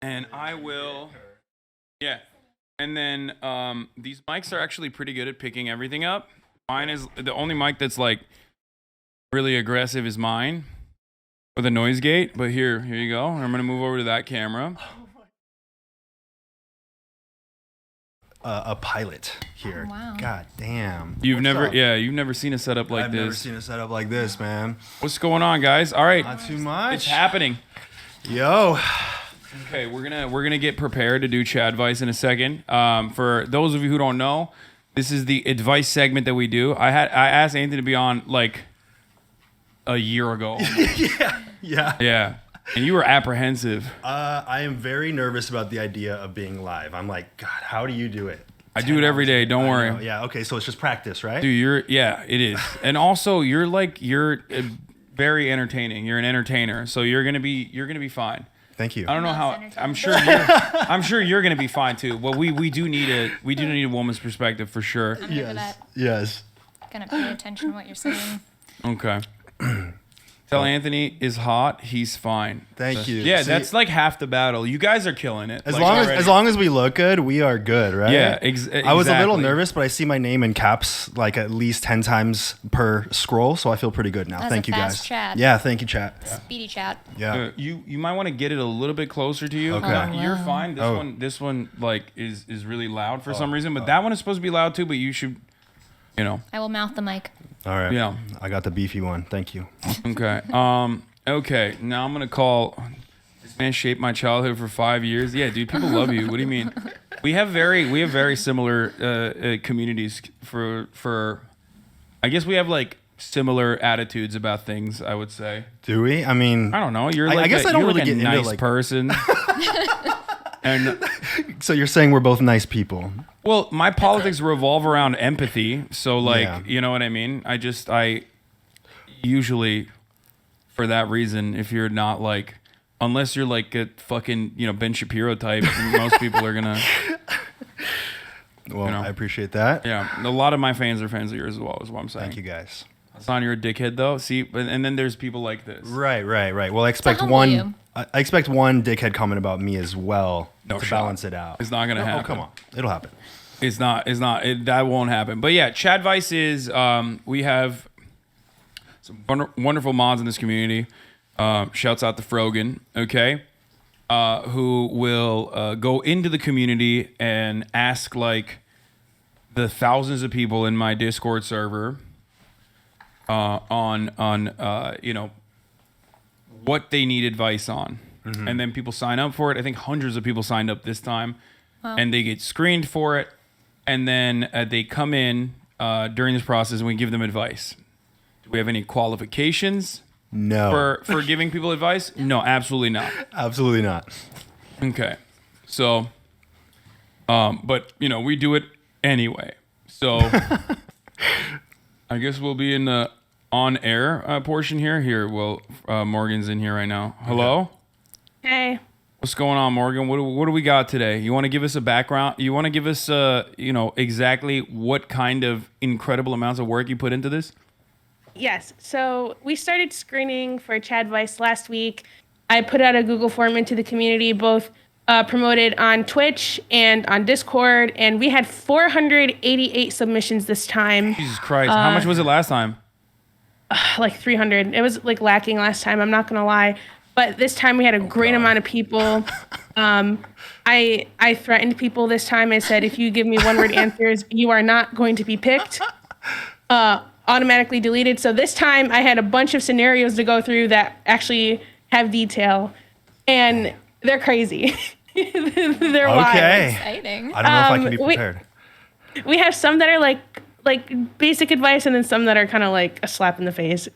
and I will. Yeah, and then these mics are actually pretty good at picking everything up. Mine is the only mic that's like really aggressive is mine with a noise gate. But here you go. I'm gonna move over to that camera. A pilot here. Wow. God damn. You've never seen a setup like this. I've never seen a setup like this, man. What's going on, guys? All right, Not too much. it's happening. Yo. Okay, we're gonna get prepared to do Chadvice in a second. For those of you who don't know, this is the advice segment that we do. I asked Anthony to be on like a year ago. Yeah. And you were apprehensive. I am very nervous about the idea of being live. I'm like, God, how do you do it? I do it every day. Don't worry. Know. Yeah. Okay. So it's just practice, right? Dude, it is. And also, you're very entertaining. You're an entertainer, so you're gonna be fine. Thank you. I don't know how. I'm sure you're gonna be fine too. Well, we do need a woman's perspective for sure. I'm here for that. Yes. Gonna pay attention to what you're saying. Okay. Tell Anthony is hot. He's fine. Thank you. Yeah, See, that's like half the battle. You guys are killing it. As long as we look good, we are good, right? Yeah, exactly. I was a little nervous, but I see my name in caps like at least 10 times per scroll, so I feel pretty good now. That's thank a you fast guys. chat. Yeah, thank you, chat. Speedy chat. Yeah. You might want to get it a little bit closer to you. Okay. You're fine. This one like is really loud for some reason, but that one is supposed to be loud too. But you should, I will mouth the mic. All right. Yeah. I got the beefy one. Thank you. Okay. Okay. Now I'm gonna call. This man shaped my childhood for 5 years. Yeah, dude. People love you. What do you mean? We have very similar communities for. I guess we have like similar attitudes about things. I would say. Do we? I mean, I don't know. You're like I guess I don't really like get a into nice like person. And so you're saying we're both nice people. well, my politics revolve around empathy. So like, Yeah. you know what I mean? I usually, for that reason, if you're not like, unless you're like a fucking, Ben Shapiro type, most people are gonna. Well, I appreciate that. Yeah, a lot of my fans are fans of yours as well, is what I'm saying. Thank you guys. Hasan, you're a dickhead though. See, and then there's people like this. Right. Well, I expect humble one. you. I expect one dickhead comment about me as well No to shot. balance it out. It's not gonna happen. Oh, come on, it'll happen. It's not. That won't happen. But yeah, Chadvice is. We have some wonderful mods in this community. Shouts out to Frogan. Okay, who will go into the community and ask like the thousands of people in my Discord server on what they need advice on. Mm-hmm. And then people sign up for it. I think hundreds of people signed up this time. Wow. And they get screened for it. And then they come in during this process and we give them advice. Do we have any qualifications? No. For giving people advice? No, absolutely not. Absolutely not. Okay. So, but, we do it anyway. So, I guess we'll be in the on-air portion here. Here, Morgan's in here right now. Hello? Hey. What's going on, Morgan? What do we got today? You want to give us a background? You want to give us, exactly what kind of incredible amounts of work you put into this? Yes. So we started screening for Chadvice last week. I put out a Google form into the community, both promoted on Twitch and on Discord, and we had 488 submissions this time. Jesus Christ. How much was it last time? Like 300. It was like lacking last time, I'm not going to lie. But this time we had a great amount of people. I threatened people this time. I said, if you give me one-word answers, you are not going to be picked. Automatically deleted. So this time I had a bunch of scenarios to go through that actually have detail. And they're crazy. They're wild. Exciting. I don't know if I can be prepared. We have some that are like basic advice and then some that are kind of like a slap in the face.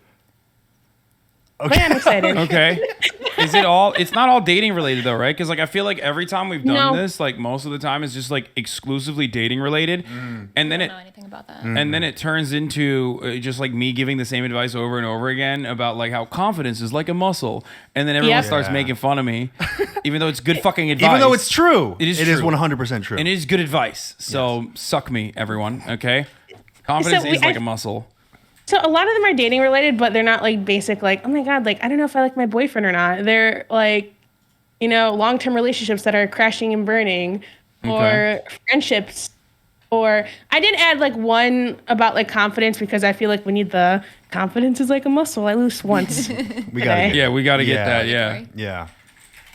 Okay. But I'm excited. Okay. Is it all? It's not all dating related though, right? Because like I feel like every time we've done this, like most of the time it's just like exclusively dating related, and then I don't know anything about that. and then it turns into just like me giving the same advice over and over again about like how confidence is like a muscle, and then everyone starts making fun of me, even though it's good fucking advice. Even though it's true, it is 100% true, and it is good advice. So suck me, everyone. Okay, confidence is like a muscle. So a lot of them are dating related, but they're not like basic, like, oh my God, like, I don't know if I like my boyfriend or not. They're like long-term relationships that are crashing and burning, or friendships. Or I did add like one about like confidence, because I feel like we need the confidence is like a muscle. I lose once. We got Yeah, we got to get that. Right. Yeah.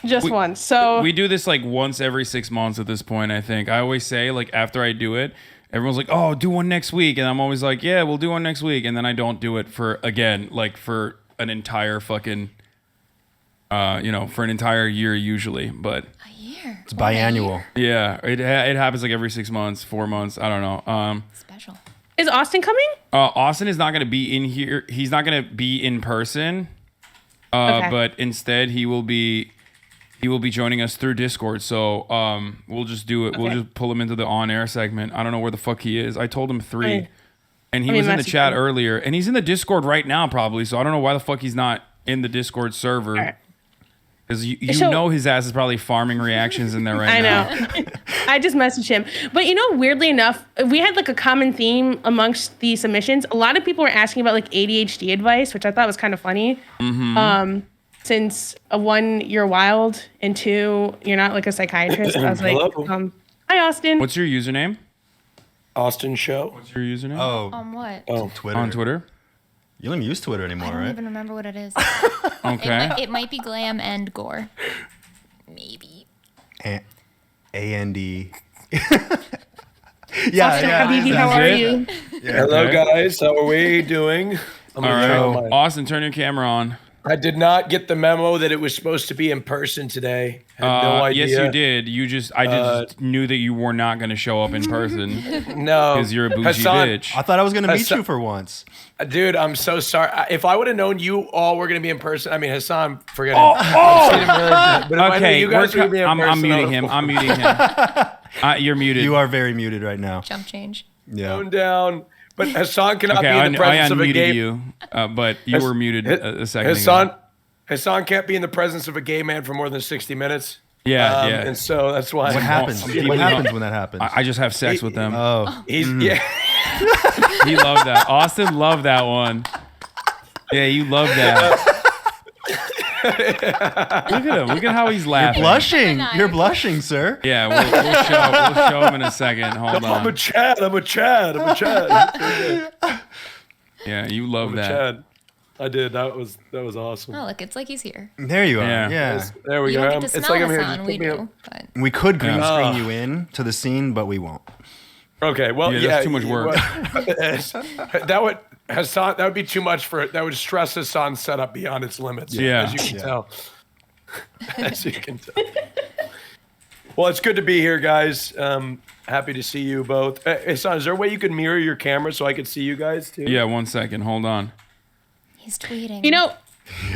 Just once. So We do this like once every 6 months at this point, I think. I always say, like, after I do it, everyone's like, oh, do one next week. And I'm always like, yeah, we'll do one next week. And then I don't do it for an entire fucking, for an entire year usually. But A year. It's biannual. yeah, it happens like every 6 months, 4 months. I don't know. Special. is Austin coming? Austin is not going to be in here. He's not going to be in person. Okay. But instead he will be joining us through Discord. So we'll just do it. We'll Okay. just pull him into the on-air segment. I don't know where the fuck he is. I told him 3. Right. And he Let me was in the message chat him. earlier. And he's in the Discord right now probably. So I don't know why the fuck he's not in the Discord server. Alright. Because you So- know his ass is probably farming reactions in there right I now. know. I just messaged him. But weirdly enough, we had like a common theme amongst the submissions. A lot of people were asking about like ADHD advice, which I thought was kind of funny. Since 1, you're wild, and 2, you're not like a psychiatrist. I was like, Hello. hi, Austin. What's your username? AustinShow. What's your username? Oh, What? Oh, Twitter. On Twitter? You don't even use Twitter I anymore, don't right? even remember what it is. Okay. It might be glam and gore. Maybe. A-N-D. Austin, yeah. Habibi, how Is are it? you? Hello, Okay. guys. How are we doing? I'm All gonna right. turn on my- Austin, turn your camera on. I did not get the memo that it was supposed to be in person today. Had no idea. Yes, you did. I just knew that you were not going to show up in person No, because you're a bougie Hassan, bitch. I thought I was going to meet Hassan- you for once. Dude, I'm so sorry. If I would have known you all were going to be in person, I mean, Hassan, forget Oh, it. I've seen him really good, but if I knew Okay, you guys were gonna be in I'm person, I muting would've him. I'm muting him. You're muted. You are very muted right now. Jump change. Yeah. toned down. But Hassan cannot okay, be in the I presence of a unmuted gay. you, but you were muted a second Hassan, ago. Hassan can't be in the presence of a gay man for more than 60 minutes. Yeah, yeah. And so that's why. What happens? What happens when that happens? I just have sex with them. Oh. He's yeah. He loved that. Austin loved that one. Yeah, you love that. Look at him. Look at how he's laughing. Blushing. Nice. You're blushing, sir. Yeah, we'll show him in a second. Hold I'm a on. Chad. I'm a Chad. I'm a Chad. Yeah, you love I'm a that. Chad. I did. That was awesome. Oh, look, it's like he's here. There you are. Yeah. Yeah. There we You go. don't get to It's smell like I'm here. Hassan. Just We put me do. up. But We could green Yeah. screen you in to the scene, but we won't. Okay. Well, Yeah, yeah. that's too much work. Hassan. That would be too much for it. That would stress Hassan's setup beyond its limits. Yeah. As you can Yeah. tell. As you can tell. Well, it's good to be here, guys. Happy to see you both. Hassan, is there a way you could mirror your camera so I could see you guys too? Yeah, 1 second. Hold on. he's tweeting.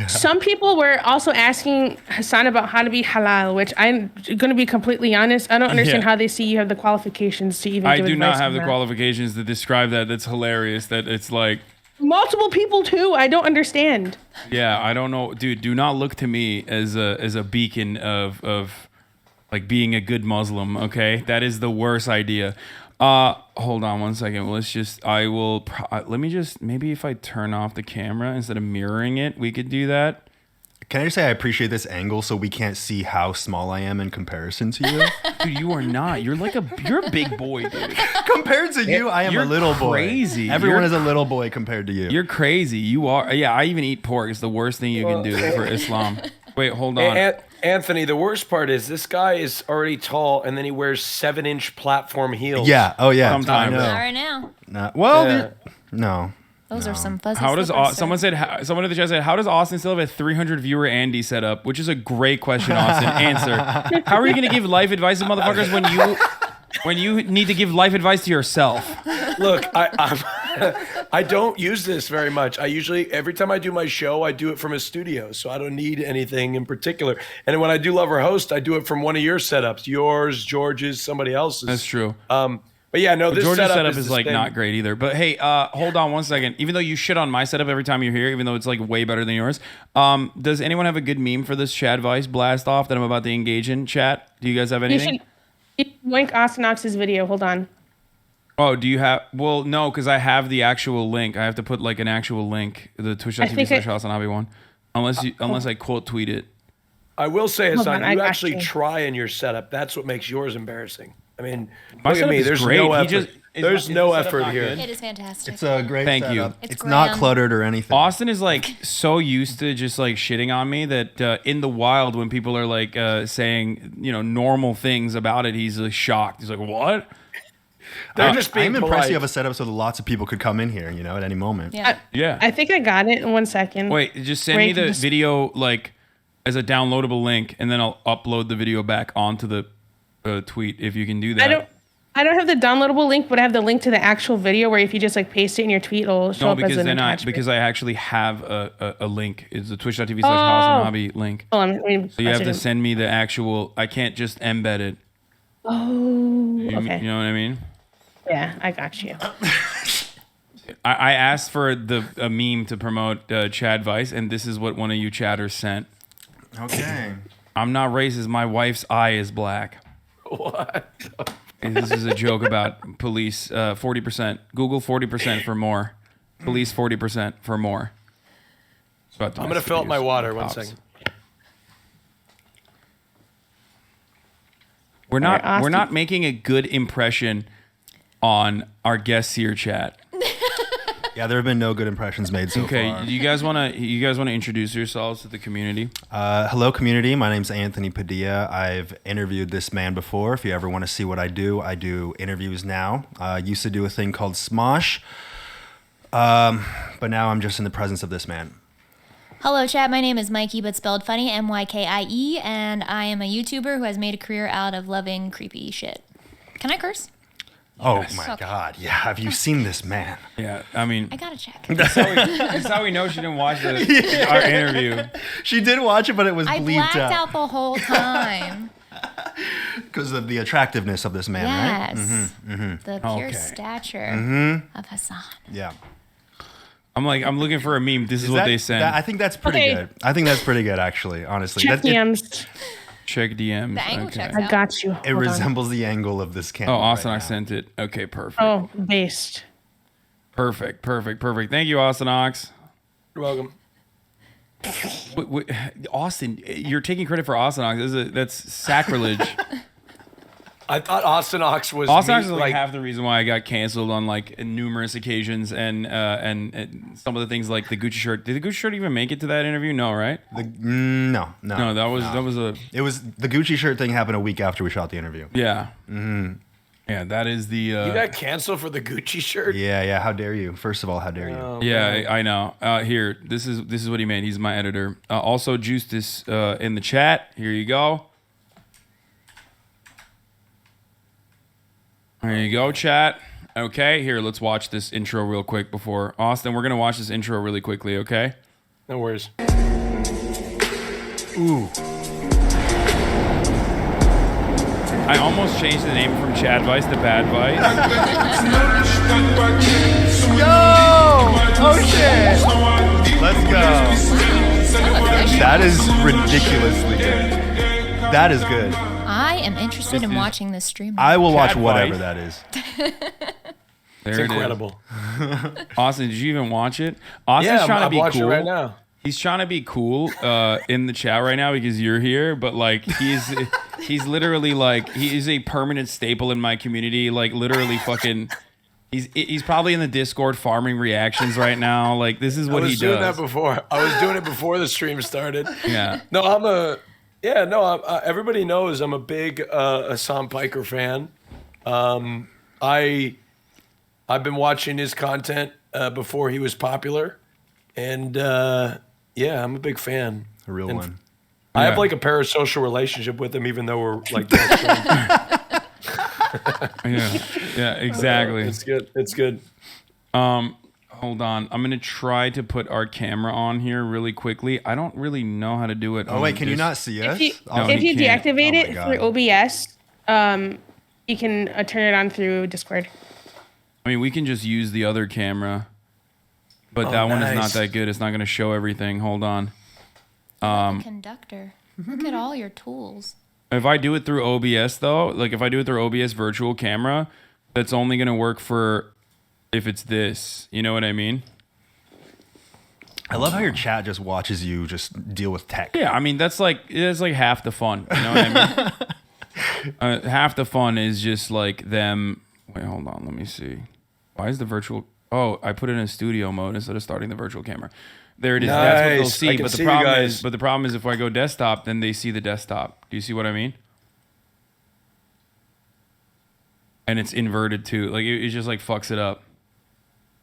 Some people were also asking Hassan about how to be halal, which I'm going to be completely honest. I don't understand Yeah. how they see you have the qualifications to even I give do not advice have on the that. qualifications to describe that. That's hilarious. That it's like, Multiple people, too. I don't understand. yeah, I don't know, dude. Do not look to me as a beacon of like being a good Muslim. Okay, that is the worst idea. Hold on 1 second. Let me just, maybe if I turn off the camera instead of mirroring it, we could do that. Can I just say I appreciate this angle so we can't see how small I am in comparison to you? Dude, you are not. You're a big boy, dude. Compared to you, I am You're a little boy. crazy. Everyone You're- is a little boy compared to you. You're crazy. You are. Yeah, I even eat pork. It's the worst thing you can do for Islam. Wait, hold on. Anthony, the worst part is this guy is already tall, and then he wears 7-inch platform heels. Yeah. Oh, yeah. Sometimes. I know. Not right now. Well, Yeah. no. Those are some fuzzy How does slippers, someone sir. said? Someone in the chat said, "How does Austin still have a 300 viewer Andy set up?" Which is a great question, Austin. Answer. How are you going to give life advice to motherfuckers when you need to give life advice to yourself? Look, I don't use this very much. I usually, every time I do my show, I do it from a studio, so I don't need anything in particular. And when I do Love or Host, I do it from one of your setups, yours, George's, somebody else's. That's true. But yeah, no, this George's setup is is the like same. not great either. But hey, hold on 1 second. Even though you shit on my setup every time you're here, even though it's like way better than yours, does anyone have a good meme for this Chadvice blast off that I'm about to engage in? Chat, do you guys have You anything? should link Austin Knox's video. Hold on. Oh, do you have? Well, no, because I have the actual link. I have to put like an actual link, the I think twitch.tv/HasanHobby one, unless I quote tweet it. I will say, Hold Hasan, on, I you got actually you. try in your setup. That's what makes yours embarrassing. I mean, My look at setup me. is There's great. no He effort. just- There's is no the setup effort not here. good? It is fantastic. It's a great Thank you. setup. It's It's not grand. cluttered or anything. Austin is like so used to just like shitting on me that in the wild when people are like saying normal things about it, he's like shocked. He's like, "What?" They're just being I'm impressed polite. you have a setup so that lots of people could come in here, at any moment. Yeah. Yeah. I think I got it in 1 second. Wait, just send Where me you can the just- video like as a downloadable link, and then I'll upload the video back onto the tweet if you can do that. I don't have the downloadable link, but I have the link to the actual video where if you just like paste it in your tweet, it'll show No, up as because an then attachment. I actually have a link. It's the twitch.tv/Hasan Hobby link. Hold on, let me So you have to message him. send me the actual. I can't just embed it. Oh, You know okay. what I mean? Yeah, I got you. I asked for a meme to promote Chadvice, and this is what one of you chatters sent. Okay. I'm not racist. My wife's eye is black. What? And this is a joke about police. 40%. Google 40% for more. Police 40% for more. I'm gonna fill up my water. One Pops. second. We're not All right, we're Austin. not making a good impression on our guests here, chat. Yeah, there have been no good impressions made so Okay, far. you guys wanna introduce yourselves to the community? Hello, community. My name's Anthony Padilla. I've interviewed this man before. If you ever want to see what I do interviews now. Used to do a thing called Smosh, but now I'm just in the presence of this man. Hello, chat. My name is Mykie, but spelled funny, Mykie, and I am a YouTuber who has made a career out of loving creepy shit. Can I curse? Oh my Okay. God! Yeah, have you seen this man? Yeah, I mean, I gotta check. that's how we know she didn't watch our interview. She did watch it, but it was I bleeped blacked out the whole time. because of the attractiveness of this man, right? Yes. The pure Okay. stature of Hasan. Yeah. I'm looking for a meme. This is what That- they send. I think that's pretty Okay. good. I think that's pretty good, actually. Honestly, Check That- it, DMs. Check DMs. The angle okay. checks I out. got you. it Hold on. resembles the angle of this camera. Oh, Austin, right I now. sent it. Okay, perfect. Oh, based. Perfect. Thank you, Austin Ox. You're welcome. Wait, Austin, you're taking credit for Austin Ox. That's sacrilege. I thought Austin Ox was Austin me, Ox is like half the reason why I got canceled on like numerous occasions, and some of the things like the Gucci shirt. Did the Gucci shirt even make it to that interview? No, right? No. No, that was a It was the Gucci shirt thing happened a week after we shot the interview. yeah. Yeah, that is the. You got canceled for the Gucci shirt. Yeah. How dare you? First of all, how dare you? Yeah, I know. Here, this is what he made. He's my editor. Also, juice this in the chat. Here you go. There you go, chat. Okay, here, let's watch this intro real quick before Austin. We're gonna watch this intro really quickly. Okay. No worries. Ooh. I almost changed the name from Chadvice to Badvice. Yo! Oh shit! Let's go. That is ridiculously good. That is good. I am interested in is- watching this stream. I will watch Chadvice. whatever that is. There It's it is. incredible. Austin, did you even watch it? Austin's Yeah, trying to I'm be watching cool it right now. He's trying to be cool in the chat right now because you're here, but like he's literally like he is a permanent staple in my community. Like literally fucking. He's probably in the Discord farming reactions right now. Like this is what he I was doing does. that before. I was doing it before the stream started. Yeah. No, everybody knows I'm a big Hasan Piker fan. I've been watching his content before he was popular, and yeah, I'm a big fan. A real And one. I have Yeah. like a parasocial relationship with him, even though we're like best friends. Yeah, exactly. It's good. It's good. Hold on. I'm going to try to put our camera on here really quickly. I don't really know how to do it. Oh wait, can you not see us? If you, Oh, No, if he you can't. deactivate Oh my it God. through OBS, you can turn it on through Discord. I mean, we can just use the other camera, but that one is not nice. that good. It's not going to show everything. Hold on. Conductor. Look at all your tools. If I do it through OBS though, like if I do it through OBS virtual camera, that's only going to work for if it's this. You know what I mean? I love how your chat just watches you just deal with tech. Yeah, I mean that's like half the fun. You know what I mean? Half the fun is just like them. Wait, hold on. Let me see. Why is the virtual? Oh, I put it in studio mode instead of starting the virtual camera. There it is. That's what they'll Nice. see. I can But the see you problem guys. is, if I go desktop, then they see the desktop. Do you see what I mean? And it's inverted too. Like it just like fucks it up.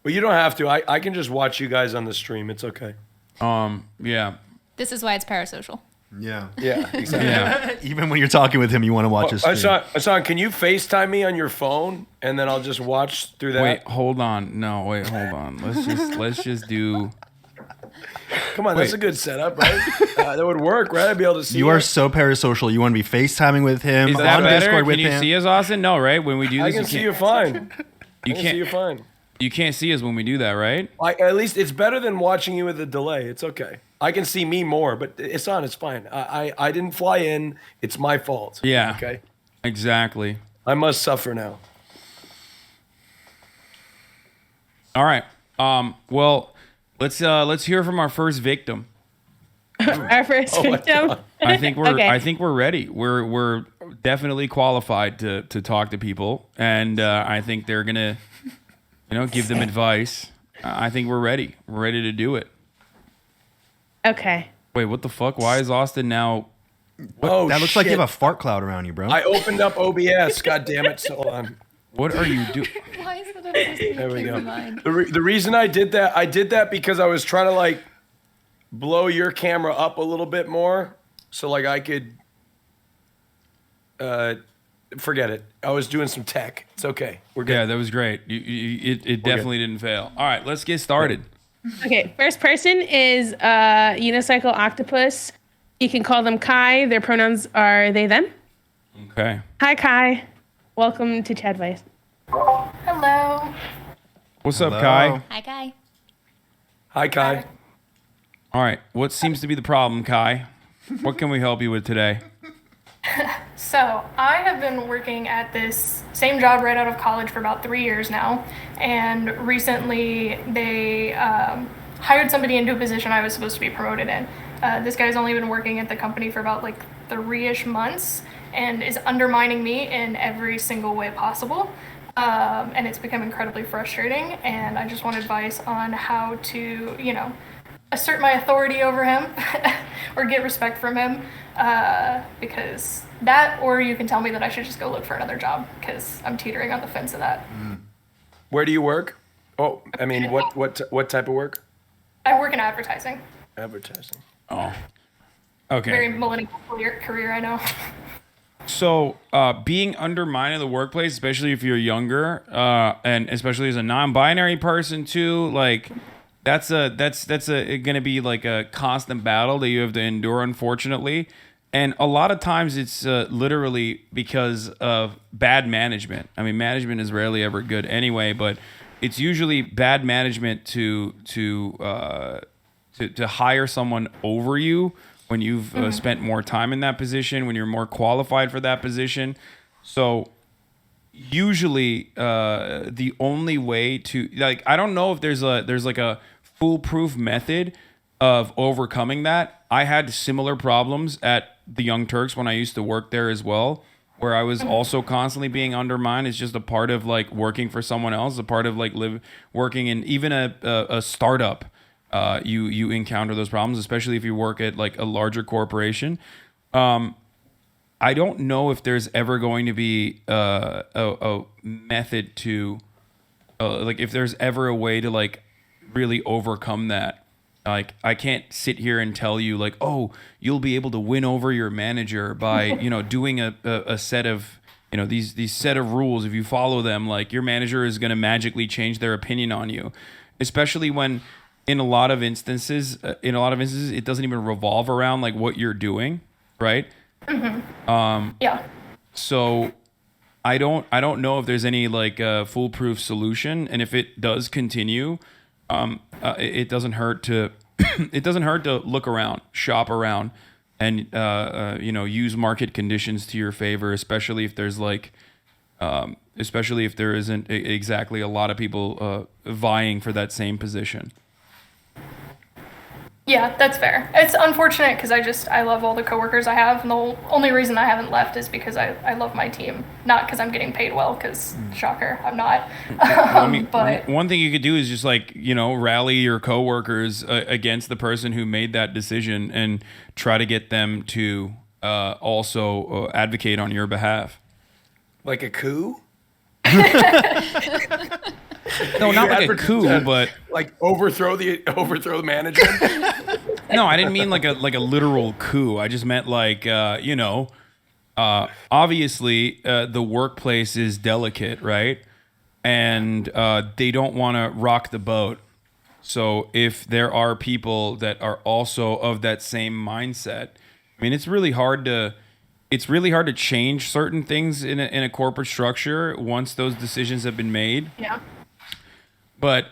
Well, you don't have to. I can just watch you guys on the stream. It's okay. Yeah. This is why it's parasocial. Yeah. Yeah, exactly. Yeah. Even when you're talking with him, you want to watch his stream. Hasan, can you FaceTime me on your phone and then I'll just watch through that? Wait, hold on. No, wait, hold on. Let's just do. Come on, that's a good setup, right? That would work, right? I'd be able to see You are so parasocial. You want to be FaceTiming with him, Is that on better? Discord with Can you him. see us, Austin? No, right? When we do I this, can see you fine. You I can see you can't. fine. You can't see us when we do that, right? At least it's better than watching you with a delay. It's okay. I can see me more, but it's fine. I didn't fly in. It's my fault. Yeah. Okay. Exactly. I must suffer now. All right. Well, let's hear from our first victim. Our first victim. I think we're Okay. I think we're ready. We're definitely qualified to talk to people, and I think they're gonna, give them advice. I think we're ready. We're ready to do it. Okay. Wait, what the fuck? Why is Austin now? Oh, That looks like you shit. have a fart cloud around you, bro. I opened up OBS. God damn it. So What are you doing? Why is that the first thing There that we came go. to mind? The reason I did that because I was trying to like blow your camera up a little bit more so like I could forget it. I was doing some tech. It's okay. We're good. Yeah, that was great. It definitely didn't fail. All right, let's get started. Okay. First person is unicycle octopus. You can call them Kai. Their pronouns are they, them. Okay. Hi, Kai. Welcome to Chadvice. Hello. What's up, Hello. Kai? Hi, Kai. Hi, Kai. All right. What seems to be the problem, Kai? What can we help you with today? So, I have been working at this same job right out of college for about 3 years now. And recently, they hired somebody into a position I was supposed to be promoted in. This guy's only been working at the company for about like 3-ish months and is undermining me in every single way possible. And it's become incredibly frustrating. And I just want advice on how to, assert my authority over him or get respect from him. Because that, or you can tell me that I should just go look for another job because I'm teetering on the fence of that. Where do you work? Oh, I mean, what type of work? I work in advertising. Advertising. Oh. Okay. Very millennial career, I know. So, being undermined in the workplace, especially if you're younger, and especially as a non-binary person too, like that's gonna be like a constant battle that you have to endure, unfortunately. And a lot of times it's literally because of bad management. I mean, management is rarely ever good anyway, but it's usually bad management to hire someone over you when you've spent more time in that position, when you're more qualified for that position. So usually the only way to, like, I don't know if there's like a foolproof method of overcoming that. I had similar problems at the Young Turks when I used to work there as well, where I was also constantly being undermined. It's just a part of like working for someone else, a part of like working in even a startup. You encounter those problems, especially if you work at like a larger corporation. I don't know if there's ever going to be a method to like if there's ever a way to like really overcome that. Like, I can't sit here and tell you like, oh, you'll be able to win over your manager by, doing a set of, these set of rules. If you follow them, like your manager is going to magically change their opinion on you, especially when in a lot of instances, it doesn't even revolve around like what you're doing. Right. Yeah. So I don't know if there's any like foolproof solution. And if it does continue, it doesn't hurt to look around, shop around, and use market conditions to your favor, especially if there's like especially if there isn't exactly a lot of people vying for that same position. Yeah, that's fair. It's unfortunate because I love all the coworkers I have, and the only reason I haven't left is because I love my team, not because I'm getting paid well. Because shocker, I'm not. I mean, But one thing you could do is just like, rally your coworkers against the person who made that decision and try to get them to also advocate on your behalf. Like a coup? No, not like a coup, but like overthrow the management. no, I didn't mean like a literal coup. I just meant like obviously the workplace is delicate, right? And they don't want to rock the boat. So if there are people that are also of that same mindset, I mean, it's really hard to change certain things in a corporate structure once those decisions have been made. yeah. But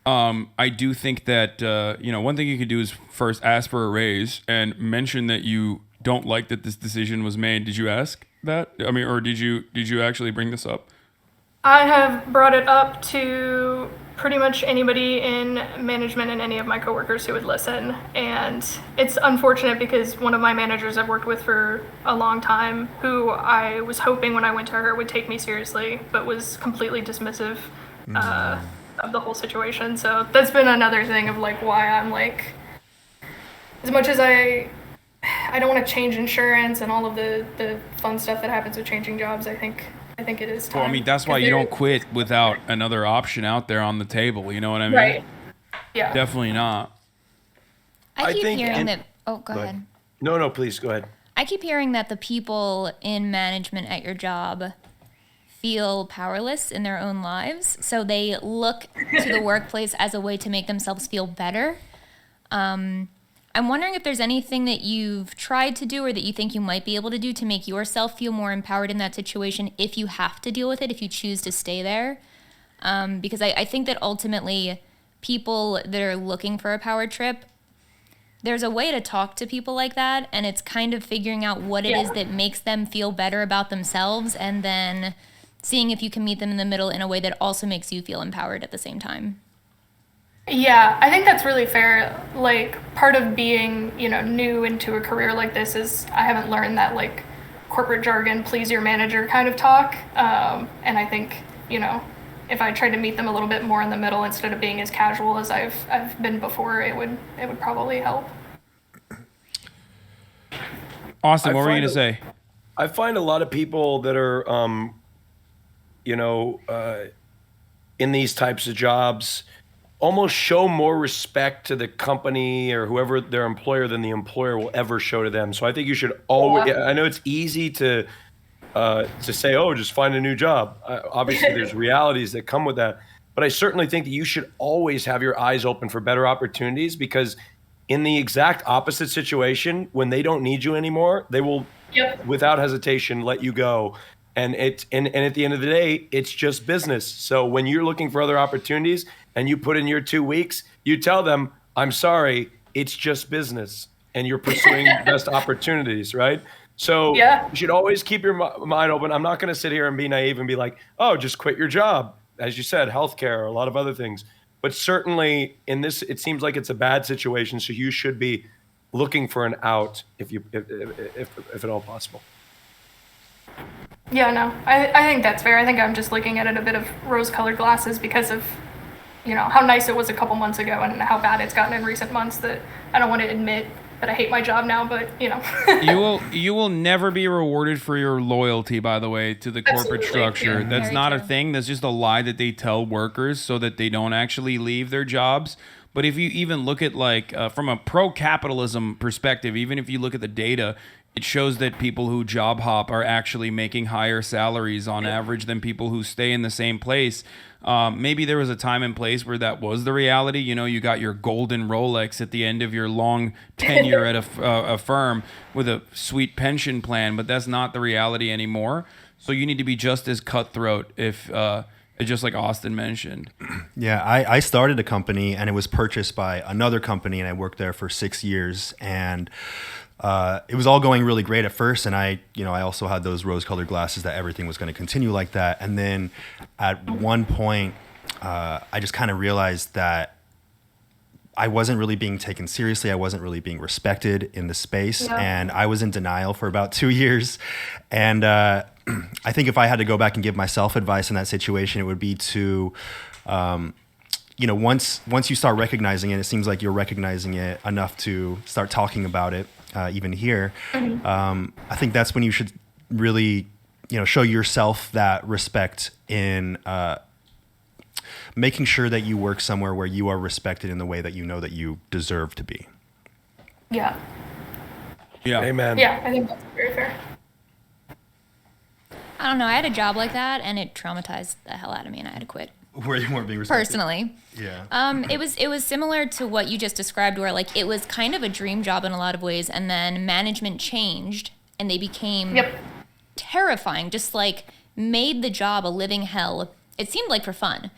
I do think that one thing you could do is first ask for a raise and mention that you don't like that this decision was made. Did you ask that? I mean, or did you actually bring this up? I have brought it up to pretty much anybody in management and any of my coworkers who would listen. And it's unfortunate because one of my managers I've worked with for a long time, who I was hoping when I went to her would take me seriously, but was completely dismissive of the whole situation. So that's been another thing of like why I'm like, as much as I don't want to change insurance and all of the fun stuff that happens with changing jobs, I think it is time. Well, I mean, that's why you don't quit without another option out there on the table. You know what I mean? Right. Yeah. Definitely not. I keep think- hearing and- that. Oh, go ahead. No, please go ahead. I keep hearing that the people in management at your job feel powerless in their own lives, so they look to the workplace as a way to make themselves feel better. I'm wondering if there's anything that you've tried to do or that you think you might be able to do to make yourself feel more empowered in that situation if you have to deal with it, if you choose to stay there. Because I think that ultimately people that are looking for a power trip, there's a way to talk to people like that, and it's kind of figuring out what it is that makes them feel better about themselves and then seeing if you can meet them in the middle in a way that also makes you feel empowered at the same time. Yeah, I think that's really fair. Like, part of being, new into a career like this is I haven't learned that, like, corporate jargon, please your manager kind of talk. And I think, if I tried to meet them a little bit more in the middle instead of being as casual as I've been before, it would probably help. Austin, what were you going to say? I find a lot of people that are, in these types of jobs almost show more respect to the company or whoever their employer than the employer will ever show to them. So I think you should always, I know it's easy to say, oh, just find a new job. Obviously, there's realities that come with that. But I certainly think that you should always have your eyes open for better opportunities, because in the exact opposite situation, when they don't need you anymore, they will, without hesitation, let you go. And at the end of the day, it's just business. So when you're looking for other opportunities and you put in your 2 weeks, you tell them, I'm sorry, it's just business. And you're pursuing best opportunities, right? So you should always keep your mind open. I'm not going to sit here and be naive and be like, oh, just quit your job. As you said, healthcare, or a lot of other things. But certainly in this, it seems like it's a bad situation. So you should be looking for an out if at all possible. Yeah, no, I think that's fair. I think I'm just looking at it a bit of rose-colored glasses because of, how nice it was a couple months ago and how bad it's gotten in recent months, that I don't want to admit that I hate my job now, but, You will never be rewarded for your loyalty, by the way, to the corporate Absolutely. structure. Yeah. That's Very not a true. thing. That's just a lie that they tell workers so that they don't actually leave their jobs. But if you even look at from a pro-capitalism perspective, even if you look at the data, it shows that people who job hop are actually making higher salaries on average than people who stay in the same place. Maybe there was a time and place where that was the reality. You got your golden Rolex at the end of your long tenure at a firm with a sweet pension plan, but that's not the reality anymore. So you need to be just as cutthroat just like Austin mentioned. Yeah, I started a company and it was purchased by another company, and I worked there for 6 years, and it was all going really great at first, and I also had those rose-colored glasses that everything was going to continue like that. And then at one point, I just kind of realized that I wasn't really being taken seriously. I wasn't really being respected in the space. Yeah. And I was in denial for about 2 years. And I think if I had to go back and give myself advice in that situation, it would be to, once you start recognizing it, it seems like you're recognizing it enough to start talking about it, even here. I think that's when you should really, show yourself that respect in making sure that you work somewhere where you are respected in the way that you know that you deserve to be. Yeah. Yeah. Amen. Yeah, I think that's very fair. I don't know. I had a job like that, and it traumatized the hell out of me, and I had to quit. Where you weren't being respected. Personally. Yeah. It was similar to what you just described, where like it was kind of a dream job in a lot of ways, and then management changed, and they became terrifying. Just like made the job a living hell. It seemed like for fun.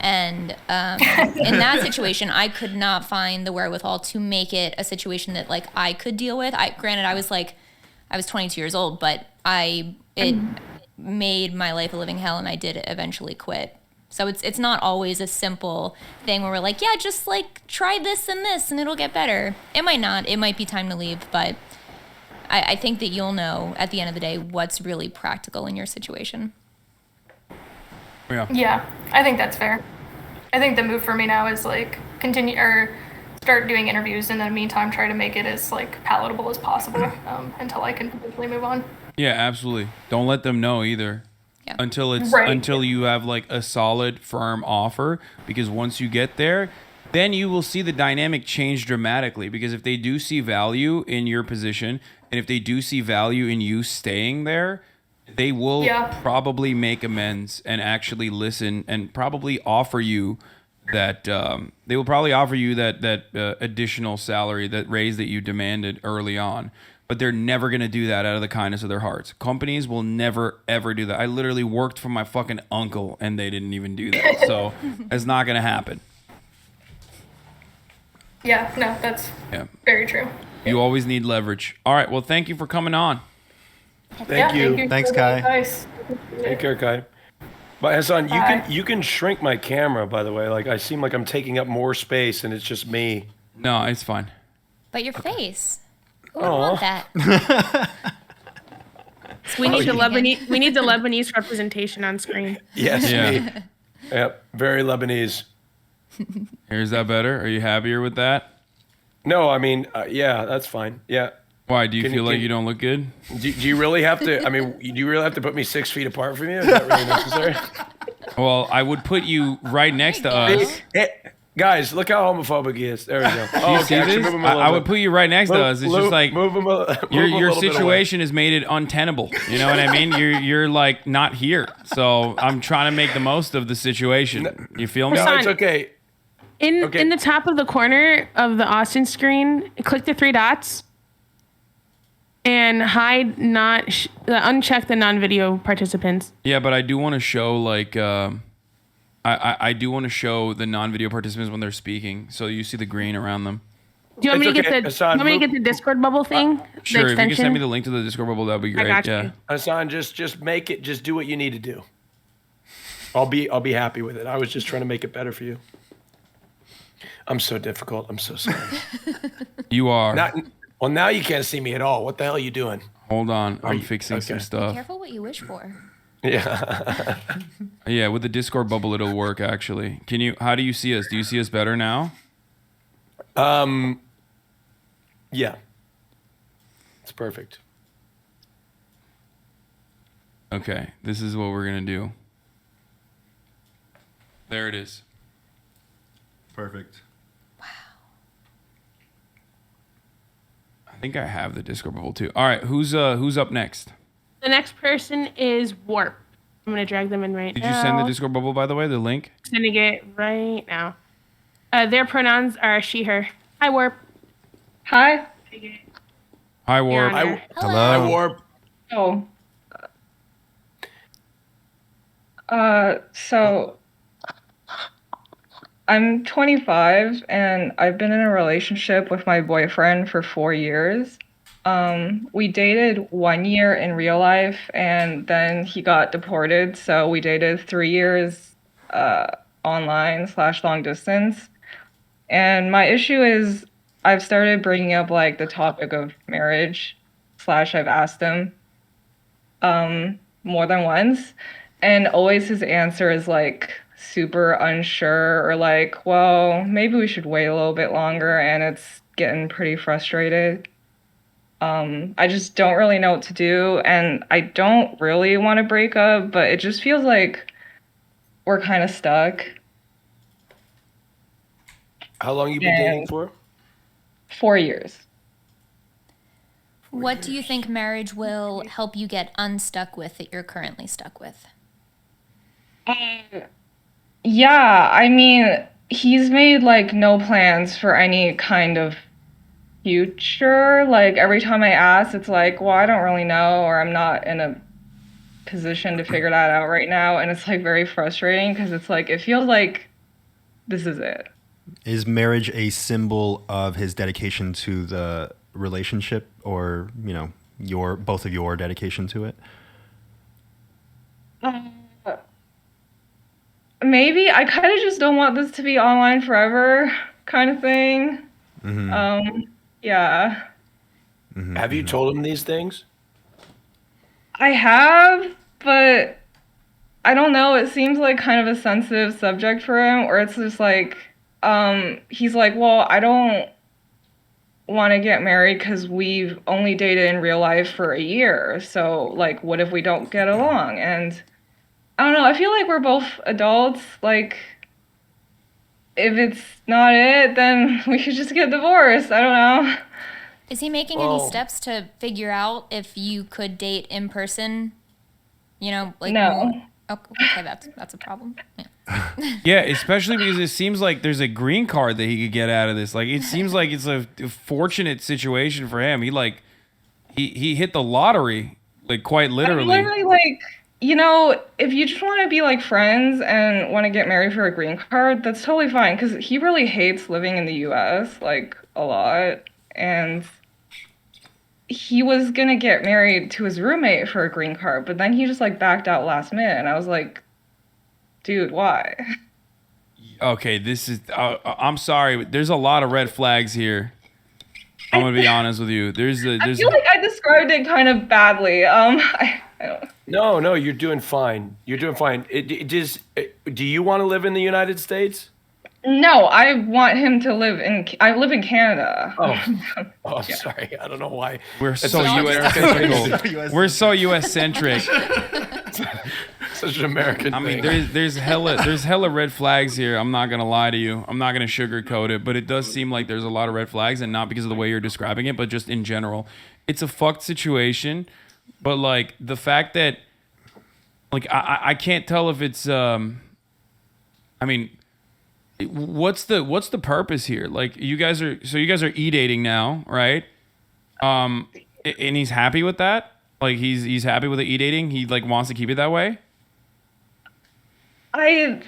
And in that situation, I could not find the wherewithal to make it a situation that like I could deal with. Granted, I was 22 years old, but it made my life a living hell, and I did eventually quit. So it's not always a simple thing where we're like, yeah, just like try this and it'll get better. It might not. It might be time to leave, but I think that you'll know at the end of the day what's really practical in your situation. Yeah, I think that's fair. I think the move for me now is like continue or start doing interviews, and in the meantime try to make it as like palatable as possible until I can potentially move on. Yeah, absolutely. Don't let them know either. Yeah. Until you have like a solid, firm offer, because once you get there, then you will see the dynamic change dramatically. Because if they do see value in your position, and if they do see value in you staying there, they will probably make amends and actually listen and probably offer you that they will probably offer you that additional salary, that raise that you demanded early on. But they're never going to do that out of the kindness of their hearts. Companies will never, ever do that. I literally worked for my fucking uncle, and they didn't even do that. So it's not going to happen. Yeah, no, that's very true. You always need leverage. All right. Well, thank you for coming on. Thank you. Thanks, for the Kai. advice. Take care, Kai. But Hasan, you can shrink my camera, by the way. Like I seem like I'm taking up more space, and it's just me. No, it's fine. But your face. Who would want that? We need the Lebanese representation on screen. Yes, Yeah. me. Yep, very Lebanese. Is that better? Are you happier with that? No, I mean, yeah, that's fine. Yeah. Why? Do you feel like you don't look good? Do you really have to? I mean, do you really have to put me 6 feet apart from you? Is that really necessary? Well, I would put you right next to us. Guys, look how homophobic he is. There we go. Do you see this? I would put you right next to us. It's just like move him your situation has made it untenable. You know what I mean? You're like not here. So I'm trying to make the most of the situation. You feel me? No, it's okay. In the top of the corner of the Austin screen, click the 3 dots and hide uncheck the non-video participants. Yeah, but I do want to show like I do want to show the non-video participants when they're speaking, so you see the green around them. Do you want me to okay, get Hasan, the Discord bubble thing? Sure, the if you can send me the link to the Discord bubble, that'd be great. got Yeah. you. Hasan, just make it. Just do what you need to do. I'll be happy with it. I was just trying to make it better for you. I'm so difficult. I'm so sorry. You are. Well, now you can't see me at all. What the hell are you doing? Hold on, I'm fixing some stuff. Careful what you wish for. Yeah. Yeah, with the Discord bubble, it'll work actually. How do you see us? Do you see us better now? Yeah. It's perfect. Okay, this is what we're gonna do. There it is. Perfect. I think I have the Discord bubble too. All right, who's up next? The next person is Warp. I'm gonna drag them in right Did now. you send the Discord bubble, by the way, the link? Sending it right now. Their pronouns are she, her. Hi, Warp. Hi. Hi, Warp. You're on there. Hello. I warp. Oh. So I'm 25 and I've been in a relationship with my boyfriend for 4 years. We dated 1 year in real life and then he got deported. So we dated 3 years online / long distance. And my issue is I've started bringing up like the topic of marriage slash I've asked him more than once, and always his answer is like super unsure or like, well, maybe we should wait a little bit longer, and it's getting pretty frustrated. I just don't really know what to do, and I don't really want to break up, but it just feels like we're kind of stuck. How long you been dating And for? 4 years. What do you think marriage will help you get unstuck with that you're currently stuck with? Yeah, I mean, he's made like no plans for any kind of future. Like every time I ask, it's like, well, I don't really know, or I'm not in a position to figure that out right now. And it's like very frustrating because it's like, it feels like this is it. Is marriage a symbol of his dedication to the relationship, or your both of your dedication to it? Maybe I kind of just don't want this to be online forever kind of thing. Yeah. Have you told him these things? I have, but I don't know. It seems like kind of a sensitive subject for him, or it's just like, he's like, well, I don't want to get married because we've only dated in real life for a year. So, like, what if we don't get along? And I don't know. I feel like we're both adults. Like, if it's not it, then we should just get divorced. I don't know. Is he making any steps to figure out if you could date in person? Like No. more? Okay, that's a problem. Yeah. Yeah, especially because it seems like there's a green card that he could get out of this. Like, it seems like it's a fortunate situation for him. He hit the lottery, like, quite literally. I'm literally like, if you just want to be like friends and want to get married for a green card, that's totally fine. Because he really hates living in the U.S. like a lot, and he was gonna get married to his roommate for a green card, but then he just like backed out last minute, and I was like, dude, why? Okay, this is. I'm sorry, but there's a lot of red flags here. I'm gonna be honest with you. I feel like I described it kind of badly. I don't. No, you're doing fine. You're doing fine. Do you want to live in the United States? No, I want him to live in. I live in Canada. I'm sorry. I don't know why. We're It's so such an U.S. centric. We're so U.S. centric. Such an American I mean, thing. there's hella red flags here. I'm not gonna lie to you. I'm not gonna sugarcoat it, but it does seem like there's a lot of red flags, and not because of the way you're describing it, but just in general. It's a fucked situation, but like the fact that, like, I can't tell if it's I mean, what's the purpose here? Like, you guys are e-dating now, right? And he's happy with that. Like, he's happy with the e-dating. He like wants to keep it that way. I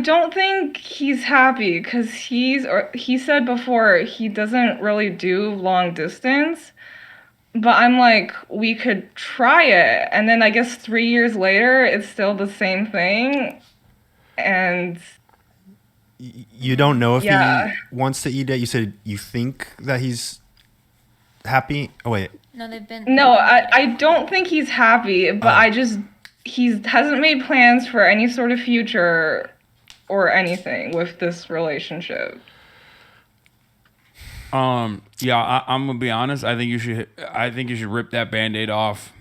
don't think he's happy because he said before he doesn't really do long distance. But I'm like, we could try it. And then I guess 3 years later, it's still the same thing. And You don't know if Yeah. he wants to e-date. You said you think that he's happy. Oh wait, No, they've been. no, I don't think he's happy, but he hasn't made plans for any sort of future or anything with this relationship. Yeah, I'm gonna be honest. I think you should rip that Band-Aid off.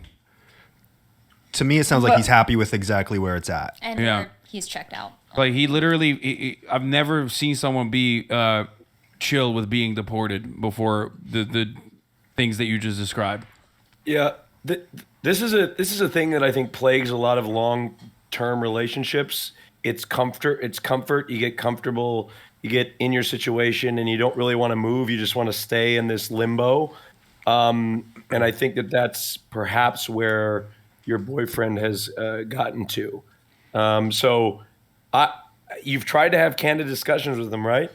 to me it sounds like he's happy with exactly where it's at. And Yeah. he's checked out. Like, he literally, I've never seen someone be chill with being deported before the things that you just described. Yeah, this is a thing that I think plagues a lot of long-term relationships. It's comfort. You get comfortable. You get in your situation, and you don't really want to move. You just want to stay in this limbo. And I think that's perhaps where your boyfriend has gotten to. So, you've tried to have candid discussions with him, right?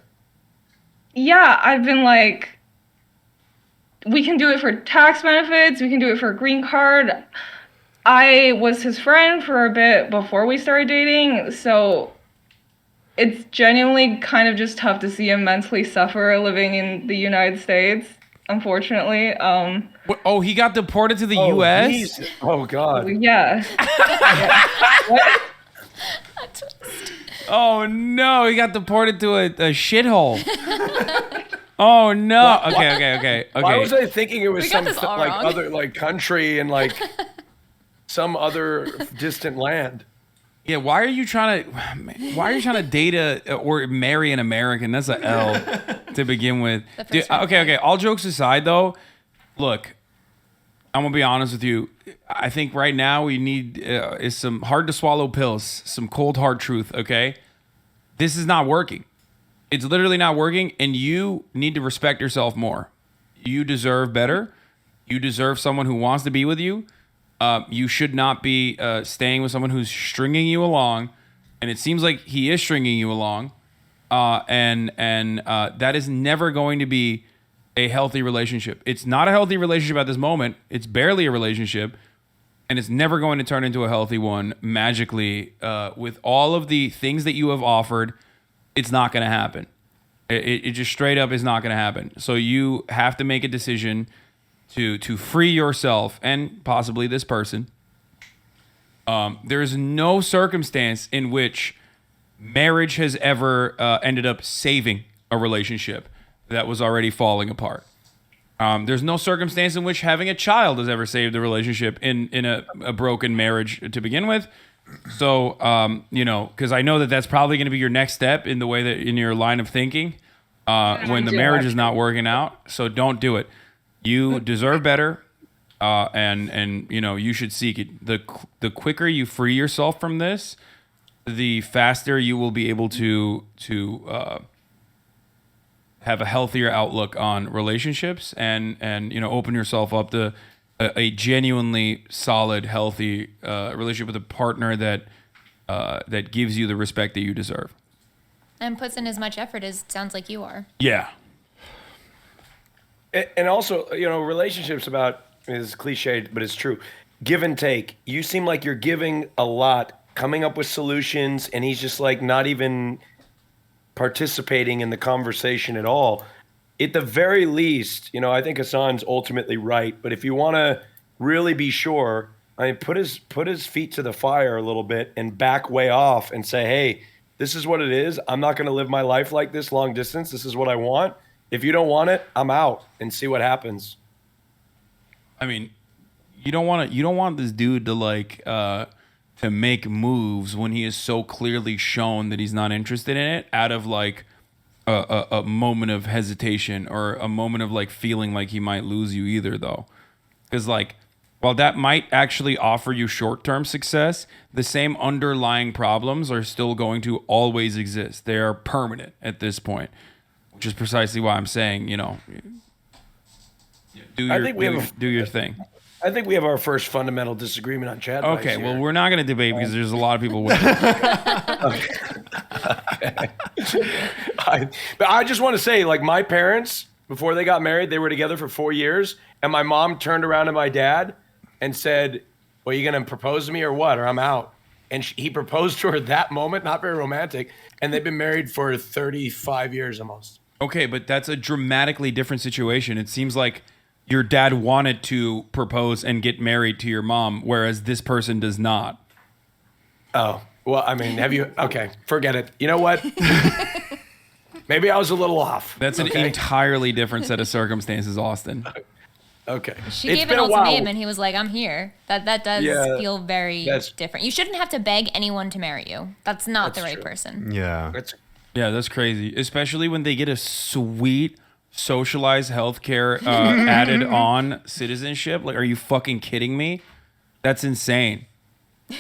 Yeah, I've been like, we can do it for tax benefits. We can do it for a green card. I was his friend for a bit before we started dating, so it's genuinely kind of just tough to see him mentally suffer living in the United States, unfortunately. Oh, he got deported to the Oh, U.S.? geez. Oh, God. Yeah. What? Oh, no. He got deported to a shithole. Oh, no. Okay. Why was I thinking it was We got some this all like wrong. other like country and like some other distant land? Yeah, why are you trying to date or marry an American? That's a L to begin with. Dude, okay. All jokes aside, though, look, I'm gonna be honest with you. I think right now we need is some hard to swallow pills, some cold hard truth. Okay, this is not working. It's literally not working, and you need to respect yourself more. You deserve better. You deserve someone who wants to be with you. You should not be staying with someone who's stringing you along, and it seems like he is stringing you along, and that is never going to be a healthy relationship. It's not a healthy relationship at this moment. It's barely a relationship, and it's never going to turn into a healthy one magically. With all of the things that you have offered, it's not going to happen. It just straight up is not going to happen. So you have to make a decision to free yourself and possibly this person. There is no circumstance in which marriage has ever ended up saving a relationship that was already falling apart. There's no circumstance in which having a child has ever saved a relationship in a broken marriage to begin with. So, because I know that that's probably going to be your next step in the way that in your line of thinking when the marriage is not working out. So don't do it. You deserve better, and you should seek it. The quicker you free yourself from this, the faster you will be able to have a healthier outlook on relationships and open yourself up to a genuinely solid, healthy relationship with a partner that gives you the respect that you deserve. And puts in as much effort as it sounds like you are. Yeah. And also, relationships is cliched, but it's true. Give and take. You seem like you're giving a lot, coming up with solutions, and he's just like not even participating in the conversation at all. At the very least, I think Hasan's ultimately right. But if you want to really be sure, put his feet to the fire a little bit and back way off and say, hey, this is what it is. I'm not going to live my life like this long distance. This is what I want. If you don't want it, I'm out, and see what happens. I mean, you don't want this dude to make moves when he is so clearly shown that he's not interested in it out of like a moment of hesitation or a moment of like feeling like he might lose you either, though. Because like, while that might actually offer you short-term success, the same underlying problems are still going to always exist. They are permanent at this point, which is precisely why I'm saying, do your thing. I think we have our first fundamental disagreement on Chadvice. Okay, here. well, we're not going to debate because there's a lot of people with But I just want to say, like, my parents, before they got married, they were together for 4 years, and my mom turned around to my dad and said, well, you going to propose to me or what, or I'm out. And he proposed to her that moment, not very romantic, and they've been married for 35 years almost. Okay, but that's a dramatically different situation. It seems like your dad wanted to propose and get married to your mom, whereas this person does not. Oh, well, I mean, okay, forget it. You know what? Maybe I was a little off. That's an entirely different set of circumstances, Austin. Okay. She It's gave been an a while. ultimatum and he was like, I'm here. That does feel very different. You shouldn't have to beg anyone to marry you. That's not the right person. Yeah. Yeah, that's crazy. Especially when they get a sweet socialized healthcare added on citizenship. Like, are you fucking kidding me? That's insane.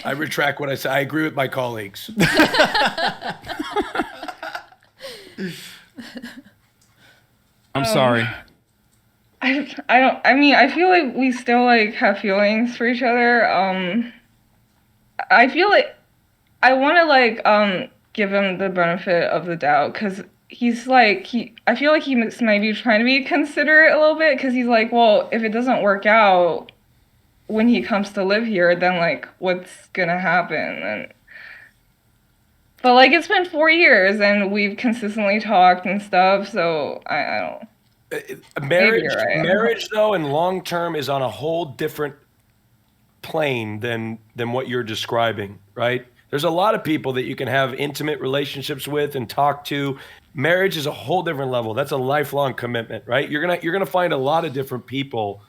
I retract what I said. I agree with my colleagues. I'm sorry. I feel like we still like have feelings for each other. I feel like I want to like give him the benefit of the doubt because he's like I feel like he might be trying to be considerate a little bit because he's like, well, if it doesn't work out when he comes to live here, then like what's gonna happen? But like it's been 4 years and we've consistently talked and stuff, so I don't. Marriage, Maybe you're right. marriage though, and long term is on a whole different plane than what you're describing, right? There's a lot of people that you can have intimate relationships with and talk to. Marriage is a whole different level. That's a lifelong commitment, right? You're gonna find a lot of different people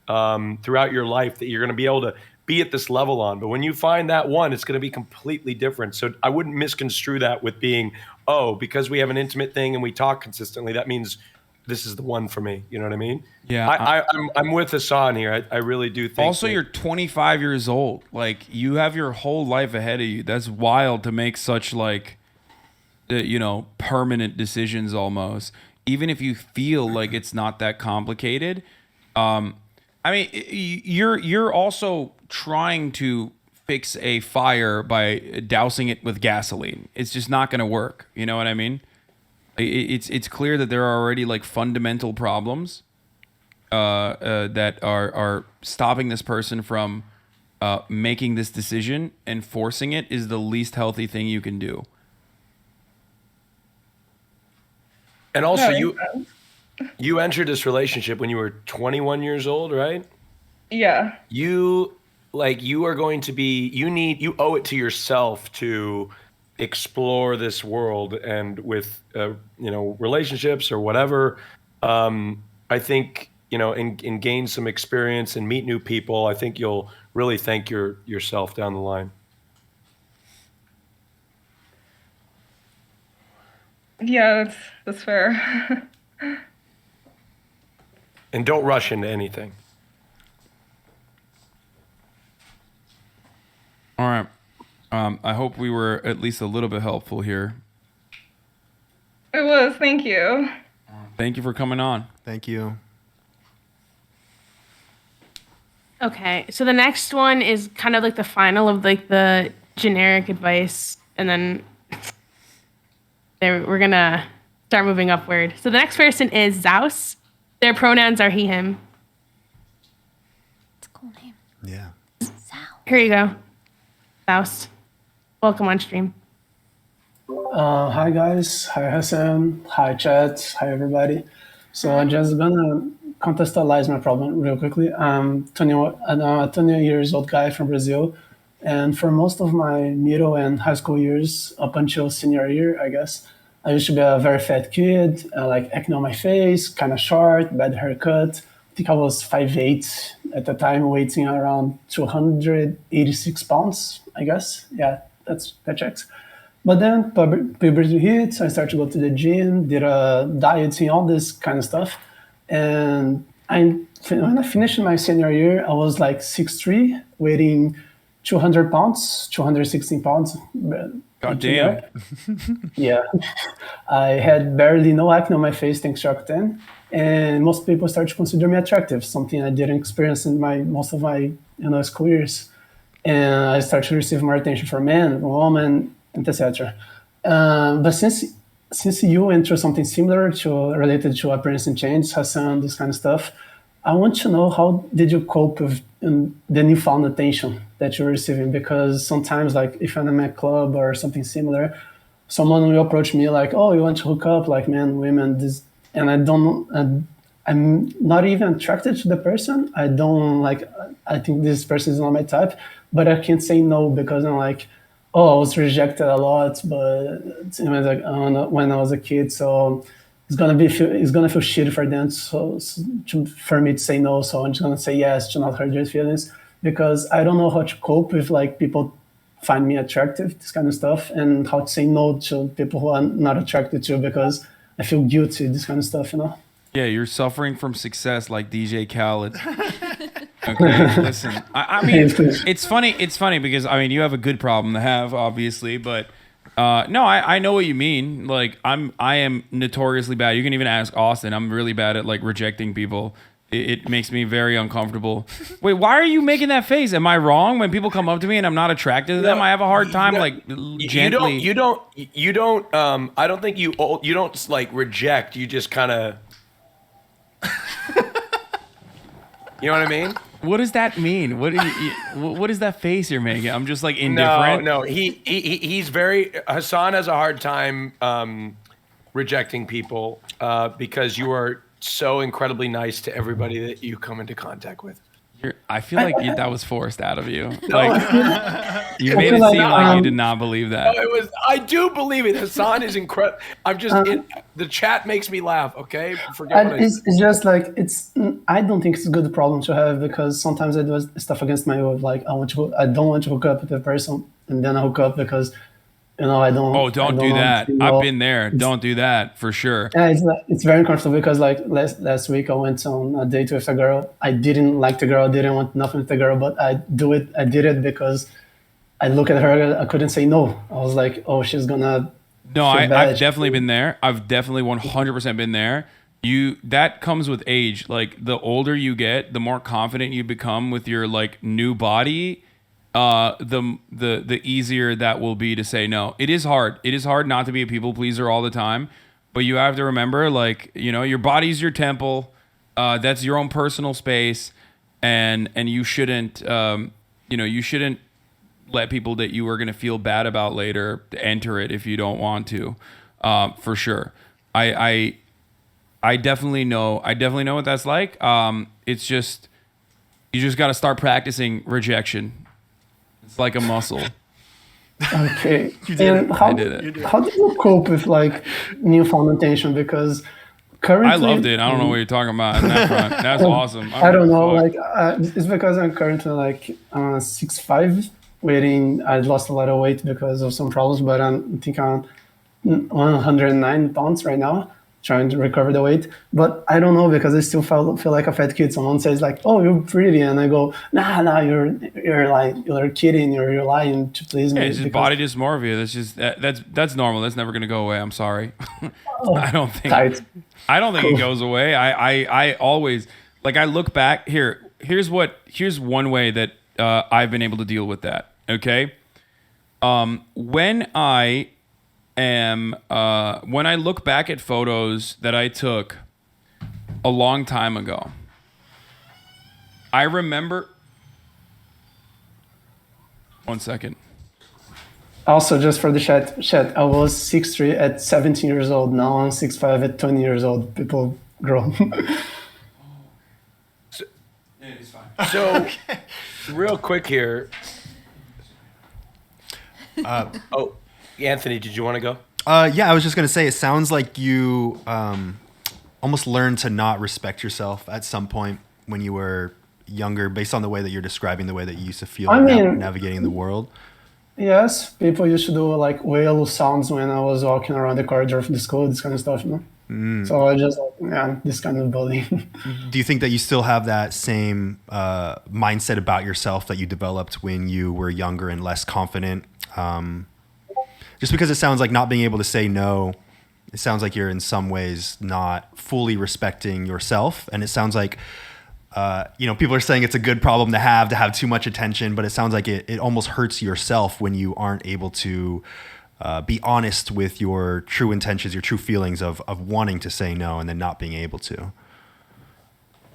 throughout your life that you're gonna be able to be at this level on. But when you find that one, it's gonna be completely different. So I wouldn't misconstrue that with being, oh, because we have an intimate thing and we talk consistently, that means this is the one for me. You know what I mean? Yeah. I'm with Hasan here. I really do think. Also, you're 25 years old. Like, you have your whole life ahead of you. That's wild to make such like, permanent decisions almost. Even if you feel like it's not that complicated. I mean, you're also trying to fix a fire by dousing it with gasoline. It's just not going to work. You know what I mean? It's clear that there are already like fundamental problems that are stopping this person from making this decision, and forcing it is the least healthy thing you can do. And also, you entered this relationship when you were 21 years old, right? Yeah. You are going to be. You owe it to yourself to explore this world, and with relationships or whatever. I think and gain some experience and meet new people. I think you'll really thank yourself down the line. Yeah, that's fair. And don't rush into anything. All right. I hope we were at least a little bit helpful here. It was. Thank you. Thank you for coming on. Thank you. Okay, so the next one is kind of like the final of like the generic advice, and then we're gonna start moving upward. So the next person is Zaus. Their pronouns are he, him. It's a cool name. Yeah. Here you go, Zaus. Welcome on stream. Hi guys, hi Hasan, hi chat, hi everybody. So I'm just gonna contextualize my problem real quickly. I'm a 20 years old guy from Brazil, and for most of my middle and high school years, up until senior year, I guess, I used to be a very fat kid, like acne on my face, kind of short, bad haircut. I think I was 5'8" at the time, weighing around 286 pounds, I guess. Yeah, that checks. But then puberty hits, I started to go to the gym, did a diet and all this kind of stuff. And when I finished my senior year, I was like 6'3", weighing 200 pounds, 216 pounds. God damn. Yeah. I had barely no acne on my face thanks to Octane. And most people started to consider me attractive, something I didn't experience in most of my school years. And I started to receive more attention from men, women, and etc. But since you went through something similar related to appearance and change, Hasan, this kind of stuff, I want to know, how did you cope with the newfound attention that you're receiving? Because sometimes, like if I'm at a club or something similar, someone will approach me like, "Oh, you want to hook up?" Like men, women, this, and I'm not even attracted to the person. I think this person is not my type, but I can't say no because I'm like, oh, I was rejected a lot, but when I was a kid, so it's gonna feel shitty for them, for me to say no. So I'm just gonna say yes to not hurt their feelings, because I don't know how to cope with like people find me attractive, this kind of stuff, and how to say no to people who I'm not attracted to, because I feel guilty, this kind of stuff, Yeah, you're suffering from success like DJ Khaled. Okay, listen. I mean, it's funny. It's funny because you have a good problem to have, obviously, but no, I know what you mean. Like I am notoriously bad. You can even ask Austin. I'm really bad at like rejecting people. It makes me very uncomfortable. Wait, why are you making that face? Am I wrong when people come up to me and I'm not attracted to them? I have a hard time gently. You don't. I don't think you don't like reject. You just kind of. You know what I mean? What does that mean? What is that face you're making? I'm just like indifferent. No. He's very. Hasan has a hard time rejecting people because you are so incredibly nice to everybody that you come into contact with. I feel like that was forced out of you. Like you made it seem like you did not believe that. No, it was. I do believe it. Hasan is incredible. I'm just. The chat makes me laugh. Okay, forget what I said. It's just like I don't think it's a good problem to have because sometimes I do stuff against my will. Like I don't want to hook up with a person, and then I hook up because I don't. Oh, don't do that. I've been there. Don't do that for sure. Yeah, it's very uncomfortable because like last week I went on a date with a girl. I didn't like the girl. I didn't want nothing with the girl, but I did it because I look at her. I couldn't say no. I was like, oh, she's gonna. No, I've definitely been there. I've definitely 100% been there. That comes with age. Like the older you get, the more confident you become with your like new body. The easier that will be to say no. It is hard. It is hard not to be a people pleaser all the time, but you have to remember, like, your body's your temple. That's your own personal space, and you shouldn't, you shouldn't let people that you are going to feel bad about later enter it if you don't want to, for sure. I definitely know. I definitely know what that's like. It's just, you just got to start practicing rejection. It's like a muscle. Okay. You did and it. How I did it. How did you cope with like newfound attention? Because currently, I loved it. I don't know what you're talking about on that front. That's awesome. I don't know. Like it's because I'm currently like 6'5", weighing. I lost a lot of weight because of some problems, but I think I'm 109 pounds right now, trying to recover the weight. But I don't know because I still feel like a fat kid. Someone says like, "Oh, you're pretty," and I go, "Nah, you're like you're kidding. You're lying to please me." Yeah, it's just body dysmorphia. That's just that's normal. That's never gonna go away. I'm sorry. I don't think it goes away. I always like I look back here. Here's one way that I've been able to deal with that. Okay, when I look back at photos that I took a long time ago, I remember. One second. Also, just for the chat, I was 6'3" at 17 years old. Now I'm 6'5" at 20 years old. People grow. It's fine. So, real quick here. Anthony, did you want to go? Yeah, I was just going to say, it sounds like you almost learned to not respect yourself at some point when you were younger, based on the way that you're describing the way that you used to feel navigating the world. Yes, people used to do like whale sounds when I was walking around the corridor of the school, this kind of stuff, So I just, this kind of bullying. Do you think that you still have that same mindset about yourself that you developed when you were younger and less confident? Just because it sounds like not being able to say no, it sounds like you're in some ways not fully respecting yourself. And it sounds like, people are saying it's a good problem to have too much attention, but it sounds like it almost hurts yourself when you aren't able to be honest with your true intentions, your true feelings of wanting to say no and then not being able to.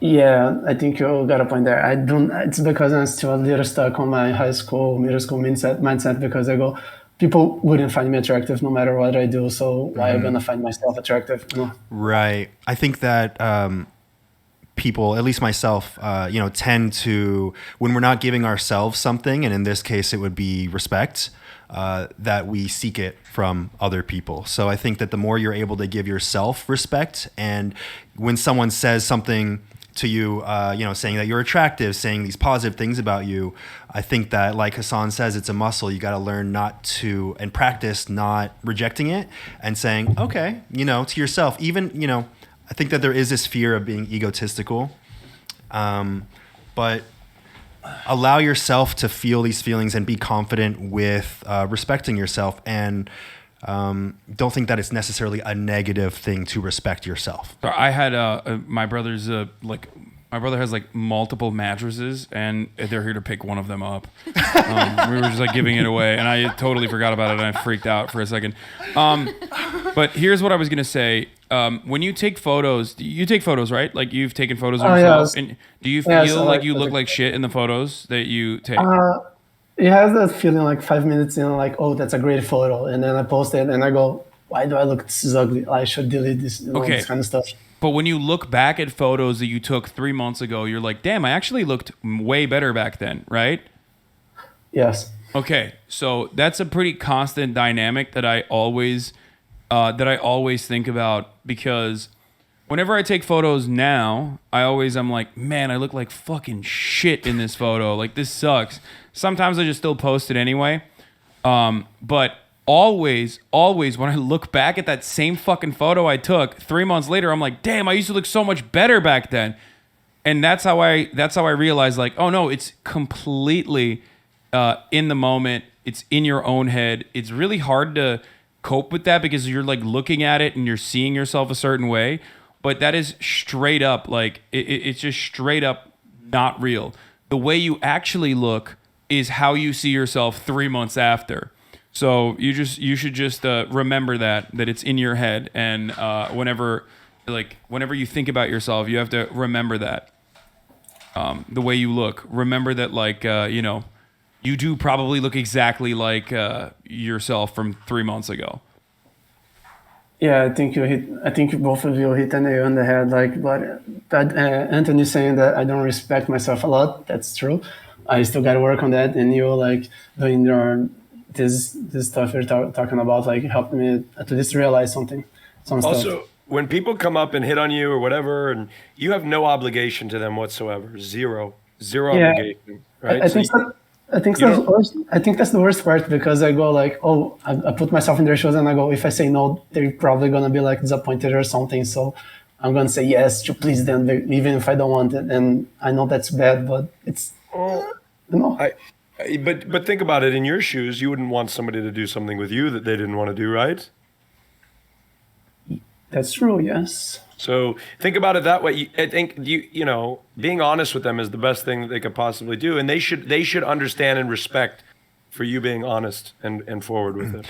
Yeah, I think you got a point there. It's because I'm still a little stuck on my middle school mindset because I go, people wouldn't find me attractive no matter what I do. So why am I going to find myself attractive? Right. I think that people, at least myself, tend to, when we're not giving ourselves something, and in this case, it would be respect, that we seek it from other people. So I think that the more you're able to give yourself respect, and when someone says something to you, saying that you're attractive, saying these positive things about you, I think that, like Hasan says, it's a muscle. You got to learn not to, and practice not rejecting it and saying, okay, to yourself, even, I think that there is this fear of being egotistical, but allow yourself to feel these feelings and be confident with respecting yourself, and don't think that it's necessarily a negative thing to respect yourself. I had my brother's My brother has like multiple mattresses, and they're here to pick one of them up. We were just like giving it away, and I totally forgot about it, and I freaked out for a second. But here's what I was gonna say. When you take photos, you take photos, right? Like you've taken photos of yourself, yes. and do you feel Yes, like you look like shit in the photos that you take? It has that feeling like 5 minutes in, like, oh, that's a great photo, and then I post it and I go, why do I look this ugly? I should delete this, Okay. this kind of stuff. But when you look back at photos that you took 3 months ago, you're like, damn, I actually looked way better back then, right? Yes. Okay, so that's a pretty constant dynamic that I always think about, because whenever I take photos now, I'm like, man, I look like fucking shit in this photo. Like, this sucks. Sometimes I just still post it anyway. But always when I look back at that same fucking photo I took 3 months later, I'm like, damn, I used to look so much better back then. And that's how I realized, like, oh no, it's completely in the moment. It's in your own head. It's really hard to cope with that because you're like looking at it and you're seeing yourself a certain way. But that is straight up, like, it's just straight up not real. The way you actually look is how you see yourself 3 months after. So you should just remember that it's in your head, and whenever you think about yourself, you have to remember that the way you look. Remember that, like, you do probably look exactly like yourself from 3 months ago. Yeah, I think both of you hit the nail on the head. Like, but that Anthony saying that I don't respect myself a lot. That's true. I still got to work on that. And you like doing this stuff you're talking about, like, helped me at least realize some stuff. Also, when people come up and hit on you or whatever, and you have no obligation to them whatsoever, zero obligation, right? I think that's the worst part, because I go like, oh, I put myself in their shoes, and I go, if I say no, they're probably gonna be like disappointed or something. So I'm gonna say yes to please them, even if I don't want it. And I know that's bad, but it's But think about it. In your shoes, you wouldn't want somebody to do something with you that they didn't want to do, right? That's true. Yes. So think about it that way. I think being honest with them is the best thing that they could possibly do, and they should understand and respect for you being honest and forward with it.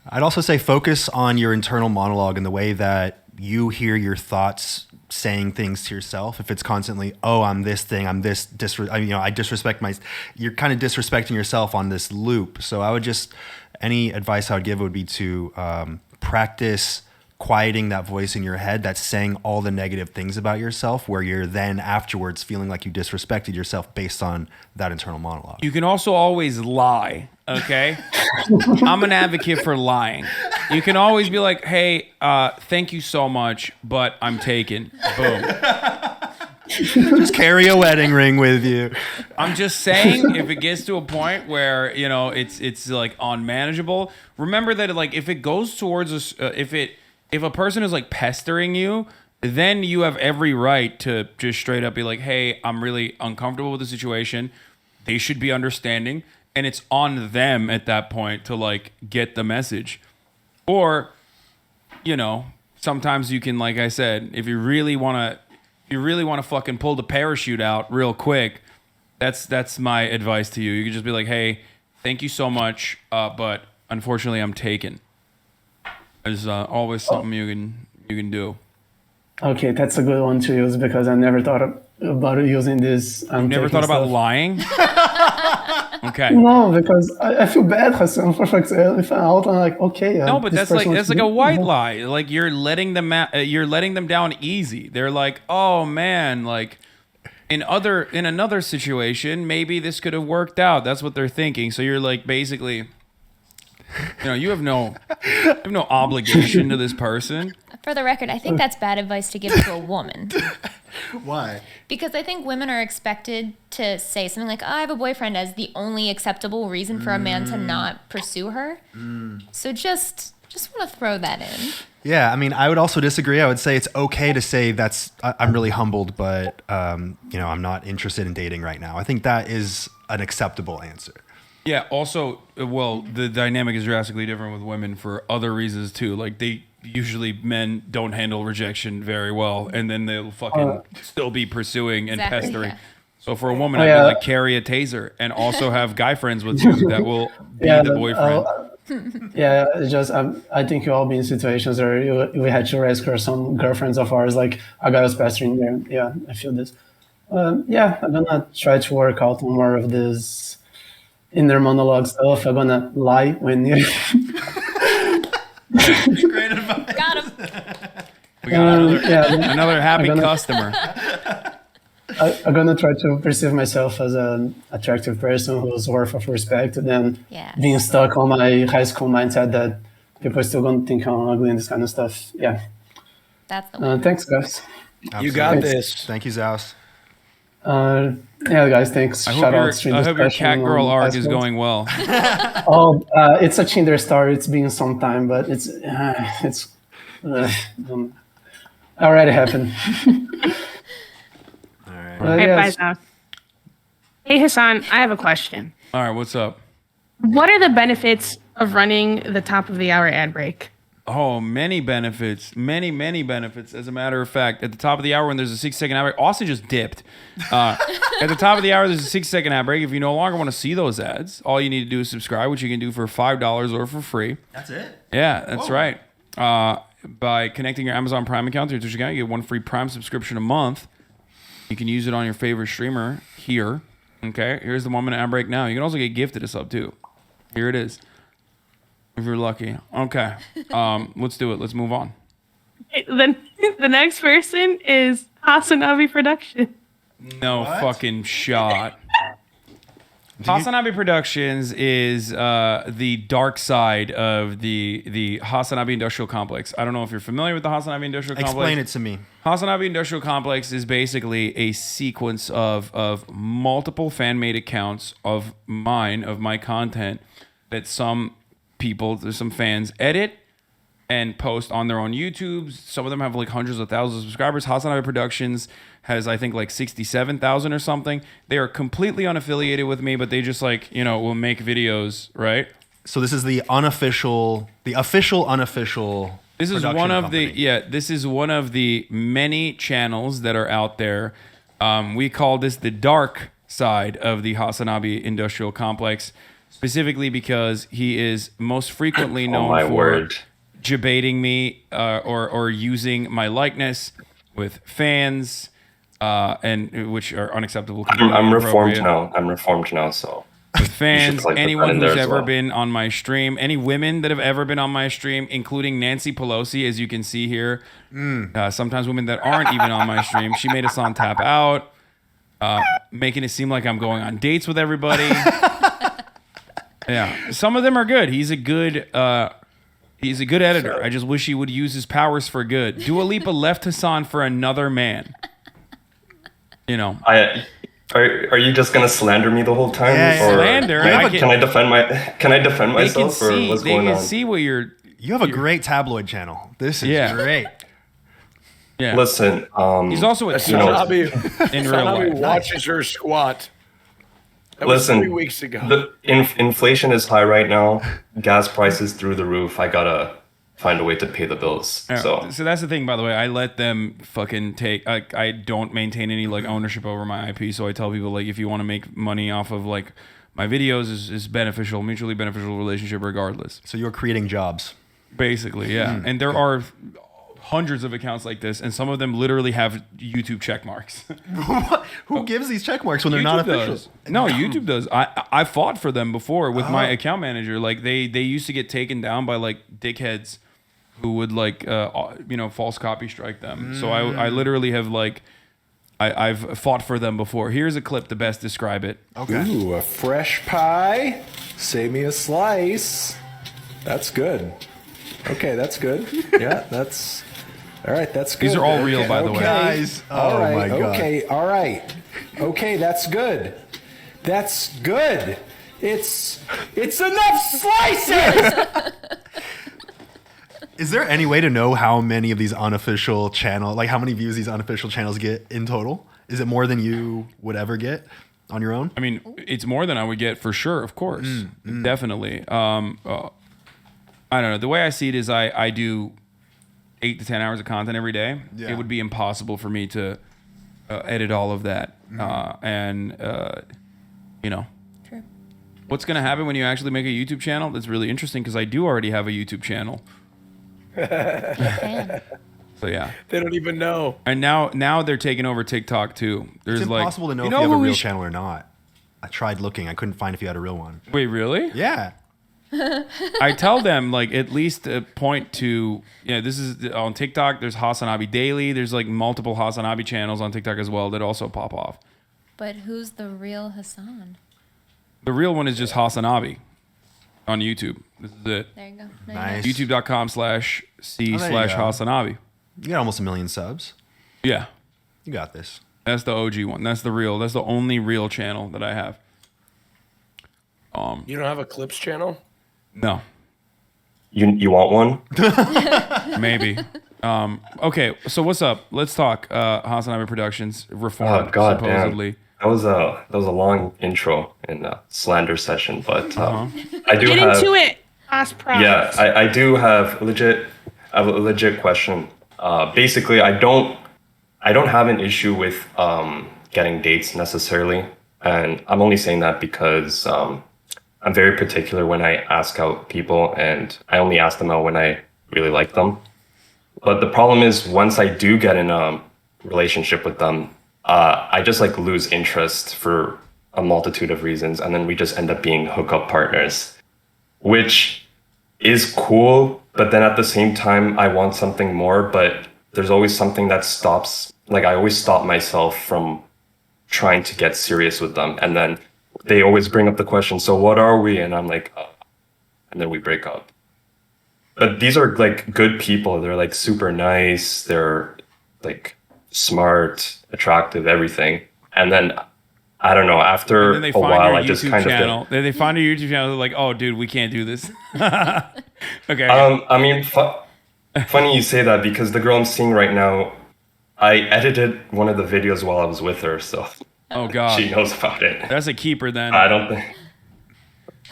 I'd also say focus on your internal monologue and the way that you hear your thoughts saying things to yourself. If it's constantly, oh, I'm this thing, I'm this, I disrespect you're kind of disrespecting yourself on this loop. So any advice I would give would be to practice quieting that voice in your head that's saying all the negative things about yourself, where you're then afterwards feeling like you disrespected yourself based on that internal monologue. You can also always lie, okay? I'm an advocate for lying. You can always be like, hey, thank you so much, but I'm taken. Boom. Just carry a wedding ring with you. I'm just saying, if it gets to a point where, it's like unmanageable, remember that, like, if it goes towards us, if a person is like pestering you, then you have every right to just straight up be like, hey, I'm really uncomfortable with the situation. They should be understanding. And it's on them at that point to like get the message. Or, sometimes you can, like I said, if you really want to fucking pull the parachute out real quick, that's my advice to you. You can just be like, hey, thank you so much, but unfortunately I'm taken. There's always something you can do. Okay, that's a good one to use, because I never thought about using this. You never thought about lying? Okay. No, because I feel bad, Hasan. For example, if I'm out, I'm like, okay. No, but that's like a white lie. Like, you're letting them down easy. They're like, oh man, like in another situation, maybe this could have worked out. That's what they're thinking. So you're like, basically, you have no obligation to this person. For the record, I think that's bad advice to give to a woman. Why? Because I think women are expected to say something like, oh, I have a boyfriend, as the only acceptable reason for a man to not pursue her. So just want to throw that in. Yeah, I mean, I would also disagree. I would say it's okay to say I'm really humbled, but I'm not interested in dating right now. I think that is an acceptable answer. Yeah. Also, well, the dynamic is drastically different with women for other reasons too. Like, usually men don't handle rejection very well, and then they'll fucking still be pursuing and Exactly, pestering. yeah. So for a woman, I'd be like, carry a taser and also have guy friends with you that will be the boyfriend. Yeah, it's just I think you all be in situations where we had to rescue some girlfriends of ours. Like a guy was pestering there. Yeah, I feel this. Yeah, I'm gonna try to work out more of this inner monologue stuff. I'm gonna lie when you. Great advice. Got him. We got another happy I'm gonna- customer. I'm gonna try to perceive myself as an attractive person who's worth of respect, than Yeah. being stuck on my high school mindset that people are still gonna think I'm ugly and this kind of stuff. Yeah. That's the one. Thanks, guys. You got Absolutely. this. Thank you, Zaus. Yeah, guys, thanks. I Shout hope out Street your Discussion cat girl on arc is iSports. going well. It's a Tinder story. It's been some time, but it's already happened. All right. All right, Yes. bye now. Hey, Hasan, I have a question. All right, what's up? What are the benefits of running the top of the hour ad break? Oh, many benefits. Many benefits. As a matter of fact, at the top of the hour when there's a 6-second ad break, Austin just dipped. At the top of the hour, there's a 6-second ad break. If you no longer want to see those ads, all you need to do is subscribe, which you can do for $5 or for free. That's it. Yeah, that's right. By connecting your Amazon Prime account to your Twitch account, you get one free Prime subscription a month. You can use it on your favorite streamer here. Okay, here's the 1-minute ad break now. You can also get gifted a sub too. Here it is. If you're lucky. Okay. Let's do it. Let's move on. Then the next person is Hasan Production. No fucking shot. Hasanabe Productions is the dark side of the Hasanabe Industrial Complex. I don't know if you're familiar with the Hasanabe Industrial Complex. Explain it to me. Hasanabe Industrial Complex is basically a sequence of multiple fan-made accounts of my content that some people, there's some fans edit and post on their own YouTubes. Some of them have like hundreds of thousands of subscribers. Hasanabe Productions has, I think, like 67,000 or something. They are completely unaffiliated with me, but they just like, will make videos, right? So this is the official, unofficial. This is production one of company. this is one of the many channels that are out there. We call this the dark side of the Hasanabe Industrial Complex, specifically because he is most frequently known for debating me or using my likeness with fans, and which are unacceptable. I'm reformed now. So with fans, like anyone in there who's as ever well. been on my stream, any women that have ever been on my stream, including Nancy Pelosi, as you can see here. Sometimes women that aren't even on my stream. She made us on tap out, making it seem like I'm going on dates with everybody. Yeah, some of them are good. He's a good editor. I just wish he would use his powers for good. Dua Lipa left Hasan for another man. Are you just gonna slander me the whole time? Yeah, or slander? Can I defend myself, or what's they going can on? see what you're. You have a great tabloid channel. This is great. Yeah. Listen, He's also a Hasanabe in real life. watches her squat. That was 3 weeks ago. The inflation is high right now. Gas prices through the roof. I gotta find a way to pay the bills. So that's the thing, by the way. I let them fucking take. I don't maintain any like ownership over my IP. So I tell people like, if you want to make money off of like my videos, is beneficial, mutually beneficial relationship, regardless. So you're creating jobs. Basically, yeah. And there are hundreds of accounts like this, and some of them literally have YouTube check marks. Who gives these check marks when they're not official? Does. No, YouTube does. I fought for them before with my account manager. Like they used to get taken down by like dickheads who would like false copy strike them. So I literally have like I've fought for them before. Here's a clip to best describe it. Okay. Ooh, a fresh pie. Save me a slice. That's good. Okay, that's good. Yeah, that's all right. That's good. These are all real, by the way. Guys, All oh right. my God. Okay. All right. Okay, that's good. That's good. It's enough slices. Is there any way to know how many of these unofficial channel, like how many views these unofficial channels get in total? Is it more than you would ever get on your own? I mean, it's more than I would get for sure, of course. Definitely. I don't know. The way I see it is I do 8 to 10 hours of content every day, Yeah. it would be impossible for me to edit all of that. You know, True. what's going to happen when you actually make a YouTube channel? That's really interesting because I do already have a YouTube channel. Fan. So yeah, They don't even know. and now they're taking over TikTok too. There's It's like, impossible to know you if you have a who we real sh- channel or not. I tried looking. I couldn't find if you had a real one. Wait, really? Yeah. I tell them like at least point to this is on TikTok. There's Hasan Abi Daily. There's like multiple Hasan Abi channels on TikTok as well that also pop off. But who's the real Hasan? The real one is just Hasan Abi on YouTube. This is it. There you go. Nice. YouTube.com/C/Hasan Abi. You got almost 1 million subs. Yeah, You got this. that's the OG one. That's the real. That's the only real channel that I have. You don't have a clips channel? No, You want one? maybe. Okay, so what's up? Let's talk. Hasan Abi Productions reformed Oh God, supposedly. damn. That was a long intro and slander session, but I do Get have. into it. Ask props. Yeah, I do have legit. I have a legit question. Basically, I don't have an issue with getting dates necessarily, and I'm only saying that because I'm very particular when I ask out people, and I only ask them out when I really like them. But the problem is, once I do get in a relationship with them, I just like lose interest for a multitude of reasons, and then we just end up being hookup partners, which is cool. But then at the same time, I want something more. But there's always something that stops. Like I always stop myself from trying to get serious with them, and then they always bring up the question, so what are we? And I'm like, and then we break up. But these are like good people. They're like super nice. They're like smart, attractive, everything. And then I don't know. After And then they a find while, your I just YouTube kind channel. of. They find your YouTube channel. They're like, oh, dude, we can't do this. Okay. I mean, funny you say that because the girl I'm seeing right now, I edited one of the videos while I was with her, so Oh God. she knows about it. That's a keeper then. I don't think.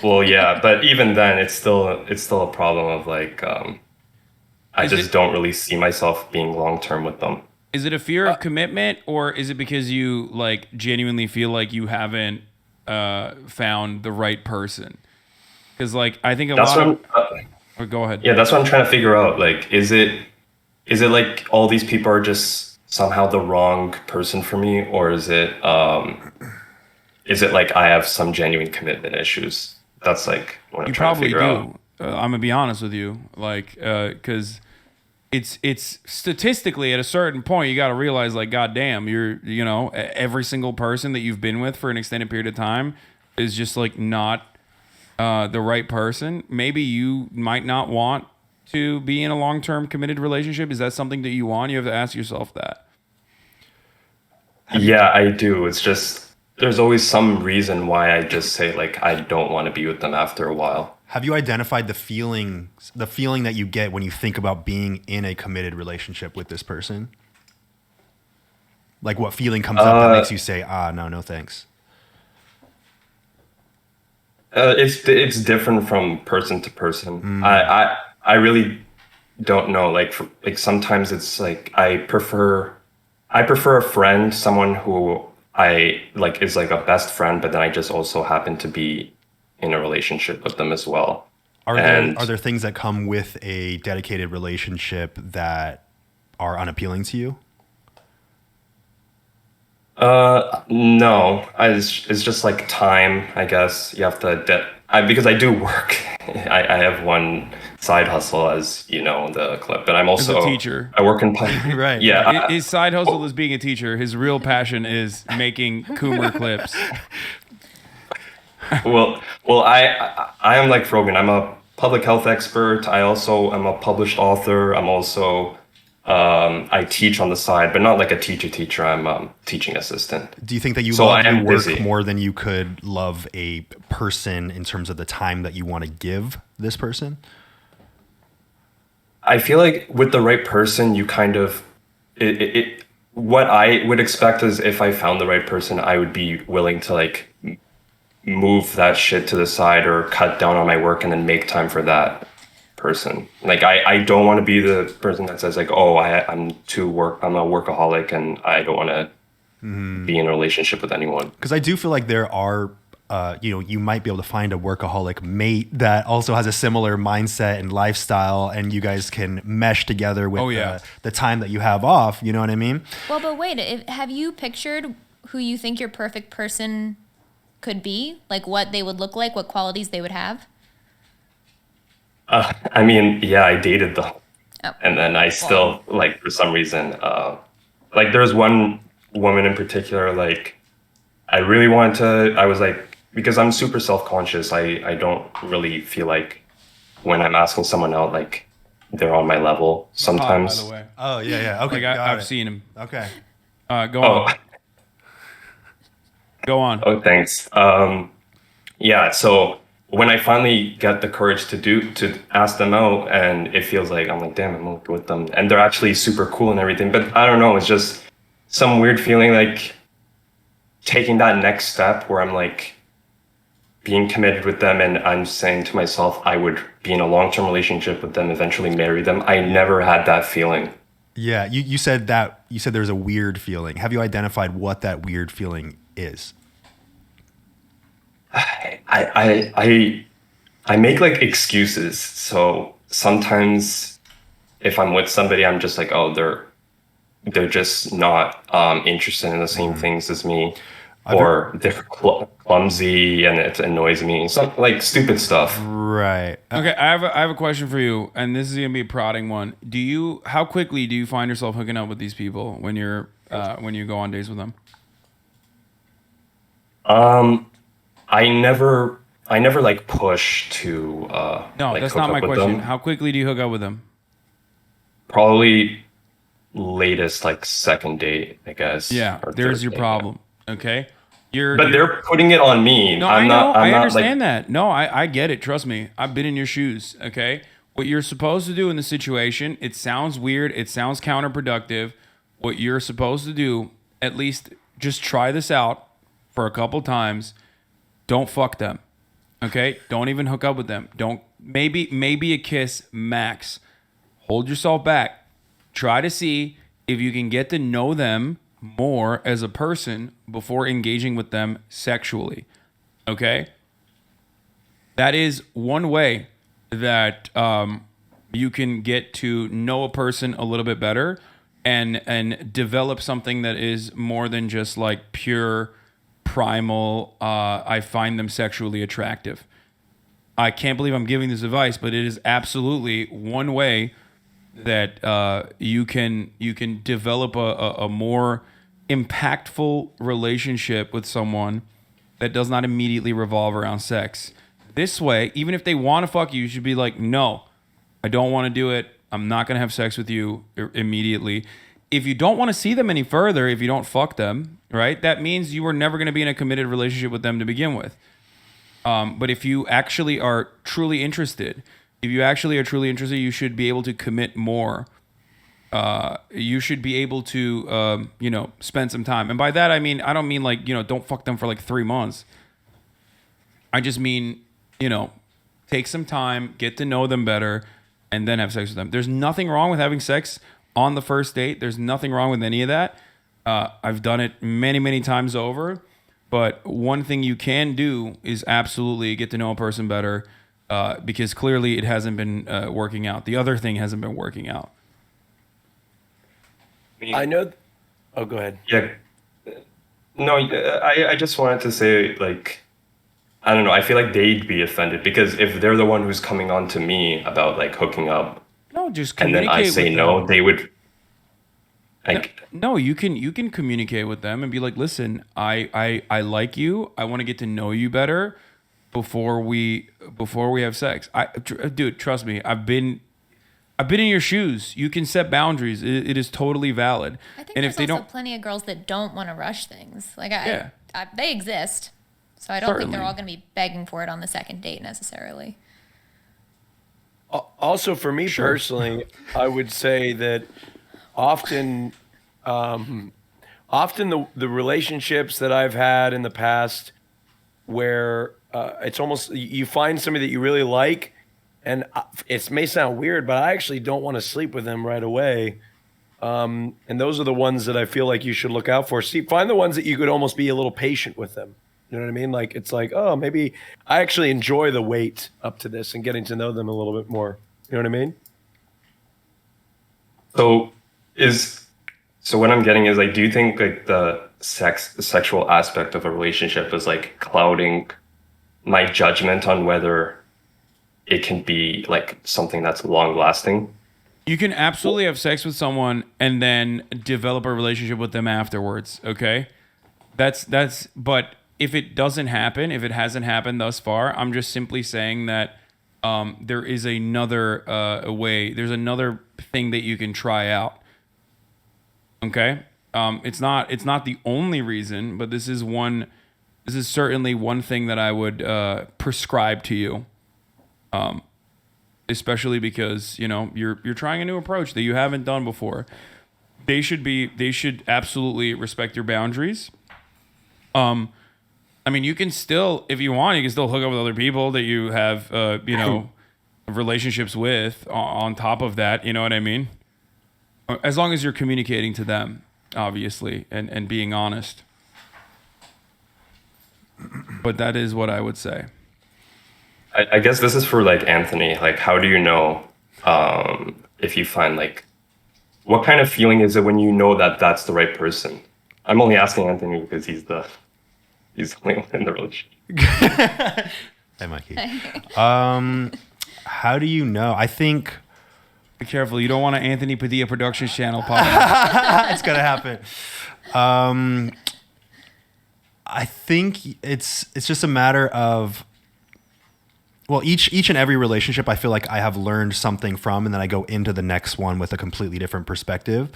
Well, yeah, but even then, it's still a problem of like, I Is just it- don't really see myself being long term with them. Is it a fear of commitment, or is it because you like genuinely feel like you haven't found the right person? Because like I think a That's lot what. of. Oh, go ahead. Yeah, that's what I'm trying to figure out. Like, is it like all these people are just somehow the wrong person for me, or is it like I have some genuine commitment issues? That's like what I'm You trying to probably figure out. do. I'm gonna be honest with you, like, because it's statistically at a certain point you got to realize, like, goddamn, every single person that you've been with for an extended period of time is just like not the right person. Maybe you might not want to be in a long-term committed relationship. Is that something that you want? You have to ask yourself that. Yeah, I do. It's just there's always some reason why I just say like I don't want to be with them after a while. Have you identified the feeling that you get when you think about being in a committed relationship with this person? Like what feeling comes up that makes you say, no thanks? It's different from person to person. I really don't know. Like sometimes it's like I prefer a friend, someone who I like is like a best friend, but then I just also happen to be in a relationship with them as well. Are there things that come with a dedicated relationship that are unappealing to you? No. It's just like time, I guess. You have to because I do work. I have one side hustle, as you know, in the clip, but I'm also As a teacher. I work in Right. Yeah. His side hustle is being a teacher. His real passion is making Coomer clips. Well, I am like Frogan. I'm a public health expert. I also am a published author. I'm also I teach on the side, but not like a teacher. I'm a teaching assistant. Do you think that you So love I am your work busy. more than you could love a person in terms of the time that you want to give this person? I feel like with the right person, you kind of what I would expect is if I found the right person, I would be willing to like move that shit to the side or cut down on my work and then make time for that. person. Like I don't want to be the person that says like, oh, I'm a workaholic and I don't want to be in a relationship with anyone. Because I do feel like there are, you might be able to find a workaholic mate that also has a similar mindset and lifestyle, and you guys can mesh together with the time that you have off. You know what I mean? Well, but wait, have you pictured who you think your perfect person could be? Like what they would look like, what qualities they would have? I mean, yeah, I dated them. Oh. And then I still, like, for some reason, like, there's one woman in particular, like, I was like, because I'm super self-conscious, I don't really feel like when I'm asking someone out, like, they're on my level sometimes. By the way. Oh, yeah. Okay, Like, I've seen him. Okay. Go on. Go on. Oh, thanks. Yeah, so when I finally get the courage to ask them out, and it feels like I'm like, damn, I'm okay with them, and they're actually super cool and everything. But I don't know, it's just some weird feeling like taking that next step where I'm like being committed with them, and I'm saying to myself I would be in a long-term relationship with them, eventually marry them. I never had that feeling. Yeah, you said there's a weird feeling. Have you identified what that weird feeling is? I make like excuses. So sometimes if I'm with somebody, I'm just like, oh, they're just not interested in the same things as me, or they're clumsy and it annoys me. Some like stupid stuff. Right. Okay, I have a question for you, and this is gonna be a prodding one. How quickly do you find yourself hooking up with these people when you go on dates with them? I never like push to No, like, that's hook not my up with question. them. How quickly do you hook up with them? Probably latest like second date, I guess. Yeah, or there's third your date. problem. Okay, But they're putting it on me. No, I'm I know. not, I'm I not, understand like, that. No, I get it. Trust me. I've been in your shoes. Okay, what you're supposed to do in the situation, it sounds weird. It sounds counterproductive. What you're supposed to do, at least just try this out for a couple times. Don't fuck them. Okay? Don't even hook up with them. Maybe a kiss max. Hold yourself back. Try to see if you can get to know them more as a person before engaging with them sexually. Okay? That is one way that you can get to know a person a little bit better and develop something that is more than just like pure primal, I find them sexually attractive. I can't believe I'm giving this advice, but it is absolutely one way that you can develop a more impactful relationship with someone that does not immediately revolve around sex. This way, even if they want to fuck you, you should be like, no, I don't want to do it. I'm not going to have sex with you immediately. If you don't want to see them any further, if you don't fuck them, right, that means you were never going to be in a committed relationship with them to begin with. But if you actually are truly interested, you should be able to commit more. You should be able to, spend some time. And by that, I don't mean like, don't fuck them for like 3 months. I just mean, take some time, get to know them better, and then have sex with them. There's nothing wrong with having sex on the first date. There's nothing wrong with any of that. I've done it many, many times over. But one thing you can do is absolutely get to know a person better, because clearly it hasn't been working out. The other thing hasn't been working out. I know. Oh, go ahead. Yeah. No, I just wanted to say, like, I don't know. I feel like they'd be offended because if they're the one who's coming on to me about like hooking up, No, just and then communicate I say with no, them. they would. Like, No, you can communicate with them and be like, listen, I like you. I want to get to know you better before we have sex. Dude, trust me. I've been in your shoes. You can set boundaries. It is totally valid. I think And there's if they also don't, plenty of girls that don't want to rush things. Like Yeah. they exist. So I don't think they're Certainly. all going to be begging for it on the second date necessarily. Also, for me personally, I would say that often the relationships that I've had in the past where it's almost you find somebody that you really like And it may sound weird, but I actually don't want to sleep with them right away. And those are the ones that I feel like you should look out for. See, find the ones that you could almost be a little patient with them. You know what I mean? Like, it's like, oh, maybe I actually enjoy the wait up to this and getting to know them a little bit more. You know what I mean? So what I'm getting is like, do you think like the sexual aspect of a relationship is like clouding my judgment on whether it can be like something that's long lasting? You can absolutely have sex with someone and then develop a relationship with them afterwards. Okay. But if it doesn't happen, if it hasn't happened thus far, I'm just simply saying that there is another way. There's another thing that you can try out. Okay. It's not the only reason, but this is certainly one thing that I would prescribe to you. Especially because, you know, you're trying a new approach that you haven't done before. They should absolutely respect your boundaries. I mean, you can still, if you want, you can still hook up with other people that you have, relationships with on top of that. You know what I mean? As long as you're communicating to them, obviously, and being honest. But that is what I would say. I guess this is for like Anthony. Like, how do you know if you find like, what kind of feeling is it when you know that that's the right person? I'm only asking Anthony because he's the only one in the relationship. Hey, Mykie. How do you know? I think. Be careful. You don't want an Anthony Padilla Productions channel pop. It's gonna happen. I think it's just a matter of. Well, each and every relationship, I feel like I have learned something from, and then I go into the next one with a completely different perspective.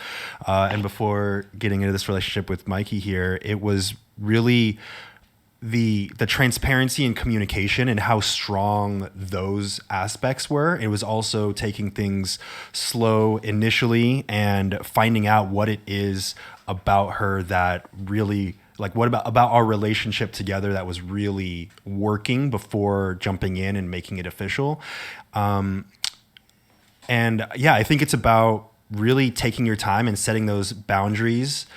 And before getting into this relationship with Mykie here, it was really the transparency and communication and how strong those aspects were. It was also taking things slow initially and finding out what it is about her that really. Like, what about our relationship together that was really working before jumping in and making it official? And yeah, I think it's about really taking your time and setting those boundaries.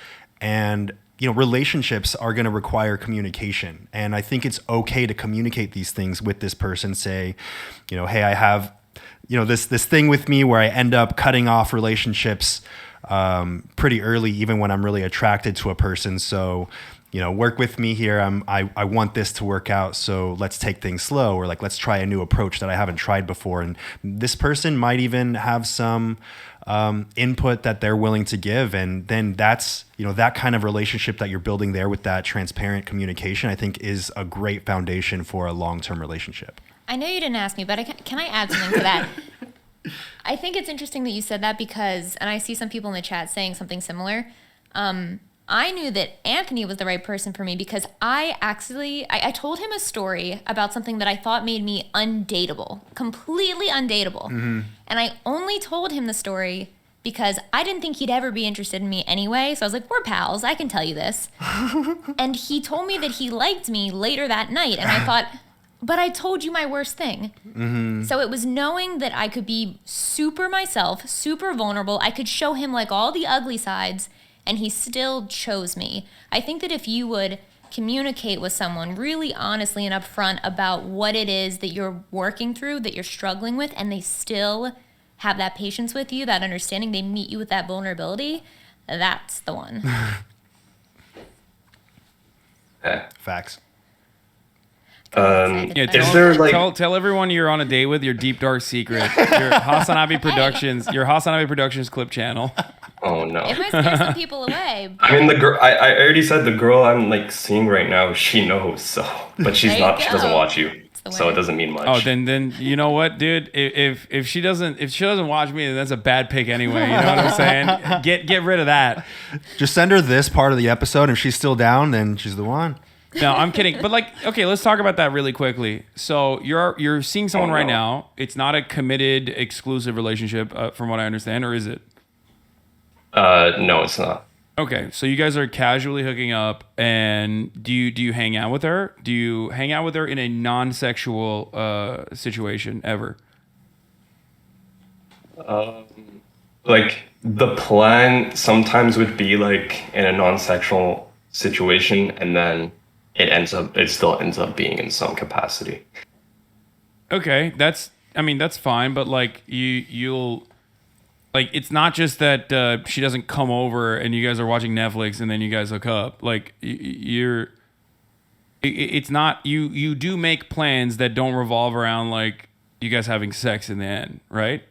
And, you know, relationships are going to require communication. And I think it's okay to communicate these things with this person. Say, you know, hey, I have, you know, this thing with me where I end up cutting off relationships pretty early, even when I'm really attracted to a person. So, you know, work with me here. I want this to work out. So let's take things slow, or like, let's try a new approach that I haven't tried before. And this person might even have some input that they're willing to give. And then that's, you know, that kind of relationship that you're building there with that transparent communication, I think is a great foundation for a long-term relationship. I know you didn't ask me, but can I add something to that? I think it's interesting that you said that because, and I see some people in the chat saying something similar. I knew that Anthony was the right person for me because I told him a story about something that I thought made me undateable, completely undateable. Mm-hmm. And I only told him the story because I didn't think he'd ever be interested in me anyway. So I was like, we're pals, I can tell you this. And he told me that he liked me later that night. And I thought, but I told you my worst thing. Mm-hmm. So it was knowing that I could be super myself, super vulnerable. I could show him like all the ugly sides, and he still chose me. I think that if you would communicate with someone really honestly and upfront about what it is that you're working through, that you're struggling with, and they still have that patience with you, that understanding, they meet you with that vulnerability, that's the one. Facts. Is there like tell everyone you're on a date with your deep dark secret, your Hasan Productions clip channel. Oh no! It might scare some people away. I mean, the girl. I already said the girl I'm like seeing right now. She knows, so but she's not. She doesn't watch you, so it doesn't mean much. Oh, then you know what, dude? If she doesn't watch me, then that's a bad pick anyway. You know what I'm saying? Get rid of that. Just send her this part of the episode, and if she's still down, then she's the one. No, I'm kidding. But like, okay, let's talk about that really quickly. So you're seeing someone right now. It's not a committed, exclusive relationship, from what I understand, or is it? No, it's not. Okay, so you guys are casually hooking up, and do you hang out with her? Do you hang out with her in a non-sexual situation ever? Like the plan sometimes would be like in a non-sexual situation, and then it still ends up being in some capacity. Okay, that's fine, but like you'll like it's not just that she doesn't come over and you guys are watching Netflix and then you guys hook up. Like it's not you do make plans that don't revolve around like you guys having sex in the end, right?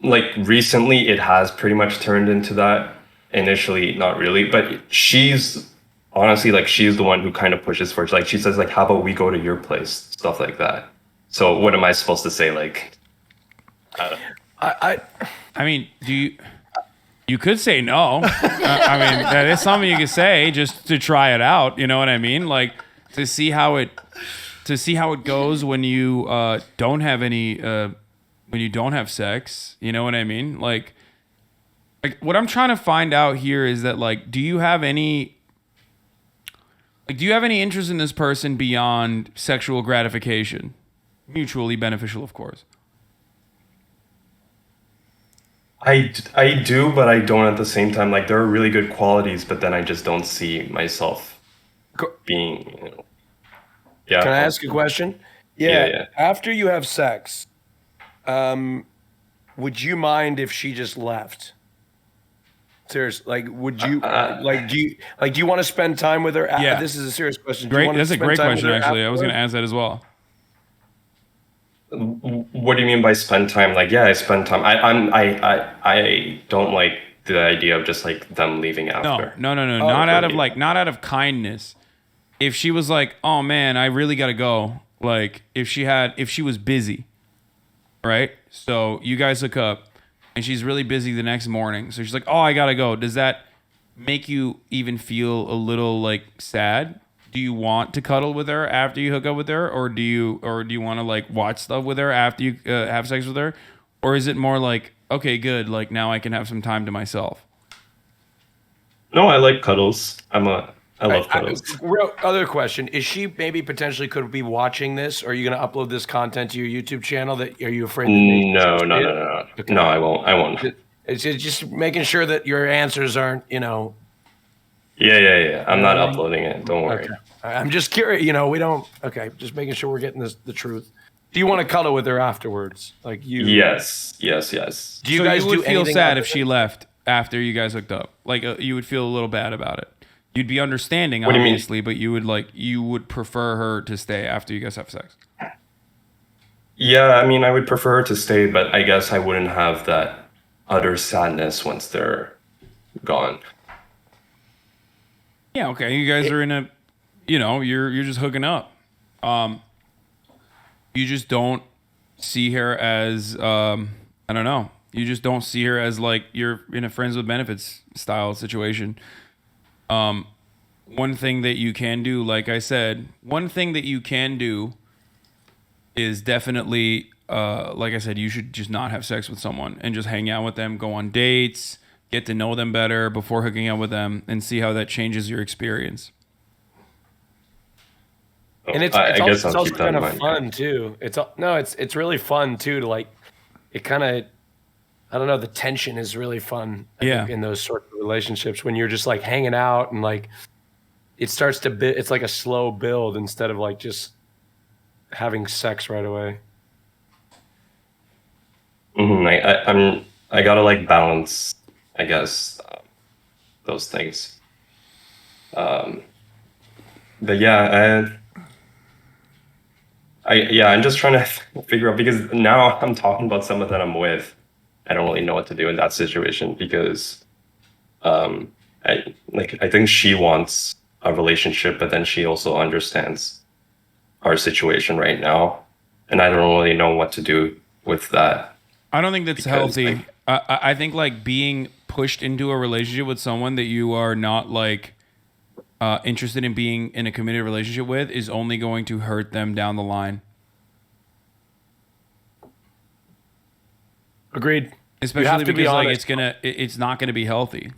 Like recently it has pretty much turned into that. Initially not really, but she's honestly like she's the one who kind of pushes for it. Like she says like, how about we go to your place, stuff like that. So what am I supposed to say? Like I mean, you could say no. I mean, that is something you could say just to try it out. You know what I mean? Like to see how it goes when you don't have any when you don't have sex. You know what I mean? Like what I'm trying to find out here is that like, do you have any interest in this person beyond sexual gratification? Mutually beneficial, of course. I do, but I don't at the same time. Like there are really good qualities, but then I just don't see myself being, yeah. Can I ask a question? Yeah. After you have sex, would you mind if she just left? Serious, like, would you do you want to spend time with her? Yeah. This is a serious question. Great, that's a great question. Actually, I was going to ask that as well. What do you mean by spend time? Like, yeah, I spend time. I don't like the idea of just like them leaving after. No. Not out of kindness. If she was like, oh man, I really gotta go. Like if she was busy, right? So you guys hook up and she's really busy the next morning. So she's like, oh, I gotta go. Does that make you even feel a little like sad? Do you want to cuddle with her after you hook up with her, or do you want to like watch stuff with her after you have sex with her, or is it more like, okay, good, like now I can have some time to myself? No, I like cuddles. I love cuddles. Real other question: is she maybe potentially could be watching this? Or are you going to upload this content to your YouTube channel? That are you afraid? No. Okay. No, I won't. It's just making sure that your answers aren't, Yeah. I'm not uploading it. Don't worry. Okay. I'm just curious. We don't. Okay, just making sure we're getting the truth. Do you want to cuddle with her afterwards? Like you? Yes. Do you So guys you would do feel anything sad other if she left after you guys hooked up? Like you would feel a little bad about it. You'd be understanding, What do you mean? obviously, but you would prefer her to stay after you guys have sex. Yeah, I mean, I would prefer her to stay, but I guess I wouldn't have that utter sadness once they're gone. Yeah, okay. You guys are in a, you're just hooking up. You just don't see her as, I don't know. You just don't see her as like you're in a friends with benefits style situation. One thing that you can do, like I said, is definitely, like I said, you should just not have sex with someone and just hang out with them, go on dates, get to know them better before hooking up with them, and see how that changes your experience. And it's also kind of fun too. It's really fun too to like, it kind of, I don't know, the tension is really fun. I think, in those sort of relationships when you're just like hanging out and like, it starts to it's like a slow build instead of like just having sex right away. I gotta like balance, I guess, those things. But yeah, I'm just trying to figure out, because now I'm talking about someone that I'm with. I don't really know what to do in that situation because, I think she wants a relationship, but then she also understands our situation right now, and I don't really know what to do with that. I don't think that's healthy. I think like being pushed into a relationship with someone that you are not like interested in being in a committed relationship with is only going to hurt them down the line. Agreed. Especially because like it's not gonna be healthy.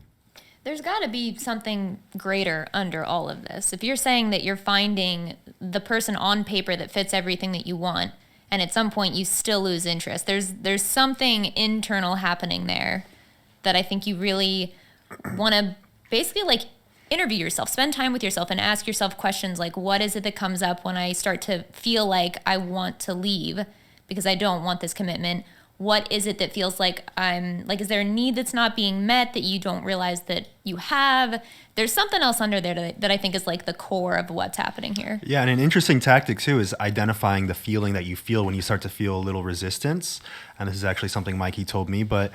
There's got to be something greater under all of this. If you're saying that you're finding the person on paper that fits everything that you want, and at some point you still lose interest. There's something internal happening there that I think you really want to basically like interview yourself, spend time with yourself and ask yourself questions like, what is it that comes up when I start to feel like I want to leave because I don't want this commitment? What is it that feels like I'm like, is there a need that's not being met that you don't realize that you have? There's something else under there that I think is like the core of what's happening here. Yeah, and an interesting tactic too is identifying the feeling that you feel when you start to feel a little resistance. And this is actually something Mykie told me, but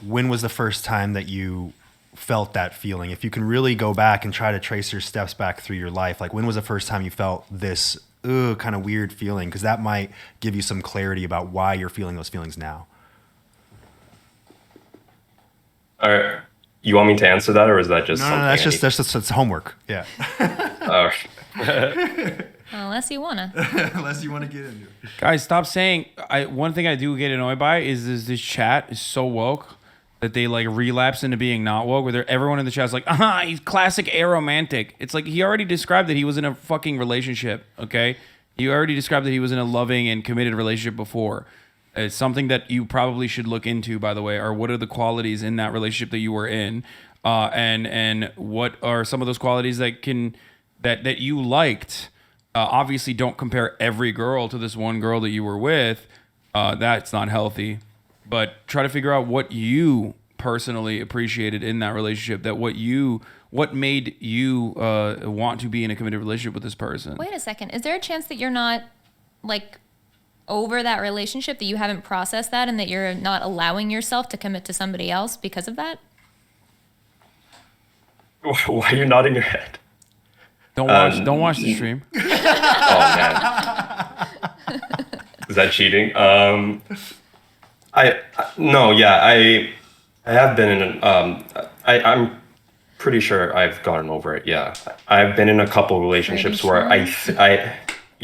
when was the first time that you felt that feeling? If you can really go back and try to trace your steps back through your life, like when was the first time you felt this kind of weird feeling? Because that might give you some clarity about why you're feeling those feelings now. All right. You want me to answer that, or is that just No, something? that's homework. Yeah. Unless you wanna. Unless you want to get into it. Guys, stop saying. One thing I do get annoyed by is this chat is so woke that they like relapse into being not woke. Where everyone in the chat is like, he's classic aromantic. It's like he already described that he was in a fucking relationship. Okay, he already described that he was in a loving and committed relationship before. It's something that you probably should look into, by the way, or what are the qualities in that relationship that you were in, and what are some of those qualities that you liked. Obviously, don't compare every girl to this one girl that you were with. That's not healthy. But try to figure out what you personally appreciated in that relationship. What made you want to be in a committed relationship with this person. Wait a second. Is there a chance that you're not like over that relationship, that you haven't processed that, and that you're not allowing yourself to commit to somebody else because of that? Why are you nodding your head? Don't watch the stream. Oh man, is that cheating? I have been in I'm pretty sure I've gotten over it. Yeah, I've been in a couple relationships where I mean,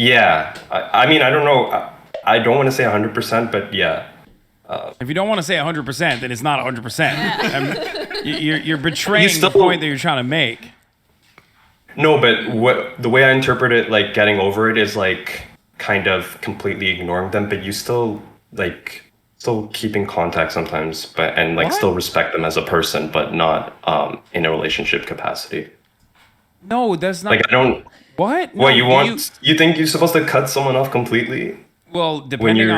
I don't know. I don't want to say 100%, but yeah. If you don't want to say 100%, then it's not 100%. You're betraying the point that you're trying to make. No, but the way I interpret it, like getting over it, is like kind of completely ignoring them, but you still keep in contact sometimes, and still respect them as a person, but not in a relationship capacity. No, that's not. Like I don't. What? What no, you think you're supposed to cut someone off completely? Well, depending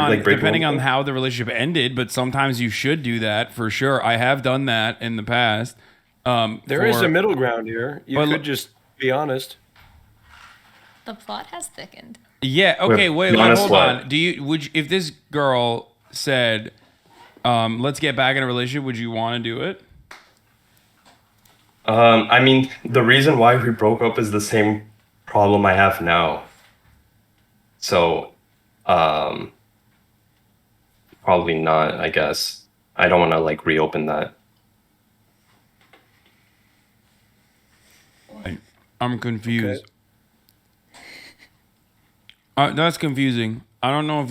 on how the relationship ended, but sometimes you should do that for sure. I have done that in the past. There is a middle ground here. You could just be honest. The plot has thickened. Yeah. Okay. Wait. Hold on. If this girl said, "Let's get back in a relationship," would you want to do it? I mean, the reason why we broke up is the same problem I have now. So, probably not, I guess. I don't want to reopen that. I'm confused. Okay. That's confusing. I don't know if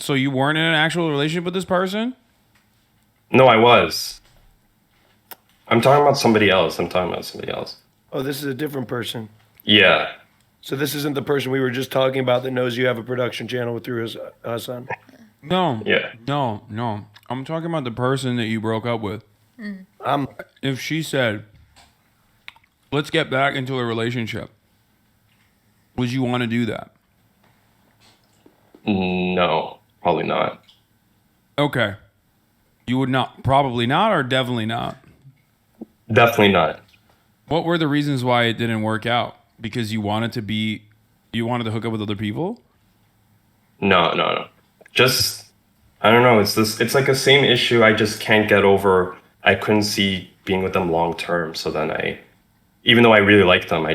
so you weren't in an actual relationship with this person? No, I was. I'm talking about somebody else. Oh, this is a different person. Yeah. So this isn't the person we were just talking about that knows you have a production channel through Hasan? No. Yeah. No. I'm talking about the person that you broke up with. If she said, "Let's get back into a relationship," would you want to do that? No, probably not. Okay. You would not, probably not, or definitely not? Definitely not. What were the reasons why it didn't work out? Because you wanted to hook up with other people? No. Just, I don't know. It's like the same issue I just can't get over. I couldn't see being with them long term. So then even though I really like them,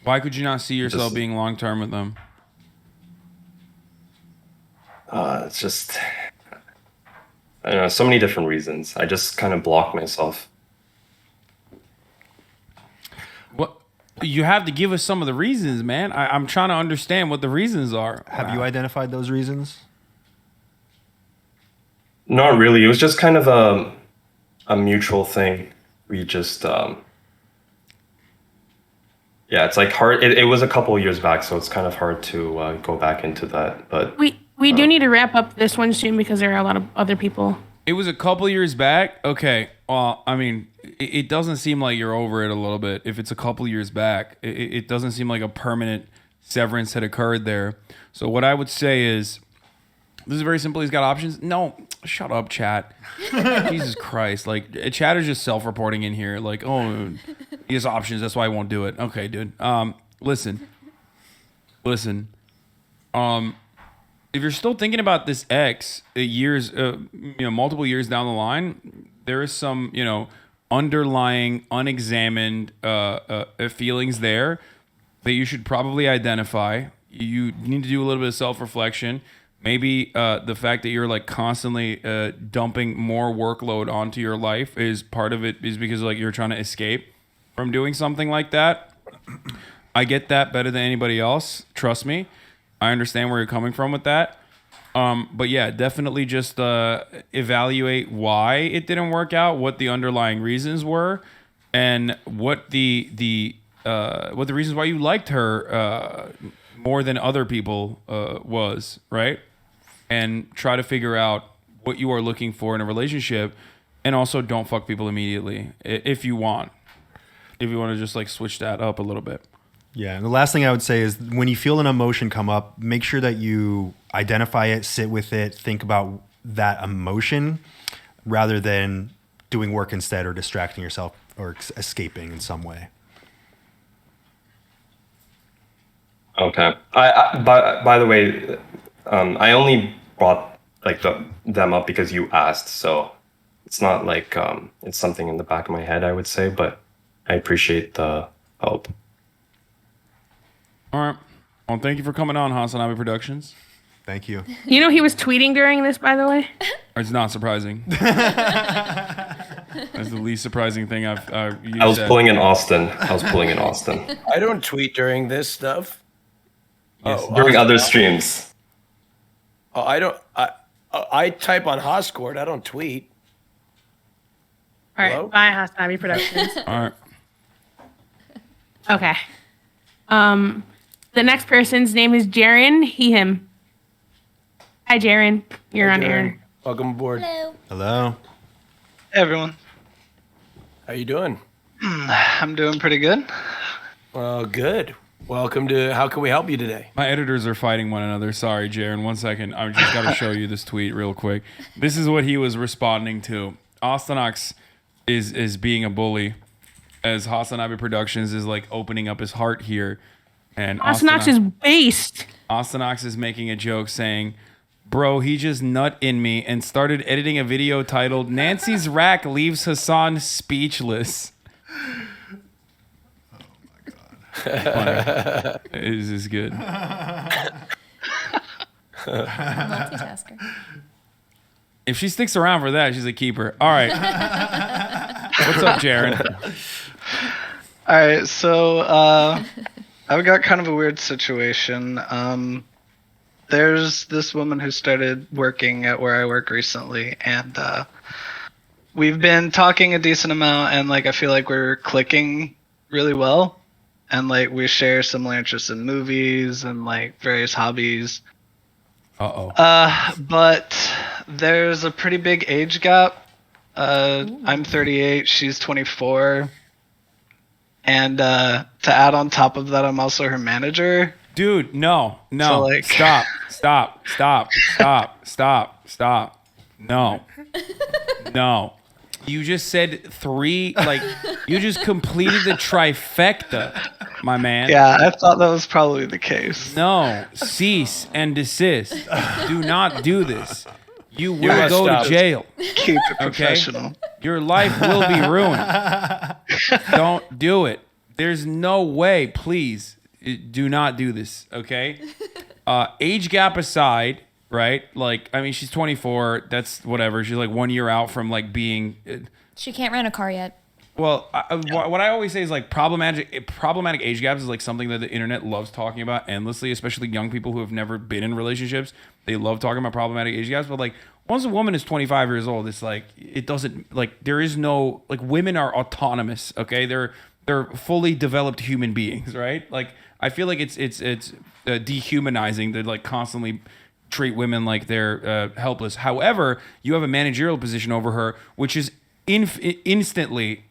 Why could you not see yourself being long term with them? It's just, I don't know, so many different reasons. I just kind of block myself. What? You have to give us some of the reasons, man. I'm trying to understand what the reasons are. Have you identified those reasons? Not really. It was just kind of a mutual thing. We just, Yeah, it's like hard. It was a couple of years back, so it's kind of hard to go back into that. But We do need to wrap up this one soon because there are a lot of other people. It was a couple years back. Okay. Well, I mean, it doesn't seem like you're over it a little bit. If it's a couple years back, it doesn't seem like a permanent severance had occurred there. So what I would say is, this is very simple. He's got options. No, shut up, chat. Jesus Christ. Like, chat is just self-reporting in here. Like, oh, he has options. That's why I won't do it. Okay, dude. Listen. If you're still thinking about this ex years, multiple years down the line, there is some, underlying unexamined feelings there that you should probably identify. You need to do a little bit of self-reflection. Maybe the fact that you're like constantly dumping more workload onto your life is part of it, is because like you're trying to escape from doing something like that. I get that better than anybody else. Trust me. I understand where you're coming from with that. But yeah, definitely just evaluate why it didn't work out, what the underlying reasons were, and what the reasons why you liked her more than other people was, right? And try to figure out what you are looking for in a relationship, and also don't fuck people immediately if you want. If you want to just like switch that up a little bit. Yeah, and the last thing I would say is when you feel an emotion come up, make sure that you identify it, sit with it, think about that emotion rather than doing work instead or distracting yourself or escaping in some way. Okay. By the way, I only brought like them up because you asked, so it's not like it's something in the back of my head, I would say, but I appreciate the help. All right. Well, thank you for coming on, Hasan Productions. Thank you. You know he was tweeting during this, by the way? It's not surprising. That's the least surprising thing I've used. I was pulling in Austin. I don't tweet during this stuff. Yes. During other streams. Oh, I don't. I type on Hoscourt. I don't tweet. All right. Hello? Bye, Hasan Productions. All right. Okay. The next person's name is Jaren, he, him. Hi, Jaren. You're on air. Welcome aboard. Hello. Hey, everyone. How you doing? I'm doing pretty good. Well, good. Welcome to How Can We Help You Today? My editors are fighting one another. Sorry, Jaren. 1 second. I just got to show you this tweet real quick. This is what he was responding to. AustinShow is being a bully, as Hasan Productions is like opening up his heart here. And AustinShow is based. AustinShow is making a joke saying, "Bro, he just nut in me," and started editing a video titled "Nancy's Rack Leaves Hasan Speechless." This is good. Multitasker. If she sticks around for that, she's a keeper. All right. What's up, Jaren? All right, so I've got kind of a weird situation. There's this woman who started working at where I work recently, and we've been talking a decent amount, and like I feel like we're clicking really well, and like we share similar interests in movies and like various hobbies. But there's a pretty big age gap. I'm 38, she's 24. And to add on top of that, I'm also her manager. Dude, no. So, like... Stop. No. You just said 3, like, you just completed the trifecta, my man. Yeah, I thought that was probably the case. No, cease and desist. Do not do this. You will go to jail. Keep it professional. Okay? Your life will be ruined. Don't do it. There's no way. Please do not do this. Okay? Age gap aside, right? Like, I mean, she's 24. That's whatever. She's like 1 year out from like being. She can't rent a car yet. Well, what I always say is like problematic age gaps is like something that the internet loves talking about endlessly, especially young people who have never been in relationships. They love talking about problematic age gaps, but like once a woman is 25 years old, it's like it doesn't like there is no like women are autonomous, okay? They're they're fully developed human beings, right? Like I feel like it's dehumanizing to like constantly treat women like they're helpless. However, you have a managerial position over her, which is instantly,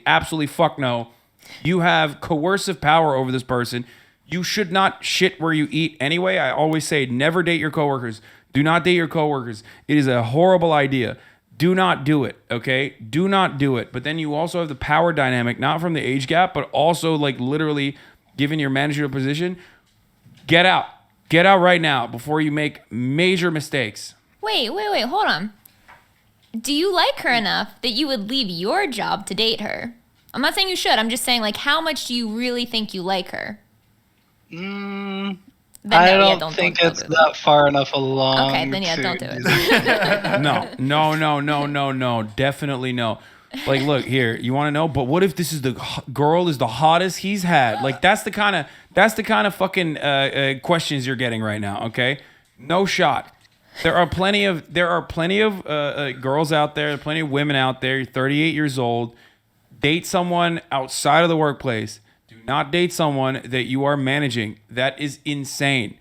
absolutely fuck no. You have coercive power over this person. You should not shit where you eat anyway. I always say never date your coworkers. Do not date your coworkers. It is a horrible idea. Do not do it, okay? Do not do it. But then you also have the power dynamic, not from the age gap, but also like literally given your managerial position. Get out. Get out right now before you make major mistakes. Wait, hold on. Do you like her enough that you would leave your job to date her? I'm not saying you should. I'm just saying, like, how much do you really think you like her? I don't think it's that far enough along. Okay, then don't do it. No. Definitely no. Like, look here. You want to know? But what if this is the girl is the hottest he's had? Like, that's the kind of fucking questions you're getting right now. Okay, no shot. There are plenty of girls out there, plenty of women out there. You're 38 years old. Date someone outside of the workplace. Do not date someone that you are managing. That is insane.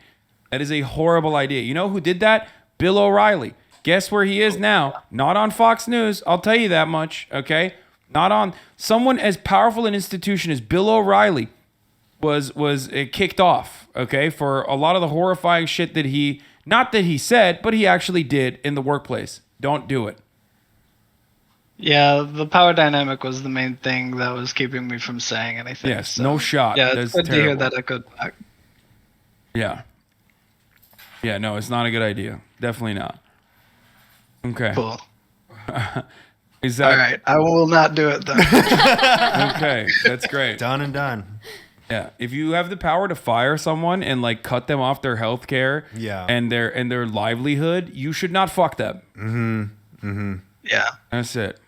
That is a horrible idea. You know who did that? Bill O'Reilly. Guess where he is now? Not on Fox News. I'll tell you that much. Okay, not on someone as powerful an institution as Bill O'Reilly was kicked off. Okay, for a lot of the horrifying shit that he. Not that he said, but he actually did in the workplace. Don't do it. Yeah, the power dynamic was the main thing that was keeping me from saying anything. Yes, so. no shot. Yeah, That's it's good terrible. to hear that echoed back. Yeah. Yeah, no, it's not a good idea. Definitely not. Okay. Cool. Is that... All right, I will not do it then. Okay, that's great. Done and done. Yeah, if you have the power to fire someone and like cut them off their health care and their livelihood, you should not fuck them. Yeah. That's it.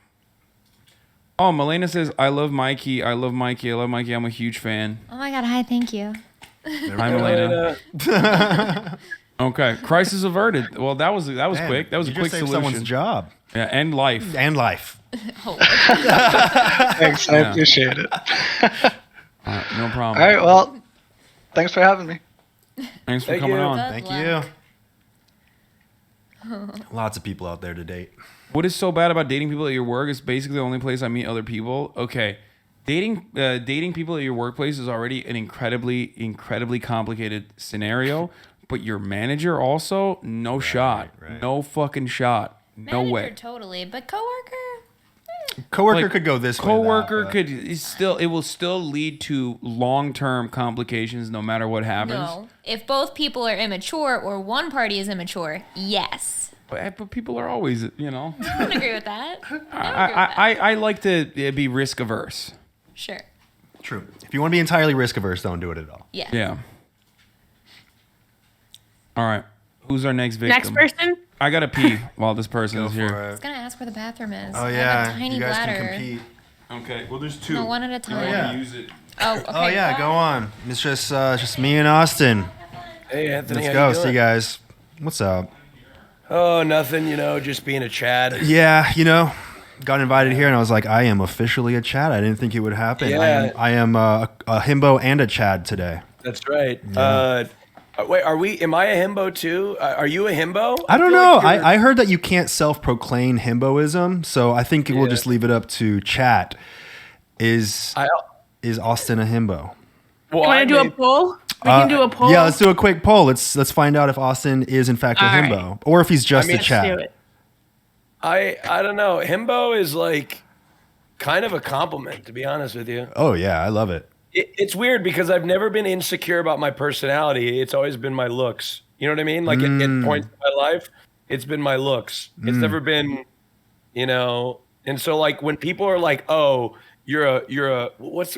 Oh, Milena says, I love Mykie. I'm a huge fan. Oh my God, hi, thank you. Hi, Milena. Okay, crisis averted. Well, that was Man, quick. That was a you quick just saved solution. someone's job. Yeah, and life. Thanks, I appreciate it. No problem. All right, well, thanks for having me. Thanks for coming on. Thank you. Lots of people out there to date. What is so bad about dating people at your work? It's basically the only place I meet other people. Okay, dating people at your workplace is already an incredibly complicated scenario. But your manager also, no shot, no fucking shot, no Manager, way. Totally, but coworker. Coworker could go this way. Coworker it will still lead to long-term complications no matter what happens. No, if both people are immature or one party is immature, yes. But people are always, you know. I don't agree with that. I like to be risk averse. Sure. True. If you want to be entirely risk averse, don't do it at all. Yeah. Yeah. All right. Who's our next victim? Next person? I gotta pee while this person is here. I was gonna ask where the bathroom is. Oh I yeah, have a tiny you guys bladder. can compete. Okay. Well, there's two. No, one at a time. You want to use it? Oh, okay. Oh yeah, go on. It's just me and Austin. Hey, Anthony. Let's how go. you See doing? you guys. What's up? Oh, nothing. You know, just being a Chad. Yeah, got invited here and I was like, I am officially a Chad. I didn't think it would happen. Yeah. I am a himbo and a Chad today. That's right. Yeah. Wait, am I a himbo too? Are you a himbo? I don't feel know. like I heard that you can't self-proclaim himboism, so I think we'll just leave it up to chat. Is Austin a himbo? Well, You want to do a poll? We can do a poll. Yeah, let's do a quick poll. Let's find out if Austin is in fact a All right. himbo, or if he's just a Let's Chad. do it. I don't know. Himbo is like kind of a compliment, to be honest with you. Oh yeah, I love it. It's weird because I've never been insecure about my personality. It's always been my looks. You know what I mean? Like at points in my life, it's been my looks. It's never been, and so like when people are like, "Oh, you're a what's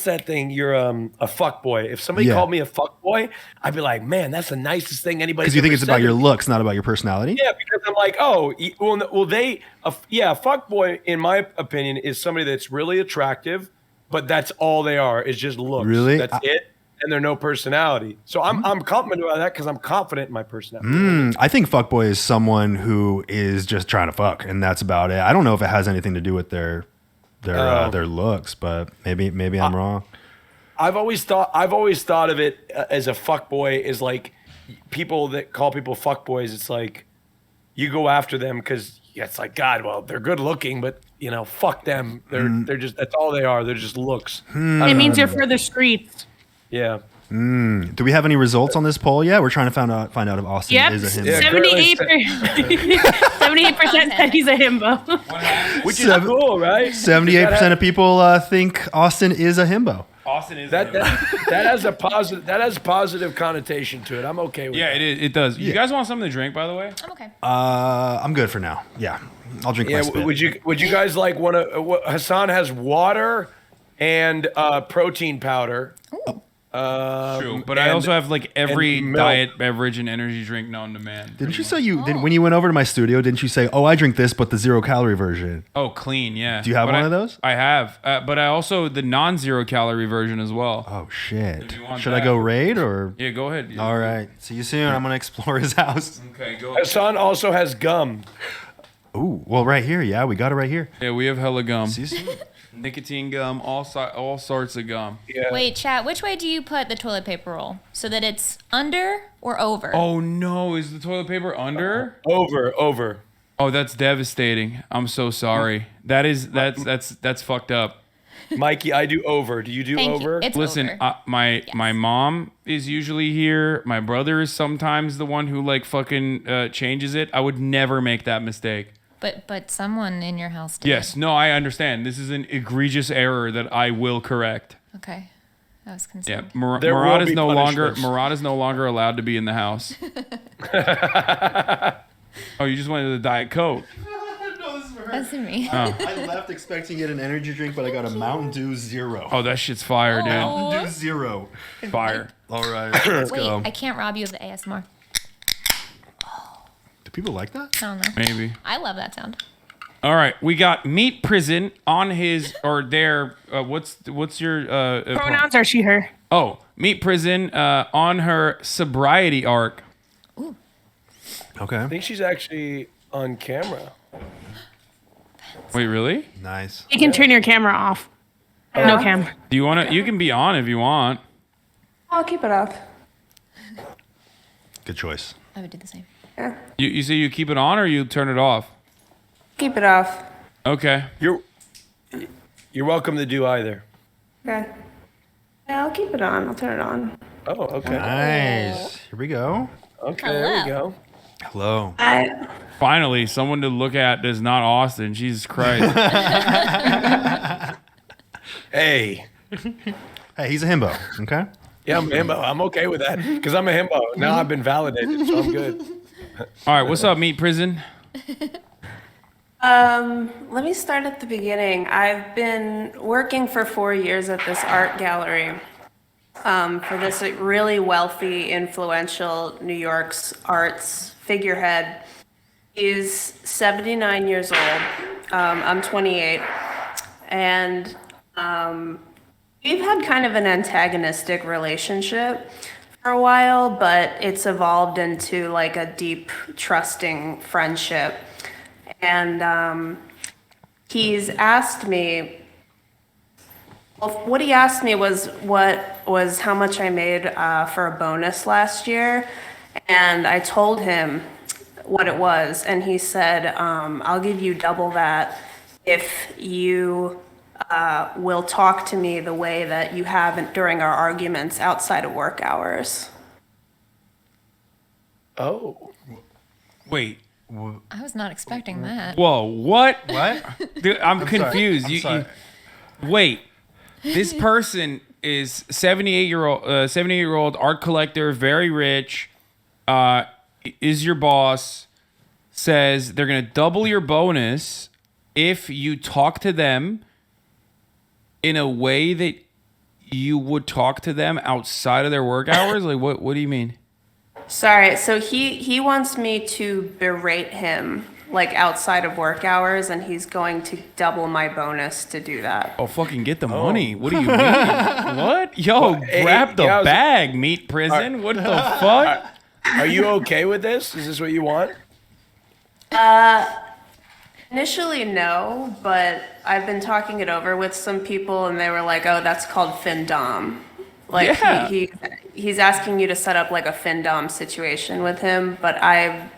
that thing? You're a fuck boy." If somebody called me a fuck boy, I'd be like, "Man, that's the nicest thing anybody." Because you think it's about your looks, not about your personality. Yeah, because I'm like, oh, well, fuck boy, in my opinion, is somebody that's really attractive. But that's all they are is just looks. Really? That's it, and they're no personality. So I'm complimented by that because I'm confident in my personality. I think fuckboy is someone who is just trying to fuck, and that's about it. I don't know if it has anything to do with their their looks, but maybe I'm wrong. I've always thought of it as a fuckboy is like people that call people fuckboys. It's like you go after them because it's like, God, well, they're good looking, but fuck them. They're just, that's all they are. They're just looks. It means you're for the streets. Yeah. Do we have any results on this poll yet? We're trying to find out if Austin is a himbo. 78% said he's a himbo. Which is cool, right? 78% of people think Austin is a himbo. Austin is that has a positive connotation to it. I'm okay with that. Yeah, it does. You guys want something to drink, by the way? I'm okay. I'm good for now. Yeah, I'll drink my spit. Would you guys like want to? Hasan has water and protein powder. True, but I also have like every diet beverage and energy drink known to man. Didn't you say when you went over to my studio? Didn't you say, "Oh, I drink this, but the 0-calorie version"? Oh, clean, yeah. Do you have one of those? I have, but I also the non-zero calorie version as well. Oh shit! Should I go raid or? Yeah, go ahead. All right. See you soon. I'm gonna explore his house. Okay, go. Hasan also has gum. Ooh, well, right here. Yeah, we got it right here. Yeah, we have hella gum. See you soon. Nicotine gum, all sorts of gum. Yeah. Wait, chat. Which way do you put the toilet paper roll? So that it's under or over? Oh no, is the toilet paper under? Over. Oh, that's devastating. I'm so sorry. That's fucked up. Mykie, I do over. Do you do Thank over? You. It's Listen, over. my mom is usually here. My brother is sometimes the one who like fucking changes it. I would never make that mistake. But someone in your house did. Yes, no, I understand. This is an egregious error that I will correct. Okay. I was Yeah, concerned. Murad is no longer allowed to be in the house. Oh, you just wanted the Diet Coke. No, this is for her. That's me. Oh. I left expecting to get an energy drink, but I got a Mountain Dew Zero. Oh, that shit's fire, dude. Mountain Dew Zero. Fire. All right, let's Wait, go. I can't rob you of the ASMR. Do people like that? I don't know. Maybe. I love that sound. All right, we got Meat Prison on his or their. What's your Pronouns are she, her. Oh, Meat Prison on her sobriety arc. Ooh. Okay. I think she's actually on camera. Wait, really? Nice. You can turn your camera off. No cam. Do you want to? You can be on if you want. I'll keep it off. Good choice. I would do the same. Yeah. You say you keep it on or you turn it off? Keep it off. Okay. You're welcome to do either. Okay. Yeah, I'll keep it on. I'll turn it on. Oh, okay. Nice. Here we go. Okay, there we go. Hello. Finally, someone to look at that's not Austin. Jesus Christ. Hey. Hey, he's a himbo. Okay. Yeah, I'm a himbo. I'm okay with that because I'm a himbo. Now I've been validated, so I'm good. All right, what's up, Meat Prison? Let me start at the beginning. I've been working for 4 years at this art gallery for this really wealthy, influential New York's arts figurehead. He's 79 years old. I'm 28. And we've had kind of an antagonistic relationship for a while, but it's evolved into like a deep, trusting friendship. And he's asked me, well, what he asked me was how much I made for a bonus last year. And I told him what it was. And he said, I'll give you double that if you will talk to me the way that you have during our arguments outside of work hours. Oh. Wait. I was not expecting that. Whoa, what? What? Dude, I'm confused. I'm sorry. Wait. This person is 78-year-old art collector, very rich, is your boss, says they're going to double your bonus if you talk to them in a way that you would talk to them outside of their work hours? Like, what do you mean? Sorry, so he wants me to berate him like outside of work hours, and he's going to double my bonus to do that. Oh, fucking get the money. What do you mean? What? Yo, grab the bag, Meat Prison. What the fuck? Are you okay with this? Is this what you want? Initially, no, but I've been talking it over with some people, and they were like, "Oh, that's called FinDom." Like Yeah. he's asking you to set up like a FinDom situation with him, but I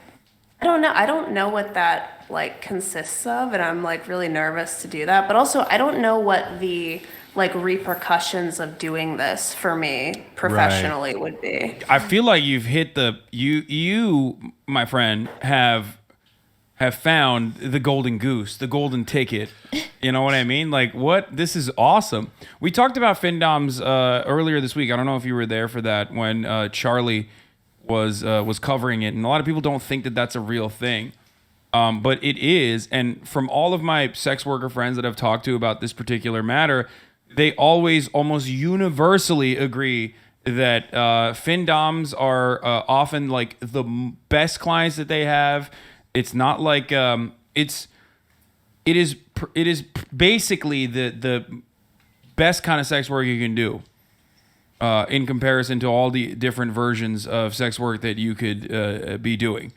don't know. I don't know what that like consists of, and I'm like really nervous to do that. But also, I don't know what the like repercussions of doing this for me professionally would be. I feel like you've hit you, my friend, have found the golden goose, the golden ticket. You know what I mean? Like, what? This is awesome. We talked about FinDoms earlier this week. I don't know if you were there for that when Charlie was covering it, and a lot of people don't think that that's a real thing, but it is. And from all of my sex worker friends that I've talked to about this particular matter, they always almost universally agree that FinDoms are often like the best clients that they have. It's not like it is basically the best kind of sex work you can do in comparison to all the different versions of sex work that you could be doing.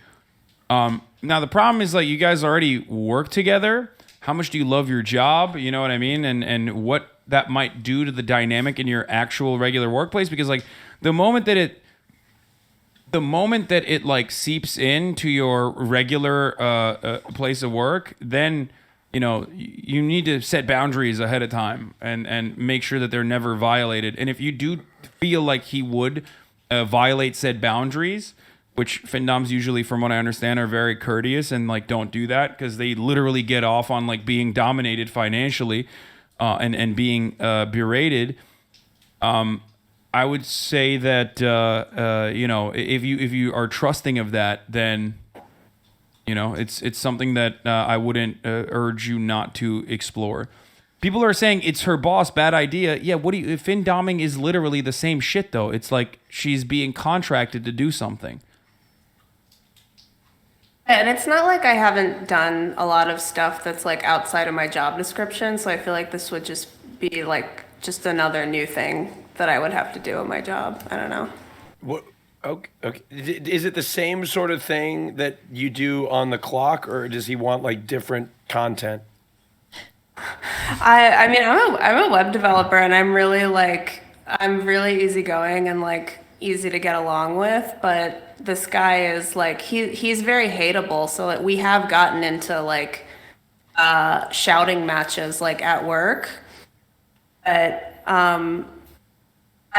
Now the problem is, like, you guys already work together. How much do you love your job? You know what I mean? And what that might do to the dynamic in your actual regular workplace, because like the moment that it like seeps into your regular place of work, then you know you need to set boundaries ahead of time and make sure that they're never violated. And if you do feel like he would violate said boundaries, which FinDoms usually, from what I understand, are very courteous and like don't do that because they literally get off on like being dominated financially and being berated. I would say that you know, if you are trusting of that, then you know it's something that I wouldn't urge you not to explore. People are saying it's her boss, bad idea. Yeah, what do you? FinDoming is literally the same shit, though. It's like she's being contracted to do something. And it's not like I haven't done a lot of stuff that's like outside of my job description, so I feel like this would just be like just another new thing that I would have to do in my job. I don't know. What? Okay. Is it the same sort of thing that you do on the clock, or does he want like different content? I mean, I'm a web developer, and I'm really easygoing and like easy to get along with, but this guy is like he's very hateable, so like we have gotten into like shouting matches like at work, but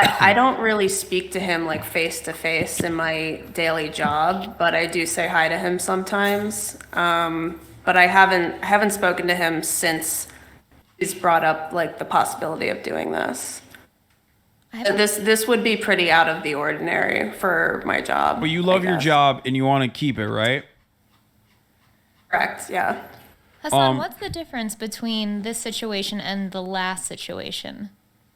I don't really speak to him like face to face in my daily job, but I do say hi to him sometimes. But I haven't spoken to him since he's brought up like the possibility of doing this. This would be pretty out of the ordinary for my job. But you love your job and you want to keep it, right? Correct, yeah. Hasan, what's the difference between this situation and the last situation?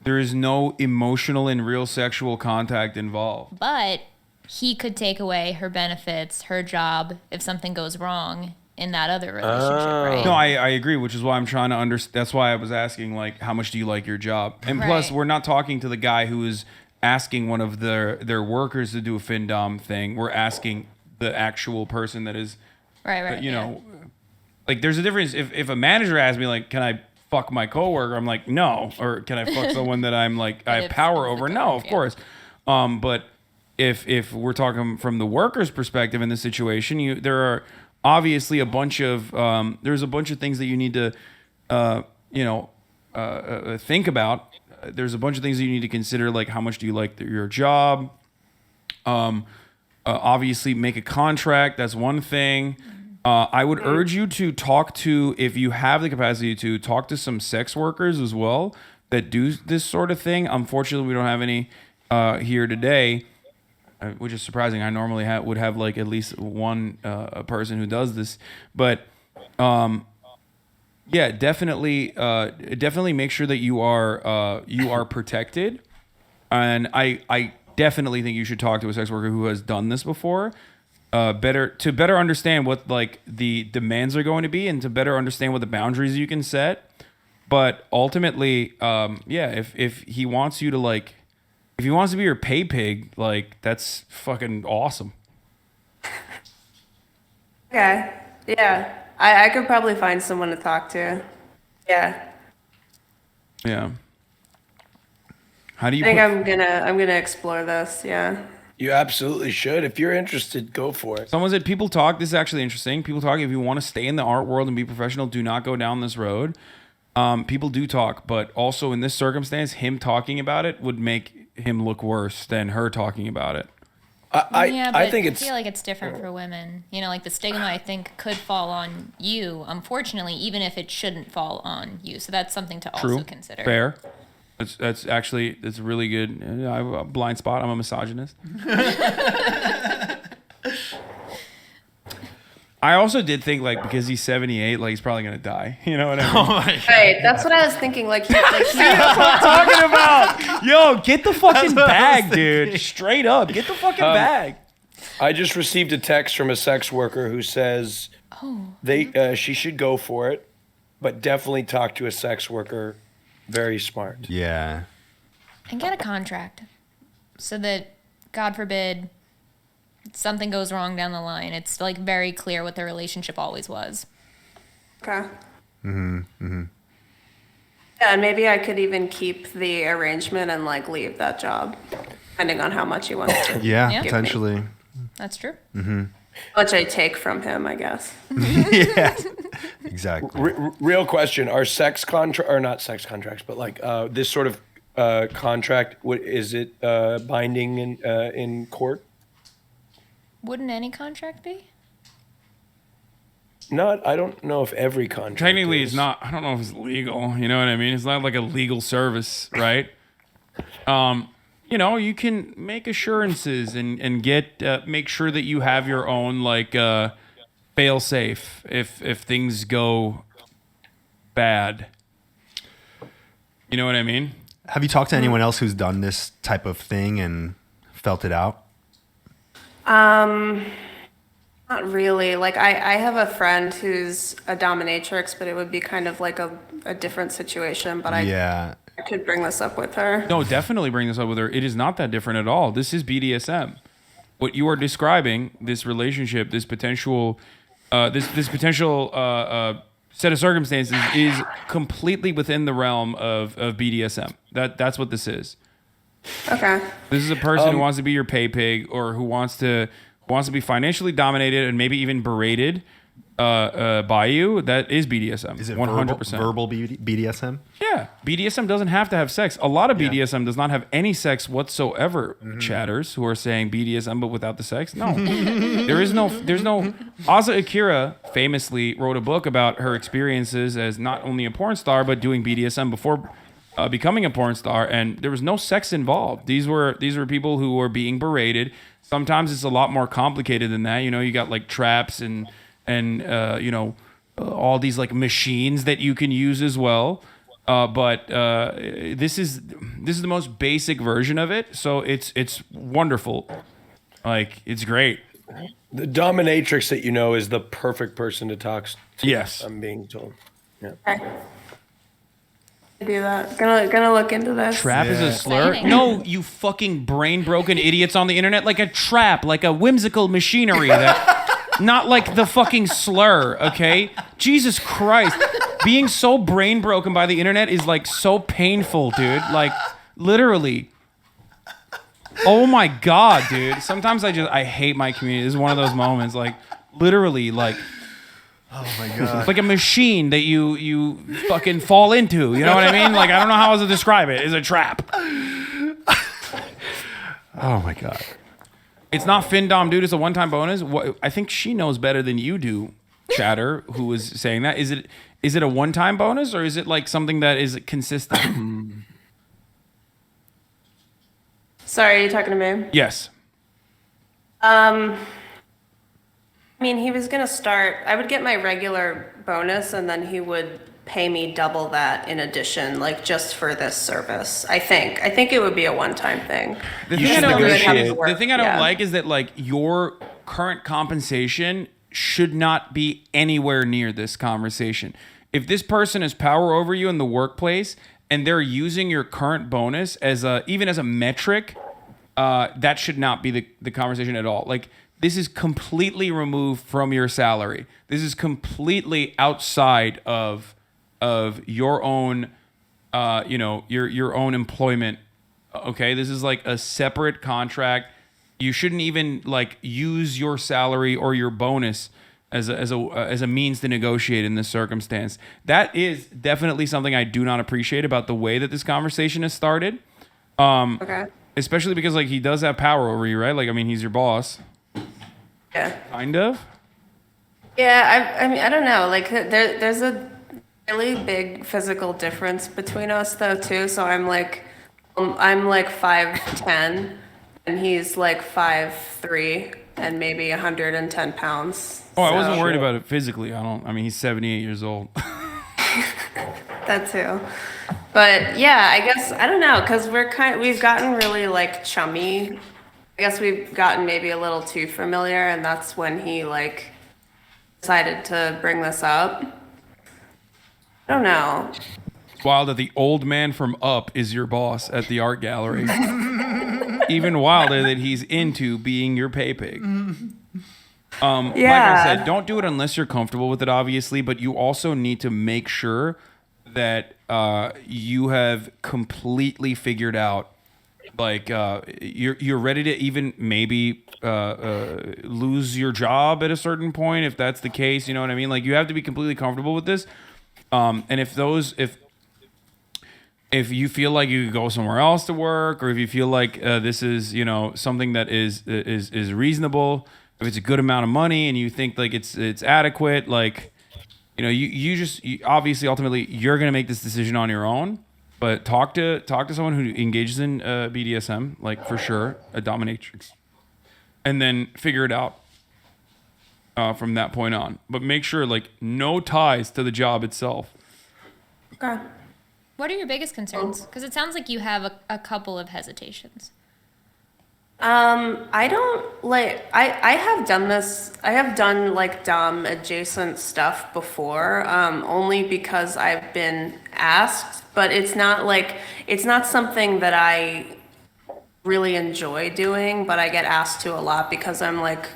There is no emotional and real sexual contact involved. But he could take away her benefits, her job, if something goes wrong in that other relationship, right? No, I agree, which is why I'm trying to understand. That's why I was asking, like, how much do you like your job? And plus, we're not talking to the guy who is asking one of their workers to do a FinDom thing. We're asking the actual person that is, you know, like, there's a difference. If a manager asks me, like, can I fuck my coworker? I'm like, no. Or can I fuck someone that I'm like, I have power over? No, of course. But if we're talking from the worker's perspective in this situation, there are obviously a bunch of there's a bunch of things that you need to think about. There's a bunch of things that you need to consider, like how much do you like your job. Obviously, make a contract. That's one thing. I would urge you to talk to, if you have the capacity to, talk to some sex workers as well that do this sort of thing. Unfortunately, we don't have any here today, which is surprising. I normally would have like at least one person who does this. But yeah, definitely make sure that you are protected. And I definitely think you should talk to a sex worker who has done this before. Better understand what like the demands are going to be, and to better understand what the boundaries you can set. But ultimately, if he wants you to like, if he wants to be your pay pig, like that's fucking awesome. Okay, yeah. I could probably find someone to talk to. Yeah. Yeah. How do you? I think I'm gonna explore this. Yeah. You absolutely should. If you're interested, go for it. Someone said, people talk. This is actually interesting. People talk. If you want to stay in the art world and be professional, do not go down this road. People do talk, but also in this circumstance, him talking about it would make him look worse than her talking about it. I think I feel like it's different for women. You know, like the stigma I think could fall on you, unfortunately, even if it shouldn't fall on you. So that's something to also consider. Fair. That's actually really good. I have a blind spot. I'm a misogynist. I also did think like because he's 78, like he's probably gonna die. You know what I mean? Oh my God. Right. That's what I was thinking. Like, That's what I'm talking about. Yo, get the fucking bag, dude. Straight up, get the fucking bag. I just received a text from a sex worker who says she should go for it, but definitely talk to a sex worker. Very smart. Yeah. And get a contract so that, God forbid, something goes wrong down the line. It's like very clear what the relationship always was. Okay. Yeah, and maybe I could even keep the arrangement and like leave that job, depending on how much he wants to. Yeah, Yeah. potentially. That's true. How much I take from him, I guess. Yeah. Exactly. Real question: are sex contract or not sex contracts, but like this sort of contract? Is it binding in court? Wouldn't any contract be? I don't know if every contract. Technically, is. it's not. I don't know if it's legal. You know what I mean? It's not like a legal service, right? You know, you can make assurances and get make sure that you have your own like fail safe if things go bad. You know what I mean? Have you talked to anyone else who's done this type of thing and felt it out? Not really. Like I have a friend who's a dominatrix, but it would be kind of like a different situation. But I could bring this up with her. No, definitely bring this up with her. It is not that different at all. This is BDSM. What you are describing, this relationship, this potential set of circumstances is completely within the realm of BDSM. That's what this is. Okay. This is a person who wants to be your pay pig or who wants to be financially dominated and maybe even berated by you. That is BDSM. Is it 100% verbal BDSM? Yeah, BDSM doesn't have to have sex. A lot of BDSM does not have any sex whatsoever. Chatters who are saying BDSM but without the sex. No, there's no. Asa Akira famously wrote a book about her experiences as not only a porn star but doing BDSM before becoming a porn star, and there was no sex involved. These were people who were being berated. Sometimes it's a lot more complicated than that. You know, you got like traps and you know, all these like machines that you can use as well. But this is the most basic version of it. So it's wonderful. Like, it's great. The dominatrix that you know is the perfect person to talk to. Yes. I'm being told. Yeah. Okay. Do that. Gonna look into this. Trap is a slur? Exciting. No, you fucking brain broken idiots on the internet. Like a trap, like a whimsical machinery that not like the fucking slur, okay? Jesus Christ. Being so brain broken by the internet is like so painful, dude. Like, literally. Oh my God, dude. Sometimes I hate my community. This is one of those moments, like, literally, like, Oh my God. it's like a machine that you fucking fall into. You know what I mean? Like, I don't know how else to describe it. It's a trap. Oh my God. It's not FinDom, dude. It's a one-time bonus. I think she knows better than you do, Chatter, who was saying that. Is it a one-time bonus or is it like something that is consistent? Sorry, are you talking to me? Yes. I mean, he was gonna start. I would get my regular bonus, and then he would pay me double that in addition, like just for this service. I think it would be a one-time thing. The You thing I should don't negotiate. the thing I don't Yeah. like is that like your current compensation should not be anywhere near this conversation. If this person has power over you in the workplace and they're using your current bonus as even as a metric that should not be the conversation at all. Like, this is completely removed from your salary. This is completely outside of your own, your own employment. Okay, this is like a separate contract. You shouldn't even like use your salary or your bonus as a means to negotiate in this circumstance. That is definitely something I do not appreciate about the way that this conversation has started. Okay. Especially because like he does have power over you, right? Like, I mean, he's your boss. Yeah. Kind of. Yeah, I mean, I don't know. Like, there's a really big physical difference between us, though, too. So I'm like 5'10", and he's like 5'3", and maybe 110 pounds. Oh, I wasn't worried about it physically. I mean, he's 78 years old. That too. But yeah, I guess I don't know, because we've gotten really like chummy. I guess we've gotten maybe a little too familiar, and that's when he like decided to bring this up. I don't know. It's wild that the old man from Up is your boss at the art gallery. Even wilder that he's into being your pay pig. Like I said, don't do it unless you're comfortable with it, obviously, but you also need to make sure that you have completely figured out, like, you're ready to even maybe lose your job at a certain point, if that's the case, you know what I mean? Like, you have to be completely comfortable with this. And if you feel like you could go somewhere else to work, or if you feel like this is, something that is reasonable, if it's a good amount of money and you think like it's adequate, like, you obviously ultimately you're going to make this decision on your own, but talk to someone who engages in BDSM, like, for sure, a dominatrix, and then figure it out from that point on. But make sure, like, no ties to the job itself. Okay. What are your biggest concerns? Because it sounds like you have a couple of hesitations. I don't like, I have done this, I have done like dom adjacent stuff before, only because I've been asked, but it's not something that I really enjoy doing, but I get asked to a lot because I'm like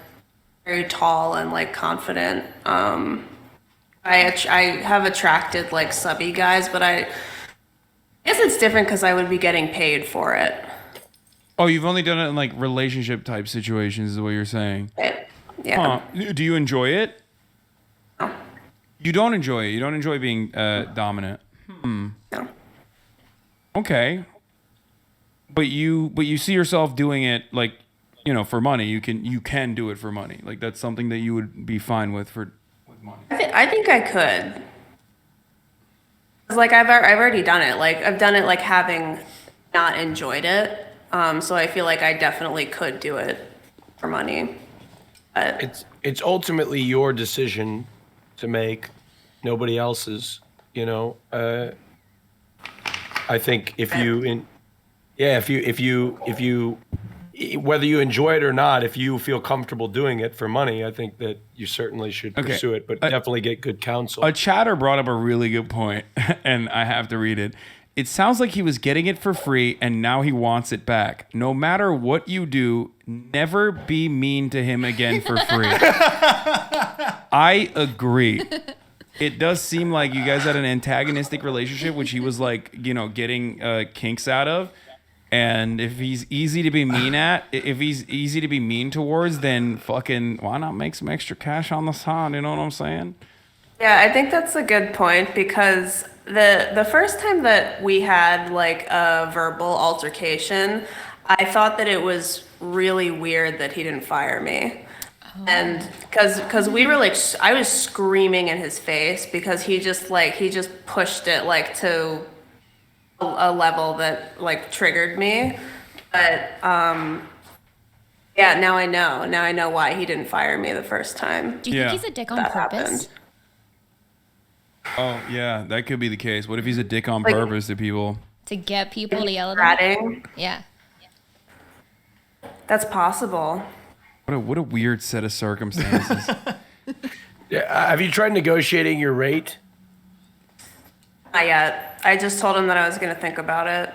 very tall and like confident. I have attracted like subby guys, but I guess it's different because I would be getting paid for it. Oh, you've only done it in like relationship type situations, is what you're saying. Yeah. Huh. Do you enjoy it? No. You don't enjoy it. You don't enjoy being dominant. No. Okay. But you see yourself doing it, like, for money. You can do it for money. Like, that's something that you would be fine with with money. I think I could. Like, I've already done it. Like, I've done it like having not enjoyed it. So I feel like I definitely could do it for money. But It's ultimately your decision to make, nobody else's. I think if you whether you enjoy it or not, if you feel comfortable doing it for money, I think that you certainly should pursue it, but definitely get good counsel. A chatter brought up a really good point, and I have to read it. It sounds like he was getting it for free, and now he wants it back. No matter what you do, never be mean to him again for free. I agree. It does seem like you guys had an antagonistic relationship, which he was like, getting kinks out of. And if he's easy to be mean towards, then fucking why not make some extra cash on the side? You know what I'm saying? yeah, I think that's a good point, because the first time that we had like a verbal altercation, I thought that it was really weird that he didn't fire me. And because we were like, I was screaming in his face because he just pushed it like to a level that like triggered me. But yeah, now I know why he didn't fire me the first time. Do you think he's a dick on purpose? Oh yeah, that could be the case. What if he's a dick on Like- purpose to people? To get people to yell at him? Ratting? Yeah. That's possible. What a weird set of circumstances. Yeah, have you tried negotiating your rate? Not yet. I just told him that I was going to think about it.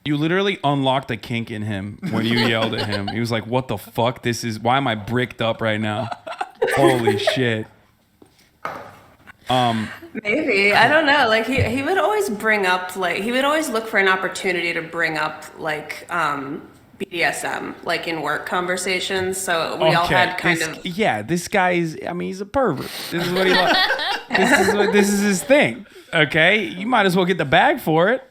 You literally unlocked a kink in him when you yelled at him. He was like, "What the fuck? Why am I bricked up right now? Holy shit." Maybe, I don't know. Like he would always bring up, like he would always look for an opportunity to bring up like BDSM, like in work conversations. So we all had kind of. Yeah, this guy is. I mean, he's a pervert. This is what he. This is his thing. Okay, you might as well get the bag for it.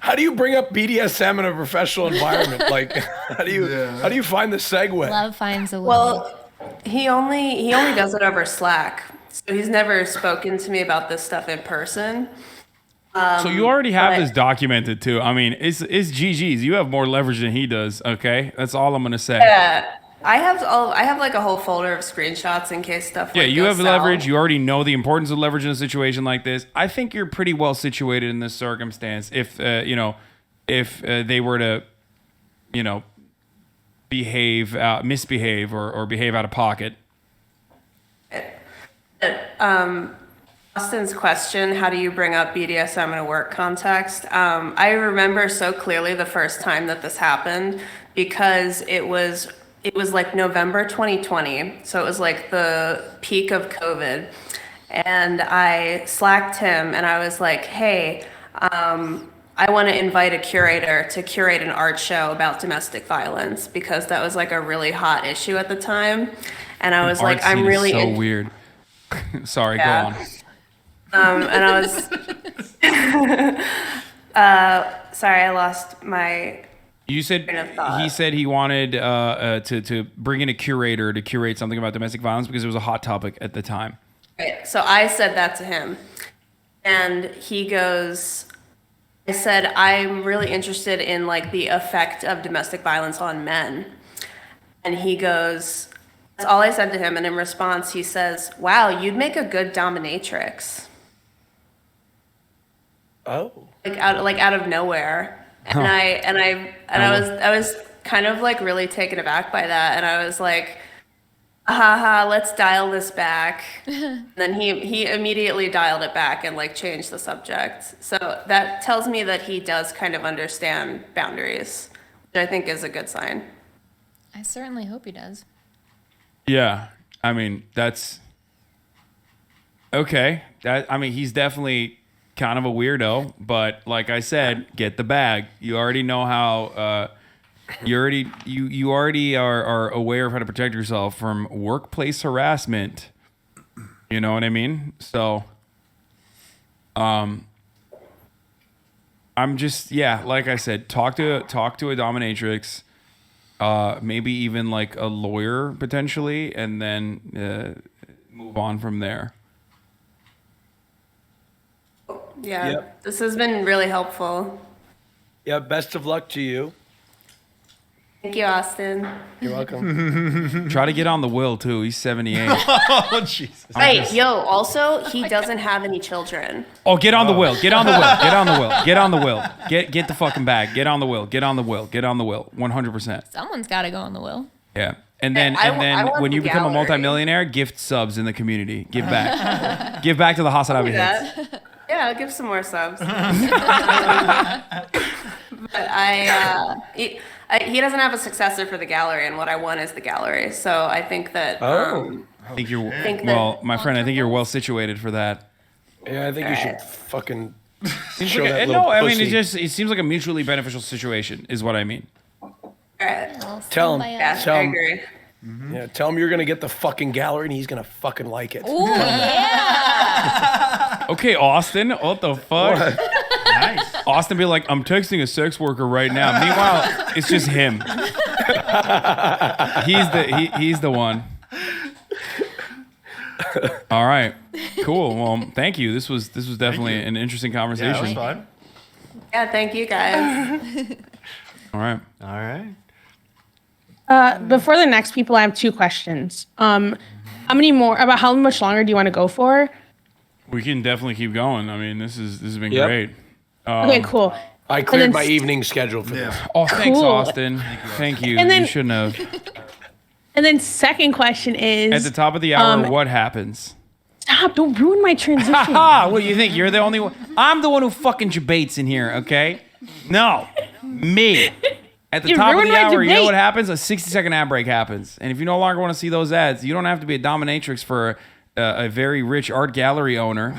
How do you bring up BDSM in a professional environment? Like, how do you find the segue? Love finds a way. Well, he only does it over Slack, so he's never spoken to me about this stuff in person. So you already have this documented too. I mean, it's GG's. You have more leverage than he does. Okay, that's all I'm gonna say. Yeah, I have like a whole folder of screenshots in case stuff. Yeah, like you goes have leverage. south. You already know the importance of leverage in a situation like this. I think you're pretty well situated in this circumstance. If they were to, misbehave or behave out of pocket. Austin's question, how do you bring up BDSM in a work context? I remember so clearly the first time that this happened because it was like November 2020. So it was like the peak of COVID. And I Slacked him and I was like, hey, I want to invite a curator to curate an art show about domestic violence because that was like a really hot issue at the time. And I was Art like, I'm scene really is so weird. Sorry, Yeah. go on. And I was sorry, I lost my You said train of thought. he said he wanted to bring in a curator to curate something about domestic violence because it was a hot topic at the time. Right. So I said that to him, and he goes, I said, I'm really interested in like the effect of domestic violence on men. And he goes, that's all I said to him. And in response, he says, wow, you'd make a good dominatrix. Oh. Like out of nowhere. And I was kind of like really taken aback by that. And I was like, haha, let's dial this back. And then he immediately dialed it back and like changed the subject. So that tells me that he does kind of understand boundaries, which I think is a good sign. I certainly hope he does. Yeah, I mean that's okay. He's definitely kind of a weirdo, but like I said, get the bag. You already know how. You already are aware of how to protect yourself from workplace harassment. You know what I mean? So, I'm just like I said, talk to a dominatrix. Maybe even like a lawyer potentially, and then move on from there. Yeah, Yep. This has been really helpful. Yeah, best of luck to you. Thank you, Austin. You're welcome. Try to get on the will too. He's 78. Oh, Jesus. Also, he doesn't have any children. Oh, get on the will. Get on the will. Get on the will. Get on the will. Get the fucking bag. Get on the will. Get on the will. Get on the will. 100%. Someone's got to go on the will. Yeah. And then I want when the you become a gallery. multimillionaire, gift subs in the community. Give back. Give back to the Hasan Do hits. that. Yeah, I'll give some more subs. But he doesn't have a successor for the gallery, and what I want is the gallery. So I think that. I think you're my friend. I think you're well situated for that. Yeah, I think you should fucking Seems show like that a, little no, I mean pussy. it seems like a mutually beneficial situation, is what I mean. Tell him. Yeah, Tell I him. agree. Yeah, tell him you're gonna get the fucking gallery, and he's gonna fucking like it. Ooh, yeah. Okay, Austin, what the fuck? Nice. Austin be like, I'm texting a sex worker right now. Meanwhile, it's just him. He's the one. All right, cool. Well, thank you. This was definitely an interesting conversation. Yeah, that was fun. Yeah, thank you guys. All right. All right. Before the next people, I have two questions. How much longer do you want to go for? We can definitely keep going. I mean, this has been Yep. great. Okay, cool. I And cleared then my evening schedule for this. Oh, thanks, Cool. Austin. Thank you. And then- You shouldn't have. And then second question is At the top of the hour, what happens? stop, don't ruin my transition. Ha! What do you think? You're the only one. I'm the one who fucking debates in here, okay? No. Me. At the You top of ruined the my hour, you know debate. what happens? A 60-second ad break happens. And if you no longer want to see those ads, you don't have to be a dominatrix for a very rich art gallery owner.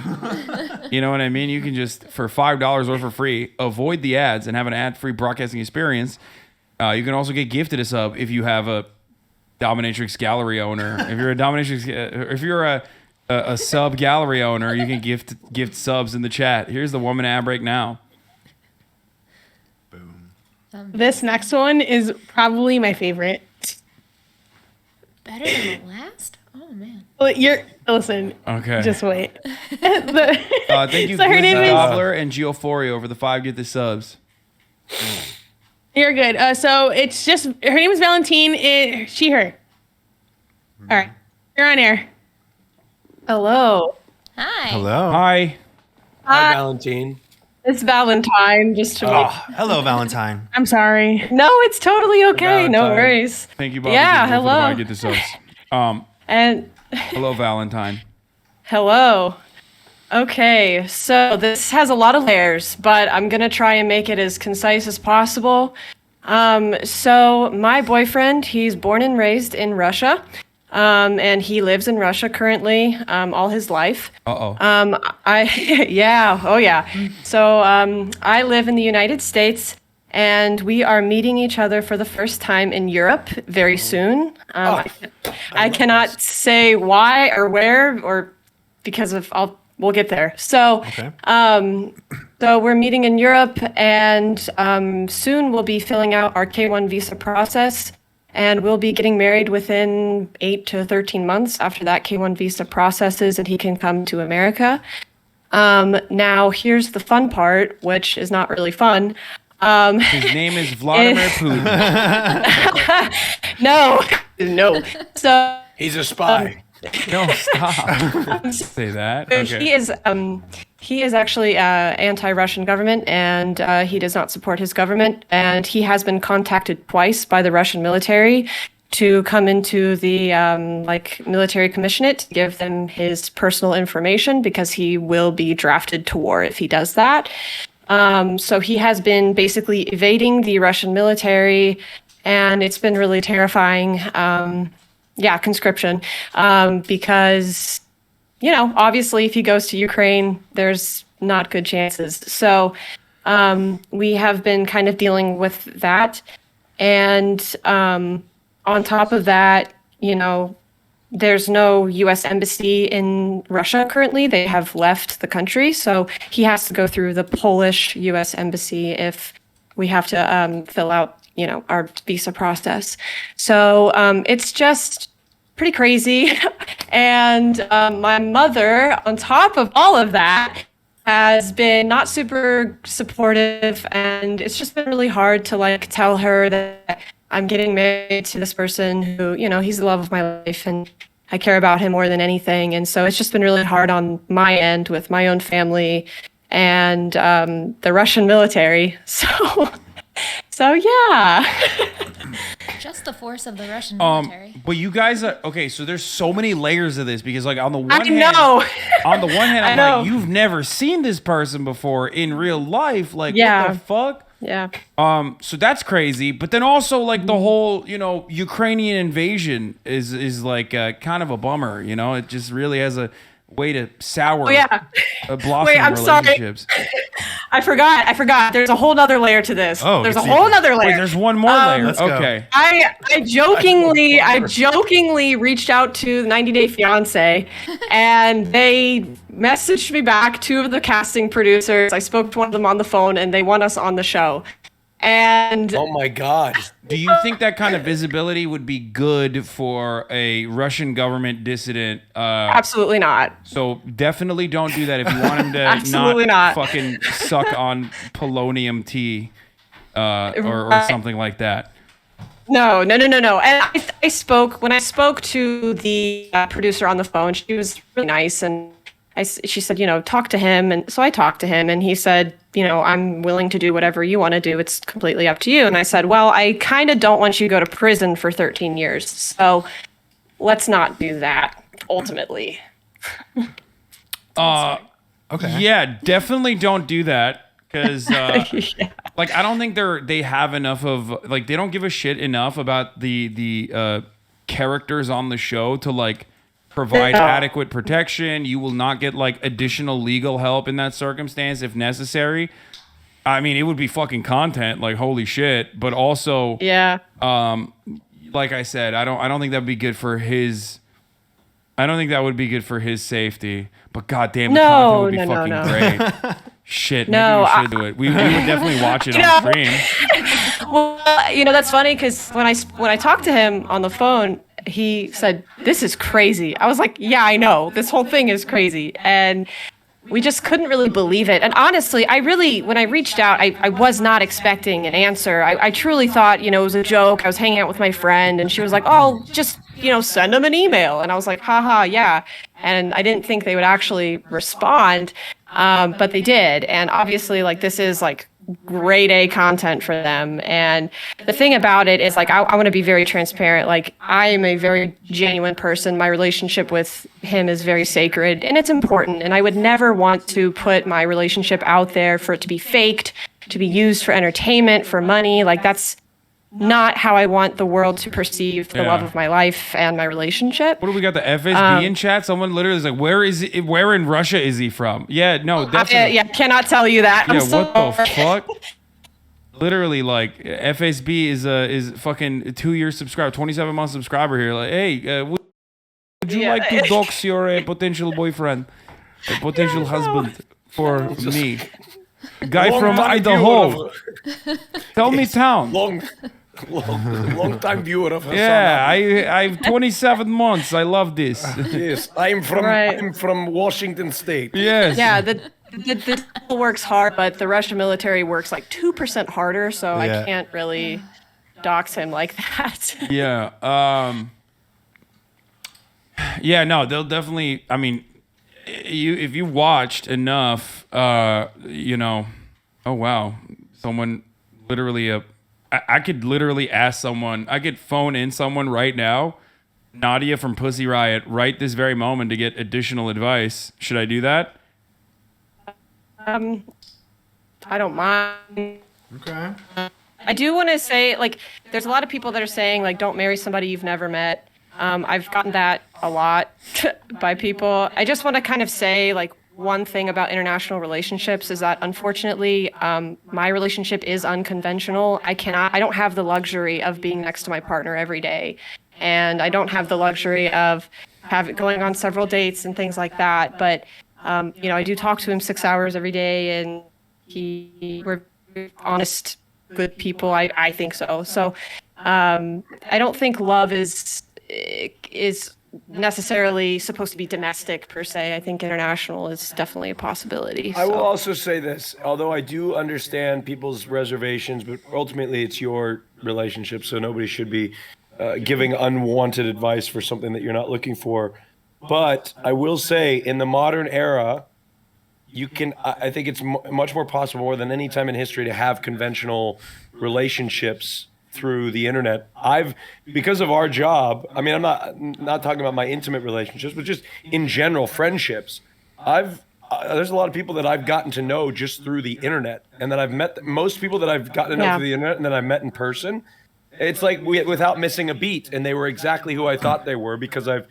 You know what I mean? You can just, for $5 or for free, avoid the ads and have an ad-free broadcasting experience. You can also get gifted a sub if you have a dominatrix gallery owner. If you're a dominatrix, if you're a sub gallery owner, you can gift subs in the chat. Here's the woman ad break now. This next one is probably my favorite. Better than the last? Oh man. Well, listen. Okay. Just wait. Thank you, So her name is- Gobbler and Geophoria over the 5 get the subs. You're good. So it's just her name is Valentine. She her. All right. You're on air. Hello. Hi. Hello. Hi. Hi, Valentine. It's Valentine, just to Oh, make. hello, Valentine. I'm sorry. No, it's totally okay. No Valentine. worries. Thank you, Bobby. Yeah, Digital, for the hello. 5 get the subs. And Hello, Valentine. hello. Okay, so this has a lot of layers, but I'm gonna try and make it as concise as possible. So my boyfriend, he's born and raised in Russia, and he lives in Russia currently, all his life. Yeah, oh yeah. So I live in the United States, and we are meeting each other for the first time in Europe very soon. I cannot say why or where or because of we'll get there. So so we're meeting in Europe, and soon we'll be filling out our K1 visa process, and we'll be getting married within 8 to 13 months after that K1 visa processes, and he can come to America. Now here's the fun part, which is not really fun. His name is Vladimir Putin. No. So He's a spy. No, stop. Say that. so Okay. he is actually anti-Russian government, and he does not support his government. And he has been contacted twice by the Russian military to come into the military commissionate to give them his personal information because he will be drafted to war if he does that. So he has been basically evading the Russian military, and it's been really terrifying. Conscription, because, obviously if he goes to Ukraine, there's not good chances. So we have been kind of dealing with that. And on top of that, there's no U.S. embassy in Russia currently. They have left the country. So he has to go through the Polish U.S. embassy if we have to fill out our visa process. So it's just pretty crazy. And my mother, on top of all of that, has been not super supportive. And it's just been really hard to tell her that I'm getting married to this person who, he's the love of my life and I care about him more than anything. And so it's just been really hard on my end with my own family and the Russian military. So yeah. Just the force of the Russian military. But you guys are okay. So there's so many layers of this because, on the one I know. on the one hand, I I'm know. like, you've never seen this person before in real life. What the fuck? Yeah. So that's crazy. But then also the whole, Ukrainian invasion is kind of a bummer. It just really has a way to sour blossoming I'm sorry. relationships. I forgot. There's a whole nother layer to this. Oh, there's a it's whole even- nother layer. Wait, there's one more layer. Let's go. Okay. I jokingly reached out to the 90 Day Fiance, and they messaged me back. 2 of the casting producers. I spoke to one of them on the phone, and they want us on the show. And Oh my God. Do you think that kind of visibility would be good for a Russian government dissident? Absolutely not. So definitely don't do that if you want him to Absolutely not. fucking suck on polonium tea or Right. something like that. No. And when I spoke to the producer on the phone, she was really nice, and she said, talk to him. And so I talked to him, and he said, I'm willing to do whatever you want to do. It's completely up to you. And I said, well, I kind of don't want you to go to prison for 13 years. So let's not do that, ultimately. Okay. Yeah, definitely don't do that because like I don't think they have enough of like they don't give a shit enough about the characters on the show to like provide adequate protection. You will not get like additional legal help in that circumstance if necessary. I mean, it would be fucking content, like holy shit. But also, like I said, I don't think that would be good for his. I don't think that would be good for his safety. But goddamn, the content would be fucking great. Shit, maybe we should do it. We would definitely watch it on stream. Well, that's funny because when I talked to him on the phone, he said, "This is crazy." I was like, "Yeah, I know. This whole thing is crazy." And we just couldn't really believe it. And honestly, when I reached out, I was not expecting an answer. I truly thought, it was a joke. I was hanging out with my friend and she was like, "Oh, just, send them an email." And I was like, haha, yeah. And I didn't think they would actually respond. But they did. And obviously, like, this is like grade A content for them. And the thing about it is, like, I want to be very transparent. Like, I am a very genuine person. My relationship with him is very sacred and it's important. And I would never want to put my relationship out there for it to be faked, to be used for entertainment, for money. Like, that's not how I want the world to perceive the love of my life and my relationship. What do we got? The FSB in chat? Someone literally is like, where in Russia is he from? Yeah, no, definitely. Cannot tell you that. Yeah, what the fuck? Literally, like, FSB is fucking 2-year subscriber, 27-month subscriber here. Like, hey, would you like to dox your potential boyfriend, potential husband for me? Guy from Idaho. Tell me town. Long time viewer of Hasan. Yeah, I've 27 months. I love this. Yes, I'm from Washington State. Yes. Yeah, the works hard, but the Russian military works like 2% harder, so I can't really dox him like that. Yeah. Yeah, no, they'll definitely, I mean, if you watched enough, oh wow, someone literally, I could literally ask someone, I could phone in someone right now, Nadia from Pussy Riot, right this very moment to get additional advice. Should I do that? I don't mind. Okay. I do want to say, like, there's a lot of people that are saying, like, don't marry somebody you've never met. I've gotten that a lot by people. I just want to kind of say, like, one thing about international relationships is that, unfortunately, my relationship is unconventional. I don't have the luxury of being next to my partner every day. And I don't have the luxury of going on several dates and things like that. But, I do talk to him 6 hours every day, and we're honest, good people. I think so. So I don't think love is necessarily supposed to be domestic per se. I think international is definitely a possibility. I will also say this, although I do understand people's reservations, but ultimately it's your relationship, so nobody should be giving unwanted advice for something that you're not looking for. But I will say, in the modern era, I think it's much more possible, more than any time in history, to have conventional relationships through the internet. Because of our job, I mean, I'm not talking about my intimate relationships, but just in general friendships. There's a lot of people that I've gotten to know just through the internet, and that I've met. Most people that I've gotten to know through the internet and that I met in person, it's like without missing a beat, and they were exactly who I thought they were because I've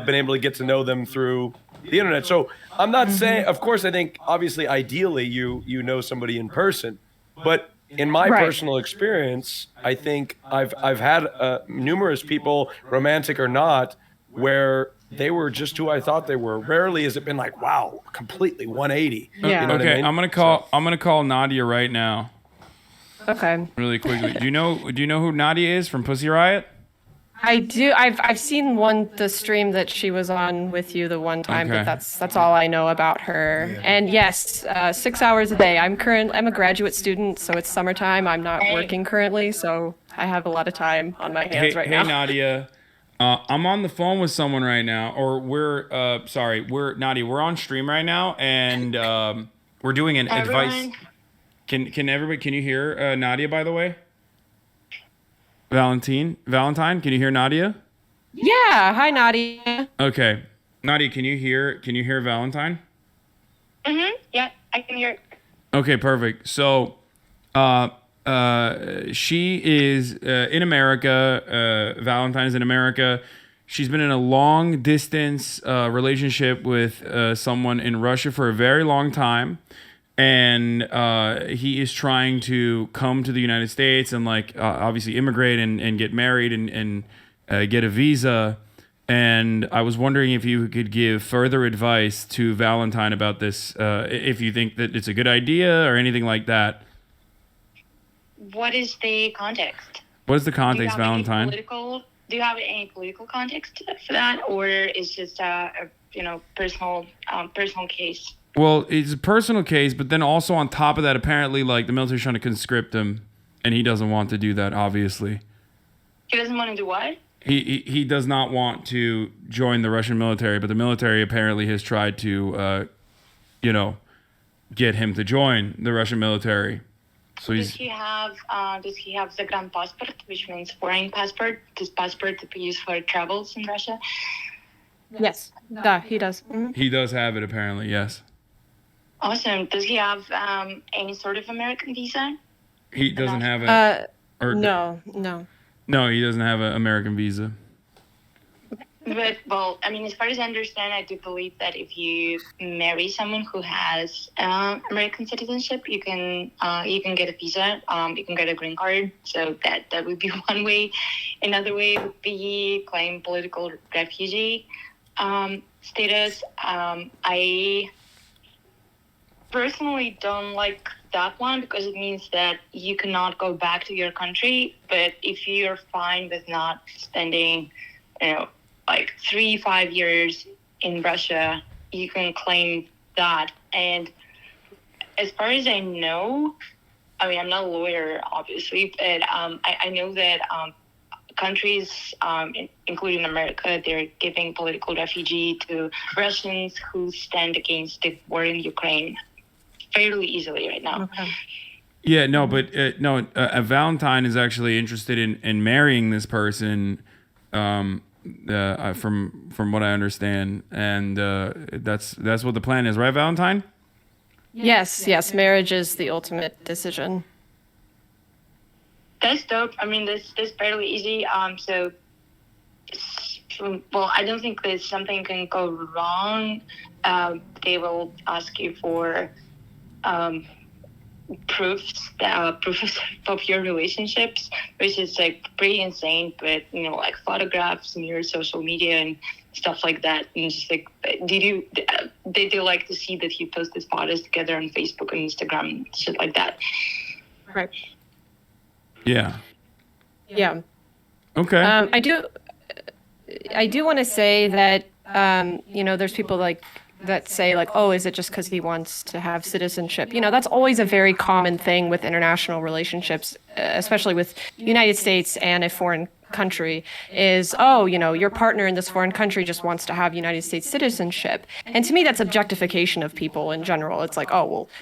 been able to get to know them through the internet. So I'm not saying, of course, I think obviously, ideally, you know somebody in person, but in my personal experience, I think I've had numerous people, romantic or not, where they were just who I thought they were. Rarely has it been like, wow, completely 180. Yeah. You know what I mean? I'm gonna call Nadia right now. Okay. Really quickly. Do you know who Nadia is from Pussy Riot? I do. I've seen the stream that she was on with you the one time, Okay. but that's all I know about her. Yeah. And yes, 6 hours a day. I'm a graduate student, so it's summertime. I'm not working currently, so I have a lot of time on my hands right now. Hey Nadia, I'm on the phone with someone right now, or we're Nadia. We're on stream right now, and we're doing an advice. Can you hear Nadia, by the way? Valentine, can you hear Nadia? Yeah, hi Nadia. Okay, Nadia, can you hear Valentine? Yeah, I can hear. Okay, perfect. So, she is in America. Valentine is in America. She's been in a long distance relationship with someone in Russia for a very long time. And he is trying to come to the United States and obviously immigrate and get married and get a visa. And I was wondering if you could give further advice to Valentine about this, if you think that it's a good idea or anything like that. What is the context? What is the context, Valentine? Do you have any political context for that, or is just a personal case? Well, it's a personal case, but then also on top of that, apparently, the military's trying to conscript him, and he doesn't want to do that. Obviously, he doesn't want to do what? He does not want to join the Russian military, but the military apparently has tried to, get him to join the Russian military. So does he have the Grand Passport, which means foreign passport? This passport to be used for travels in Russia? Yes, he does. Mm-hmm. He does have it, apparently, yes. Awesome. Does he have any sort of American visa? He doesn't have No. No, he doesn't have an American visa. But, as far as I understand, I do believe that if you marry someone who has American citizenship, you can get a visa, you can get a green card. So that would be one way. Another way would be claim political refugee status. I personally don't like that one because it means that you cannot go back to your country. But if you're fine with not spending, 3-5 years in Russia, you can claim that. And as far as I know, I'm not a lawyer, obviously, but I know that countries, including America, they're giving political refugee to Russians who stand against the war in Ukraine fairly easily right now. Okay. Yeah, no, but Valentine is actually interested in marrying this person. From what I understand, and that's what the plan is, right, Valentine? Yes. Marriage is the ultimate decision. That's dope. That's fairly easy. I don't think that something can go wrong. They will ask you for proofs of your relationships, which is pretty insane, but photographs in your social media and stuff like that, and just they like to see that you post these photos together on Facebook and Instagram and shit like that. Right. Yeah. Okay. I do want to say that there's people that say oh, is it just because he wants to have citizenship? That's always a very common thing with international relationships, especially with United States and a foreign country, is, your partner in this foreign country just wants to have United States citizenship. And to me, that's objectification of people in general. It's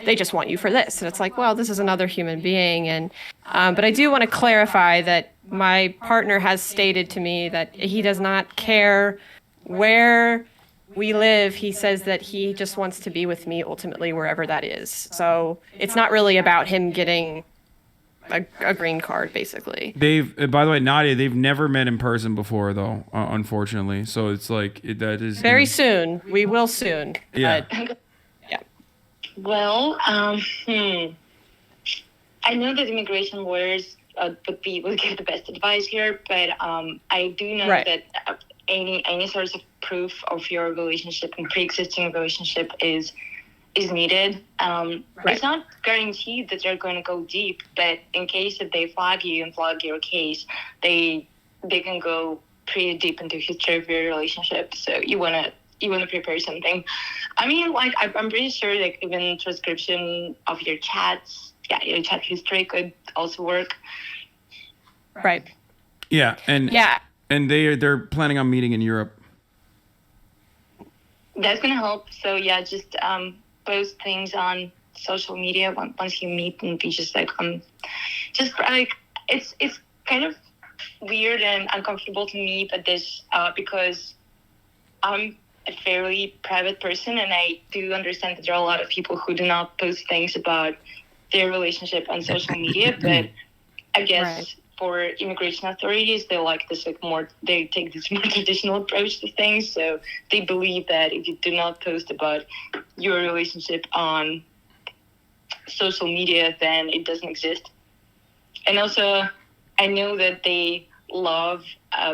they just want you for this. And it's this is another human being. And but I do want to clarify that my partner has stated to me that he does not care where we live. He says that he just wants to be with me ultimately wherever that is. So it's not really about him getting a green card, basically. By the way, Nadia, they've never met in person before, though, unfortunately. So it's that is very soon. We will soon. Yeah. Yeah. Well, I know that immigration lawyers would give the best advice here, but I do know that any sort of proof of your relationship and pre-existing relationship is needed. It's not guaranteed that they're going to go deep, but in case if they flag you and flag your case, they can go pretty deep into the history of your relationship. So you wanna prepare something. I'm pretty sure even transcription of your chats, your chat history could also work. Right. Yeah, and they're planning on meeting in Europe. That's gonna help. So just post things on social media once you meet and be it's kind of weird and uncomfortable to me, but this because I'm a fairly private person, and I do understand that there are a lot of people who do not post things about their relationship on social media, but I guess for immigration authorities, they like this they take this more traditional approach to things. So they believe that if you do not post about your relationship on social media, then it doesn't exist. And also, I know that they love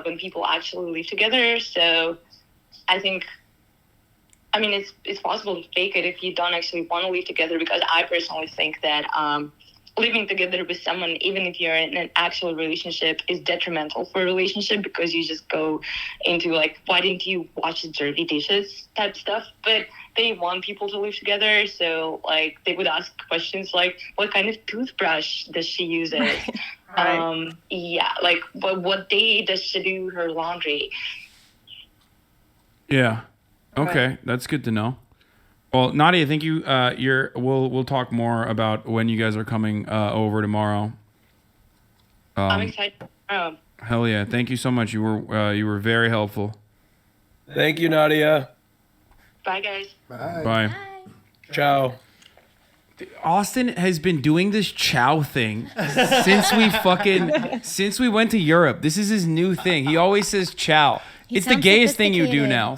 when people actually live together. So I think, it's possible to fake it if you don't actually want to live together, because I personally think that living together with someone, even if you're in an actual relationship, is detrimental for a relationship, because you just go into like, why didn't you wash the dirty dishes type stuff. But they want people to live together, so like they would ask questions like, what kind of toothbrush does she use? Like what day does she do her laundry? Yeah. Okay, that's good to know. Well, Nadia, thank you. We'll talk more about when you guys are coming over tomorrow. I'm excited. Hell yeah! Thank you so much. You were very helpful. Thank you, Nadia. Bye, guys. Bye. Ciao. Austin has been doing this chow thing since we went to Europe. This is his new thing. He always says chow. It's the gayest thing you do now.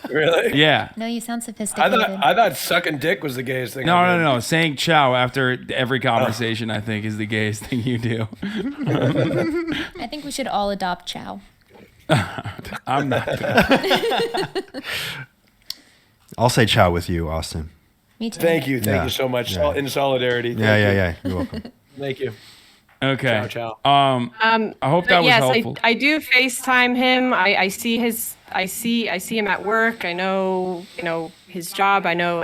Really? Yeah. No, you sound sophisticated. I thought sucking dick was the gayest thing. No. Saying chow after every conversation, I think, is the gayest thing you do. I think we should all adopt chow. I'm not. I'll say ciao with you, Austin. Me too. Thank you so much. Yeah. In solidarity. Yeah. You're welcome. Thank you. Okay. Ciao. I hope that was helpful. I do FaceTime him. I see him at work. I know, his job. I know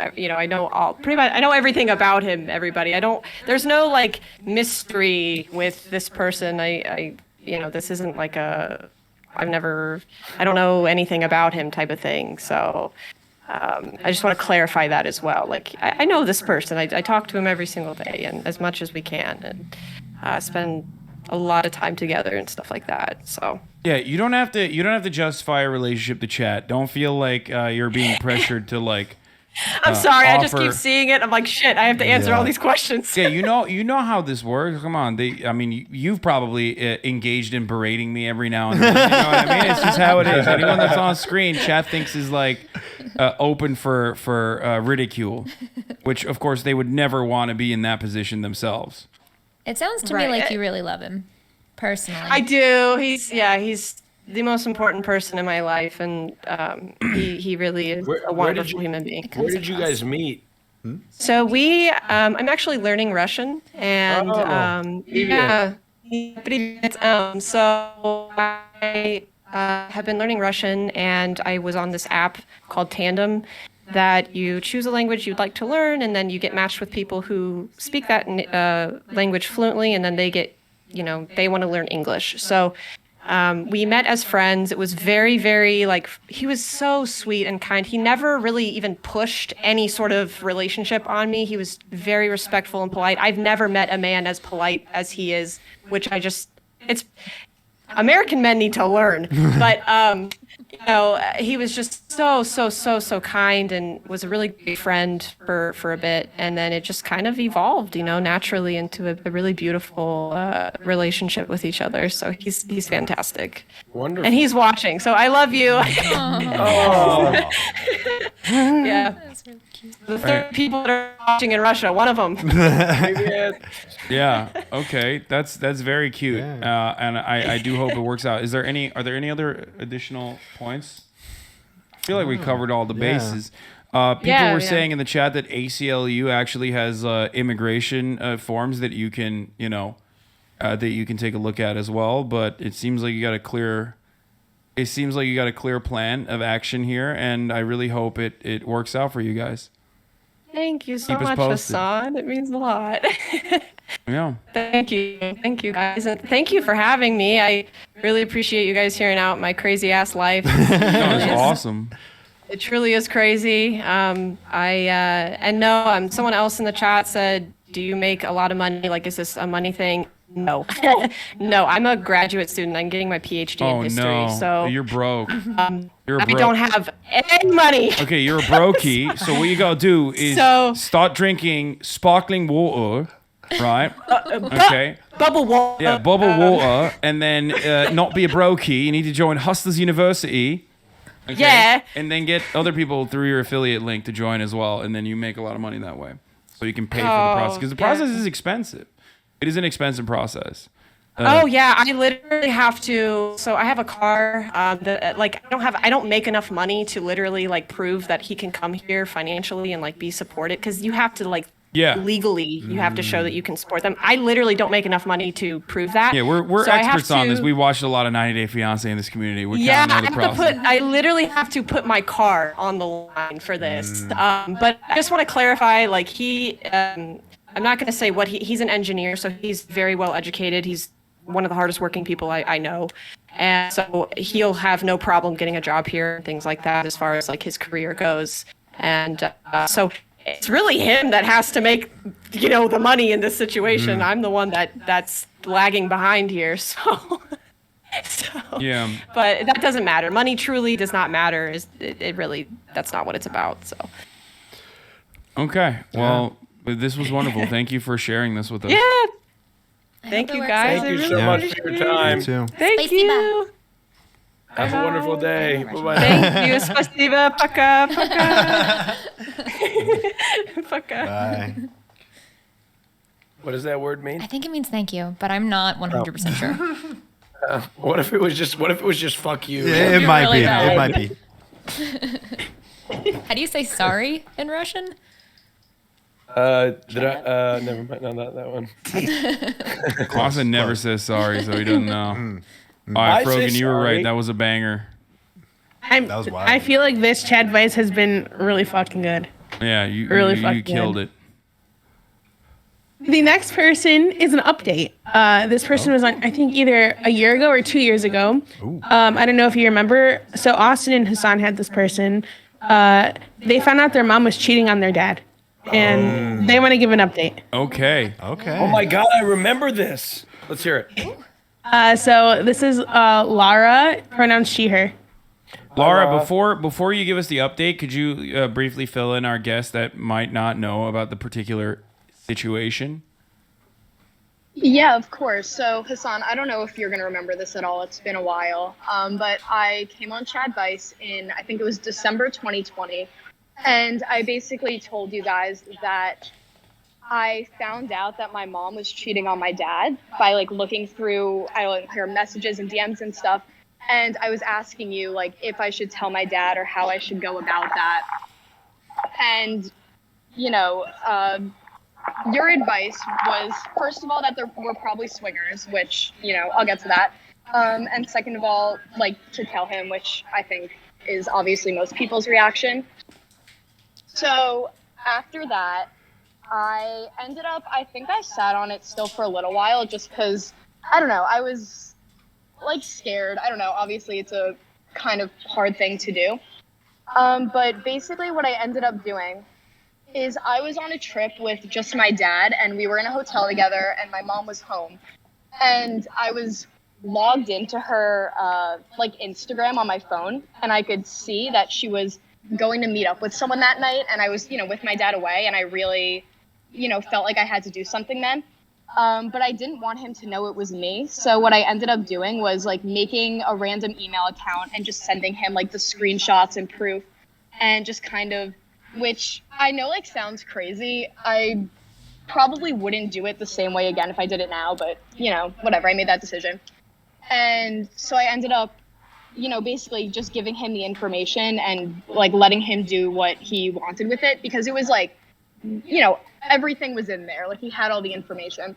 pretty much. I know everything about him. Everybody. There's no like mystery with this person. This isn't like I don't know anything about him type of thing. So. I just want to clarify that as well. Like, I know this person. I talk to him every single day, and as much as we can, and spend a lot of time together and stuff like that. So yeah, you don't have to justify a relationship to chat. Don't feel like you're being pressured to like. I'm sorry. Offer. I just keep seeing it. I'm like, shit. I have to answer all these questions. Yeah, you know how this works. Come on, you've probably engaged in berating me every now and then. You know what I mean? It's just how it is. Anyone that's on screen, chat thinks is like open for ridicule, which of course they would never want to be in that position themselves. It sounds to me like you really love him, personally. I do. He's the most important person in my life, and he really is a wonderful human being. Where did you guys meet? So I'm actually learning Russian, and so I have been learning Russian, and I was on this app called Tandem that you choose a language you'd like to learn, and then you get matched with people who speak that language fluently, and then they want to learn English. So we met as friends. It was very, very he was so sweet and kind. He never really even pushed any sort of relationship on me. He was very respectful and polite. I've never met a man as polite as he is, which American men need to learn. But, he was just so kind, and was a really great friend for a bit. And then it just kind of evolved, naturally into a really beautiful relationship with each other. So he's fantastic. Wonderful. And he's watching. So I love you. Yeah. That's really cute. The 30 people that are watching in Russia, one of them. Yeah. Okay. That's very cute. Yeah. And I do hope it works out. Are there any other additional points? I feel like we covered all the bases. People were saying in the chat that ACLU actually has immigration forms that you can, take a look at as well. But it seems like you got a clear plan of action here, and I really hope it works out for you guys. Thank you so Keep us much, posted. Hasan. It means a lot. Yeah. Thank you guys, and thank you for having me. I really appreciate you guys hearing out my crazy ass life. That was awesome. It truly is crazy. Someone else in the chat said, "Do you make a lot of money? Like, is this a money thing?" No, no, I'm a graduate student. I'm getting my PhD in history. No, So you're broke. You're I broke. don't have any money. Okay, you're a brokey. So what you gotta do is start drinking sparkling water, right? Okay. Bubble water. Yeah, bubble water, and then not be a brokey. You need to join Hustlers University. Okay? Yeah. And then get other people through your affiliate link to join as well, and then you make a lot of money that way. So you can pay for the process because the process is expensive. It is an expensive process. Oh yeah, I literally have to. So I have a car. I don't make enough money to literally like prove that he can come here financially and like be supported. Because you have to like legally, you have to show that you can support them. I literally don't make enough money to prove that. Yeah, we're so experts on this. We watched a lot of 90 Day Fiance in this community. We kind of know the process. I literally have to put my car on the line for this. But I just want to clarify, like I'm not going to say what he's an engineer, so he's very well educated. He's one of the hardest working people I know. And so he'll have no problem getting a job here and things like that as far as like his career goes. And so it's really him that has to make, the money in this situation. I'm the one that's lagging behind here. So yeah. But that doesn't matter. Money truly does not matter. It really, that's not what it's about. So. Okay. Well, this was wonderful. Thank you for sharing this with us. Yeah. Thank you, guys. Thank you so much for your time. You too. Thank you. Have a wonderful day. Bye-bye. Thank you. Спасибо. Пока. Пока. Bye. What does that word mean? I think it means thank you, but I'm not 100% sure. What if it was just fuck you? Yeah, it might really be. bad. It might be. How do you say sorry in Russian? Never mind. No, not that one. Clausen never says sorry, so he doesn't know. All right, Frogan, you were right. That was a banger. That was wild. I feel like this Chadvice has been really fucking good. Yeah, you killed it. The next person is an update. This person was on, I think, either a year ago or 2 years ago. I don't know if you remember. So Austin and Hasan had this person. They found out their mom was cheating on their dad. And they want to give an update. Okay. Oh my God, I remember this. Let's hear it. So this is Lara, pronouns she, her. Laura, before you give us the update, could you briefly fill in our guests that might not know about the particular situation? Yeah, of course. So Hasan, I don't know if you're going to remember this at all. It's been a while. But I came on Chadvice in, I think it was December 2020. And I basically told you guys that I found out that my mom was cheating on my dad by like looking through her messages and DMs and stuff. And I was asking you like if I should tell my dad or how I should go about that. And, your advice was, first of all, that we're probably swingers, which, I'll get to that. And second of all, like to tell him, which I think is obviously most people's reaction. So after that, I ended up, I think I sat on it still for a little while just because, I don't know, I was like scared. I don't know, obviously it's a kind of hard thing to do. But basically what I ended up doing is I was on a trip with just my dad and we were in a hotel together and my mom was home. And I was logged into her like Instagram on my phone and I could see that she was going to meet up with someone that night, and I was, with my dad away, and I really, felt like I had to do something then. But I didn't want him to know it was me. So what I ended up doing was like making a random email account and just sending him like the screenshots and proof and just kind of, which I know like sounds crazy. I probably wouldn't do it the same way again if I did it now, but whatever, I made that decision. And so I ended up basically just giving him the information and like letting him do what he wanted with it because it was like, everything was in there. Like he had all the information.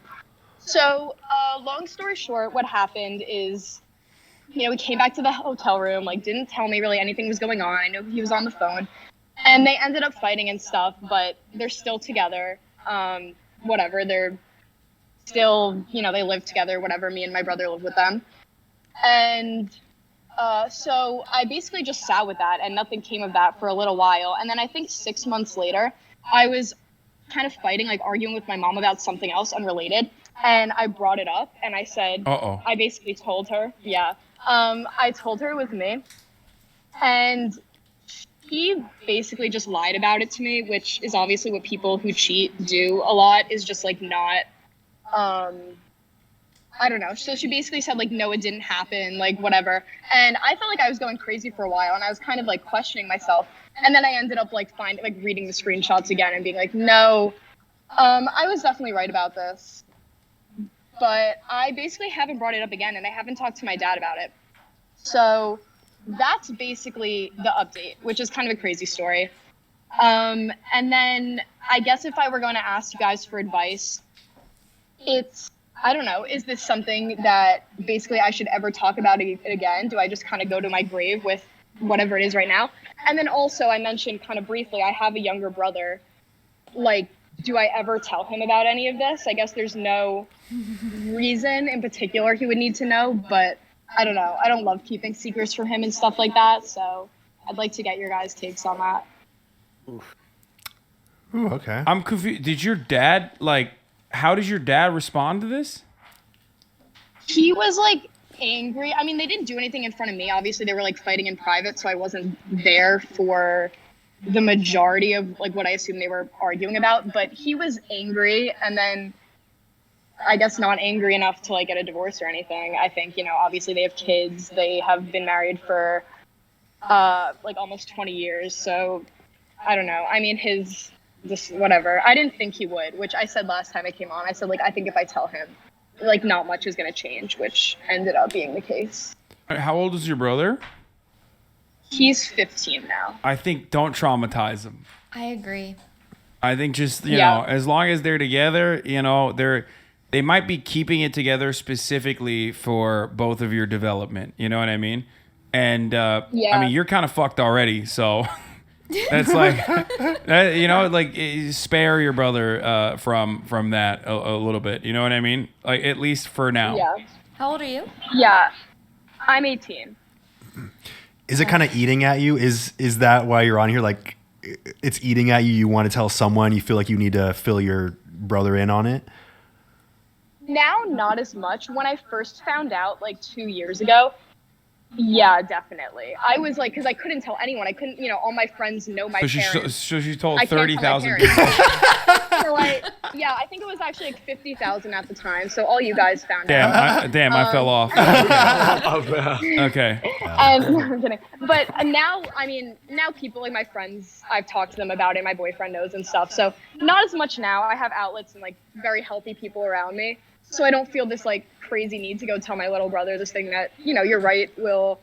So long story short, what happened is, we came back to the hotel room, like didn't tell me really anything was going on. I know he was on the phone and they ended up fighting and stuff, but they're still together. Whatever, they're still, they live together, whatever. Me and my brother live with them. And so I basically just sat with that and nothing came of that for a little while. And then I think 6 months later, I was kind of fighting, like arguing with my mom about something else unrelated. and I brought it up, and I said, Uh-oh. I basically told her, I told her it was me, and he basically just lied about it to me, which is obviously what people who cheat do a lot, is just like not, I don't know. So she basically said like, no, it didn't happen, like whatever. And I felt like I was going crazy for a while, and I was kind of like questioning myself. And then I ended up like reading the screenshots again and being like, no, I was definitely right about this. But I basically haven't brought it up again, and I haven't talked to my dad about it. So that's basically the update, which is kind of a crazy story. And then I guess if I were going to ask you guys for advice, it's, I don't know, is this something that basically I should ever talk about it again? Do I just kind of go to my grave with whatever it is right now? And then also I mentioned kind of briefly, I have a younger brother. Like, do I ever tell him about any of this? I guess there's no reason in particular he would need to know, but I don't know. I don't love keeping secrets from him and stuff like that, so I'd like to get your guys' takes on that. Ooh, okay. I'm confused. Did your dad, like, how did your dad respond to this? He was, like, angry. I mean, they didn't do anything in front of me. Obviously, they were, like, fighting in private, so I wasn't there for the majority of, like, what I assume they were arguing about. But he was angry, and then I guess not angry enough to, like, get a divorce or anything. I think, you know, obviously they have kids. They have been married for, like, almost 20 years. So, I don't know. I mean, just whatever. I didn't think he would, which I said last time I came on. I said, like, I think if I tell him, like, not much is going to change, which ended up being the case. How old is your brother? He's 15 now. I think don't traumatize him. I agree. I think just, you know, as long as they're together, you know, they might be keeping it together specifically for both of your development. You know what I mean? And, I mean, you're kind of fucked already, so... That's like, you know, like spare your brother from that a little bit. You know what I mean? Like at least for now. Yeah. How old are you? Yeah, I'm 18. Is it kind of eating at you? Is that why you're on here? Like, it's eating at you. You want to tell someone. You feel like you need to fill your brother in on it. Now, not as much. When I first found out, like 2 years ago. Yeah, definitely. I was like, because I couldn't tell anyone. I couldn't, you know, all my friends know my parents. So she told I can't tell my 30,000 parents. people. So I think it was actually like 50,000 at the time. So all you guys found out. I fell off. Okay. No, I'm kidding. But now, I mean, now people, like my friends, I've talked to them about it. My boyfriend knows and stuff. So not as much now. I have outlets and like very healthy people around me. So I don't feel this like crazy need to go tell my little brother this thing that, you know, you're right, will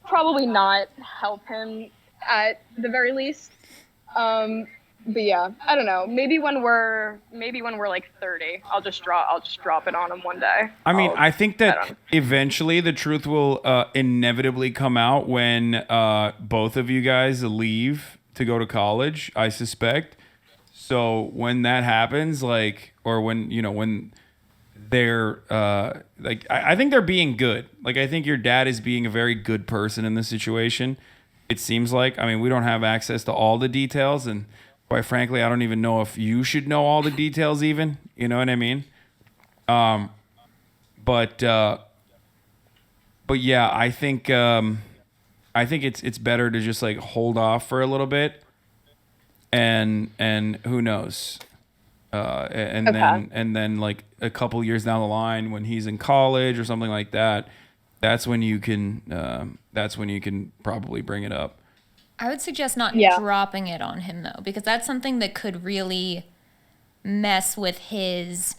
probably not help him at the very least. But yeah, I don't know. Maybe when we're like 30, I'll just drop it on him one day. I mean, I think that eventually the truth will inevitably come out when both of you guys leave to go to college, I suspect. So when that happens, like, or when, you know, when they're like, I think they're being good. Like, I think your dad is being a very good person in this situation. It seems like, I mean, we don't have access to all the details, and quite frankly, I don't even know if you should know all the details even, you know what I mean? But yeah, I think it's better to just like hold off for a little bit, and who knows, and then like a couple years down the line when he's in college or something like that, that's when you can probably bring it up. I would suggest not dropping it on him though, because that's something that could really mess with his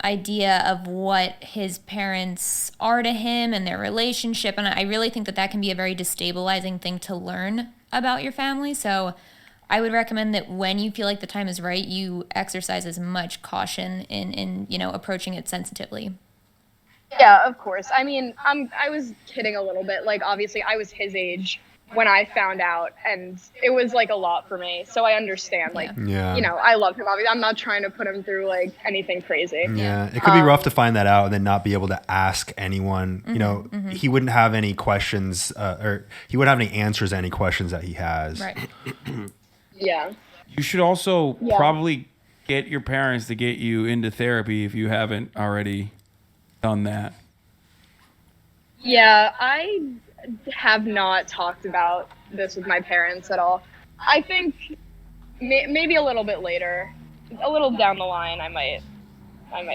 idea of what his parents are to him and their relationship. And I really think that can be a very destabilizing thing to learn about your family. So I would recommend that when you feel like the time is right, you exercise as much caution in you know, approaching it sensitively. Yeah, of course. I mean, I was kidding a little bit. Like, obviously, I was his age when I found out, and it was like a lot for me. So I understand. Like, you know, I love him. Obviously, I'm not trying to put him through like anything crazy. Yeah, it could be rough to find that out and then not be able to ask anyone. You know, he wouldn't have any questions, or he wouldn't have any answers to any questions that he has. Right. Yeah. You should also probably get your parents to get you into therapy if you haven't already done that. Yeah, I have not talked about this with my parents at all. I think maybe a little bit later, a little down the line, I might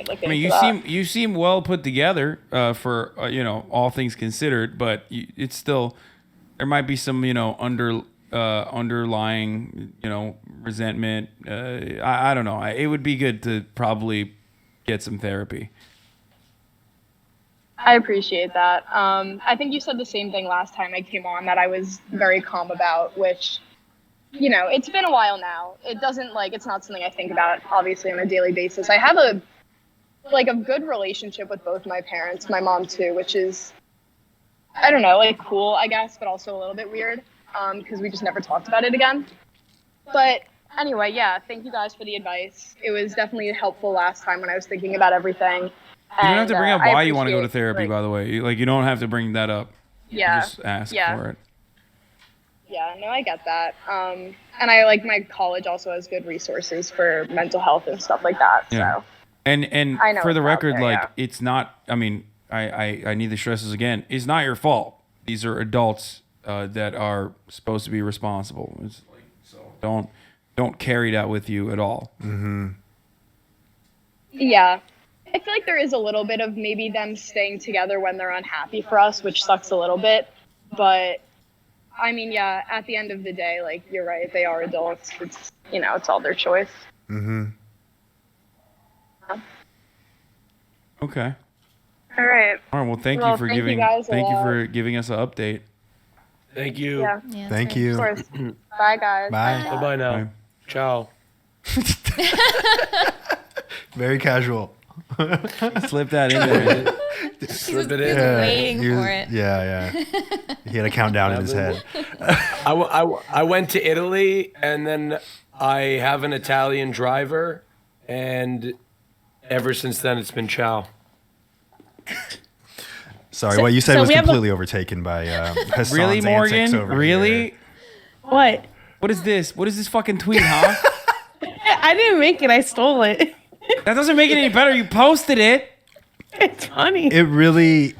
look into that. You seem well put together for all things considered, but it's still there might be some underlying resentment. I don't know. It would be good to probably get some therapy. I appreciate that. I think you said the same thing last time I came on that I was very calm about, which, it's been a while now. It doesn't it's not something I think about obviously on a daily basis. I have a good relationship with both my parents, my mom too, which is, I don't know, cool, I guess, but also a little bit weird because we just never talked about it again. But anyway, yeah, thank you guys for the advice. It was definitely helpful last time when I was thinking about everything. You don't have to bring up why you want to go to therapy, by the way. You don't have to bring that up. Yeah. You just ask for it. Yeah, no, I get that. And I my college also has good resources for mental health and stuff like that. Yeah. So. And I know for the it's out record, there, yeah. it's not. I mean, I need to stress this again. It's not your fault. These are adults that are supposed to be responsible. So don't carry that with you at all. Mm-hmm. Yeah. I feel like there is a little bit of maybe them staying together when they're unhappy for us, which sucks a little bit. But I mean, yeah, at the end of the day, you're right. They are adults. It's, it's all their choice. Mm-hmm. Okay. All right. All right. Well, thank you for giving us an update. Thank you. Yeah. Thank you. Of course. Bye, guys. Bye. Bye-bye now. Bye. Ciao. Very casual. Slip that in there. Slip it in. Waiting for it. Yeah. He had a countdown in his head. I went to Italy, and then I have an Italian driver, and ever since then it's been ciao. Sorry, what you said was completely overtaken by Hasan's Really, Morgan? antics over Really? here. What? What is this? What is this fucking tweet, huh? I didn't make it. I stole it. That doesn't make it any better. You posted it. It's funny. It really...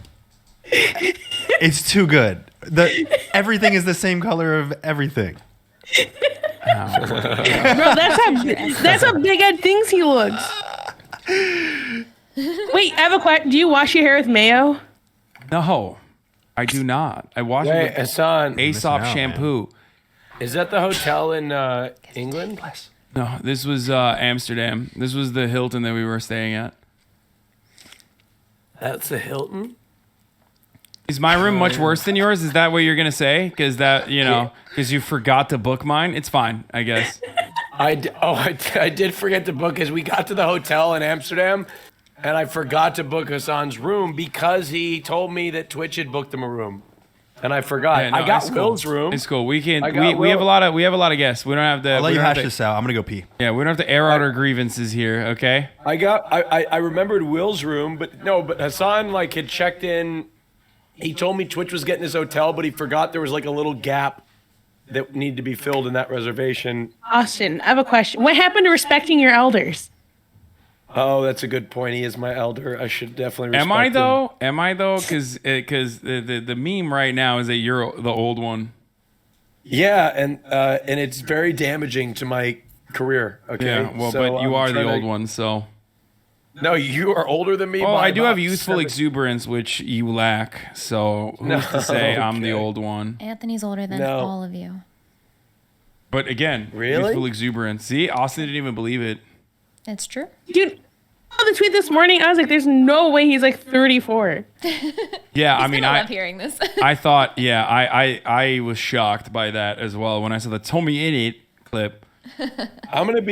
It's too good. Everything is the same color of everything. Bro, that's how Big Ed thinks he looks. Wait, I have a question. Do you wash your hair with mayo? No, I do not. I wash Hey, it with Hasan. Aesop shampoo. Is that the hotel in England? No, this was Amsterdam. This was the Hilton that we were staying at. That's the Hilton? Is my room much worse than yours? Is that what you're gonna say? Because because you forgot to book mine. It's fine, I guess. I did forget to book because we got to the hotel in Amsterdam, and I forgot to book Hasan's room because he told me that Twitch had booked him a room, and I forgot. Yeah, no, I got it's cool. Will's room. It's cool. We have a lot of guests. We don't have to. I'll let we you don't have hash to- this out. I'm gonna go pee. Yeah, we don't have to air out our grievances here. Okay. I remembered Will's room, but Hasan had checked in. He told me Twitch was getting his hotel, but he forgot there was a little gap that needed to be filled in that reservation. Austin, I have a question. What happened to respecting your elders? Oh, that's a good point. He is my elder. I should definitely respect Am I him. though? Am I though? Because the meme right now is that you're the old one. Yeah, and it's very damaging to my career. Okay. Yeah. Well, So but you I'm are the trying old to- one, so. No, you are older than me. Well, by I do have about youthful 7 exuberance, which you lack. So who's to say I'm the old one? Anthony's older than No. all of you. But again, Really? youthful exuberance. See, Austin didn't even believe it. It's true. Dude, I saw the tweet this morning. I was like, there's no way he's 34. Yeah, I He's mean, gonna I love hearing this. I thought, yeah, I was shocked by that as well when I saw the Tommy in it clip. I want to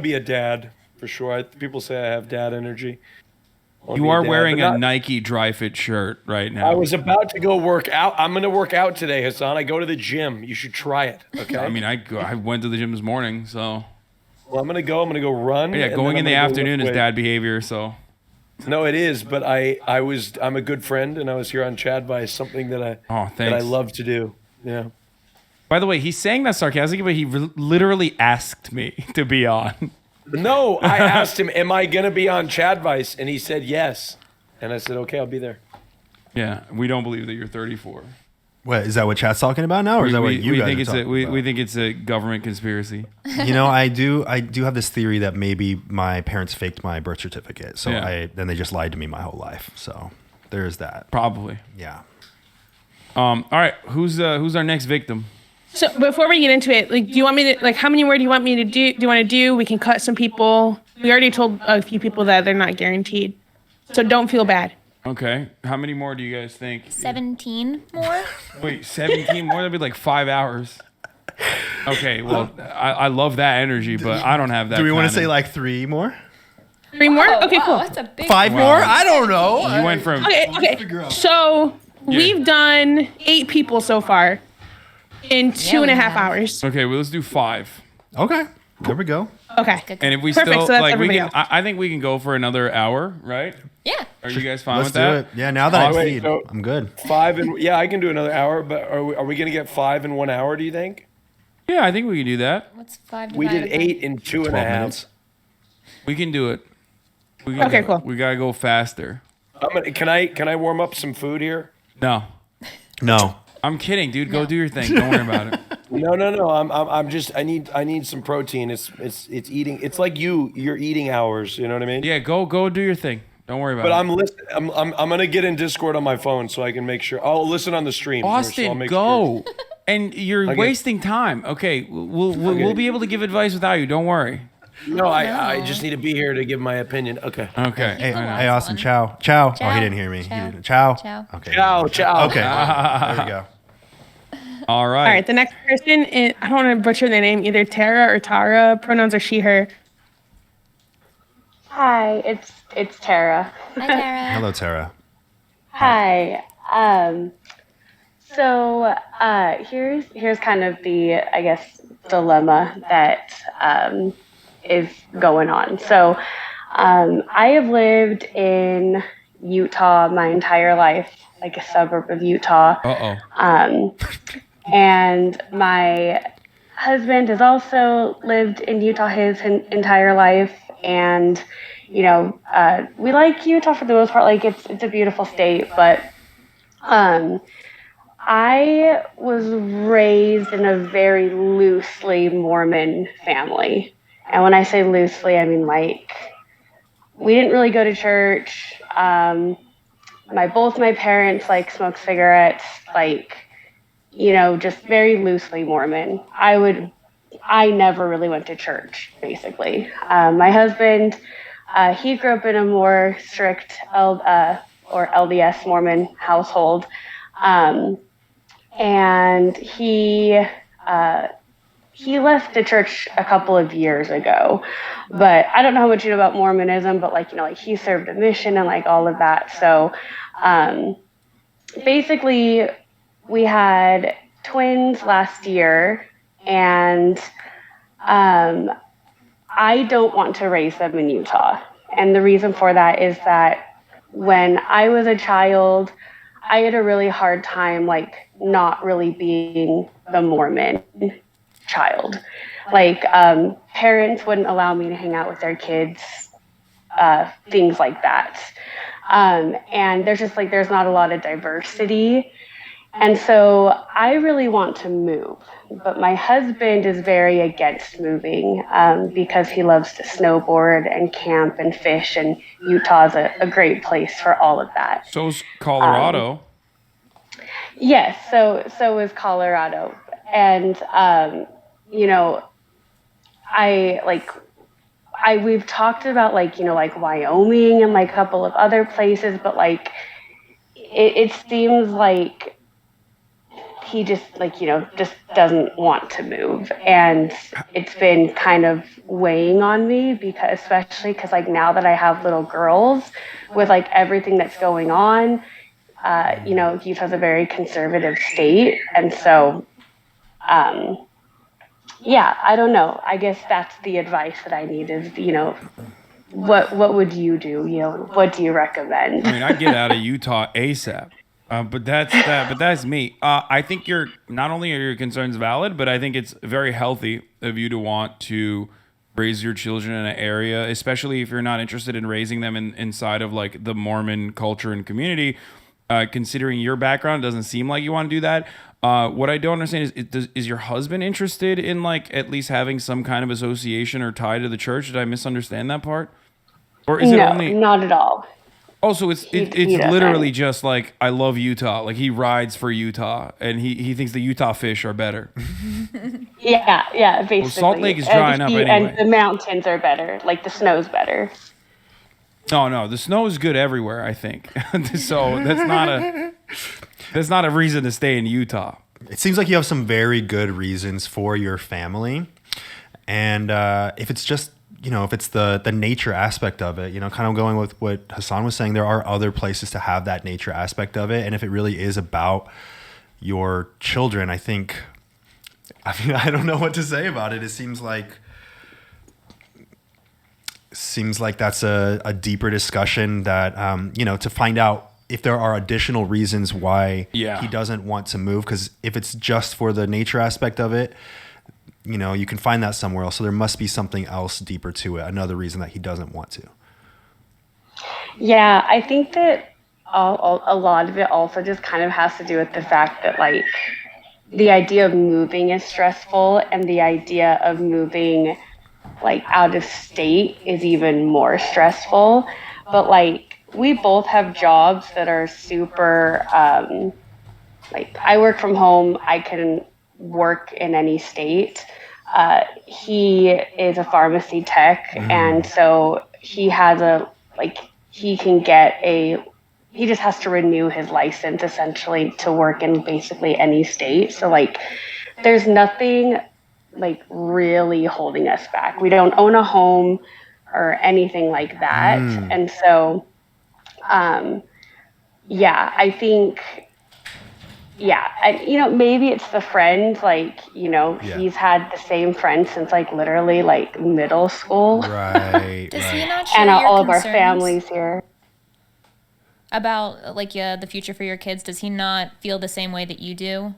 be a dad for sure. People say I have dad energy. I wanna You be are dad, wearing but a not- Nike dry fit shirt right now. I was about to go work out. I'm going to work out today, Hasan. I go to the gym. You should try it. Okay. I mean, I went to the gym this morning, so. Well, I'm going to go run. Yeah, and going then in the I'm gonna go afternoon lift is weights. dad behavior, so. No, it is, but I'm a good friend, and I was here on Chadvice, something that I Oh, that I thanks. love to do. Yeah. By the way, he's saying that sarcastically, but he literally asked me to be on. No, I asked him, am I going to be on Chadvice? And he said yes. And I said, okay, I'll be there. Yeah, we don't believe that you're 34. What is that? What chat's talking about now, or is that what you guys think are it's talking about? we think it's a government conspiracy. You know, I do have this theory that maybe my parents faked my birth certificate, so then they just lied to me my whole life. So there's that. Probably. Yeah. All right, who's our next victim? So before we get into it, like, do you want me to, like, how many more do you want me to do? Do you want to do? We can cut some people. We already told a few people that they're not guaranteed, so don't feel bad. Okay, how many more do you guys think? 17 more. Wait, 17 more? That'd be like 5 hours. Okay, well, I love that energy, but I don't have that. Do we want to kind say of- like 3 more? 3 more? Okay, cool. That's a big 5 Wow. more? I don't know. You went from Okay. So we've done 8 people so far in 2.5 hours. Okay, well, let's do 5. Okay, there we go. Okay. And if we Perfect, still so that's like, we everybody can. else. I think we can go for another hour, right? Yeah. Are you guys fine Let's with do that? it. Yeah, now that I Awesome. bleed, so- I'm good. 5 and yeah, I can do another hour, but are we going to get 5 in 1 hour, do you think? Yeah, I think we can do that. What's 5 We divided did by- 8 in 2.5 minutes. We can do it. We can Okay, do it. cool. We gotta go faster. Can I warm up some food here? No, No. I'm kidding, dude. Go do your thing. Don't worry about it. No. I'm just I need some protein. It's eating. It's like your eating hours. You know what I mean? Yeah, go do your thing. Don't worry about But it. I'm listening. I'm gonna get in Discord on my phone so I can make sure. I'll listen on the stream. here, so I'll Austin, make go. sure. And you're Okay. wasting time. Okay, we'll be able to give advice without you. Don't worry. No, I just need to be here to give my opinion. Okay. Okay. Hey, Austin, ciao. Ciao. Oh, he didn't hear me. He didn't. Ciao. Ciao. Okay. Ciao. Ciao. Okay. There we go. All right. All right. The next person is, I don't want to butcher their name, either Tara or Tara. Pronouns are she, her. Hi, it's Tara. Hi, Tara. Hello, Tara. Hi. So here's kind of the, I guess, dilemma that is going on. So I have lived in Utah my entire life, like a suburb of Utah. And my husband has also lived in Utah his entire life, and we like Utah for the most part. Like it's a beautiful state, but I was raised in a very loosely Mormon family. And when I say loosely, I mean like we didn't really go to church. Both my parents like smoked cigarettes, like, just very loosely Mormon. I never really went to church, basically. My husband, he grew up in a more strict LDS Mormon household. And he left the church a couple of years ago, but I don't know how much you know about Mormonism, but he served a mission and like all of that. So, basically we had twins last year, and, I don't want to raise them in Utah. And the reason for that is that when I was a child, I had a really hard time, not really being the Mormon child. Parents wouldn't allow me to hang out with their kids, things like that. And there's not a lot of diversity. And so I really want to move, but my husband is very against moving, because he loves to snowboard and camp and fish, and Utah's a great place for all of that. So's Colorado. Yes, so is Colorado. And we've talked about Wyoming and a couple of other places, but it seems like he just doesn't want to move. And it's been kind of weighing on me especially because now that I have little girls, with everything that's going on, Utah's a very conservative state. And so, I don't know. I guess that's the advice that I need is, what would you do? What do you recommend? I mean, I get out of Utah ASAP. But that's me. I think not only are your concerns valid, but I think it's very healthy of you to want to raise your children in an area, especially if you're not interested in raising them inside of like the Mormon culture and community. Considering your background, it doesn't seem like you want to do that. What I don't understand is your husband interested in like at least having some kind of association or tie to the church? Did I misunderstand that part? Or is it only not at all. Oh, so it's He literally doesn't. just like I love Utah. Like he rides for Utah, and he thinks the Utah fish are better. Yeah, basically. Salt Lake is drying up anyway. And the mountains are better. Like the snow's better. No, the snow is good everywhere. I think so. That's not a reason to stay in Utah. It seems like you have some very good reasons for your family, and if it's just if it's the nature aspect of it, kind of going with what Hasan was saying, there are other places to have that nature aspect of it. And if it really is about your children, I don't know what to say about it. It seems like that's a deeper discussion that, to find out if there are additional reasons why he doesn't want to move. Because if it's just for the nature aspect of it, you can find that somewhere else. So there must be something else deeper to it, another reason that he doesn't want to. Yeah, I think that a lot of it also just kind of has to do with the fact that, like, the idea of moving is stressful, and the idea of moving, like, out of state is even more stressful. But, like, we both have jobs that are super, like, I work from home. I can work in any state. He is a pharmacy tech, and so he has he just has to renew his license essentially to work in basically any state. So like there's nothing like really holding us back. We don't own a home or anything like that. And so I think and maybe it's the friend, like, he's had the same friend since like literally like middle school. Right. Does he not share And your all of our concerns families here. about like the future for your kids? Does he not feel the same way that you do?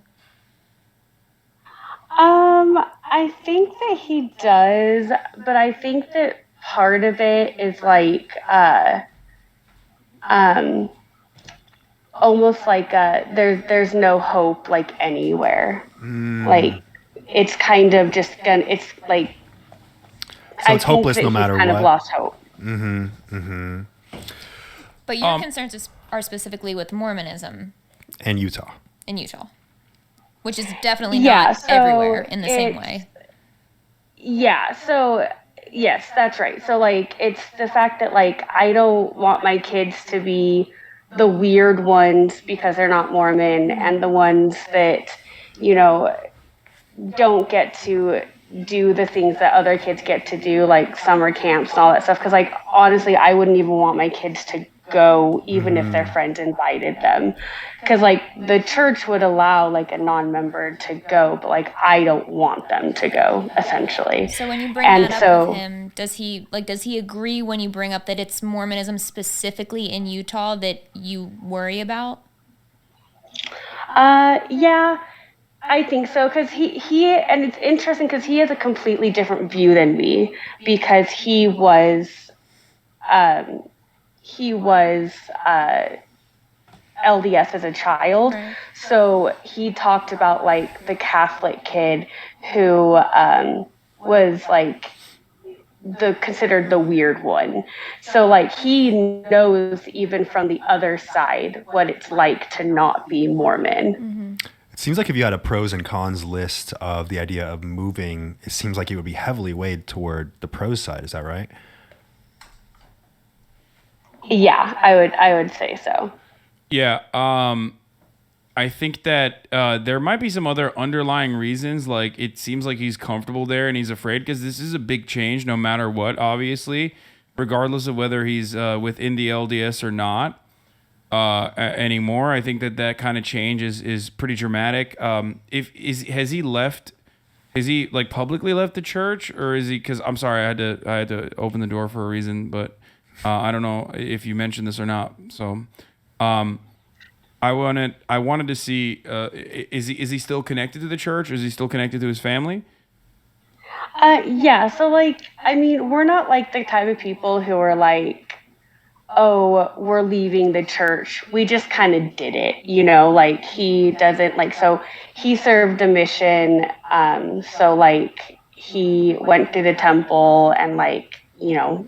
I think that he does, but I think that part of it is like almost like there's no hope like anywhere. Like it's kind of just it's like so it's hopeless no matter kind what. of lost hope. But your concerns are specifically with Mormonism and Utah. in Utah, which is definitely not everywhere in the same way. Yeah, so yes, that's right. So like it's the fact that like I don't want my kids to be the weird ones because they're not Mormon, and the ones that, don't get to do the things that other kids get to do, like summer camps and all that stuff. Because like honestly, I wouldn't even want my kids to go even if their friends invited them, because like the church would allow like a non-member to go, but like I don't want them to go essentially. So when you bring that up with him, does he agree when you bring up that it's Mormonism specifically in Utah that you worry about? Yeah, I think so, because he and it's interesting because he has a completely different view than me, because he was LDS as a child. Right. So he talked about like the Catholic kid who was like considered the weird one. So like he knows even from the other side what it's like to not be Mormon. It seems like if you had a pros and cons list of the idea of moving, it seems like it would be heavily weighed toward the pros side. Is that right? Yeah, I would say so. Yeah, I think that there might be some other underlying reasons. Like it seems like he's comfortable there and he's afraid, because this is a big change no matter what, obviously, regardless of whether he's within the LDS or not anymore. I think that kind of change is pretty dramatic. Has he left? Is he like publicly left the church, or is he? Because I'm sorry, I had to open the door for a reason, but I don't know if you mentioned this or not. So. I wanted to see, is he still connected to the church? Is he still connected to his family? Yeah, so like, I mean, we're not like the type of people who are like, oh, we're leaving the church. We just kind of did it, you know, like he doesn't like, so he served a mission. So like he went through the temple and like, you know,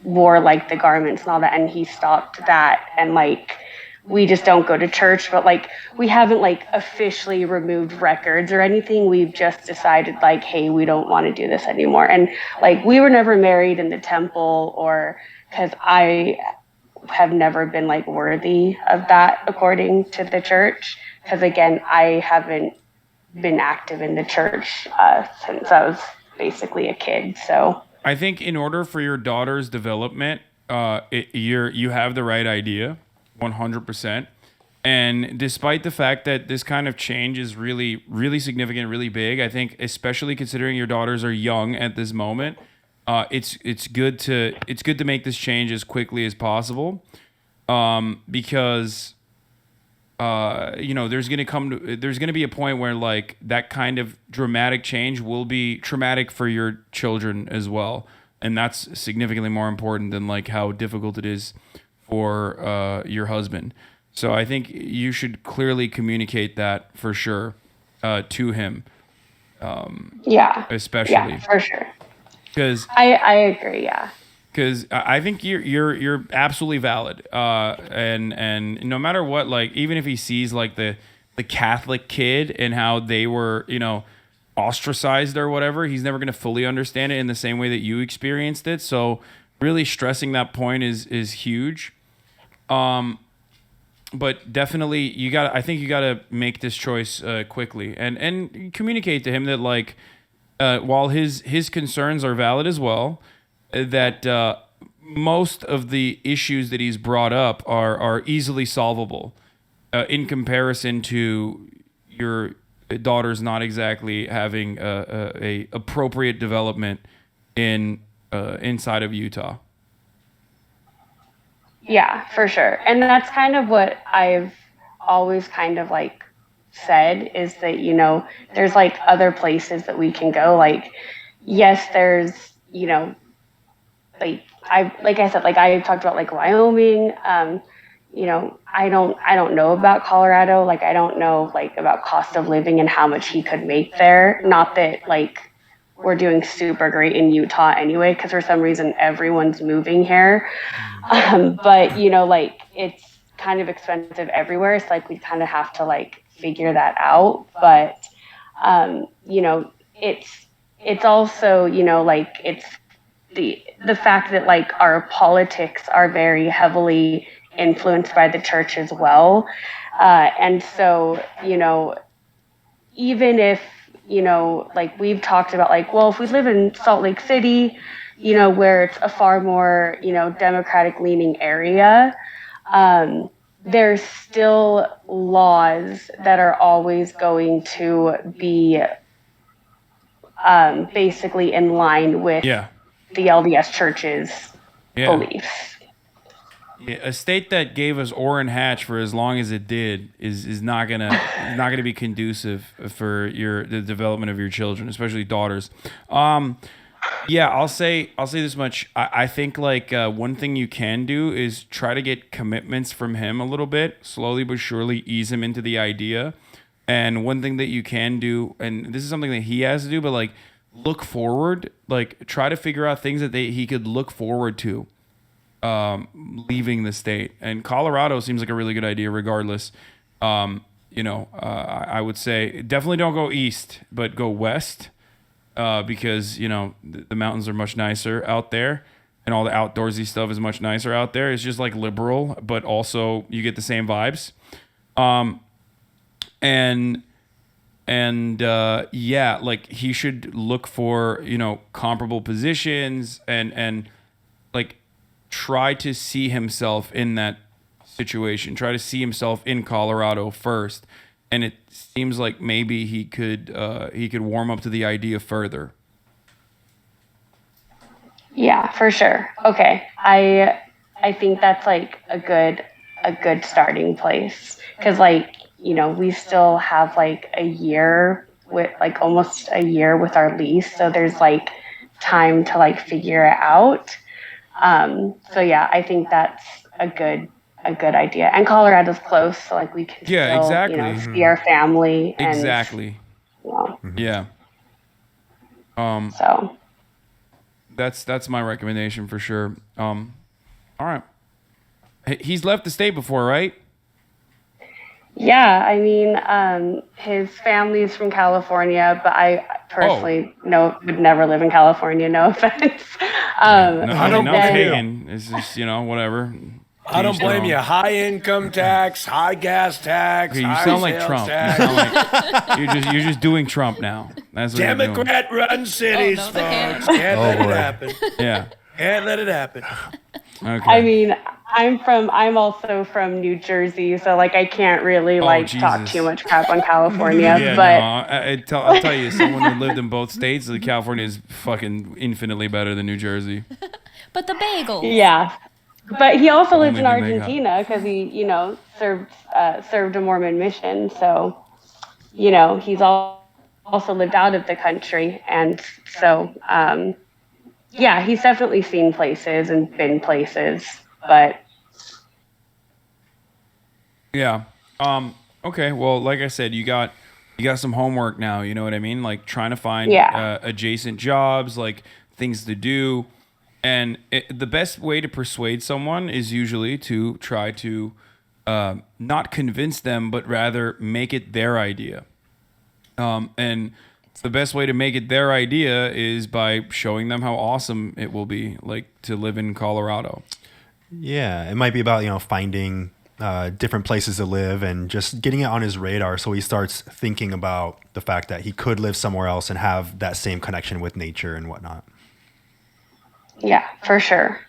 wore like the garments and all that, and he stopped that. And like, we just don't go to church, but like we haven't like officially removed records or anything. We've just decided like, hey, we don't want to do this anymore. And like we were never married in the temple, or because I have never been like worthy of that according to the church. Because again, I haven't been active in the church since I was basically a kid. So I think in order for your daughter's development, you have the right idea. 100%. And despite the fact that this kind of change is really, really significant, really big, I think, especially considering your daughters are young at this moment, it's good to make this change as quickly as possible, because you know, there's gonna be a point where like that kind of dramatic change will be traumatic for your children as well, and that's significantly more important than like how difficult it is for your husband. So I think you should clearly communicate that for sure to him. Yeah, especially. Yeah, for sure. Because I agree. Yeah. Because I think you're absolutely valid. And no matter what, like even if he sees like the Catholic kid and how they were, you know, ostracized or whatever, he's never gonna fully understand it in the same way that you experienced it. So really stressing that point is huge. But definitely I think you gotta make this choice quickly and communicate to him that like while his concerns are valid as well, that most of the issues that he's brought up are easily solvable in comparison to your daughter's not exactly having a appropriate development in inside of Utah. Yeah, for sure. And that's kind of what I've always kind of like said, is that, you know, there's like other places that we can go. Like, yes, there's, you know, like I said, like I talked about like Wyoming. You know, I don't know about Colorado. Like I don't know like about cost of living and how much he could make there. Not that like we're doing super great in Utah anyway, because for some reason everyone's moving here. But you know, like it's kind of expensive everywhere. It's like we kind of have to like figure that out. But you know, it's also, you know, like it's the fact that like our politics are very heavily influenced by the church as well. And so, you know, even if, you know, like we've talked about like, well, if we live in Salt Lake City, you know, where it's a far more, you know, Democratic leaning area, there's still laws that are always going to be basically in line with the LDS Church's beliefs. Yeah, a state that gave us Orrin Hatch for as long as it did is not gonna be conducive for the development of your children, especially daughters. Yeah, I'll say this much. I think like one thing you can do is try to get commitments from him a little bit, slowly but surely ease him into the idea. And one thing that you can do, and this is something that he has to do, but like look forward, like try to figure out things that he could look forward to leaving the state. And Colorado seems like a really good idea regardless. You know, I would say definitely don't go east, but go west. Because, you know, the mountains are much nicer out there and all the outdoorsy stuff is much nicer out there. It's just like liberal, but also you get the same vibes. Yeah, like he should look for, you know, comparable positions and like try to see himself in that situation. Try to see himself in Colorado first. And it seems like maybe he could warm up to the idea further. Yeah, for sure. Okay, I think that's like a a good starting place. Because like, you know, we still have like a year with like almost a year with our lease. So there's like time to like figure it out. So yeah, I think that's a good idea. And Colorado's close, so like we can Yeah, still, exactly. you know, see our family and Exactly. you know, Yeah. so that's my recommendation for sure. All right. He's left the state before, right? yeah, I mean, his family's from California, but I personally would never live in California. No offense. No pagan. It's just, you know, whatever. I don't blame you. High income tax, high gas tax. Okay, you high sound like sales Trump. You tax. sound like you're just doing Trump now. That's what you're doing. Democrat-run cities, folks. Can't let it happen. Yeah. Can't let it happen. Okay. I mean, I'm also from New Jersey, so like I can't really like talk too much crap on California. Yeah, but no, I'll tell you, someone who lived in both states, California is fucking infinitely better than New Jersey. But the bagels. yeah, but he also lives in Only thing they got. Argentina because he, you know, served a Mormon mission. So, you know, he's also lived out of the country, and so yeah, he's definitely seen places and been places, but Yeah. Okay. Well, like I said, you got some homework now. You know what I mean? Like trying to find adjacent jobs, like things to do, and the best way to persuade someone is usually to try to not convince them, but rather make it their idea. And the best way to make it their idea is by showing them how awesome it will be, like to live in Colorado. Yeah, it might be about, you know, finding different places to live and just getting it on his radar so he starts thinking about the fact that he could live somewhere else and have that same connection with nature and whatnot. yeah, for sure.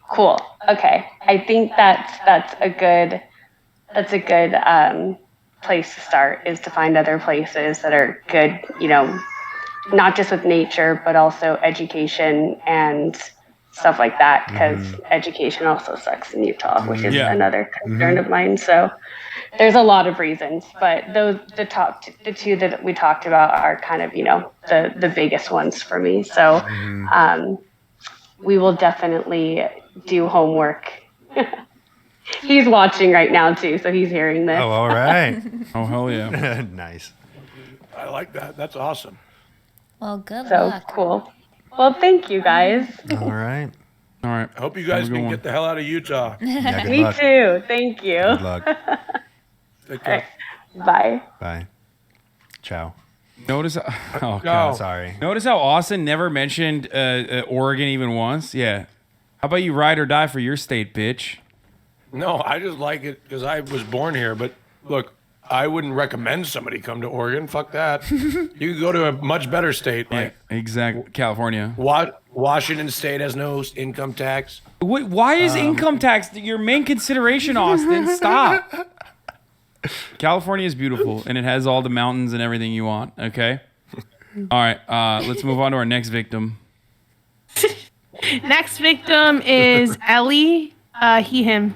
Cool. Okay. I think that's a good place to start, is to find other places that are good, you know, not just with nature, but also education and stuff like that, because education also sucks in Utah, which is another concern of mine. So there's a lot of reasons, but the two that we talked about are kind of, you know, the biggest ones for me. So we will definitely do homework. He's watching right now too, so he's hearing this. Oh, all right. Oh, hell yeah. Nice. I like that. That's awesome. Well, good So luck. cool. Well, thank you guys. All right. All right. I hope you guys can get the hell out of Utah. Yeah, good Me luck. too. Thank you. Good luck. Take care. Bye. Bye. Ciao. Notice, oh No. god, Sorry. Notice how Austin never mentioned Oregon even once. Yeah. How about you ride or die for your state, bitch? No, I just like it because I was born here. But look, I wouldn't recommend somebody come to Oregon. Fuck that. You could go to a much better state like Exactly. California. Washington State has no income tax. Wait, why is income tax your main consideration, Austin? Stop. California is beautiful, and it has all the mountains and everything you want, okay? All right, let's move on to our next victim. Next victim is Ellie. He, him.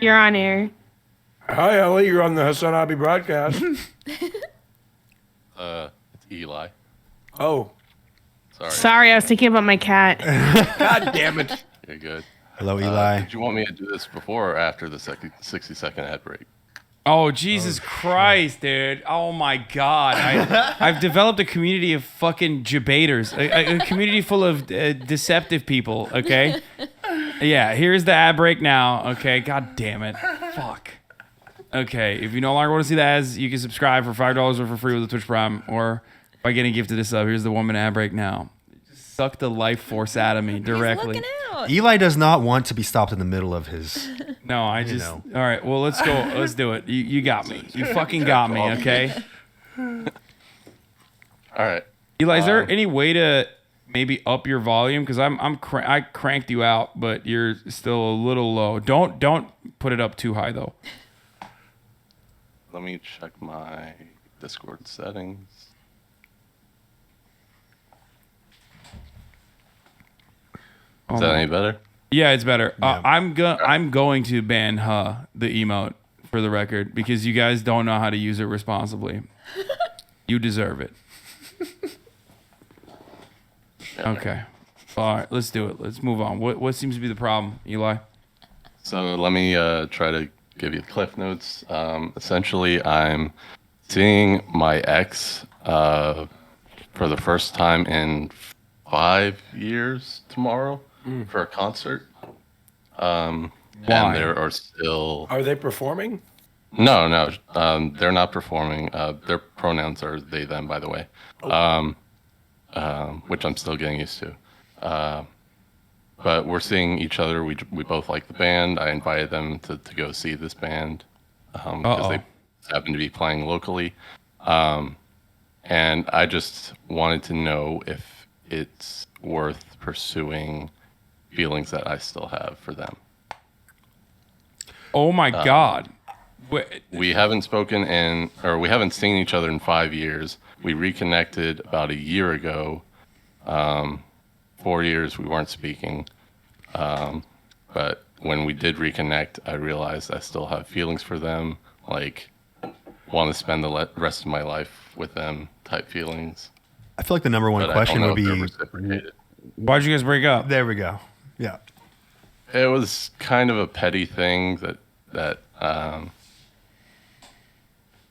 You're on air. Hi, Ellie. You're on the Hasan Abi broadcast. It's Eli. Oh. Sorry, I was thinking about my cat. God damn it. You're good. Hello, Eli. Did you want me to do this before or after the 60-second ad break? Oh, Jesus Christ, dude. Oh, my God. I've developed a community of fucking debaters, a community full of deceptive people, okay? Yeah, here's the ad break now, okay? God damn it. Fuck. Okay, if you no longer want to see the ads, you can subscribe for $5 or for free with the Twitch Prime, or by getting gifted a sub. Here's the 1 minute ad break now. Suck the life force out of me directly. Eli does not want to be stopped in the middle of his. No, I just. All right, well, let's go. Let's do it. You got me. You fucking got me, okay? All right. Eli, is there any way to maybe up your volume? Because I cranked you out, but you're still a little low. Don't put it up too high though. Let me check my Discord settings. Is that any better? Yeah, it's better. I'm going to ban the emote for the record because you guys don't know how to use it responsibly. You deserve it. Okay. All right, let's do it. Let's move on. What seems to be the problem, Eli? So let me try to give you the cliff notes. Essentially, I'm seeing my ex for the first time in 5 years tomorrow for a concert. And there are still... Are they performing? No. They're not performing. Their pronouns are they, them, by the way, which I'm still getting used to. But we're seeing each other. We both like the band. I invited them to go see this band because they happen to be playing locally. And I just wanted to know if it's worth pursuing feelings that I still have for them. Oh my God. We haven't spoken we haven't seen each other in 5 years. We reconnected about a year ago. 4 years we weren't speaking. But when we did reconnect, I realized I still have feelings for them, like want to spend the rest of my life with them type feelings. I feel like the number one question would be, why'd you guys break up? There we go. Yeah. It was kind of a petty thing that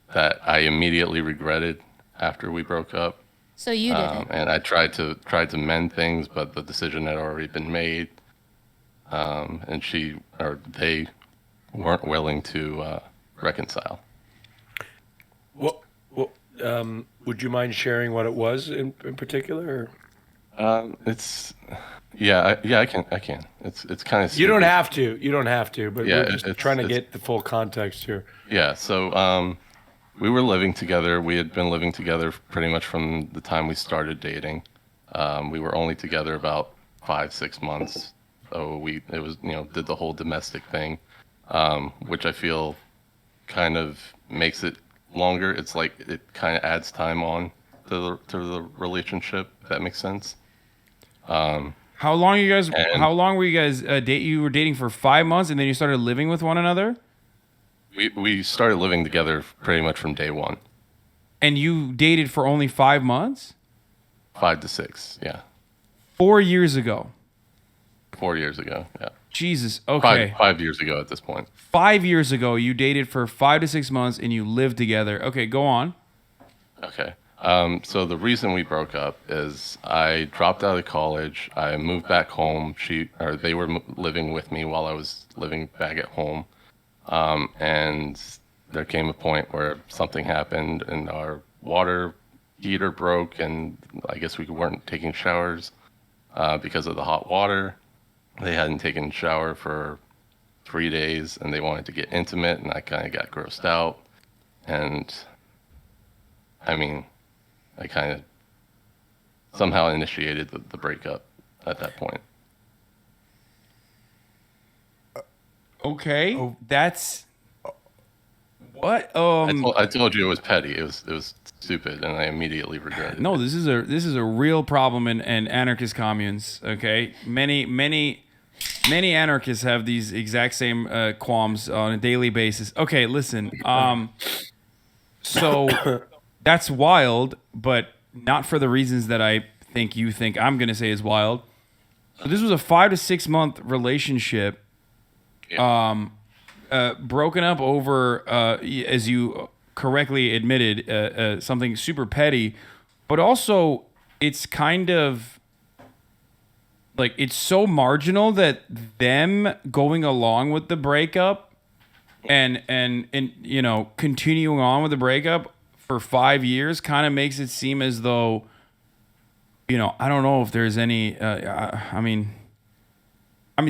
I immediately regretted after we broke up. So you did it. And I tried to mend things, but the decision had already been made. And they weren't willing to reconcile. Would you mind sharing what it was in particular? I can. It's kind of. You don't have to. But yeah, we're just trying to get the full context here. Yeah. So we were living together. We had been living together pretty much from the time we started dating. We were only together about 5-6 months. So did the whole domestic thing, which I feel kind of makes it longer. It's like it kind of adds time on to the relationship. If that makes sense. How long were you guys you were dating for 5 months and then you started living with one another? We started living together pretty much from day one. And you dated for only 5 months? 5 to 6, yeah. 4 years ago. 4 years ago, yeah. Jesus, okay. 5 years ago at this point. 5 years ago, you dated for 5 to 6 months and you lived together. Okay, go on. Okay. So the reason we broke up is I dropped out of college. I moved back home. They were living with me while I was living back at home. And there came a point where something happened and our water heater broke, and I guess we weren't taking showers because of the hot water. They hadn't taken a shower for 3 days, and they wanted to get intimate, and I kind of got grossed out. And I mean, I kind of somehow initiated the breakup at that point. Okay, that's what. I told you it was petty. It was stupid, and I immediately regretted it. No, this is a real problem in anarchist communes. Okay, many anarchists have these exact same qualms on a daily basis. Okay, listen. So that's wild, but not for the reasons that I think you think I'm gonna say is wild. So this was a 5 to 6 month relationship. Broken up over, as you correctly admitted, something super petty, but also it's kind of like it's so marginal that them going along with the breakup and continuing on with the breakup for 5 years kind of makes it seem as though, I don't know if there's any, I mean,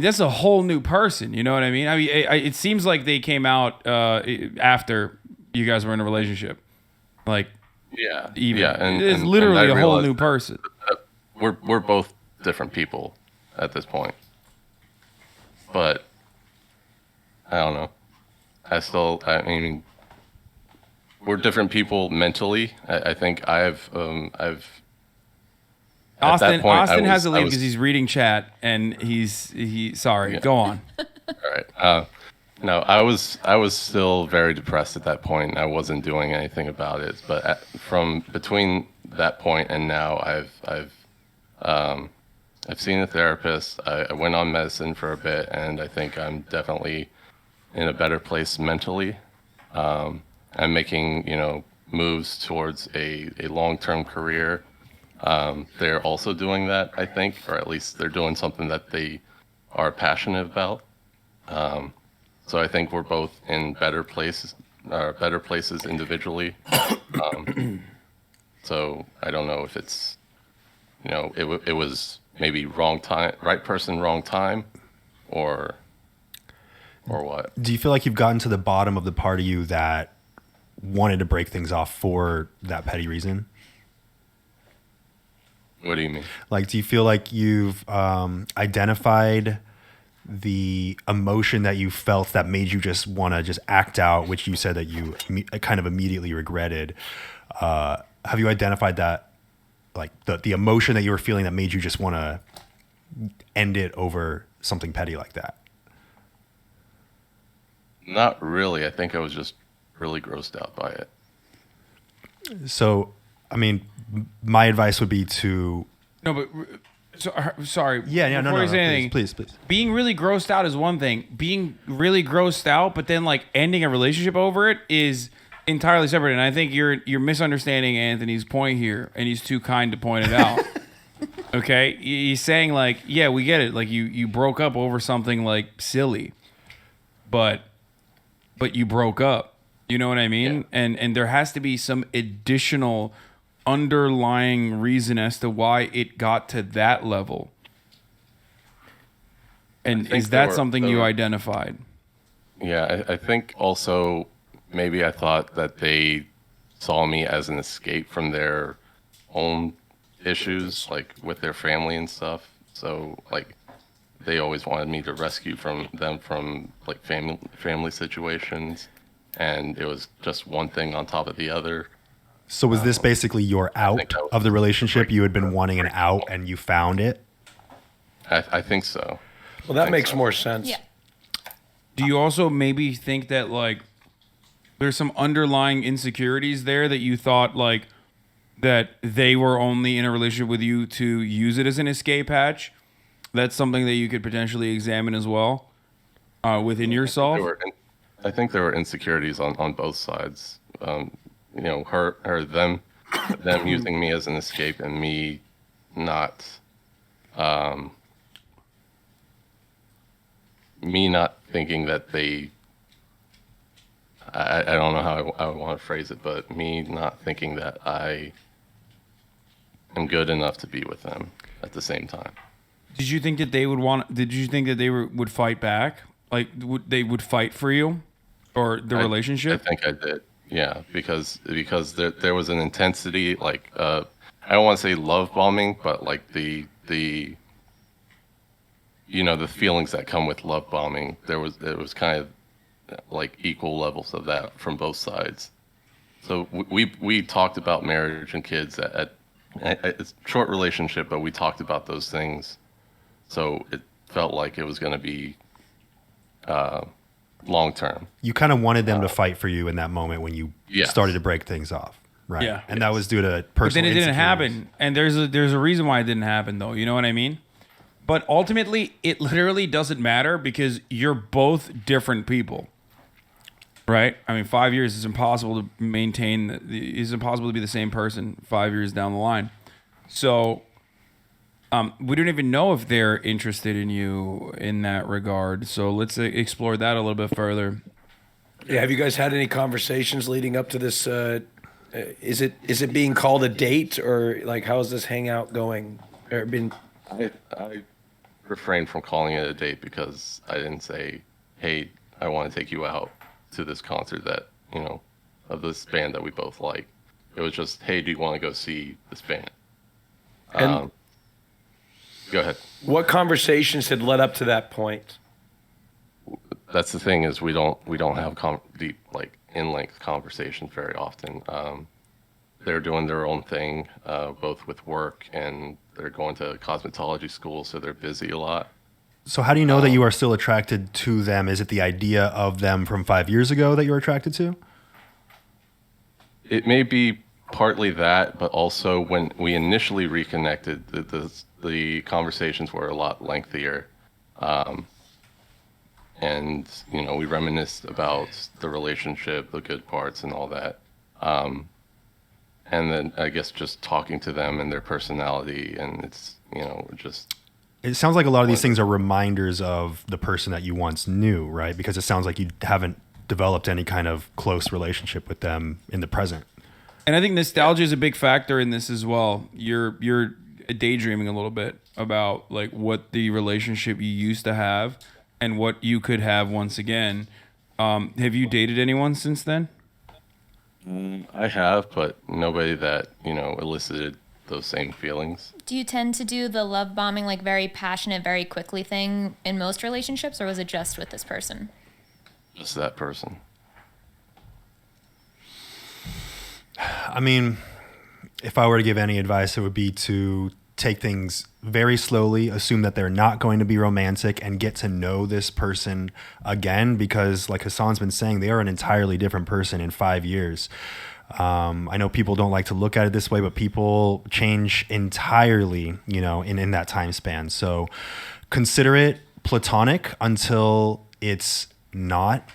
that's a whole new person. You know what I mean? It seems like they came out after you guys were in a relationship. Like, yeah, it's literally a whole new person. We're both different people at this point, but I don't know. I mean, we're different people mentally. I think I've Austin has to leave because he's reading chat and sorry. Yeah. Go on. All right. No, I was still very depressed at that point, and I wasn't doing anything about it. But from between that point and now, I've seen a therapist. I went on medicine for a bit, and I think I'm definitely in a better place mentally. I'm making moves towards a long-term career. They're also doing that, I think, or at least they're doing something that they are passionate about. So I think we're both in better places individually. So I don't know if it's, it was maybe wrong time, right person, wrong time, or what. Do you feel like you've gotten to the bottom of the part of you that wanted to break things off for that petty reason? What do you mean? Like, do you feel like you've identified the emotion that you felt that made you just want to just act out, which you said that you kind of immediately regretted? Have you identified that, like the emotion that you were feeling that made you just want to end it over something petty like that? Not really. I think I was just really grossed out by it. So, I mean, my advice would be to... No, but... sorry. Yeah, no, please. Being really grossed out is one thing. Being really grossed out, but then like ending a relationship over it is entirely separate. And I think you're misunderstanding Anthony's point here, and he's too kind to point it out. Okay, he's saying like, yeah, we get it. Like you broke up over something like silly, but you broke up. You know what I mean? Yeah. And there has to be some additional underlying reason as to why it got to that level. And is that something you identified? Yeah, I think also maybe I thought that they saw me as an escape from their own issues, like with their family and stuff. So like they always wanted me to rescue them from like family situations, and it was just one thing on top of the other. So was this basically your out of the relationship? You had been wanting an out and you found it? I think so. Well, that makes more sense. Yeah. Do you also maybe think that like there's some underlying insecurities there that you thought like that they were only in a relationship with you to use it as an escape hatch? That's something that you could potentially examine as well within yourself. I think there were insecurities on both sides. Them using me as an escape, and me not thinking that they. I don't know how I want to phrase it, but me not thinking that I am good enough to be with them at the same time. Did you think that they would want? Did you think that they would fight back? Like they would fight for you, or the relationship? I think I did. Yeah, because there was an intensity, like I don't want to say love bombing, but like the feelings that come with love bombing. It was kind of like equal levels of that from both sides. So we talked about marriage and kids at it's a short relationship, but we talked about those things. So it felt like it was going to be long term. You kind of wanted them to fight for you in that moment when you started to break things off, right? Yeah. And that was due to personal But then it didn't insecurities. happen. And there's a reason why it didn't happen, though. You know what I mean? But ultimately, it literally doesn't matter because you're both different people, right? I mean, 5 years is impossible to maintain. It's impossible to be the same person 5 years down the line. So we don't even know if they're interested in you in that regard. So let's explore that a little bit further. Yeah, have you guys had any conversations leading up to this? Is it being called a date, or like how is this hangout going? Or been? I refrained from calling it a date because I didn't say, "Hey, I want to take you out to this concert that of this band that we both like." It was just, "Hey, do you want to go see this band?" And go ahead. What conversations had led up to that point? That's the thing, is we don't have deep, like in-length conversations very often. They're doing their own thing, both with work, and they're going to cosmetology school, so they're busy a lot. So how do you know that you are still attracted to them? Is it the idea of them from 5 years ago that you're attracted to? It may be partly that, but also when we initially reconnected, the conversations were a lot lengthier. And, you know, we reminisced about the relationship, the good parts and all that. And then I guess just talking to them and their personality, and it's, you know, just... It sounds like a lot of these things are reminders of the person that you once knew, right? Because it sounds like you haven't developed any kind of close relationship with them in the present. And I think nostalgia is a big factor in this as well. You're daydreaming a little bit about like what the relationship you used to have and what you could have once again. Have you dated anyone since then? I have, but nobody that, you know, elicited those same feelings. Do you tend to do the love bombing, like very passionate, very quickly thing in most relationships, or was it just with this person? Just that person. I mean, if I were to give any advice, it would be to take things very slowly, assume that they're not going to be romantic, and get to know this person again, because like Hasan's been saying, they are an entirely different person in 5 years. I know people don't like to look at it this way, but people change entirely, you know, in that time span. So consider it platonic until it's not.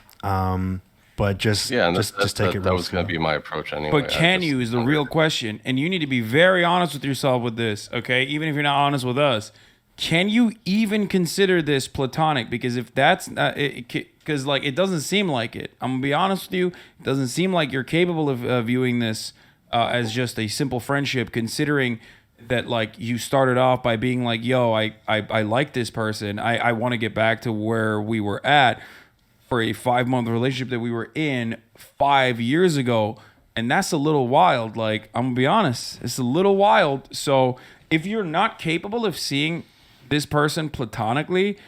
But just take it. That was going to be my approach anyway. But can you is the real question, and you need to be very honest with yourself with this, okay? Even if you're not honest with us, can you even consider this platonic? Because if that's not, because like it doesn't seem like it. I'm gonna be honest with you, it doesn't seem like you're capable of viewing this as just a simple friendship. Considering that like you started off by being like, "Yo, I like this person. I want to get back to where we were at." For a 5-month relationship that we were in 5 years ago, and that's a little wild. Like, I'm gonna be honest, it's a little wild. So if you're not capable of seeing this person platonically,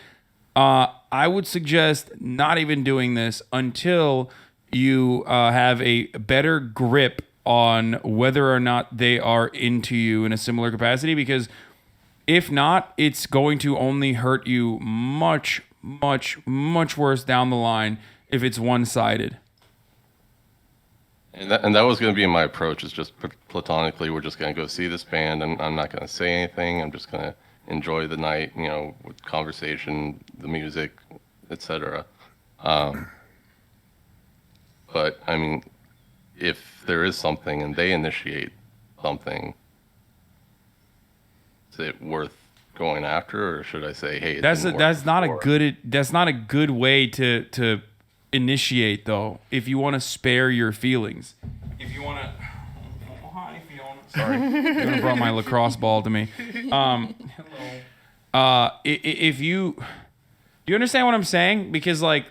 I would suggest not even doing this until you have a better grip on whether or not they are into you in a similar capacity, because if not, it's going to only hurt you much worse down the line if it's one-sided. And that was going to be my approach, is just platonically, we're just going to go see this band, and I'm not going to say anything. I'm just going to enjoy the night, you know, with conversation, the music, etc. But I mean, if there is something and they initiate something, is it worth going after, or should I say, hey, that's not a good way to initiate, though. If you want to spare your feelings, if you want to, hi Fiona, sorry, Fiona brought my lacrosse ball to me. If you do you understand what I'm saying? Because like,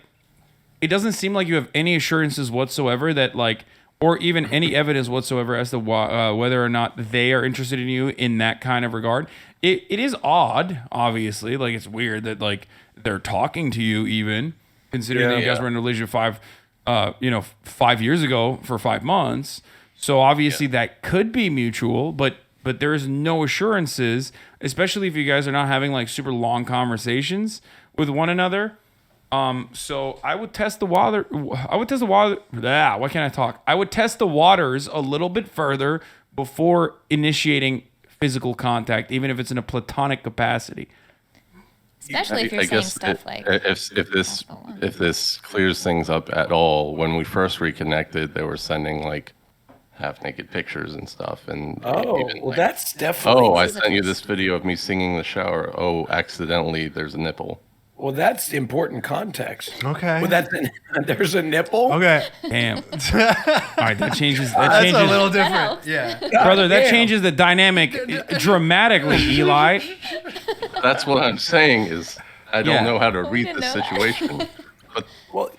it doesn't seem like you have any assurances whatsoever that like, or even any evidence whatsoever as to whether or not they are interested in you in that kind of regard. It is odd, obviously. Like, it's weird that like they're talking to you, even considering that you guys were in a relationship 5 years ago for 5 months. So obviously that could be mutual, but there is no assurances, especially if you guys are not having like super long conversations with one another. So I would test the water. I would test the waters a little bit further before initiating physical contact, even if it's in a platonic capacity. Especially if you're saying stuff like, if this clears things up at all, when we first reconnected, they were sending like half-naked pictures and stuff, and that's definitely. Oh, I sent you this video of me singing in the shower. Oh, accidentally, there's a nipple. Well, that's important context. Okay. Well, there's a nipple. Okay. Damn. All right, that changes. That's a little different. Yeah. Brother, that changes the dynamic dramatically, Eli. That's what I'm saying is I don't know how to read this situation. But well,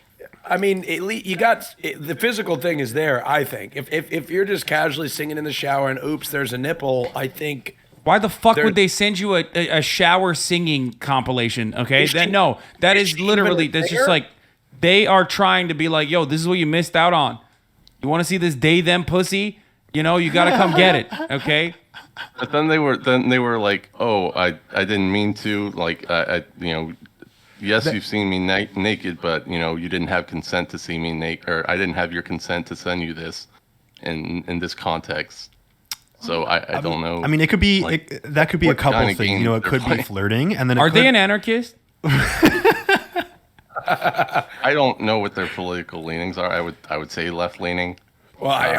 I mean, you got the physical thing is there. I think if you're just casually singing in the shower and oops, there's a nipple. I think. Why the fuck would they send you a shower singing compilation? Okay, that is literally that's just like they are trying to be like, yo, this is what you missed out on. You want to see this they them pussy? You know, you got to come get it. Okay. But then they were like, oh, I didn't mean to. Like, yes, you've seen me naked, but you didn't have consent to see me naked, or I didn't have your consent to send you this in this context. So I don't know. I mean, it could be that could be a couple things. It could be flirting, and then are they an anarchist? I don't know what their political leanings are. I would say left leaning. Well, I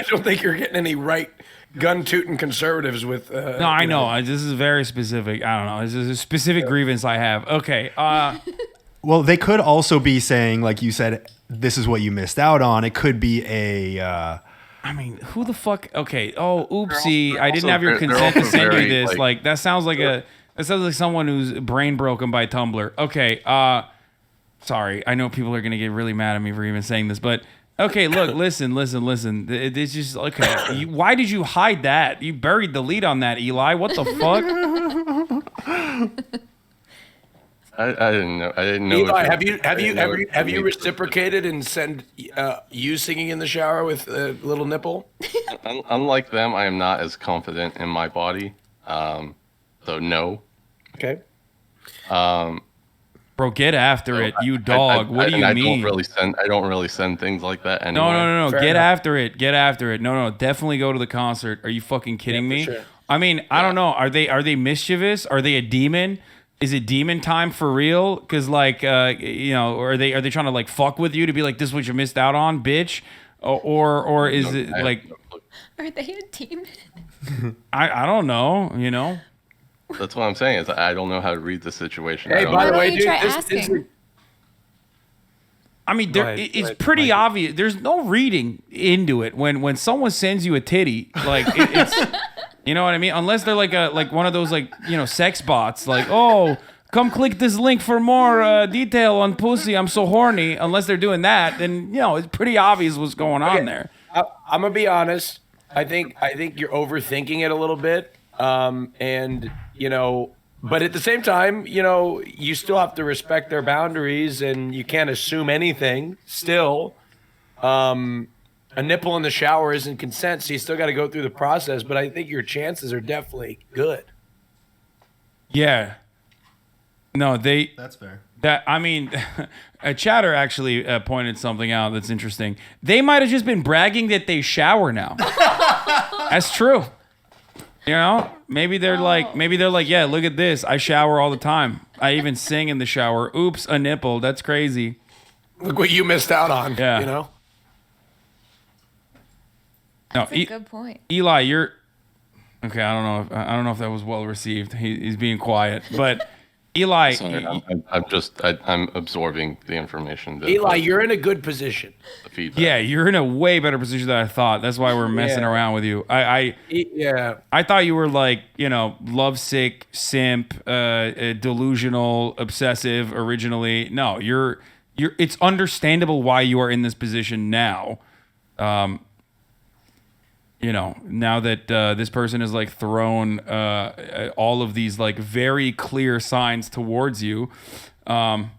don't think you're getting any right gun-tooting conservatives with. No, I know. This is very specific. I don't know. This is a specific grievance I have. Okay. Well, they could also be saying, like you said, this is what you missed out on. It could be a. I mean, who the fuck? Okay. Oh, oopsie! I didn't have your consent to send you this. Like that sounds like someone who's brain broken by Tumblr. Okay. Sorry. I know people are gonna get really mad at me for even saying this, but. Okay, look, listen. It's just okay. Why did you hide that? You buried the lead on that, Eli. What the fuck? I didn't know. I didn't know. Eli, have you reciprocated and send you singing in the shower with a little nipple? Unlike them, I am not as confident in my body. So no. Okay. Bro, get after it, you dog. What do you mean? I don't really send things like that anyway. No. Get after it. No. Definitely go to the concert. Are you fucking kidding me? Sure. I mean, I don't know. Are they mischievous? Are they a demon? Is it demon time for real? Because or are they trying to like fuck with you to be like, this is what you missed out on, bitch? Or is it like? Are they a demon? I don't know. That's what I'm saying. Is I don't know how to read the situation. Hey, by the way, dude, I mean, it's pretty obvious. There's no reading into it when someone sends you a titty. Like it's, you know what I mean? Unless they're like one of those sex bots. Like, oh, come click this link for more detail on pussy. I'm so horny. Unless they're doing that, then it's pretty obvious what's going on there. I'm gonna be honest. I think you're overthinking it a little bit. But at the same time, you still have to respect their boundaries and you can't assume anything. Still, a nipple in the shower isn't consent, so you still got to go through the process. But I think your chances are definitely good. Yeah. No, That's fair. A chatter actually pointed something out that's interesting. They might have just been bragging that they shower now. That's true. Maybe they're like, yeah, look at this. I shower all the time. I even sing in the shower. Oops, a nipple. That's crazy. Look what you missed out on. Yeah. No, That's a good point. Eli, you're okay. I don't know if that was well received. He's being quiet, but Eli, sorry, I'm absorbing the information. Eli, you're in a good position. The feedback. Yeah, you're in a way better position than I thought. That's why we're messing around with you. I thought you were like, lovesick, simp, delusional, obsessive originally. No, you're. It's understandable why you are in this position now. Now that this person has like thrown all of these like very clear signs towards you. Now,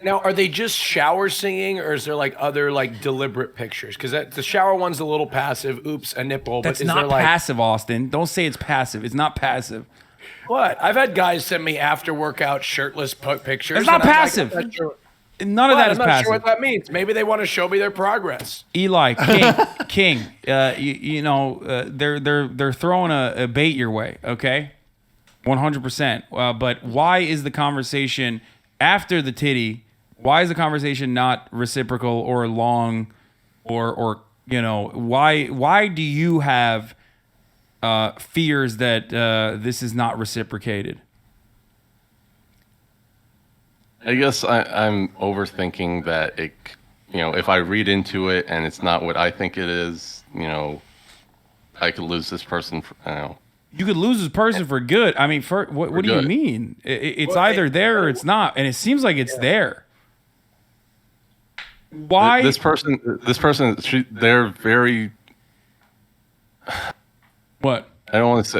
are they just shower singing, or is there like other like deliberate pictures? Because the shower one's a little passive. Oops, a nipple. That's but is not there like passive, Austin. Don't say it's passive. It's not passive. What? I've had guys send me after workout shirtless pictures. It's not and I'm passive. like, I'm not sure. None of that is I'm not passive. sure what that means. Maybe they want to show me their progress. Eli, King, they're throwing a bait your way, okay? 100%. But why is the conversation after the titty? Why is the conversation not reciprocal or long, or why do you have fears that this is not reciprocated? I guess I'm overthinking that it, if I read into it and it's not what I think it is, I could lose this person. You could lose this person for good. I mean, what do you mean? It's either there or it's not, and it seems like it's there. Why? This person, they're very. What? I don't want to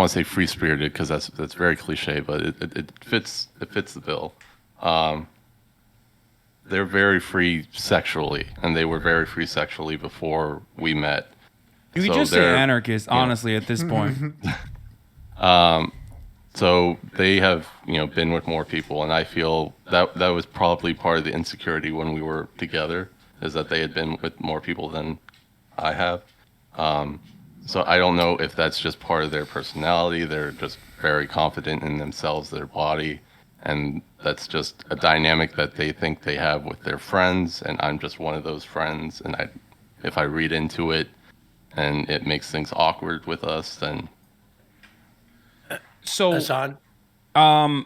say free spirited because that's very cliche, but it fits the bill. they're very free sexually, and they were very free sexually before we met. You could just say anarchist, honestly, at this point. So they have, been with more people, and I feel that was probably part of the insecurity when we were together, is that they had been with more people than I have. So I don't know if that's just part of their personality. They're just very confident in themselves, their body, and that's just a dynamic that they think they have with their friends, and I'm just one of those friends, and if I read into it and it makes things awkward with us, then... So, Hasan? I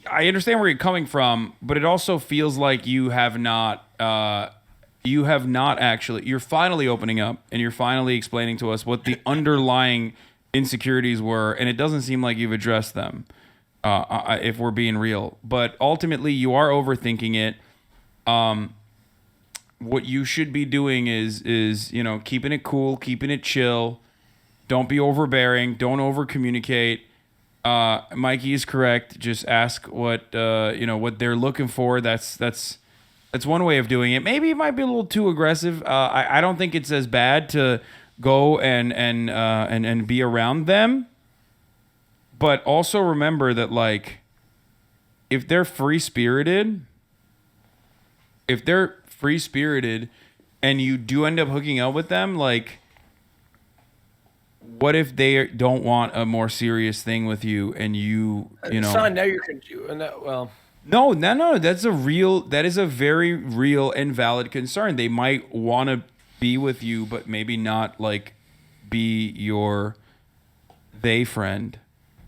understand where you're coming from, but it also feels like you have not actually. You're finally opening up, and you're finally explaining to us what the underlying insecurities were, and it doesn't seem like you've addressed them. If we're being real, but ultimately you are overthinking it. What you should be doing is keeping it cool, keeping it chill. Don't be overbearing. Don't over communicate. Mykie is correct. Just ask what what they're looking for. That's one way of doing it. Maybe it might be a little too aggressive. I don't think it's as bad to go and be around them. But also remember that, like, if they're free-spirited, and you do end up hooking up with them, like, what if they don't want a more serious thing with you, and you know? Son, now you're confused. Well, no. That is a very real and valid concern. They might want to be with you, but maybe not, like, be your friend.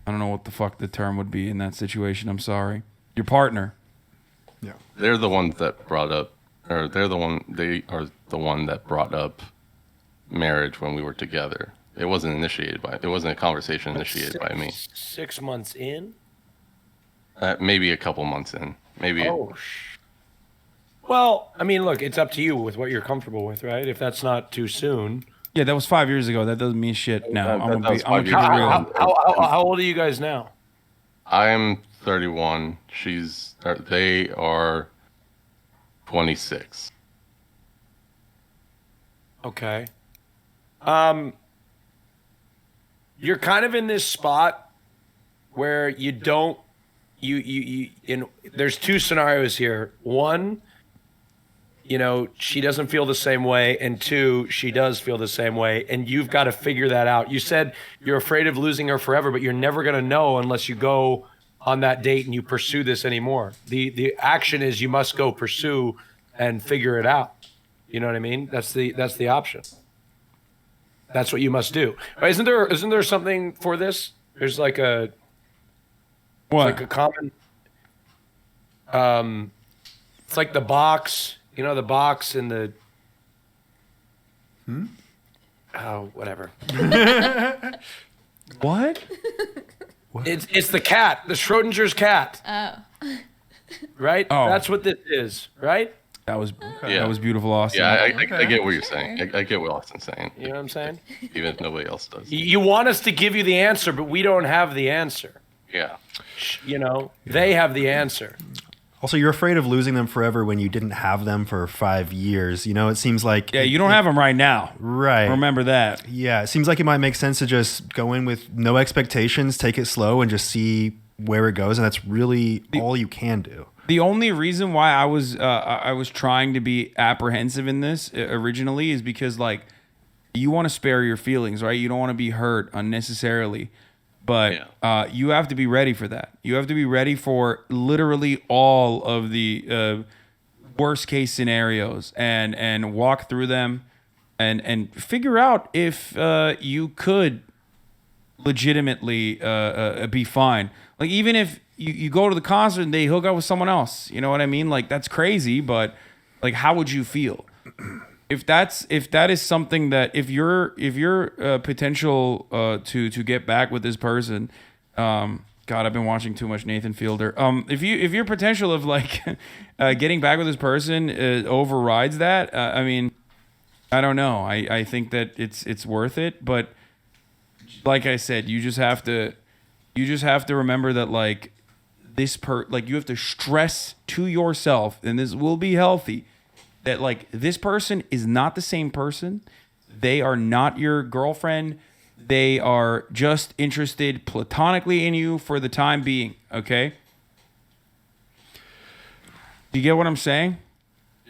I don't know what the fuck the term would be in that situation. I'm sorry. Your partner. Yeah. They're the ones that brought up, they are the one that brought up marriage when we were together. It wasn't a conversation initiated by me. 6 months in? Maybe a couple months in. Maybe. Well, I mean, look, it's up to you with what you're comfortable with, right? If that's not too soon. Yeah, that was 5 years ago. That doesn't mean shit now. I'm gonna keep it real. How old are you guys now? I'm 31. They are 26. Okay. You're kind of in this spot where you don't. There's two scenarios here. One, she doesn't feel the same way, and two, she does feel the same way, and you've got to figure that out. You said you're afraid of losing her forever, but you're never going to know unless you go on that date and you pursue this anymore. The action is you must go pursue and figure it out. You know what I mean? That's the option. That's what you must do. Isn't there something for this? There's like a what? It's like a common. It's like the box. The box in the. Oh, whatever. What? It's the cat, the Schrodinger's cat. Oh. Right? Oh. That's what this is, right? That was beautiful, Austin. Yeah, I get what you're saying. I get what Austin's saying. You know what I'm saying? Even if nobody else does. You want us to give you the answer, but we don't have the answer. Yeah. They have the answer. Also, you're afraid of losing them forever when you didn't have them for 5 years. It seems like... Yeah, you don't have them right now. Right. Remember that. Yeah, it seems like it might make sense to just go in with no expectations, take it slow, and just see where it goes, and that's really all you can do. The only reason why I was trying to be apprehensive in this originally is because, like, you want to spare your feelings, right? You don't want to be hurt unnecessarily. But you have to be ready for that. You have to be ready for literally all of the worst case scenarios and walk through them and figure out if you could legitimately be fine. Like, even if you go to the concert and they hook up with someone else, you know what I mean? Like, that's crazy, but like, how would you feel? If that is something that if you're potential to get back with this person, God, I've been watching too much Nathan Fielder. If your potential of like getting back with this person overrides that, I mean, I don't know. I think that it's worth it, but like I said, you just have to remember that, like, you have to stress to yourself, and this will be healthy, that like this person is not the same person. They are not your girlfriend. They are just interested platonically in you for the time being. Okay. Do you get what I'm saying?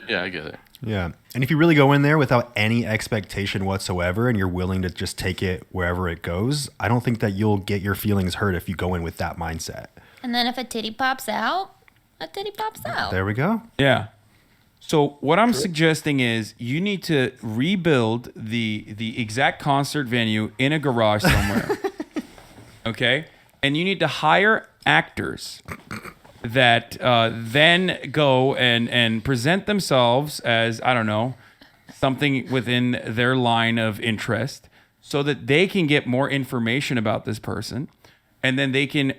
Yeah, I get it. Yeah. And if you really go in there without any expectation whatsoever and you're willing to just take it wherever it goes, I don't think that you'll get your feelings hurt if you go in with that mindset. And then if a titty pops out, a titty pops out. There we go. Yeah. So what I'm suggesting is you need to rebuild the exact concert venue in a garage somewhere. Okay? And you need to hire actors that then go and present themselves as, I don't know, something within their line of interest so that they can get more information about this person. And then they can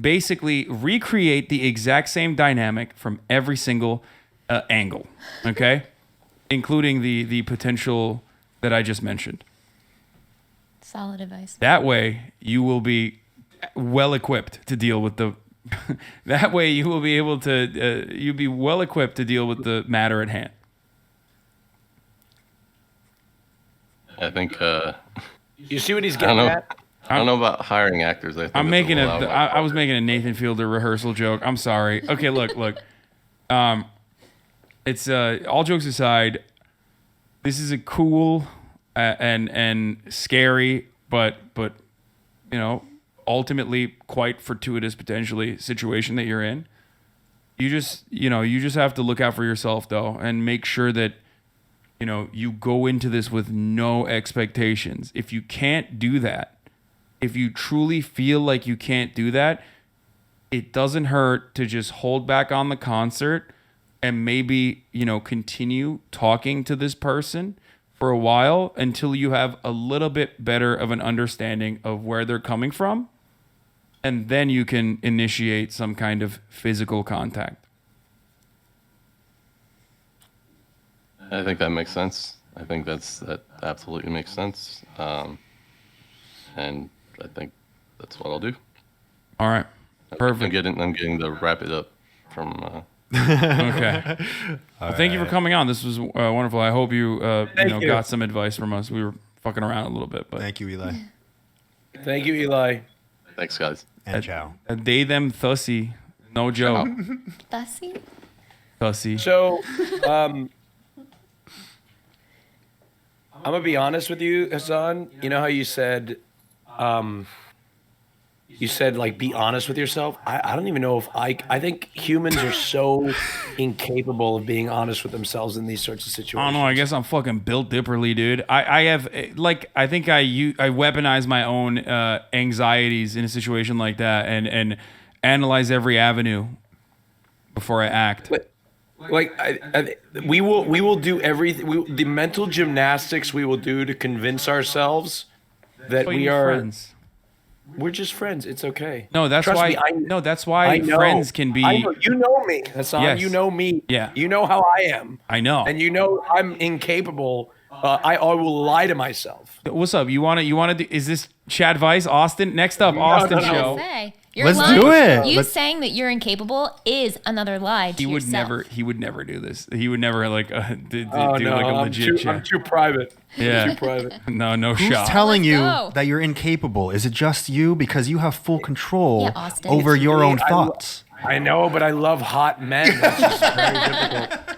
basically recreate the exact same dynamic from every single angle, okay? Including the potential that I just mentioned. Solid advice. That way, you will be well equipped to deal with the... that way, you will be able to... you'll be well equipped to deal with the matter at hand. I think... You see what he's getting at? I don't know about hiring actors. I think I'm making I was making a Nathan Fielder rehearsal joke. I'm sorry. Okay, look. It's all jokes aside, this is a cool and scary, but you know, ultimately quite fortuitous potentially situation that you're in. You just have to look out for yourself though, and make sure that you go into this with no expectations. If you can't do that, if you truly feel like you can't do that, it doesn't hurt to just hold back on the concert and maybe, continue talking to this person for a while until you have a little bit better of an understanding of where they're coming from. And then you can initiate some kind of physical contact. I think that makes sense. I think that absolutely makes sense. And I think that's what I'll do. All right. Perfect. I'm getting to wrap it up from... Okay. Well, thank you for coming on. This was wonderful. I hope you got some advice from us. We were fucking around a little bit, but thank you, Eli. Thank you, Eli. Thanks, guys. And ciao. They them thussy, no joke. Thussy. Thussy. So, I'm gonna be honest with you, Hasan. You know how you said, like, be honest with yourself. I don't even know if I think humans are so incapable of being honest with themselves in these sorts of situations. I don't know. I guess I'm fucking built differently, dude. I think I weaponize my own anxieties in a situation like that and analyze every avenue before I act. We will do everything. The mental gymnastics we will do to convince ourselves that we are friends. We're just friends. It's okay. No, that's Trust why. me, that's why friends can be. I know, you know me, Hasan. Yes. You know me. Yeah. You know how I am. I know. And you know I'm incapable. I will lie to myself. What's up? You want to do? Is this Chadvice, Austin? Next up, Austin show. Let's do it. You saying that you're incapable is another lie to yourself. He would never do this. He would never do like a I'm legit I'm too private. Yeah. I'm too private. No Who's shot. telling you go. that you're incapable? Is it just you? Because you have full control Yeah, Austin. over It's your really- own thoughts. I know, but I love hot men. That's just very difficult.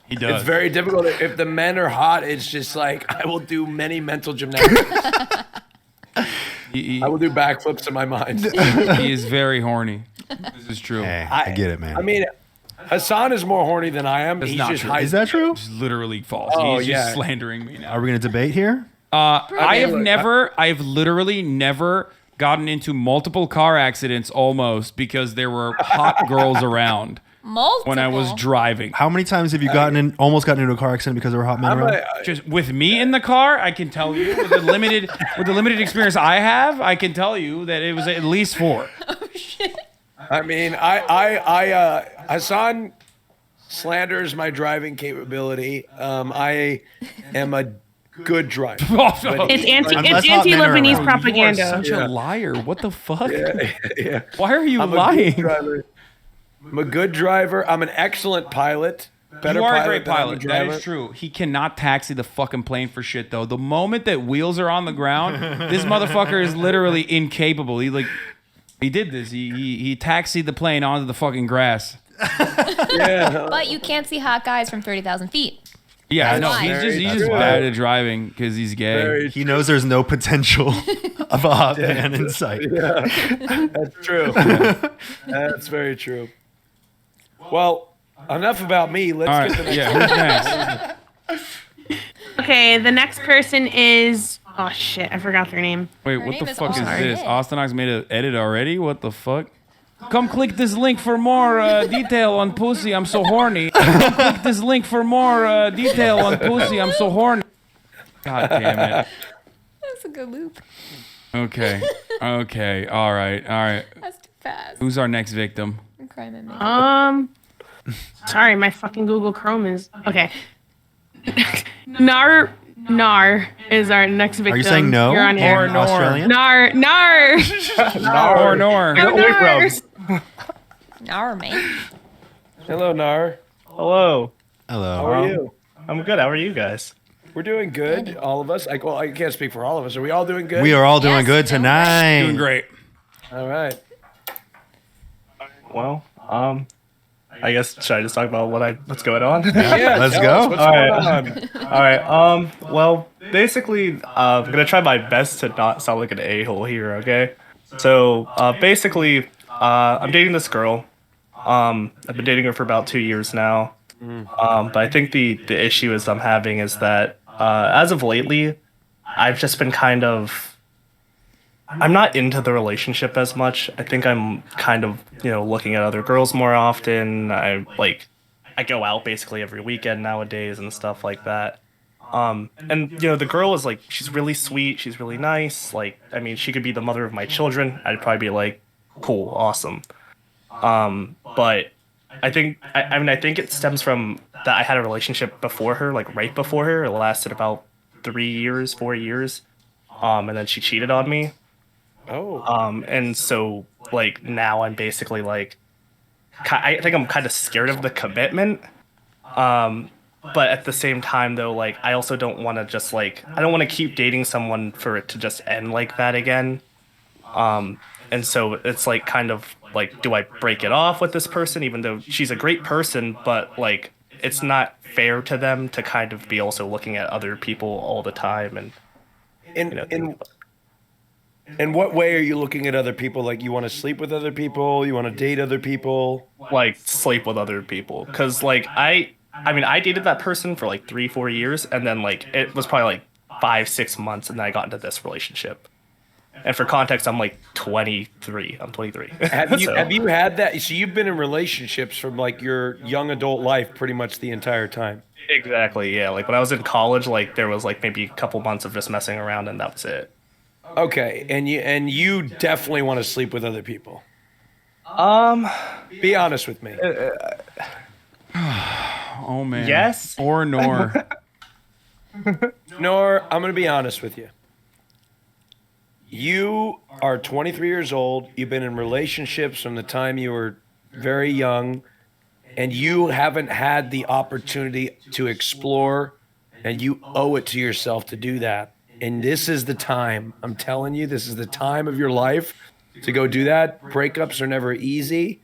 He does. It's very difficult. If the men are hot, it's just like I will do many mental gymnastics. I will do backflips in my mind. He is very horny. This is true. Hey, I get it, man. I mean, Hasan is more horny than I am. That's He's not just true. high- Is that true? It's literally false. Oh, He's yeah. just slandering me now. Are we going to debate here? I've literally never gotten into multiple car accidents almost because there were hot girls around Multiple. when I was driving. How many times have you almost gotten into a car accident because there were hot men around? Just with me in the car, I can tell you with the limited experience I have, I can tell you that it was at least 4. I mean, Hasan slanders my driving capability. I am a good driver. It's Unless hot men are anti-Lebanese around. propaganda. You are such a liar. What the fuck? Yeah. Why are you I'm lying? I'm a good driver. I'm an excellent pilot. Better You are a pilot great than I'm pilot. That driver. is true. He cannot taxi the fucking plane for shit, though. The moment that wheels are on the ground, this motherfucker is literally incapable. He did this. He taxied the plane onto the fucking grass. Yeah. But you can't see hot guys from 30,000 feet. Yeah, I know. That's He's why. just bad at driving because he's gay. He knows there's no potential of a hot man in sight. Yeah, that's true. That's very true. Well, enough about me. Let's All get right. the next Yeah, who's next? Okay, the next person is. Oh shit, I forgot their name. Wait, Her what the name is fuck is Austin. this? Austinox made an edit already? What the fuck? Come click this link for more detail on pussy. I'm so horny. Come click this link for more detail on pussy. I'm so horny. God damn it. That's a good loop. Okay. Okay. All right. That's too fast. Who's our next victim? I'm crying my makeup. Sorry, my fucking Google Chrome is okay. Nar is our next victim. Are you saying no? You're on air. Or Australian? Nar. Nor. Nar, man. Hello, Nar. Hello. Hello. How are you? I'm good. How are you guys? We're doing good, all of us. I can't speak for all of us. Are we all doing good? We are all doing Yes, good tonight. Doing great. All right. Well, I guess should I just talk about what's going on? Yeah, Let's tell go. us what's All right. going on. All right. Well, basically, I'm gonna try my best to not sound like an a-hole here. Okay. So, basically, I'm dating this girl. I've been dating her for about 2 years now. But I think the issue I'm having is that as of lately, I've just been I'm not into the relationship as much. I think I'm kind of, looking at other girls more often. I go out basically every weekend nowadays and stuff like that. And the girl is she's really sweet. She's really nice. She could be the mother of my children. I'd probably be like, cool, awesome. But I think it stems from that I had a relationship before her, right before her. It lasted about 4 years. And then she cheated on me. Oh. And so now I'm basically I think I'm kind of scared of the commitment. But at the same time though, I also don't want to just I don't want to keep dating someone for it to just end like that again. And so it's do I break it off with this person, even though she's a great person, but it's not fair to them to kind of be also looking at other people all the time. In what way are you looking at other people? You want to sleep with other people? You want to date other people? Sleep with other people. Because, I dated that person for 3-4 years, and then, it was probably 5-6 months, and then I got into this relationship. And for context, I'm 23. I'm 23. Have you had that? So you've been in relationships from your young adult life pretty much the entire time? Exactly, yeah. When I was in college, there was maybe a couple months of just messing around, and that was it. Okay, and you definitely want to sleep with other people. Be honest with me. Oh man. Yes. Or nor. Nor, I'm going to be honest with you. You are 23 years old. You've been in relationships from the time you were very young, and you haven't had the opportunity to explore, and you owe it to yourself to do that. And this is the time. I'm telling you, this is the time of your life to go do that. Breakups are never easy,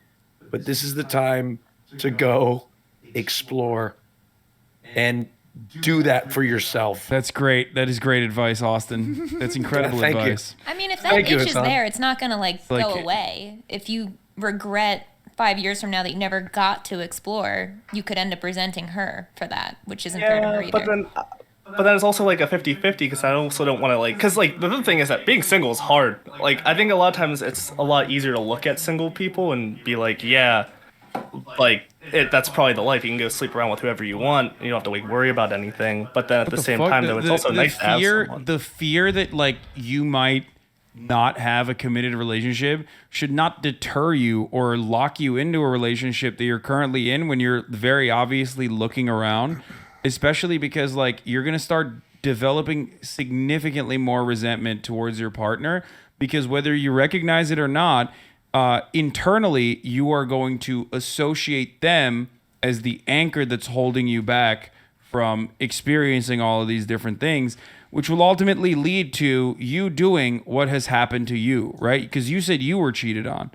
but this is the time to go explore and do that for yourself. That's great. That is great advice, Austin. That's incredible Thank you. advice. I mean, if that itch is there, it's not going to go away. If you regret 5 years from now that you never got to explore, you could end up resenting her for that, which isn't fair to her either. But then it's also a 50-50 because I also don't want to because the other thing is that being single is hard. I think a lot of times it's a lot easier to look at single people and be that's probably the life. You can go sleep around with whoever you want. You don't have to worry about anything. But then at the same time though, it's also nice to have someone. The fear that you might not have a committed relationship should not deter you or lock you into a relationship that you're currently in when you're very obviously looking around. Especially because you're gonna start developing significantly more resentment towards your partner, because whether you recognize it or not, internally, you are going to associate them as the anchor that's holding you back from experiencing all of these different things, which will ultimately lead to you doing what has happened to you, right? Because you said you were cheated on.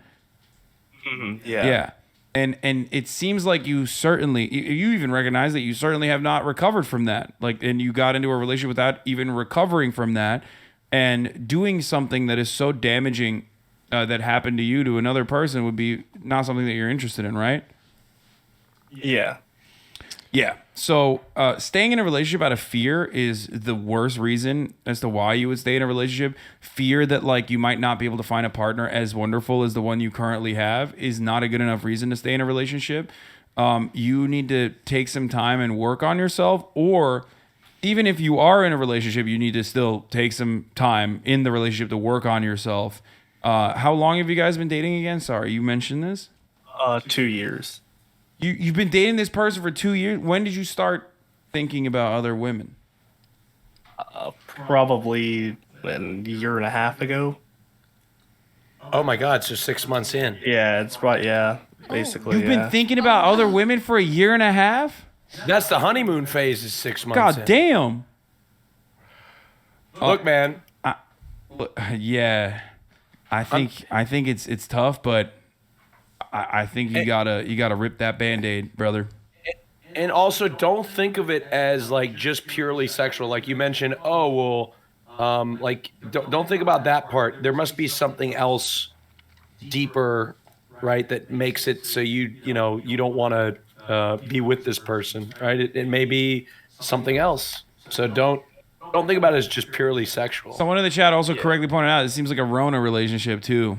Mm-hmm. Yeah. Yeah. And it seems like you even recognize that you certainly have not recovered from that. Like, and you got into a relationship without even recovering from that, and doing something that is so damaging that happened to you to another person would be not something that you're interested in, right? Yeah. Yeah. So staying in a relationship out of fear is the worst reason as to why you would stay in a relationship. Fear that like you might not be able to find a partner as wonderful as the one you currently have is not a good enough reason to stay in a relationship. You need to take some time and work on yourself, or even if you are in a relationship, you need to still take some time in the relationship to work on yourself. How long have you guys been dating again? Sorry, you mentioned this. 2 years. You've been dating this person for 2 years. When did you start thinking about other women? Probably a year and a half ago. Oh my God! So 6 months in. Yeah, it's right. Yeah, basically. You've been thinking about other women for a year and a half? That's the honeymoon phase. Is 6 months. God in. damn. Look, man. Yeah, I think it's tough, but I think you gotta rip that Band-Aid, brother. And also, don't think of it as like just purely sexual. Like you mentioned, like don't think about that part. There must be something else deeper, right? That makes it so you don't want to be with this person, right? It may be something else. So don't think about it as just purely sexual. Someone in the chat also correctly pointed out it seems like a Rona relationship too.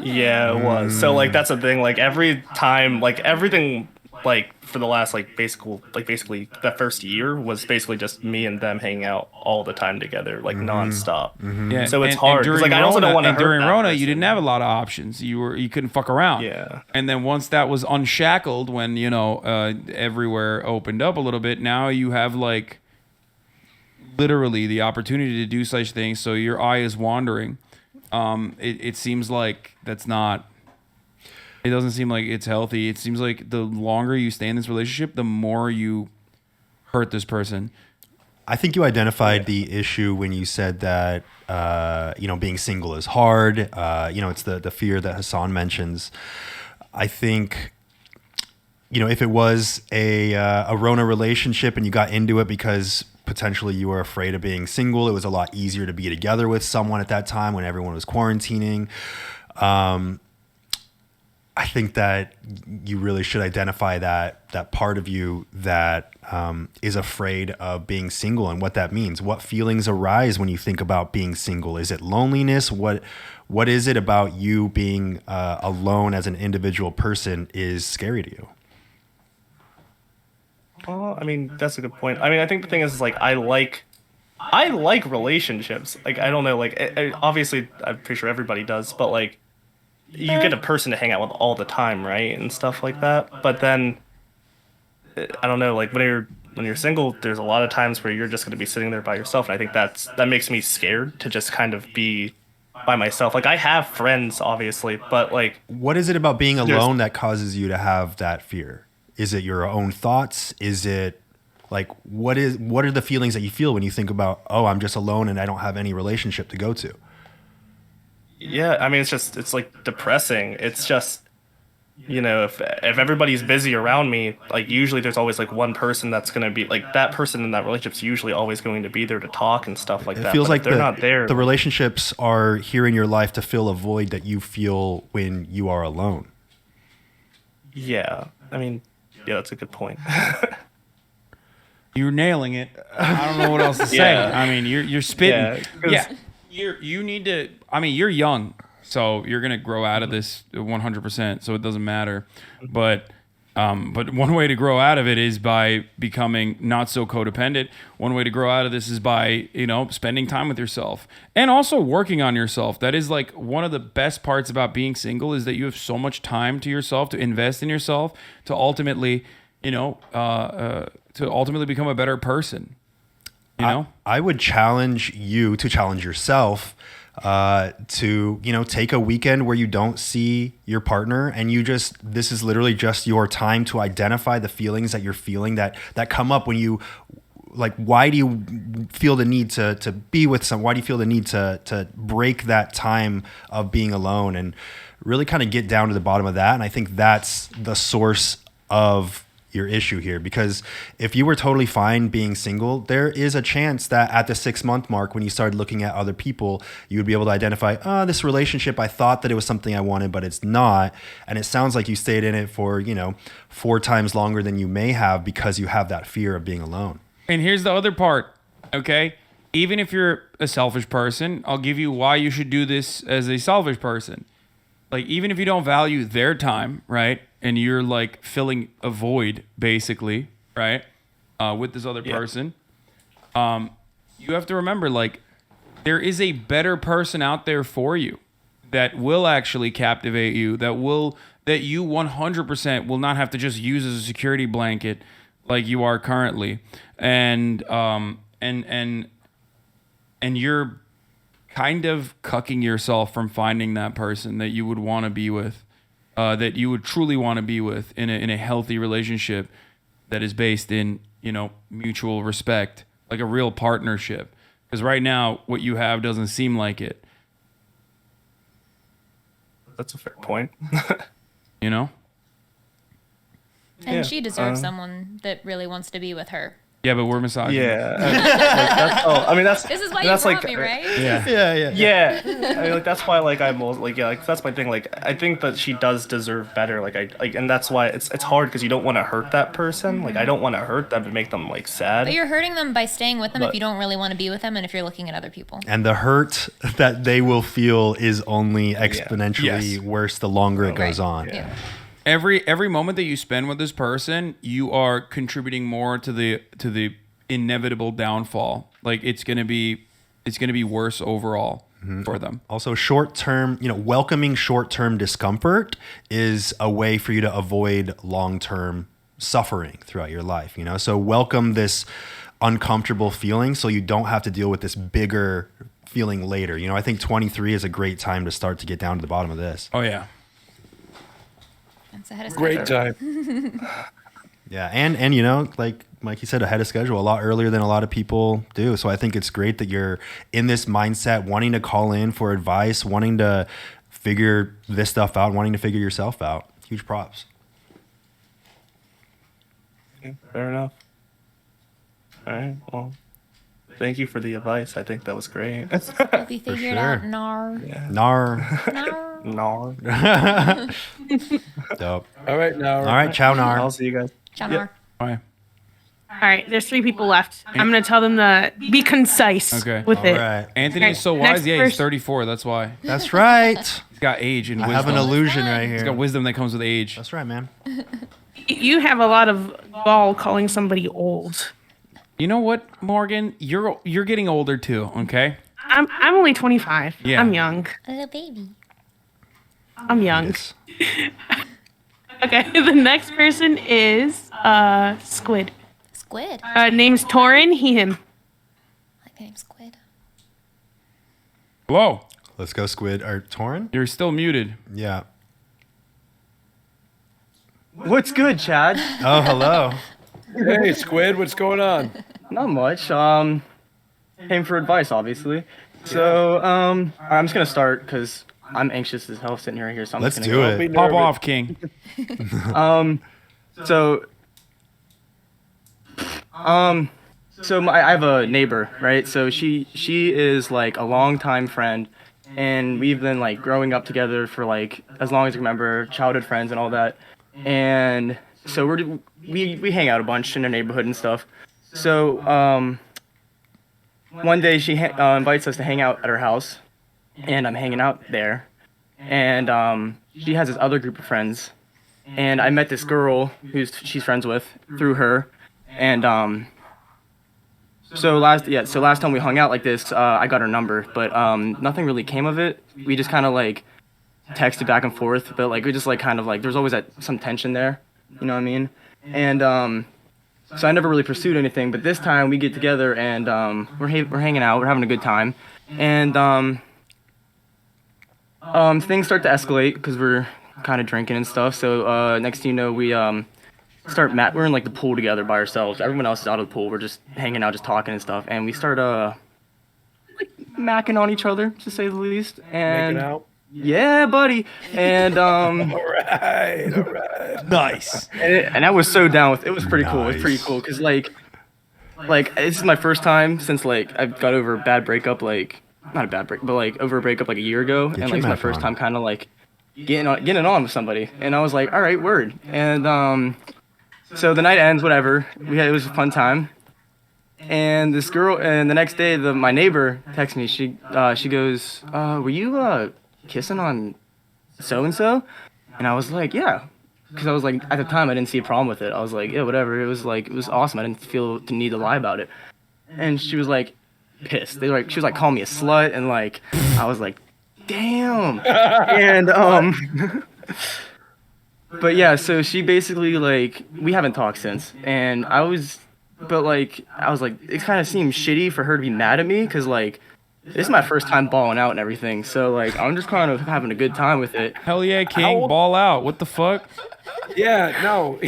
Yeah, it was. So like that's the thing. Like every time, like everything, like for the last basically that first year was basically just me and them hanging out all the time together, like nonstop. Yeah, So it's hard because like I also don't want to hurt during that Rona, person. you didn't have a lot of options. You couldn't fuck around. Yeah. And then once that was unshackled, when everywhere opened up a little bit, now you have like literally the opportunity to do such things. So your eye is wandering. It seems like that's not. It doesn't seem like it's healthy. It seems like the longer you stay in this relationship, the more you hurt this person. I think you identified the issue when you said that being single is hard. It's the fear that Hasan mentions. I think if it was a Rona relationship and you got into it because potentially you were afraid of being single, it was a lot easier to be together with someone at that time when everyone was quarantining. I think that you really should identify that part of you that is afraid of being single and what that means. What feelings arise when you think about being single? Is it loneliness? What is it about you being alone as an individual person is scary to you? Well, I mean, that's a good point. I mean, I think the thing is like I like relationships. Like I don't know, like obviously I'm pretty sure everybody does, but like you get a person to hang out with all the time, right, and stuff like that. But then I don't know, like when you're single, there's a lot of times where you're just going to be sitting there by yourself, and I think that makes me scared to just kind of be by myself. Like I have friends, obviously, but like what is it about being alone that causes you to have that fear? Is it your own thoughts? Is it like what are the feelings that you feel when you think about, oh, I'm just alone and I don't have any relationship to go to? Yeah, I mean, it's like depressing. It's just, if everybody's busy around me, like usually there's always like one person that's going to be like that person in that relationship's usually always going to be there to talk and stuff like that. It feels like they're not there. The relationships are here in your life to fill a void that you feel when you are alone. Yeah, I mean, yeah, that's a good point. You're nailing it. I don't know what else to say. Yeah. I mean, you're spitting. Yeah. You need to. I mean, you're young, so you're gonna grow out of this 100%. So it doesn't matter. But one way to grow out of it is by becoming not so codependent. One way to grow out of this is by spending time with yourself and also working on yourself. That is like one of the best parts about being single is that you have so much time to yourself to invest in yourself to ultimately become a better person. You know, I would challenge you to challenge yourself to, take a weekend where you don't see your partner and this is literally just your time to identify the feelings that you're feeling that come up when you, like, why do you feel the need to be with someone? Why do you feel the need to break that time of being alone, and really kind of get down to the bottom of that? And I think that's the source of your issue here, because if you were totally fine being single, there is a chance that at the 6-month mark, when you started looking at other people, you would be able to identify, this relationship, I thought that it was something I wanted, but it's not. And it sounds like you stayed in it for, 4 times longer than you may have, because you have that fear of being alone. And here's the other part, okay? Even if you're a selfish person, I'll give you why you should do this as a selfish person. Like, even if you don't value their time, right? And you're like filling a void, basically, right? With this other person. You have to remember, like, there is a better person out there for you that will actually captivate you, that you 100% will not have to just use as a security blanket like you are currently. And you're kind of cucking yourself from finding that person that you would want to be with, that you would truly want to be with in a healthy relationship that is based in, mutual respect, like a real partnership. Because right now, what you have doesn't seem like it. That's a fair point. And she deserves someone that really wants to be with her. Yeah, but we're misogynist. Yeah. This is why you that's brought me, right? Yeah. I mean, that's why, I'm that's my thing. Like, I think that she does deserve better. And that's why it's hard, because you don't want to hurt that person. Like, I don't want to hurt them and make them sad. But you're hurting them by staying with them if you don't really want to be with them, and if you're looking at other people. And the hurt that they will feel is only exponentially worse the longer it goes on. Yeah. Every moment that you spend with this person, you are contributing more to the inevitable downfall. Like, it's gonna be worse overall for them. Also, short-term, welcoming short-term discomfort is a way for you to avoid long-term suffering throughout your life. So welcome this uncomfortable feeling, so you don't have to deal with this bigger feeling later. I think 23 is a great time to start to get down to the bottom of this. Oh yeah. Great time. Yeah, and like Mikey said, ahead of schedule, a lot earlier than a lot of people do. So I think it's great that you're in this mindset, wanting to call in for advice, wanting to figure this stuff out, wanting to figure yourself out. Huge props. Fair enough. All right. Well, thank you for the advice. I think that was great. Hope you figured out Nar. Yeah. Nar. Nar. Dope. All right, Nar. All right, ciao, Nar. I'll see you guys. Ciao, Nar. Bye. All right, there's 3 people left. I'm going to tell them to be concise with it. Right. Anthony is so next wise. Yeah, he's 34. That's why. That's right. He's got age and I wisdom. have an illusion right He's here. got wisdom that comes with age. That's right, man. You have a lot of gall calling somebody old. You know what, Morgan? You're getting older too. Okay. I'm only 25. Yeah. I'm young. A little baby. I'm young. Okay, the next person is Squid. Squid. Name's Torin, he, him. I like the name Squid. Hello. Let's go, Squid. Or Torin? You're still muted. Yeah. What's good, Chad? Oh, hello. Hey, Squid, what's going on? Not much. Came for advice, obviously. So, I'm just gonna start because I'm anxious as hell sitting right here. So I'm Let's just do gonna it. Pop off, King. So I have a neighbor, right? So she is like a longtime friend, and we've been like growing up together for like as long as I remember, childhood friends and all that. And so we hang out a bunch in the neighborhood and stuff. So one day she invites us to hang out at her house, and I'm hanging out there, and she has this other group of friends, and I met this girl she's friends with through her, and so last time we hung out like this, I got her number, but nothing really came of it. We just kind of like texted back and forth, but like we just like kind of like there's always some tension there, you know what I mean? And so So I never really pursued anything. But this time we get together and we're hanging out. We're having a good time, and things start to escalate because we're kind of drinking and stuff. So next thing you know, we we're in like the pool together by ourselves. Everyone else is out of the pool. We're just hanging out, just talking and stuff. And we start like macking on each other, to say the least. And Making out. yeah, buddy. And all right. Nice. and I was so down with it. Was pretty cool. It was pretty cool because like this is my first time since like I got over a bad breakup, like not a bad break, but like over a breakup like a year ago. And like it's my first time kind of like getting on with somebody. And I was like, all right, word. And so the night ends, whatever. It was a fun time. And this girl, and the next day, my neighbor texts me. She goes, "Were you kissing on so and so?" And I was like, "Yeah," because I was like, at the time, I didn't see a problem with it. I was like, "Yeah, whatever." It was awesome. I didn't feel the need to lie about it. And she was like, pissed. She was like calling me a slut, and like, I was like, "Damn." And but yeah, so she basically like we haven't talked since, and I was like, it kind of seemed shitty for her to be mad at me because like this is my first time balling out and everything, so like I'm just kind of having a good time with it. Hell yeah, King, ball out. What the fuck? Yeah, no.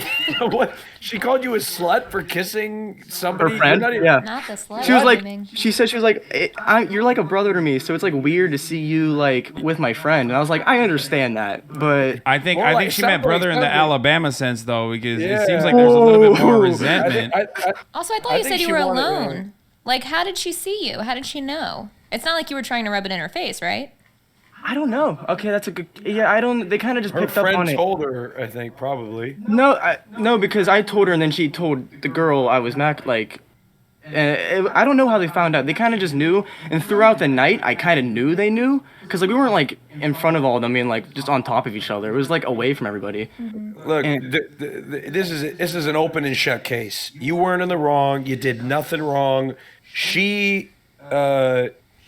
What? She called you a slut for kissing somebody? Her friend? You're not even- Yeah. Not the slut. She was like, shaming. she said she was like, you're like a brother to me, so it's like weird to see you like with my friend. And I was like, I understand that, but I think she meant brother in the Alabama sense though, because Yeah. it seems like there's a little bit more resentment. Also, I thought you said you were alone. Like, how did she see you? How did she know? It's not like you were trying to rub it in her face, right? I don't know. Okay, that's a good. Yeah, I don't. They kind of just Her picked up on friend it. told her, I think, probably. No, because I told her, and then she told the girl I was like. I don't know how they found out. They kind of just knew, and throughout the night, I kind of knew they knew, because like we weren't like in front of all of them, and like just on top of each other. It was like away from everybody. Look, this is an open and shut case. You weren't in the wrong. You did nothing wrong.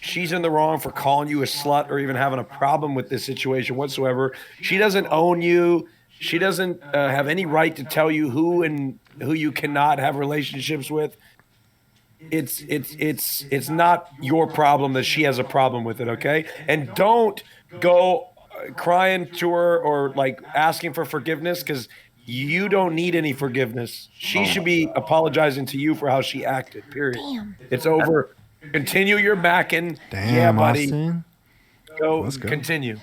She's in the wrong for calling you a slut or even having a problem with this situation whatsoever. She doesn't own you. She doesn't have any right to tell you who you cannot have relationships with. It's not your problem that she has a problem with it, okay? And don't go crying to her or like asking for forgiveness, because you don't need any forgiveness. She should be apologizing to you for how she acted, period. Damn. It's over. Continue your macking. Damn, yeah, buddy. Austin. Go continue.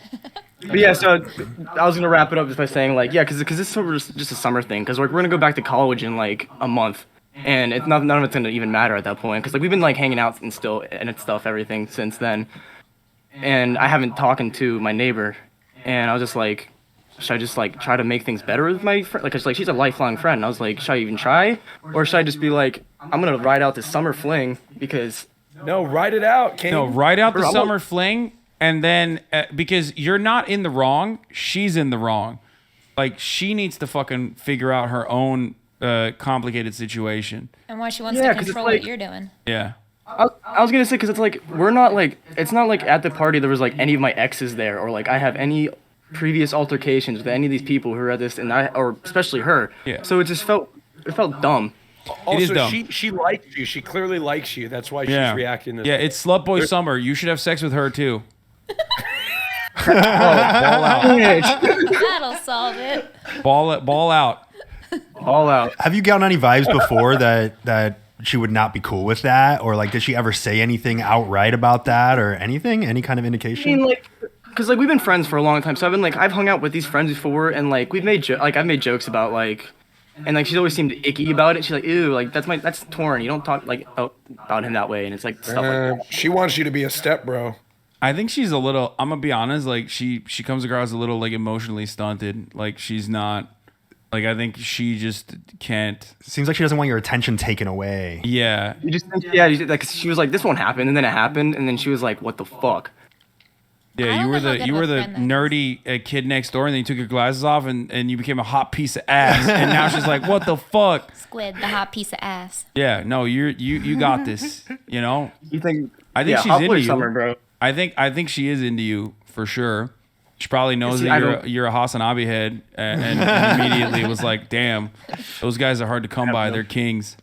But yeah, so I was gonna wrap it up just by saying like, yeah, because this is sort of just a summer thing, because we're gonna go back to college in like a month. And it's none of it's gonna even matter at that point, because like we've been like hanging out and everything since then. And I haven't talked to my neighbor, and I was just like, should I just like try to make things better with my friend? Like, 'cause, like she's a lifelong friend. And I was like, should I even try, or should I just be like, I'm gonna ride out this summer fling because. No, ride it out, King. No, ride out the Bro, summer fling, and then because you're not in the wrong, she's in the wrong. Like she needs to fucking figure out her own complicated situation. And why she wants Yeah, to 'cause it's control like- what you're doing. Yeah. I was gonna say, because it's like we're not like, it's not like at the party there was like any of my exes there, or like I have any previous altercations with any of these people who are at this, or especially her. Yeah. So it felt dumb. Also, It is dumb. she likes you. She clearly likes you. That's why she's Yeah. reacting this Yeah, way. it's slut boy summer. You should have sex with her too. Ball out. That'll solve it. Ball out. All out. Have you gotten any vibes before that she would not be cool with that, or like did she ever say anything outright about that, or anything, any kind of I indication? mean, like, because like we've been friends for a long time, so I've hung out with these friends before, and like we've made I've made jokes about like, and like she's always seemed icky about it. She's like, ew, like that's Torn. You don't talk like about him that way, and it's like stuff like that. She wants you to be a step bro. I think she's a little. I'm gonna be honest. Like she comes across a little like emotionally stunted. Like she's not. Like I think she just can't. Seems like she doesn't want your attention taken away. Yeah. Like she was like, this won't happen, and then it happened, and then she was like, what the fuck? Yeah, you were the nerdy kid next door, and then you took your glasses off, and you became a hot piece of ass, and now she's like, what the fuck? Squid, the hot piece of ass. Yeah, no, you got this. You know. You think? I think Yeah, she's hot into boy you. summer, bro. I think she is into you for sure. She probably knows that you're a Hasan Abi head, and immediately was like, "Damn, those guys are hard to come by. They're kings."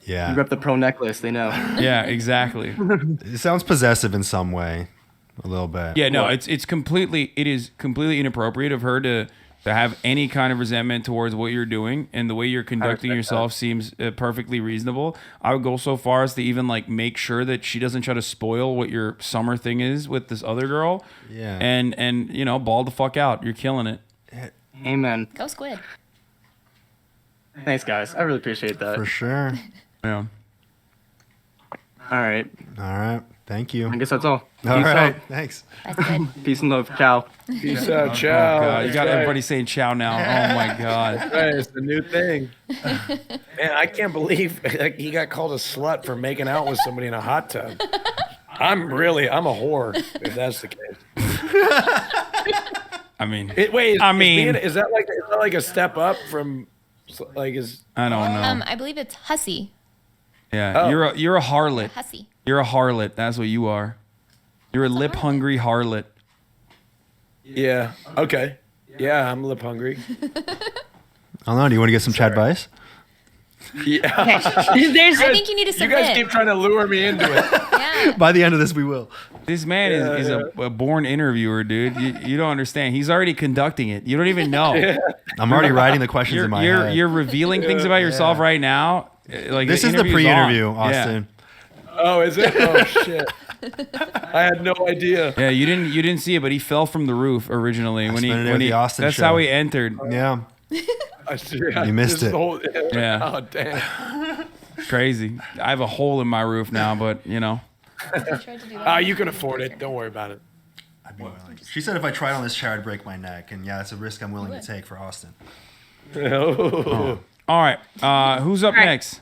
Yeah. You rep the pro necklace, they know. Yeah, exactly. It sounds possessive in some way, a little bit. Yeah, no, it is completely inappropriate of her to have any kind of resentment towards what you're doing, and the way you're conducting yourself seems perfectly reasonable. I would go so far as to even like make sure that she doesn't try to spoil what your summer thing is with this other girl. Yeah. And you know, ball the fuck out. You're killing it. Amen. Go Squid. Thanks, guys. I really appreciate that. For sure. Yeah. All right. All right. Thank you. I guess that's all. All Peace right. out. Thanks. That's good. Peace and love. Ciao. Peace out, Oh, ciao. God. You That's got right. everybody saying ciao now. Oh my God. That's right, it's the new thing. Man, I can't believe he got called a slut for making out with somebody in a hot tub. I'm a whore if that's the case. I mean, is that like a step up from like is? I don't know. I believe it's hussy. Yeah, Oh. you're a harlot. Hussy. You're a harlot. That's what you are. You're a lip hungry harlot. Yeah. Okay. Yeah, I'm lip hungry. I don't know. Do you want to get some Chadvice? Yeah. I think you need to You guys submit. keep trying to lure me into it. By the end of this, we will. This man is a born interviewer, dude. You don't understand. He's already conducting it. You don't even know. Yeah. I'm already writing the questions in my head. You're revealing things about yourself right now. Like This is the interview's pre-interview, on. Austin. Oh, is it? Oh shit. I had no idea. Yeah, you didn't see it, but he fell from the roof originally spent it at the Austin That's show. how he entered. Yeah. I see. You missed This is it. the whole- Yeah. Oh damn. Crazy. I have a hole in my roof now, but you know. You can afford it. Don't worry about it. I'd be willing. She said if I tried on this chair, I'd break my neck, and yeah, it's a risk I'm willing to take for Austin. Oh. All right. Who's up next?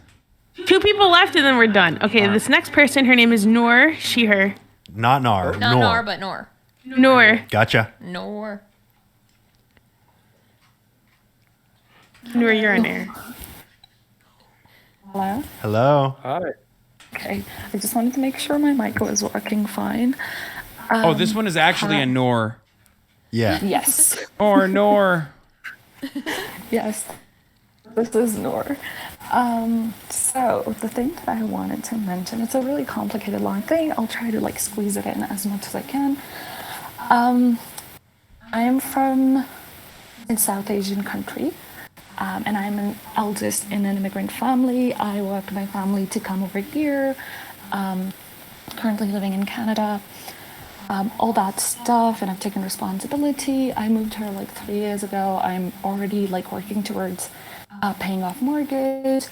2 people left and then we're done. Okay, this next person, her name is Noor, she, her. Not Nar. Not Nor. Nor, but Nor. Noor. Gotcha. Nor. Noor, you're on air. Hello? Hello. Hi. Okay, I just wanted to make sure my mic was working fine. Oh, this one is actually a Nor. Yeah. Yes. Or Nor. Yes. This is Noor. So the thing that I wanted to mention, it's a really complicated long thing. I'll try to like squeeze it in as much as I can. I am from a South Asian country. And I'm an eldest in an immigrant family. I worked my family to come over here. Currently living in Canada. All that stuff, and I've taken responsibility. I moved here like 3 years ago. I'm already like working towards paying off mortgage,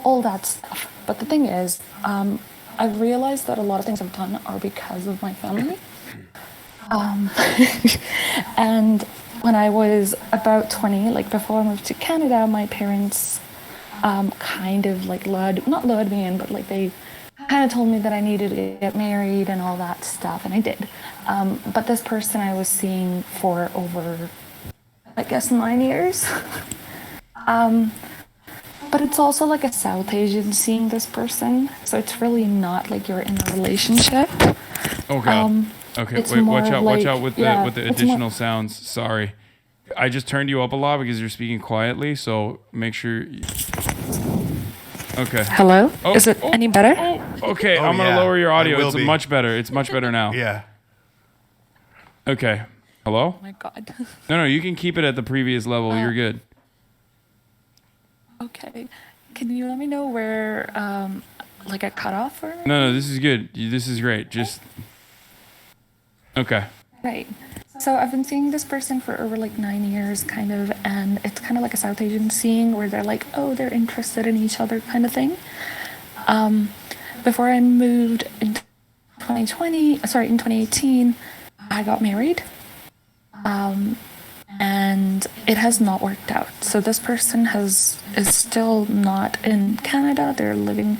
all that stuff. But the thing is, I've realized that a lot of things I've done are because of my family. And when I was about 20, like before I moved to Canada, my parents kind of like not lured me in, but like they kind of told me that I needed to get married and all that stuff, and I did. But this person I was seeing for over, I guess, 9 years. But it's also like a South Asian seeing this person, so it's really not like you're in a relationship. Oh God. Okay, it's wait, more watch out like- with yeah, the it's additional more- sounds. Sorry. I just turned you up a lot because you're speaking quietly, so make sure Okay. Hello? Is it any better? Okay, Oh, I'm gonna yeah. lower your audio. It will It's be. much better. It's much better now. Yeah. Okay. Hello? Oh my God. No, you can keep it at the previous level. You're good. Okay. Can you let me know where, like, I cut off or? No, this is good. This is great. Just okay. Right. So I've been seeing this person for over like 9 years, kind of, and it's kind of like a South Asian seeing where they're like, oh, they're interested in each other kind of thing. Before I moved in 2018, I got married. And it has not worked out. So this person is still not in Canada. They're living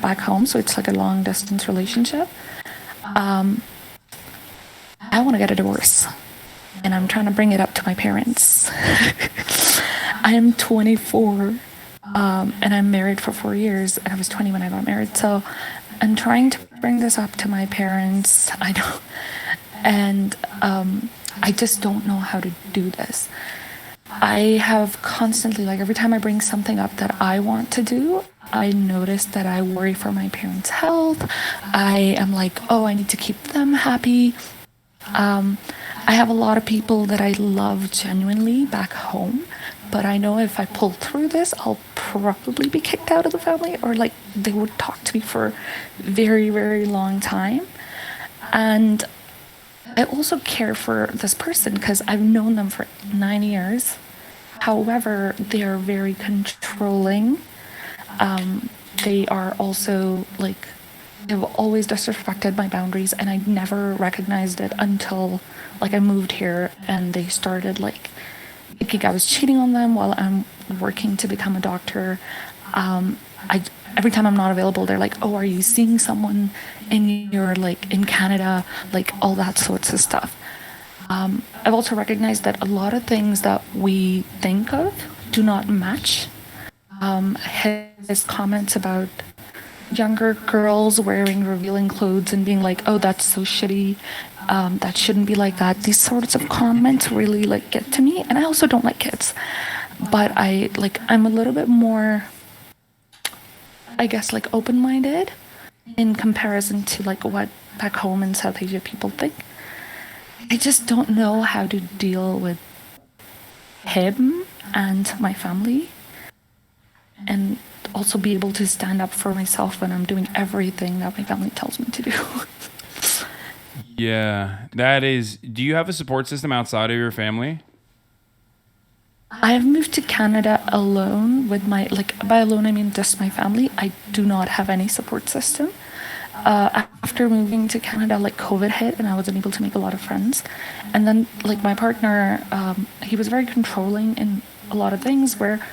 back home, so it's like a long distance relationship. I want to get a divorce, and I'm trying to bring it up to my parents. I am 24, and I'm married for 4 years, and I was 20 when I got married. So I'm trying to bring this up to my parents. I know. And I just don't know how to do this. I have constantly, like every time I bring something up that I want to do, I notice that I worry for my parents' health. I am like, oh, I need to keep them happy. I have a lot of people that I love genuinely back home, but I know if I pull through this, I'll probably be kicked out of the family, or like they would talk to me for very, very long time. And I also care for this person because I've known them for 9 years. However, they are very controlling. They are also like, they've always disrespected my boundaries, and I never recognized it until like I moved here and they started like thinking I was cheating on them while I'm working to become a doctor. Every time I'm not available, they're like, oh, are you seeing someone in your, like, in Canada? Like, all that sorts of stuff. I've also recognized that a lot of things that we think of do not match. His comments about younger girls wearing revealing clothes and being like, oh, that's so shitty. That shouldn't be like that. These sorts of comments really, like, get to me. And I also don't like kids. But I'm a little bit more, I guess, like open-minded in comparison to like what back home in South Asia people think. I just don't know how to deal with him and my family, and also be able to stand up for myself when I'm doing everything that my family tells me to do. Yeah, that is. Do you have a support system outside of your family? I have moved to Canada alone with my, like, by alone I mean just my family. I do not have any support system. After moving to Canada, like, COVID hit and I wasn't able to make a lot of friends. And then, like, my partner, he was very controlling in a lot of things where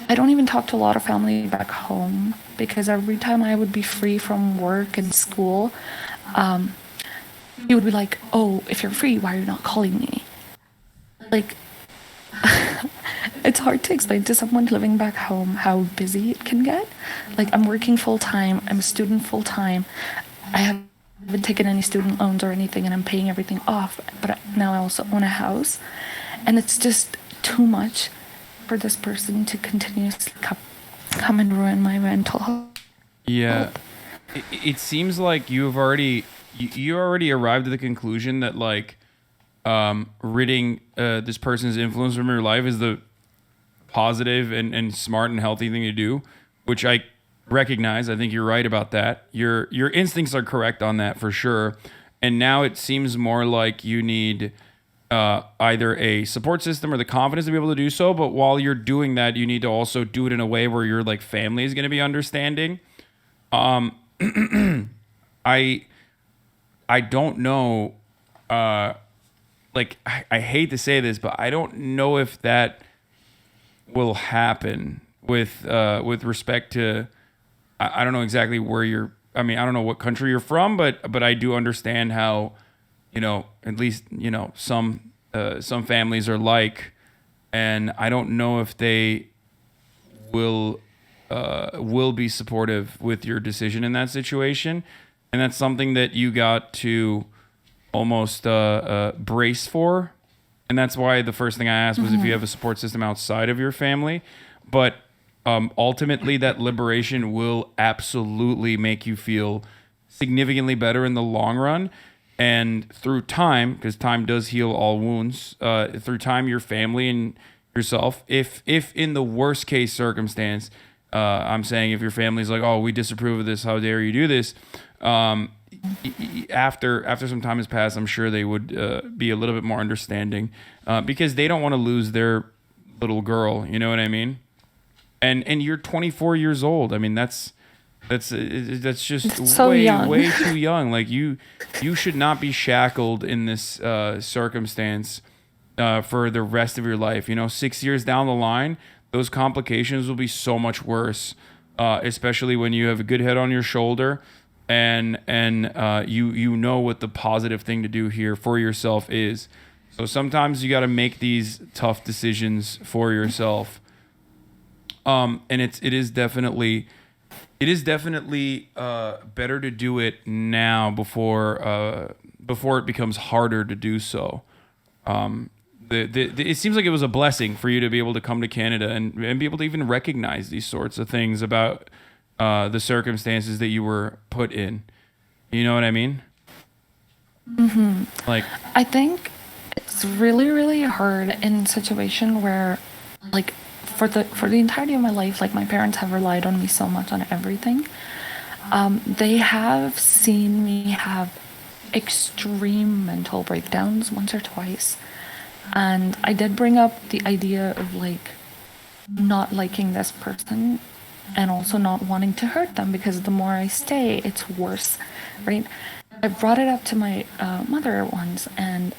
I don't even talk to a lot of family back home, because every time I would be free from work and school, he would be like, oh, if you're free, why are you not calling me? Like, it's hard to explain to someone living back home how busy it can get. Like, I'm working full-time, I'm a student full-time, I haven't taken any student loans or anything, and I'm paying everything off, but now I also own a house, and it's just too much for this person to continuously come and ruin my mental health. Yeah, it seems like you already arrived at the conclusion that, like, ridding this person's influence from your life is the positive and smart and healthy thing to do, which I recognize. I think you're right about that. Your instincts are correct on that for sure. And now it seems more like you need either a support system or the confidence to be able to do so. But while you're doing that, you need to also do it in a way where your, like, family is going to be understanding. I don't know. Like, I hate to say this, but I don't know if that will happen with respect to, I don't know exactly where you're, I mean, I don't know what country you're from, but I do understand how, at least, some families are like, and I don't know if they will be supportive with your decision in that situation. And that's something that you got to almost brace for. And that's why the first thing I asked was if you have a support system outside of your family. But ultimately, that liberation will absolutely make you feel significantly better in the long run. And through time, because time does heal all wounds, through time, your family and yourself, if in the worst case circumstance, I'm saying if your family's like, oh, we disapprove of this, how dare you do this, after some time has passed, I'm sure they would be a little bit more understanding, because they don't want to lose their little girl. You know what I mean? And you're 24 years old. I mean, that's just so young. way too young. Like, you should not be shackled in this circumstance for the rest of your life. 6 years down the line, those complications will be so much worse, especially when you have a good head on your shoulder. And you know what the positive thing to do here for yourself is. So sometimes you got to make these tough decisions for yourself. And it is definitely better to do it now before it becomes harder to do so. it seems like it was a blessing for you to be able to come to Canada and be able to even recognize these sorts of things about the circumstances that you were put in. You know what I mean? Mm-hmm. Like, I think it's really, really hard in a situation where, like, for the entirety of my life, like, my parents have relied on me so much on everything. They have seen me have extreme mental breakdowns once or twice. And I did bring up the idea of, like, not liking this person and also not wanting to hurt them, because the more I stay, it's worse, right? I brought it up to my mother once, and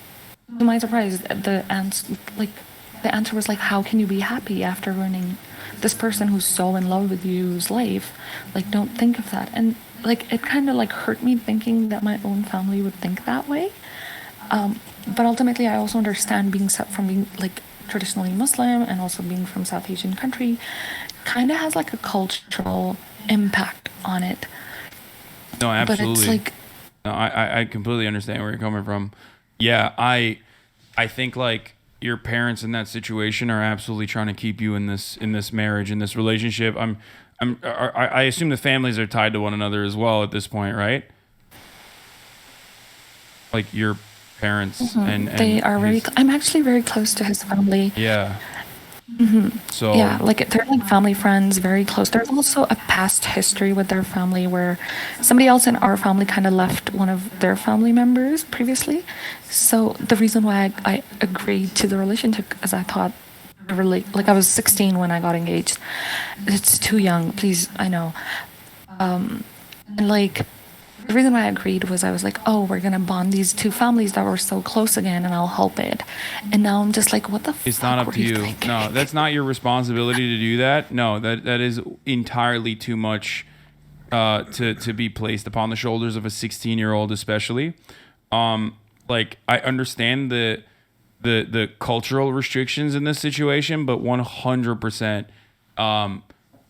to my surprise, the answer was like, how can you be happy after ruining this person who's so in love with you's life? Like, don't think of that. And, like, it kind of, like, hurt me thinking that my own family would think that way. But ultimately, I also understand from being, like, traditionally Muslim and also being from South Asian country kind of has, like, a cultural impact on it. no, absolutely. But it's like, no, I completely understand where you're coming from. Yeah, I think, like, your parents in that situation are absolutely trying to keep you in this marriage, in this relationship. I assume the families are tied to one another as well at this point, right? Like your parents and they are I'm actually very close to his family. Yeah. So yeah, like, they're like family friends, very close. There's also a past history with their family where somebody else in our family kind of left one of their family members previously. So the reason why I agreed to the relationship is I thought, like, I was 16 when I got engaged. It's too young, please, I know. And, like, the reason why I agreed was I was like, oh, we're gonna bond these two families that were so close again, and I'll help it. And now I'm just like, what the fuck? It's not up to you. No, that's not your responsibility to do that. No, that is entirely too much to be placed upon the shoulders of a 16-year-old, especially. Like, I understand the cultural restrictions in this situation, but 100%,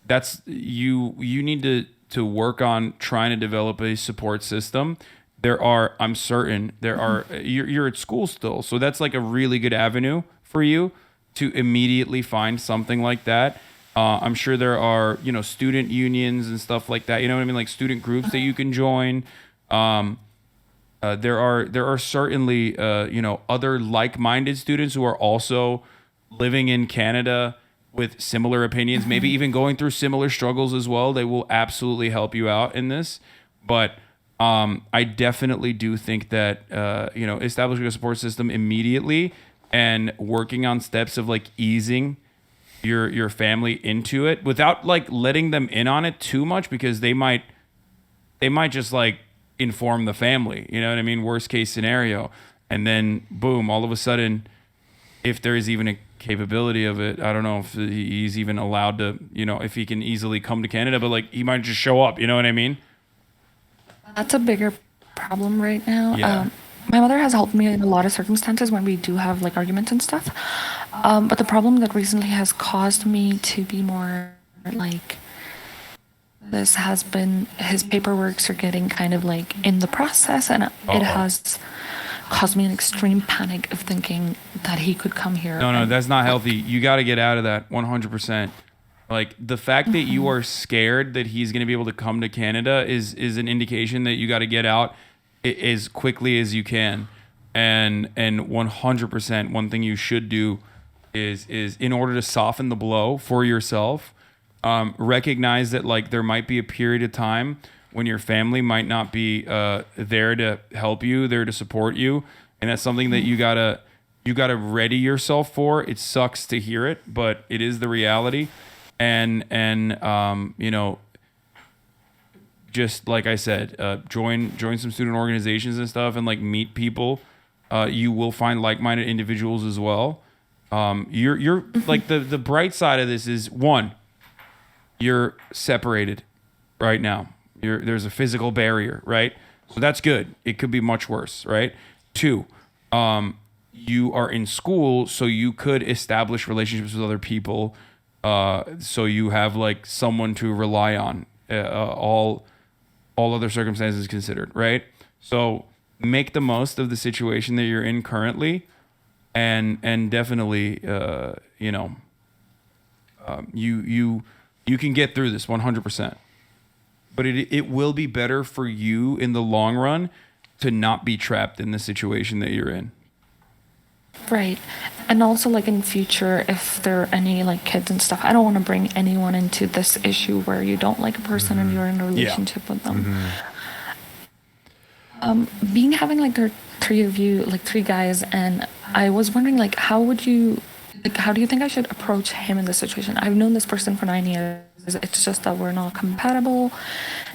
that's you need to work on trying to develop a support system. I'm certain you're at school still, so that's like a really good avenue for you to immediately find something like that. I'm sure there are, student unions and stuff like that. You know what I mean? Like student groups that you can join. There are certainly, other like-minded students who are also living in Canada with similar opinions, maybe even going through similar struggles as well. They will absolutely help you out in this. But I definitely do think that, establishing a support system immediately and working on steps of, like, easing your family into it without, like, letting them in on it too much, because they might just, like, inform the family, you know what I mean? Worst case scenario. And then boom, all of a sudden, if there is even a capability of it, I don't know if he's even allowed to, if he can easily come to Canada, but, like, he might just show up, you know what I mean? That's a bigger problem right now. Yeah. My mother has helped me in a lot of circumstances when we do have, like, arguments and stuff. But the problem that recently has caused me to be more, like, this has been his paperworks are getting kind of, like, in the process, and it has caused me an extreme panic of thinking that he could come here. No, that's not healthy. You got to get out of that 100%. Like, the fact that you are scared that he's going to be able to come to Canada is an indication that you got to get out as quickly as you can. And 100%, one thing you should do is in order to soften the blow for yourself, recognize that, like, there might be a period of time when your family might not be there to help you, there to support you, and that's something that you gotta ready yourself for. It sucks to hear it, but it is the reality. And just like I said, join some student organizations and stuff, and, like, meet people. You will find like-minded individuals as well. You're like, the bright side of this is, one, you're separated right now. There's a physical barrier, right? So that's good. It could be much worse, right? Two, you are in school, so you could establish relationships with other people. So you have, like, someone to rely on, all other circumstances considered, right? So make the most of the situation that you're in currently, and definitely, you know, you can get through this 100%. But it will be better for you in the long run to not be trapped in the situation that you're in. Right. And also, like, in future, if there are any like kids and stuff, I don't want to bring anyone into this issue where you don't like a person and you're in a relationship with them. Having like there are three of you, like three guys, and I was wondering, like, how do you think I should approach him in this situation? I've known this person for 9 years. It's just that we're not compatible.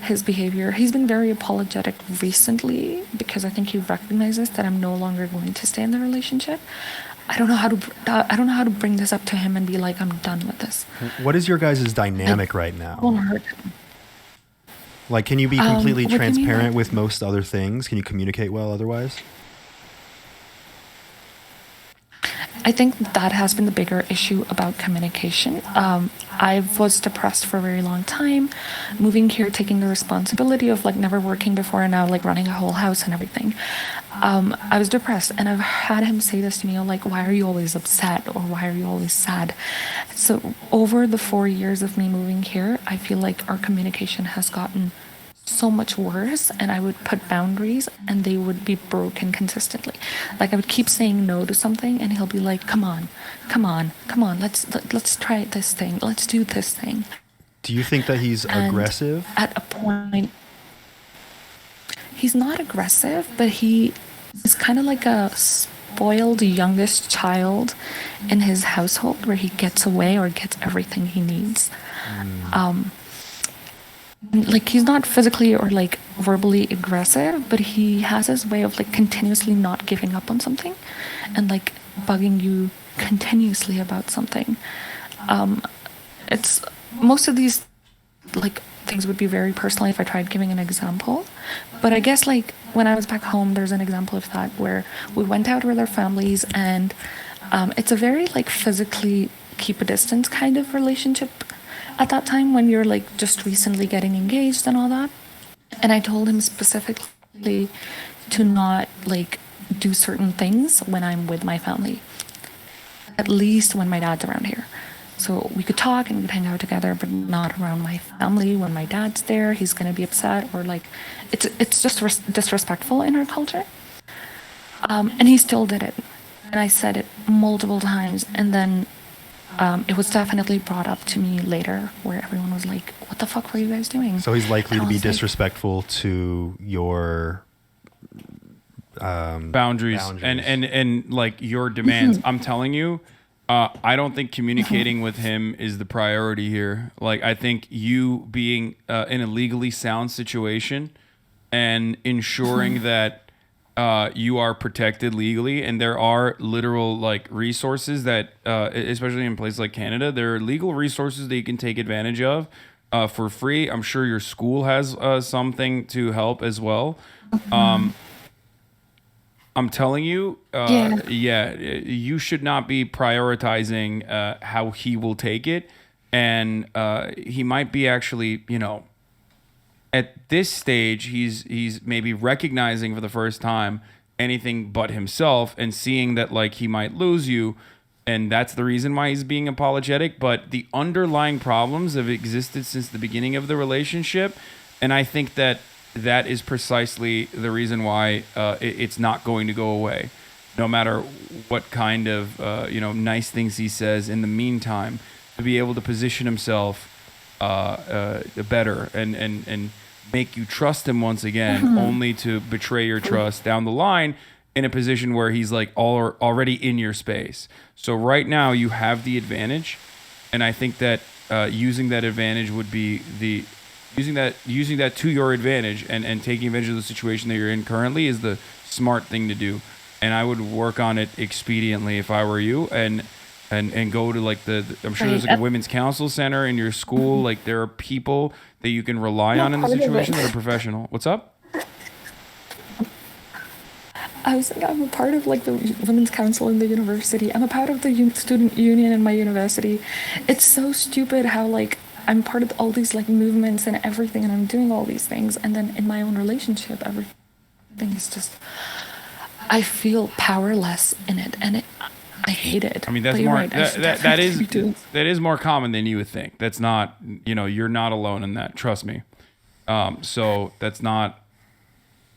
His behavior, he's been very apologetic recently because I think he recognizes that I'm no longer going to stay in the relationship. I don't know how to bring this up to him and be like, I'm done with this. What is your guys' dynamic right now? Won't hurt him. Like, can you be completely what do you mean, transparent like- with most other things? Can you communicate well otherwise? I think that has been the bigger issue about communication. I was depressed for a very long time. Moving here, taking the responsibility of like never working before and now like running a whole house and everything. I was depressed, and I've had him say this to me, like, why are you always upset, or why are you always sad? So over the 4 years of me moving here, I feel like our communication has gotten so much worse, and I would put boundaries and they would be broken consistently. Like, I would keep saying no to something and he'll be like, come on, let's try this thing, let's do this thing. Do you think that he's And aggressive? At a point, he's not aggressive, but he is kind of like a spoiled youngest child in his household where he gets away or gets everything he needs. Like, he's not physically or like verbally aggressive, but he has his way of like continuously not giving up on something and like bugging you continuously about something. It's most of these like things would be very personal if I tried giving an example, but I guess like when I was back home, there's an example of that where we went out with our families, and it's a very like physically keep a distance kind of relationship at that time when you're like just recently getting engaged and all that. And I told him specifically to not like do certain things when I'm with my family, at least when my dad's around here. So we could talk and we'd hang out together, but not around my family. When my dad's there, he's gonna be upset, or like it's just disrespectful in our culture. And he still did it, and I said it multiple times, and then it was definitely brought up to me later where everyone was like, what the fuck were you guys doing? So he's likely And to I be was like, disrespectful to your boundaries and like your demands. I'm telling you, I don't think communicating with him is the priority here. Like, I think you being in a legally sound situation and ensuring that you are protected legally, and there are literal like resources that, especially in places like Canada, there are legal resources that you can take advantage of for free. I'm sure your school has something to help as well. I'm telling you, you should not be prioritizing how he will take it, and he might be actually, you know, at this stage, he's maybe recognizing for the first time anything but himself and seeing that like he might lose you, and that's the reason why he's being apologetic. But the underlying problems have existed since the beginning of the relationship, and I think that is precisely the reason why it's not going to go away, no matter what kind of nice things he says in the meantime, to be able to position himself better and make you trust him once again, only to betray your trust down the line in a position where he's like already in your space. So right now you have the advantage, and I think that using that advantage would be using that to your advantage and taking advantage of the situation that you're in currently is the smart thing to do. And I would work on it expediently if I were you, and go to like I'm sure there's like a women's counsel center in your school. Like, there are people that you can rely on in the situation that are professional. What's up? I was like, I'm a part of like the women's council in the university. I'm a part of the student union in my university. It's so stupid how like I'm part of all these like movements and everything, and I'm doing all these things, and then in my own relationship, everything is just I feel powerless in it, and I hate it. I mean, that's But you're more right, I should that definitely do it. is more common than you would think. That's not, you're not alone in that. Trust me. So that's not.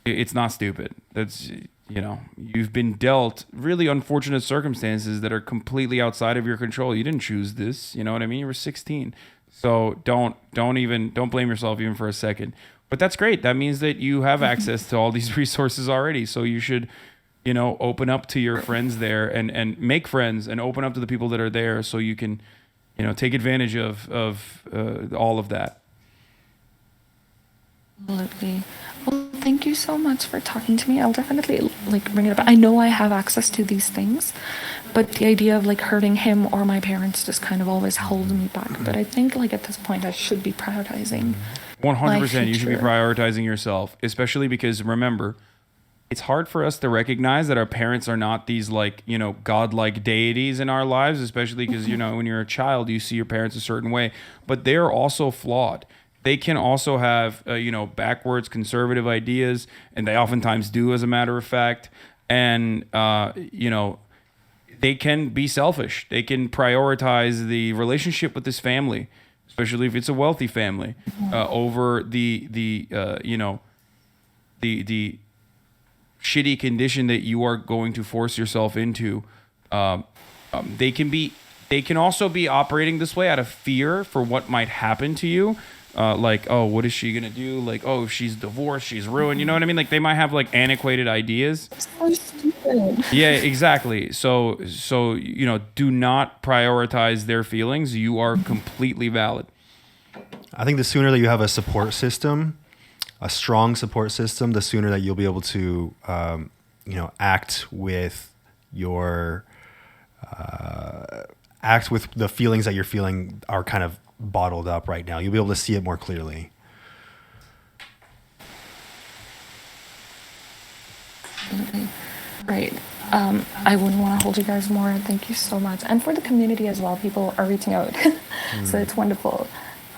It's not stupid. That's, you've been dealt really unfortunate circumstances that are completely outside of your control. You didn't choose this. You know what I mean? You were 16. So don't blame yourself even for a second. But that's great. That means that you have access to all these resources already. So you should, open up to your friends there and make friends and open up to the people that are there so you can, take advantage of all of that. Absolutely. Well, thank you so much for talking to me. I'll definitely bring it up. I know I have access to these things, but the idea of hurting him or my parents just kind of always holds me back. But I think at this point I should be prioritizing 100%. You should be future. prioritizing yourself, especially because remember, it's hard for us to recognize that our parents are not these godlike deities in our lives, especially because when you're a child, you see your parents a certain way, but they're also flawed. They can also have, backwards conservative ideas, and they oftentimes do, as a matter of fact. And, they can be selfish. They can prioritize the relationship with this family, especially if it's a wealthy family, over the shitty condition that you are going to force yourself into. They can also be operating this way out of fear for what might happen to you. Oh, what is she gonna do? If she's divorced, she's ruined. You know what I mean? They might have antiquated ideas. So stupid. Yeah, exactly. So do not prioritize their feelings. You are completely valid. I think the sooner that you have a support system, a strong support system, the sooner that you'll be able to, act with the feelings that you're feeling are kind of bottled up right now. You'll be able to see it more clearly. Absolutely. Right. I wouldn't want to hold you guys more. Thank you so much. And for the community as well, people are reaching out. So it's wonderful.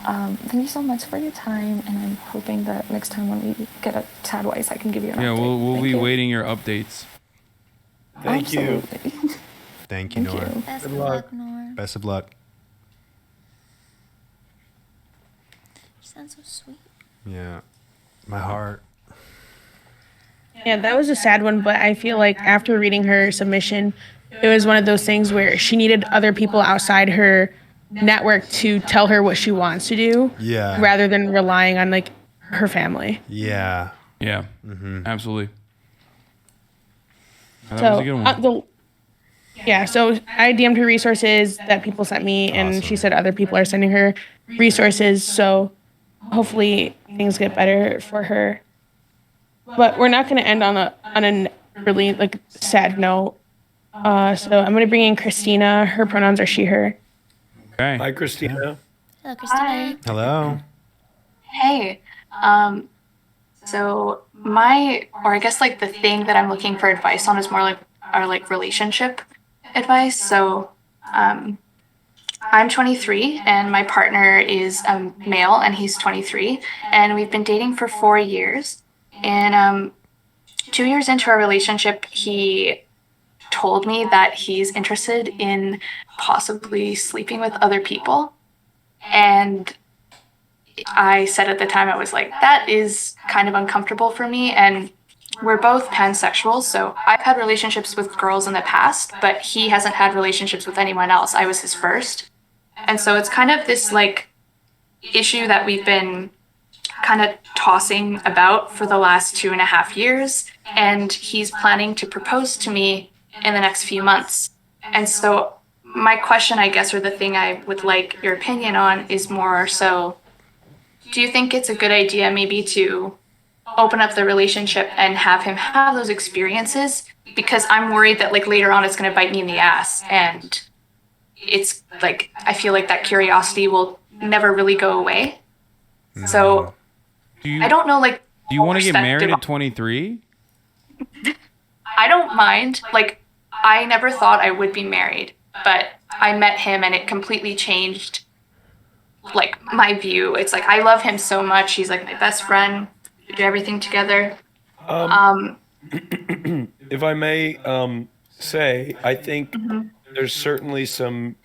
Thank you so much for your time, and I'm hoping that next time when we get a Chadvice, I can give you an update. We'll Thank be you. waiting your updates. Thank you. Thank you, Nora. Best of luck, Nora. Best of luck. You sound so sweet. Yeah. My heart. Yeah, that was a sad one, but I feel like after reading her submission, it was one of those things where she needed other people outside her network to tell her what she wants to do. Yeah. Rather than relying on her family. Yeah. Yeah. Absolutely. That So was a good one. So I DM'd her resources that people sent me, and she said other people are sending her resources. So hopefully things get better for her. But we're not going to end on a really sad note. So I'm going to bring in Christina. Her pronouns are she, her. Okay. Hi, Christina. Hello, Christina. Hello. Hey, so I guess the thing that I'm looking for advice on is more our relationship advice. So, I'm 23 and my partner is a male and he's 23, and we've been dating for 4 years. And 2 years into our relationship, he told me that he's interested in possibly sleeping with other people. And I said at the time, I was like, that is kind of uncomfortable for me. And we're both pansexual, so I've had relationships with girls in the past, but he hasn't had relationships with anyone else. I was his first. And so it's kind of this issue that we've been kind of tossing about for the last 2.5 years. And he's planning to propose to me in the next few months. And so my question, I guess, or the thing I would like your opinion on is more so, do you think it's a good idea maybe to open up the relationship and have him have those experiences? Because I'm worried that later on it's going to bite me in the ass. And it's I feel like that curiosity will never really go away. So I don't know, do you want to get married at 23? I don't mind. I never thought I would be married, but I met him and it completely changed my view. It's I love him so much. He's my best friend. We do everything together. It if I may say, I think there's certainly some,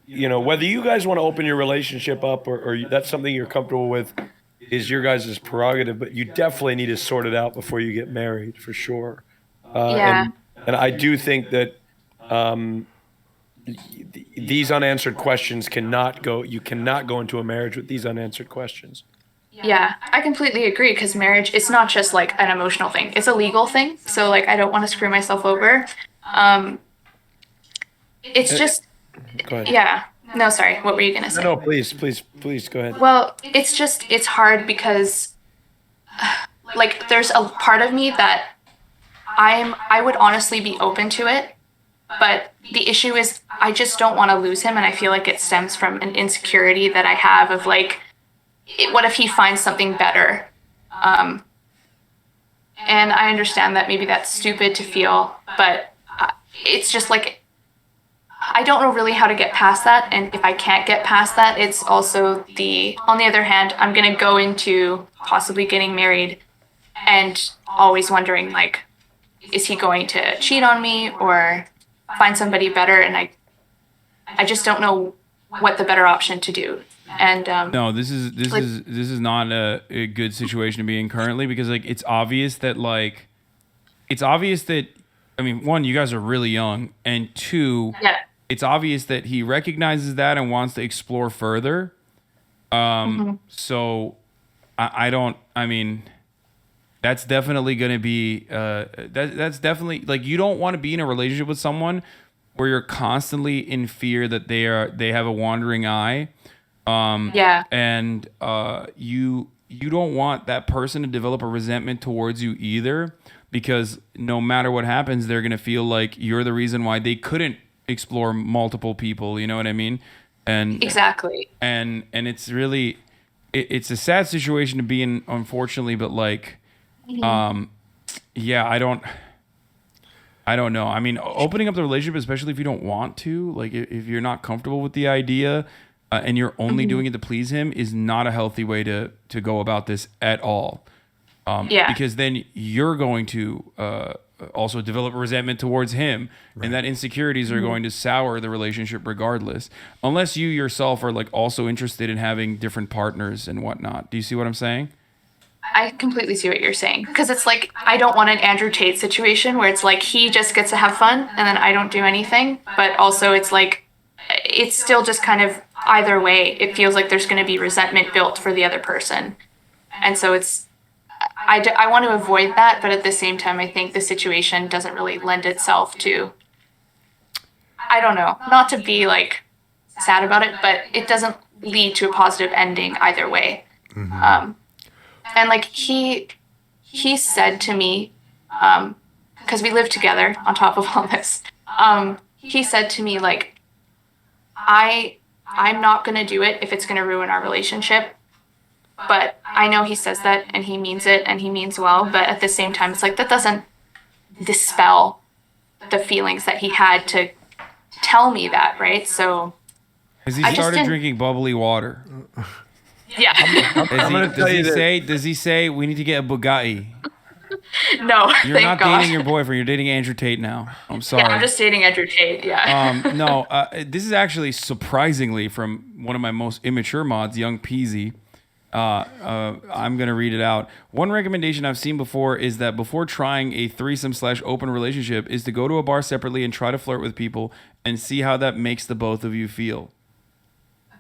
whether you guys want to open your relationship up or that's something you're comfortable with is your guys' prerogative, but you definitely need to sort it out before you get married, for sure. Yeah. And I do think that these unanswered questions you cannot go into a marriage with these unanswered questions. Yeah, I completely agree because marriage, it's not just like an emotional thing. It's a legal thing. So like I don't want to screw myself over. It's just Go ahead. yeah. No, sorry. What were you going to say? No, please go ahead. Well, it's hard because like there's a part of me that I would honestly be open to it, but the issue is I just don't want to lose him, and I feel like it stems from an insecurity that I have of like what if he finds something better? And I understand that maybe that's stupid to feel, but it's just like I don't know really how to get past that. And if I can't get past that, it's also on the other hand, I'm going to go into possibly getting married and always wondering, like, is he going to cheat on me or find somebody better? And I just don't know what the better option to do. And no, this is not a good situation to be in currently, because like it's obvious that I mean, one, you guys are really young, and two, it's obvious that he recognizes that and wants to explore further. So I mean, that's definitely going to be that's definitely like, you don't want to be in a relationship with someone where you're constantly in fear that they have a wandering eye. And you don't want that person to develop a resentment towards you either, because no matter what happens, they're going to feel like you're the reason why they couldn't explore multiple people, you know what I mean? And exactly. And it's really it's a sad situation to be in, unfortunately, but like yeah, I don't know. I mean, opening up the relationship, especially if you don't want to, like if you're not comfortable with the idea, and you're only doing it to please him, is not a healthy way to go about this at all. Because then you're going to also develop a resentment towards him, and that insecurities are going to sour the relationship regardless, unless you yourself are like also interested in having different partners and whatnot. Do you see what I'm saying? I completely see what you're saying, because it's like I don't want an Andrew Tate situation where it's like he just gets to have fun and then I don't do anything, but also it's like it's still just kind of either way. It feels like there's going to be resentment built for the other person, and so it's I want to avoid that, but at the same time, I think the situation doesn't really lend itself to, I don't know, not to be like sad about it, but it doesn't lead to a positive ending either way. And like he said to me, because we live together on top of all this, he said to me like, I'm not going to do it if it's going to ruin our relationship. But I know he says that and he means it and he means well. But at the same time, it's like that doesn't dispel the feelings that he had to tell me that, right? So has he started drinking bubbly water? Yeah. Does he say we need to get a Bugatti? No, you're not dating your boyfriend. You're dating Andrew Tate now. I'm sorry. Yeah, I'm just dating Andrew Tate. Yeah. No, this is actually surprisingly from one of my most immature mods, Young Peasy. I'm gonna read it out. One recommendation I've seen before is that before trying a threesome/open relationship is to go to a bar separately and try to flirt with people and see how that makes the both of you feel.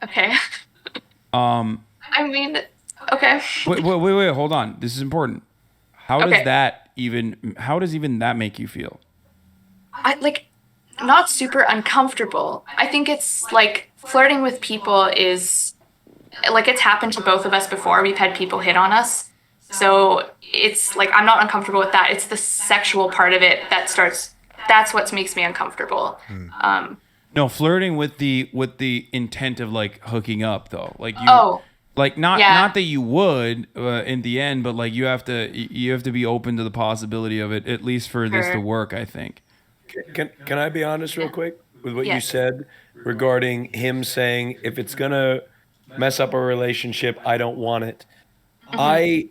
Okay. I mean, okay. Wait, hold on. This is important. How does even that make you feel? I like not super uncomfortable. I think it's like flirting with people is like it's happened to both of us before. We've had people hit on us. So it's like I'm not uncomfortable with that. It's the sexual part of it that's what makes me uncomfortable. No, flirting with the intent of like hooking up though. Like you like not that you would in the end, but like you have to be open to the possibility of it, at least for this to work, I think. Can I be honest real quick with what you said regarding him saying if it's gonna mess up a relationship, I don't want it. I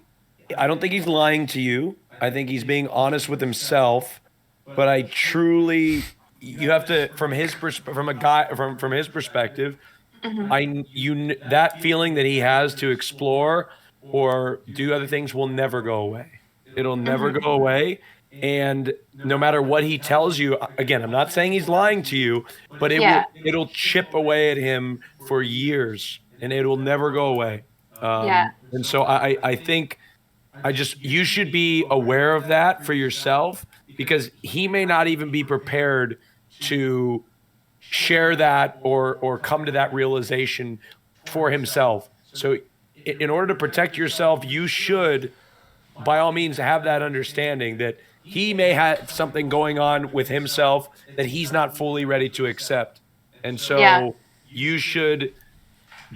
don't think he's lying to you. I think he's being honest with himself. But I truly, you have to, from his perspective, from his perspective, that feeling that he has to explore or do other things will never go away. It'll never go away. And no matter what he tells you, again, I'm not saying he's lying to you, but it'll chip away at him for years, and it will never go away. And so I think you should be aware of that for yourself, because he may not even be prepared to share that or come to that realization for himself. So in order to protect yourself, you should, by all means, have that understanding that he may have something going on with himself that he's not fully ready to accept. And so you should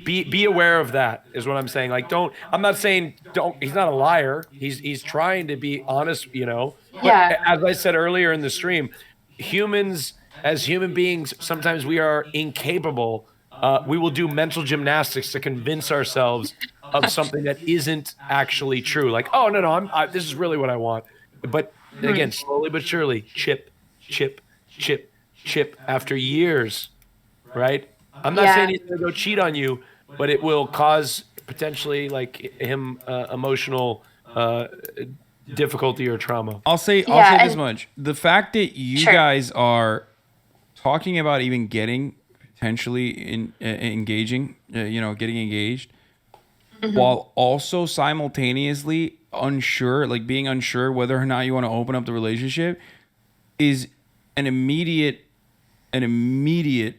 be aware of that, is what I'm saying. Like, I'm not saying he's not a liar. He's trying to be honest, But as I said earlier in the stream, as human beings, sometimes we are incapable. We will do mental gymnastics to convince ourselves of something that isn't actually true. Like, oh, no, this is really what I want. But again, slowly but surely, chip after years, right? I'm not saying he's going to go cheat on you, but it will cause potentially him emotional difficulty or trauma. I'll say this much. The fact that you guys are talking about even getting potentially engaging, getting engaged, while also simultaneously being unsure whether or not you want to open up the relationship, is an immediate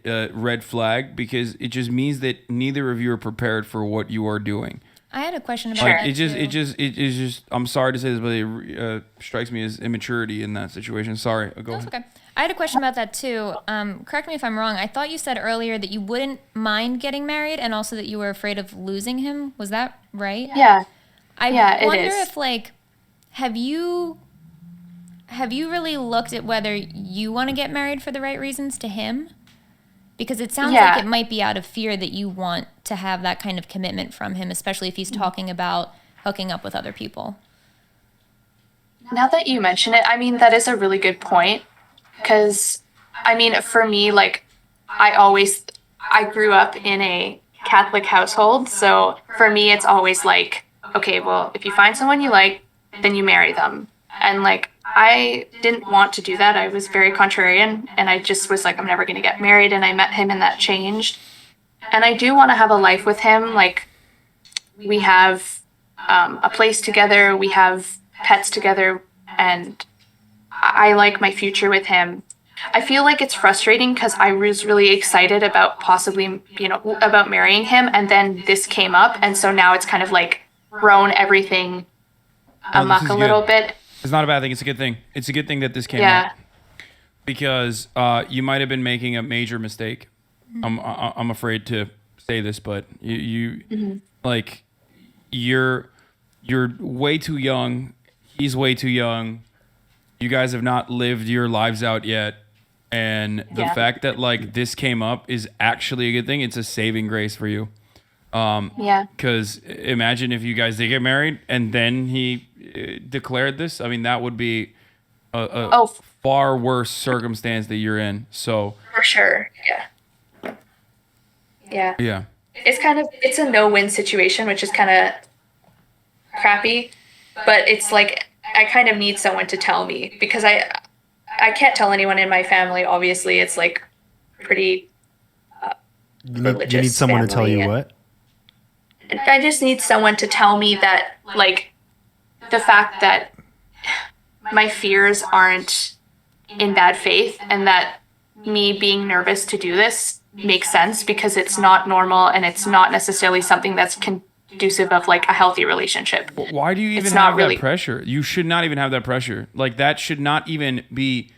red flag, because it just means that neither of you are prepared for what you are doing. I had a question about that. It just. I'm sorry to say this, but it strikes me as immaturity in that situation. Sorry, go ahead. Okay. I had a question about that too. Correct me if I'm wrong. I thought you said earlier that you wouldn't mind getting married, and also that you were afraid of losing him. Was that right? Yeah. I it wonder is. if have you really looked at whether you want to get married for the right reasons to him? Because it sounds like it might be out of fear that you want to have that kind of commitment from him, especially if he's talking about hooking up with other people. Now that you mention it, I mean, that is a really good point. Because, I mean, for me, I grew up in a Catholic household. So for me, it's always like, okay, well, if you find someone you like, then you marry them. And I didn't want to do that. I was very contrarian, and I just was like, I'm never going to get married. And I met him, and that changed. And I do want to have a life with him. We have a place together. We have pets together, and I like my future with him. I feel like it's frustrating because I was really excited about possibly, about marrying him. And then this came up. And so now it's kind of thrown everything amok a little bit. It's not a bad thing. It's a good thing. It's a good thing that this came up, because you might have been making a major mistake. I'm afraid to say this, but you're way too young. He's way too young. You guys have not lived your lives out yet. And the fact that this came up is actually a good thing. It's a saving grace for you. Because imagine if you guys did get married and then he declared this. I mean, that would be a far worse circumstance that you're in. So for sure. Yeah. It's a no-win situation, which is kind of crappy, but it's I kind of need someone to tell me, because I can't tell anyone in my family. Obviously, it's pretty religious. You need someone to tell you family, what? and I just need someone to tell me that the fact that my fears aren't in bad faith, and that me being nervous to do this makes sense, because it's not normal, and it's not necessarily something that's conducive of a healthy relationship. Why do you even have that pressure? You should not even have that pressure. That should not even be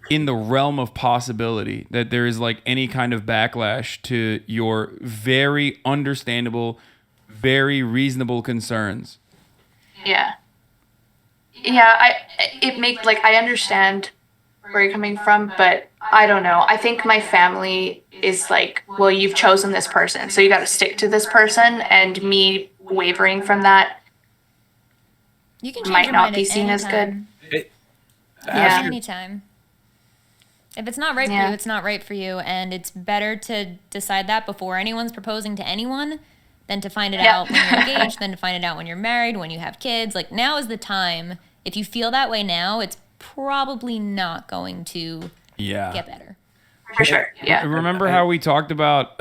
in the realm of possibility, that there is any kind of backlash to your very understandable, very reasonable concerns. I understand where you're coming from, but I don't know. I think my family is well, you've chosen this person, so you got to stick to this person, and me wavering from that You can change might your not mind be at seen any as good. time. Yeah. Anytime. If it's not right for Yeah. you, it's not right for you, and it's better to decide that before anyone's proposing to anyone than to find it Yeah. out when you're engaged, than to find it out when you're married, when you have kids. Like, now is the time. If you feel that way now, it's probably not going to get better. For sure. Yeah. Remember how we talked about,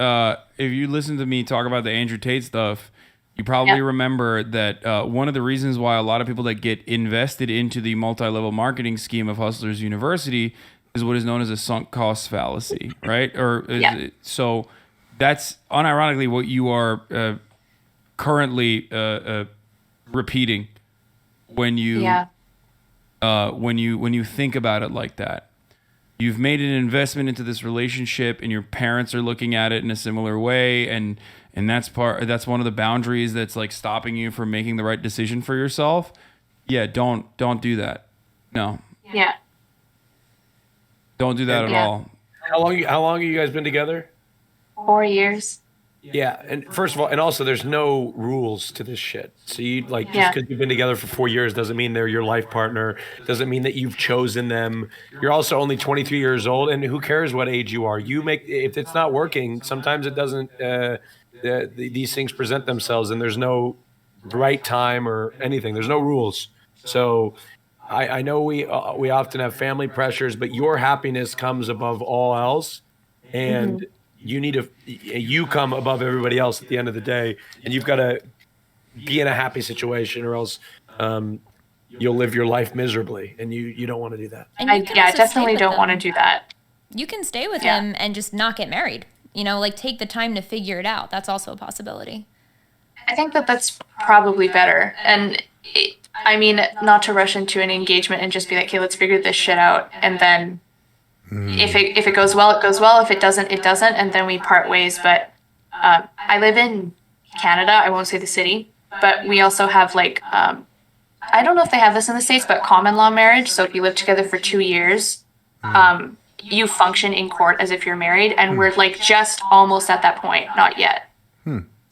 if you listen to me talk about the Andrew Tate stuff, you probably remember that one of the reasons why a lot of people that get invested into the multi-level marketing scheme of Hustlers University is what is known as a sunk cost fallacy, right? So that's unironically what you are currently repeating when you when you think about it like that. You've made an investment into this relationship, and your parents are looking at it in a similar way, and that's one of the boundaries that's like stopping you from making the right decision for yourself. Yeah, don't do that. No. Yeah. Don't do that at all. How long have you guys been together? 4 years. Yeah, and first of all, and also there's no rules to this shit. So you just because you've been together for 4 years doesn't mean they're your life partner. Doesn't mean that you've chosen them. You're also only 23 years old, and who cares what age you are? If it's not working, sometimes it doesn't. These things present themselves, and there's no right time or anything. There's no rules. So I know we often have family pressures, but your happiness comes above all else, and you come above everybody else at the end of the day, and you've got to be in a happy situation, or else you'll live your life miserably, and you don't want to do that. And you can also definitely stay with don't want to them. do that. You can stay with him and just not get married. Like take the time to figure it out. That's also a possibility. I think that that's probably better. And I mean, not to rush into an engagement and just be like, okay, let's figure this shit out. And then if it goes well, it goes well. If it doesn't, it doesn't. And then we part ways. But I live in Canada. I won't say the city, but we also have like, I don't know if they have this in the States, but common law marriage. So if you live together for 2 years, you function in court as if you're married. And we're like just almost at that point, not yet.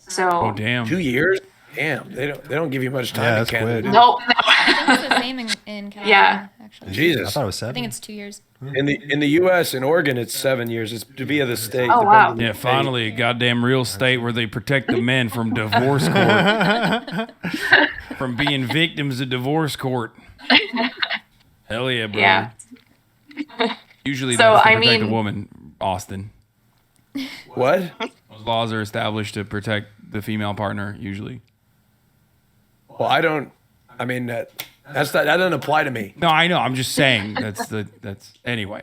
So damn. 2 years? Damn, they don't give you much time in Canada. Nope. I think it's the same in California. Yeah. Actually. Jesus. I thought it was 7. I think it's 2 years. In the U.S. in Oregon, it's 7 years. It's to be of the state. Oh, wow. Yeah, finally, a goddamn real state where they protect the men from divorce court, from being victims of divorce court. Hell yeah, bro. Yeah. Usually So, that's to I protect mean- a woman, Austin. What? Those laws are established to protect the female partner, usually. Well, that doesn't apply to me. No, I know. I'm just saying that's anyway.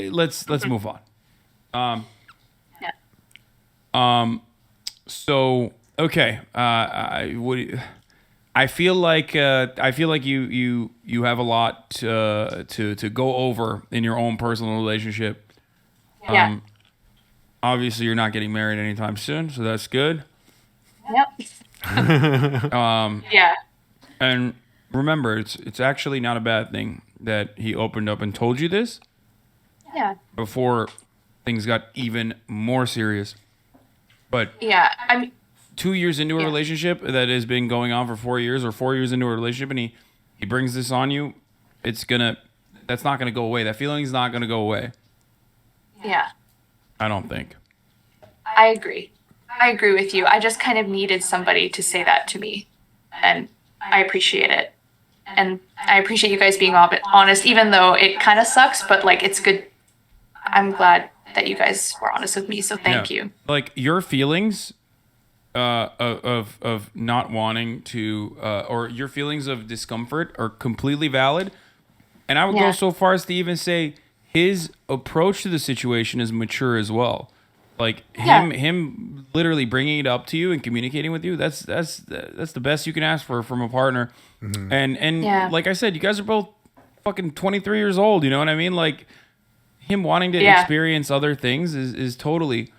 Let's move on. So okay. I feel like you have a lot to go over in your own personal relationship. Yeah. Obviously, you're not getting married anytime soon, so that's good. Yep. Yeah. And remember, it's actually not a bad thing that he opened up and told you this Yeah. before things got even more serious. But Yeah. I mean, 2 years into a relationship that has been going on for 4 years, or 4 years into a relationship, and he brings this on you, that's not gonna go away. That feeling's not gonna go away. yeah. I don't think. I agree. I agree with you. I just kind of needed somebody to say that to me. And I appreciate it. And I appreciate you guys being honest, even though it kind of sucks, but like it's good. I'm glad that you guys were honest with me, so thank you. Like your feelings of not wanting to, or your feelings of discomfort are completely valid. And I would go so far as to even say his approach to the situation is mature as well. Like him literally bringing it up to you and communicating with you, that's the best you can ask for from a partner. Mm-hmm. And like I said, you guys are both fucking 23 years old, you know what I mean? Like him wanting to experience other things is totally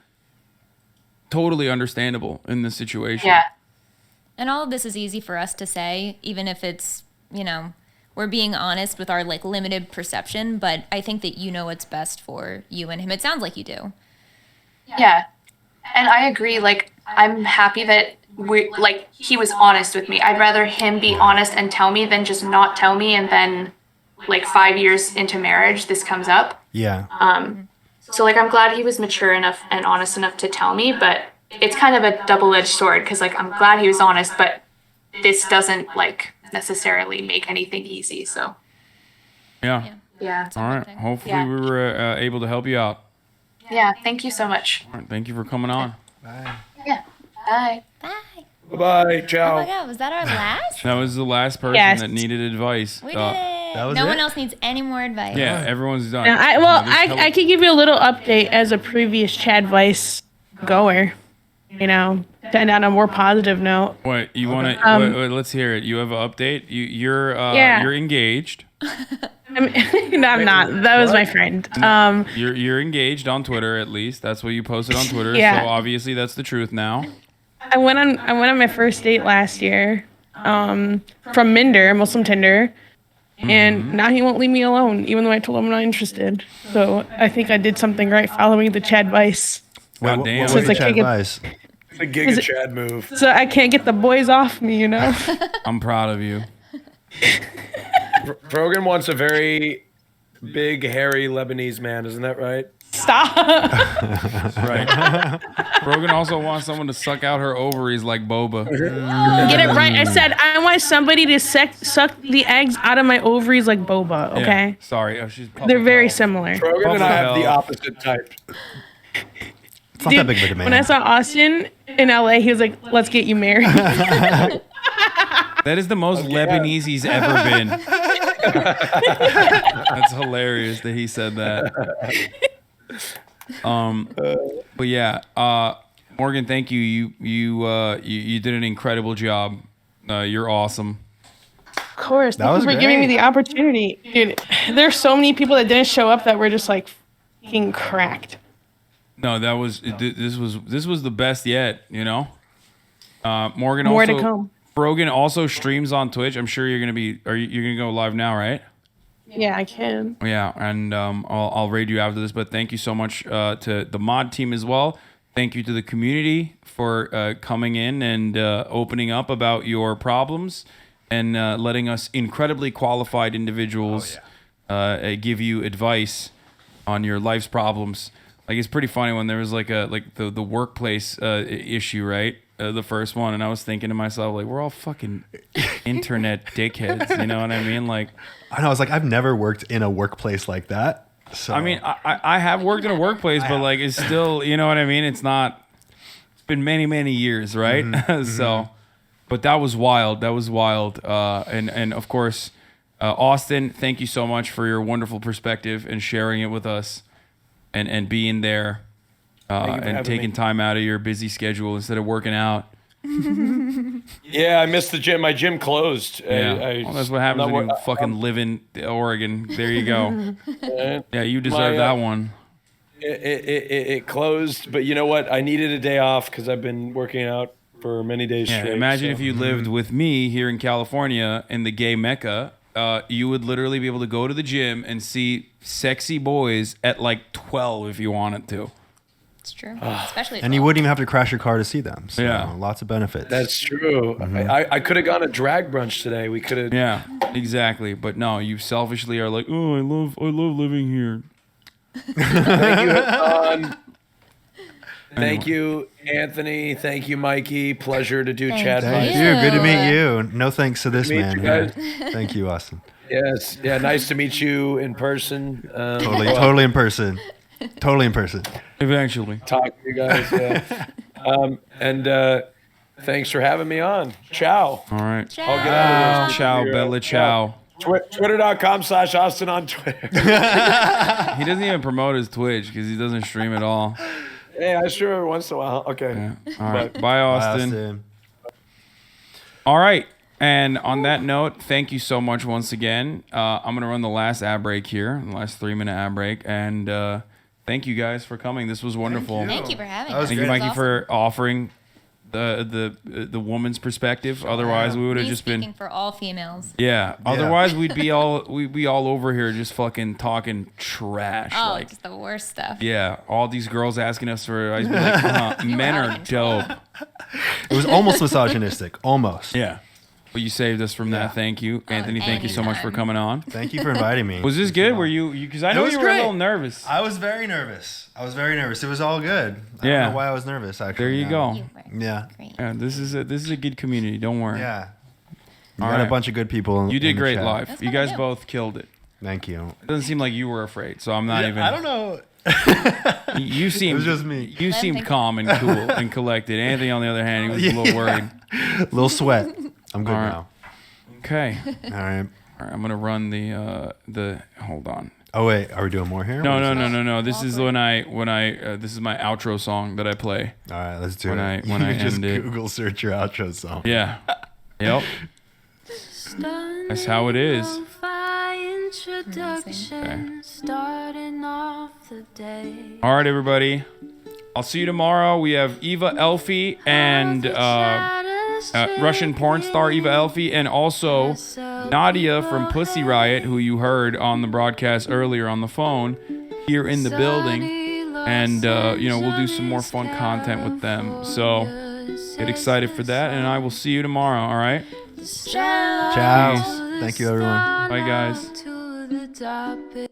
understandable in this situation. Yeah. And all of this is easy for us to say, even if it's, we're being honest with our like limited perception, but I think that you know what's best for you and him. It sounds like you do. Yeah. And I agree. Like, I'm happy that he was honest with me. I'd rather him be honest and tell me than just not tell me, and then like 5 years into marriage this comes up. Yeah. So like I'm glad he was mature enough and honest enough to tell me, but it's kind of a double-edged sword because like I'm glad he was honest, but this doesn't like necessarily make anything easy. So Yeah. yeah. All right. Hopefully Yeah. we were able to help you out. Yeah, thank you so much. All right. Thank you for coming on. Yeah. Bye. Bye. Ciao. Oh my God, was that our last? That was the last person Yes. that needed advice. We did it. That was No it? one else needs any more advice. Yeah, everyone's done. I can give you a little update as a previous Chadvice goer. You know, to end on a more positive note. What you want to? Um, Let's hear it. You have an update. You're Yeah. you're engaged. No, I'm not. That was my friend. You're engaged on Twitter at least. That's what you posted on Twitter. Yeah. So obviously that's the truth now. I went on my first date last year, from Minder, Muslim Tinder, and now he won't leave me alone, even though I told him I'm not interested. So I think I did something right following the Chadvice. Wait, God damn. what So was it's the like Chadvice? It's a Giga Chad move. So I can't get the boys off me, you know. I'm proud of you. Rogan wants a very big, hairy Lebanese man. Isn't that right? Stop. Right. Rogan also wants someone to suck out her ovaries like Boba. Get it right. I said I want somebody to suck the eggs out of my ovaries like boba. Yeah, Okay. sorry. She's They're very similar. Rogan and I have the opposite type. It's not that big of a demand. When I saw Austin in LA, he was like, "Let's get you married." That is the most Lebanese he's ever been. That's hilarious that he said that. But yeah, Morgan, thank you. You did an incredible job. You're awesome. Of course. That Thank was you for giving me great. the opportunity. Dude, there's so many people that didn't show up that were just like fucking cracked. No, that was this was the best yet. You know, Morgan. More also, to come. Rogan also streams on Twitch. I'm sure you're gonna be. You're gonna go live now, right? Yeah, I can. Yeah, and I'll raid you after this. But thank you so much to the mod team as well. Thank you to the community for coming in and opening up about your problems and letting us incredibly qualified individuals give you advice on your life's problems. Like it's pretty funny when there was like the workplace issue, right? The first one, and I was thinking to myself, like, we're all fucking internet dickheads, you know what I mean? Like, I know. I was like, I've never worked in a workplace like that. So I mean, I have worked in a workplace, but like, it's still, you know what I mean? It's been many years, right? So, but that was wild. That was wild. And of course, Austin, thank you so much for your wonderful perspective and sharing it with us, and being there. And taking time out of your busy schedule instead of working out. Yeah, I missed the gym. My gym closed. Yeah. Well, that's what happens when you fucking live in Oregon. There you go. Yeah, you deserve that one. It closed, but you know what? I needed a day off because I've been working out for many days Yeah, straight. imagine if you lived with me here in California in the gay mecca. You would literally be able to go to the gym and see sexy boys at like 12 if you wanted to. It's true. Especially and you wouldn't even have to crash your car to see them. So Yeah. lots of benefits. That's true. I could have gone to drag brunch today. We could have. Yeah, exactly. But no, you selfishly are like, oh, I love living here. Thank you, Hasan. Thank you, Anthony. Thank you, Mikey. Pleasure to do Chadvice. Thank you. Good to meet you. No thanks to this Meet man. you here. guys. Thank you, Austin. Yes. Yeah. Nice to meet you in person. Totally in person. Totally in person. Eventually. Talk to you guys. Yeah. And thanks for having me on. Ciao. All right. I'll get out of this. Ciao, Bella, ciao. Twitter.com/Austin on Twitter. He doesn't even promote his Twitch because he doesn't stream at all. Hey, I stream every once in a while. Okay. Yeah. All right. Bye, Austin. All right. And on that note, thank you so much once again. I'm going to run the last ad break here, the last 3-minute ad break. And thank you guys for coming. This was wonderful. Thank you for having That was us. Thank you, That was Mikey, awesome. for offering the woman's perspective. Otherwise, we would have Me just speaking been. for all females. Yeah. Otherwise, we'd be all over here just fucking talking trash. Oh, like, just the worst stuff. yeah, all these girls asking us for. I'd be like, men are dope. It was almost misogynistic, almost. Yeah. Well, you saved us from that. Thank you, Anthony. Thank you so much for coming on. Thank you for inviting me. Was this good? Were you? Because I know you were a little nervous. I was very nervous. It was all good. I Yeah. don't know why I was nervous. Actually, There you go. Yeah. Yeah, this is a good community. Don't worry. Yeah. You All got right. a bunch of good people. You did in the great chat. live. You guys both killed it. Thank you. It doesn't seem like you were afraid, so I'm not even. I don't know. You seemed. It was just me. You seemed calm and cool and collected. Anthony, on the other hand, he was a little worried. Little sweat. I'm good All right. now. Okay. All right. I'm gonna run the. Hold on. Oh wait, are we doing more here? No. This is when I this is my outro song that I play. All right, let's do when it. When I just end it. Google search your outro song. Yeah. Yep. That's how it is. Introduction, starting off the day. All right, everybody. I'll see you tomorrow. We have Eva Elfie and Russian porn star Eva Elfie, and also Nadia from Pussy Riot, who you heard on the broadcast earlier on the phone, here in the building. And, we'll do some more fun content with them. So get excited for that, and I will see you tomorrow, all right? Ciao. Peace. Thank you, everyone. Bye, guys. To the topic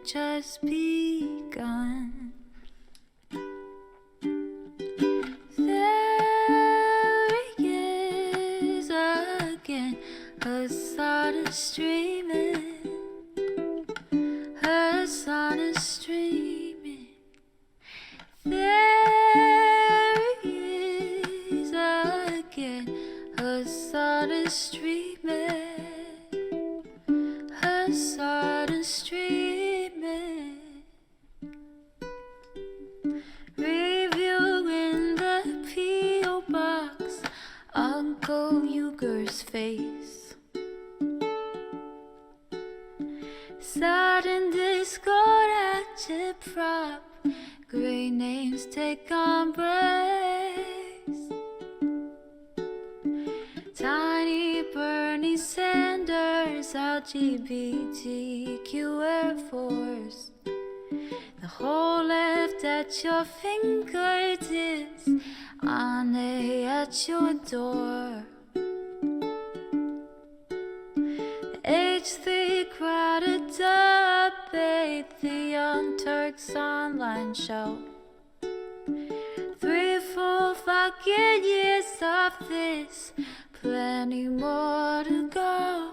just begun. There he is again, Hasan is streaming. Hasan is streaming. There he is again, Hasan is streaming. Hasan is streaming. Reviewing the P.O. box, Uncle Uger's face. Sudden discord at chip prop, great names take embrace. Tiny Bernie Sanders, LGBTQ Air Force. The whole left at your fingertips, on at your door. The H3 crowded debate, the Young Turks online show. 3 full fucking years of this, plenty more to go.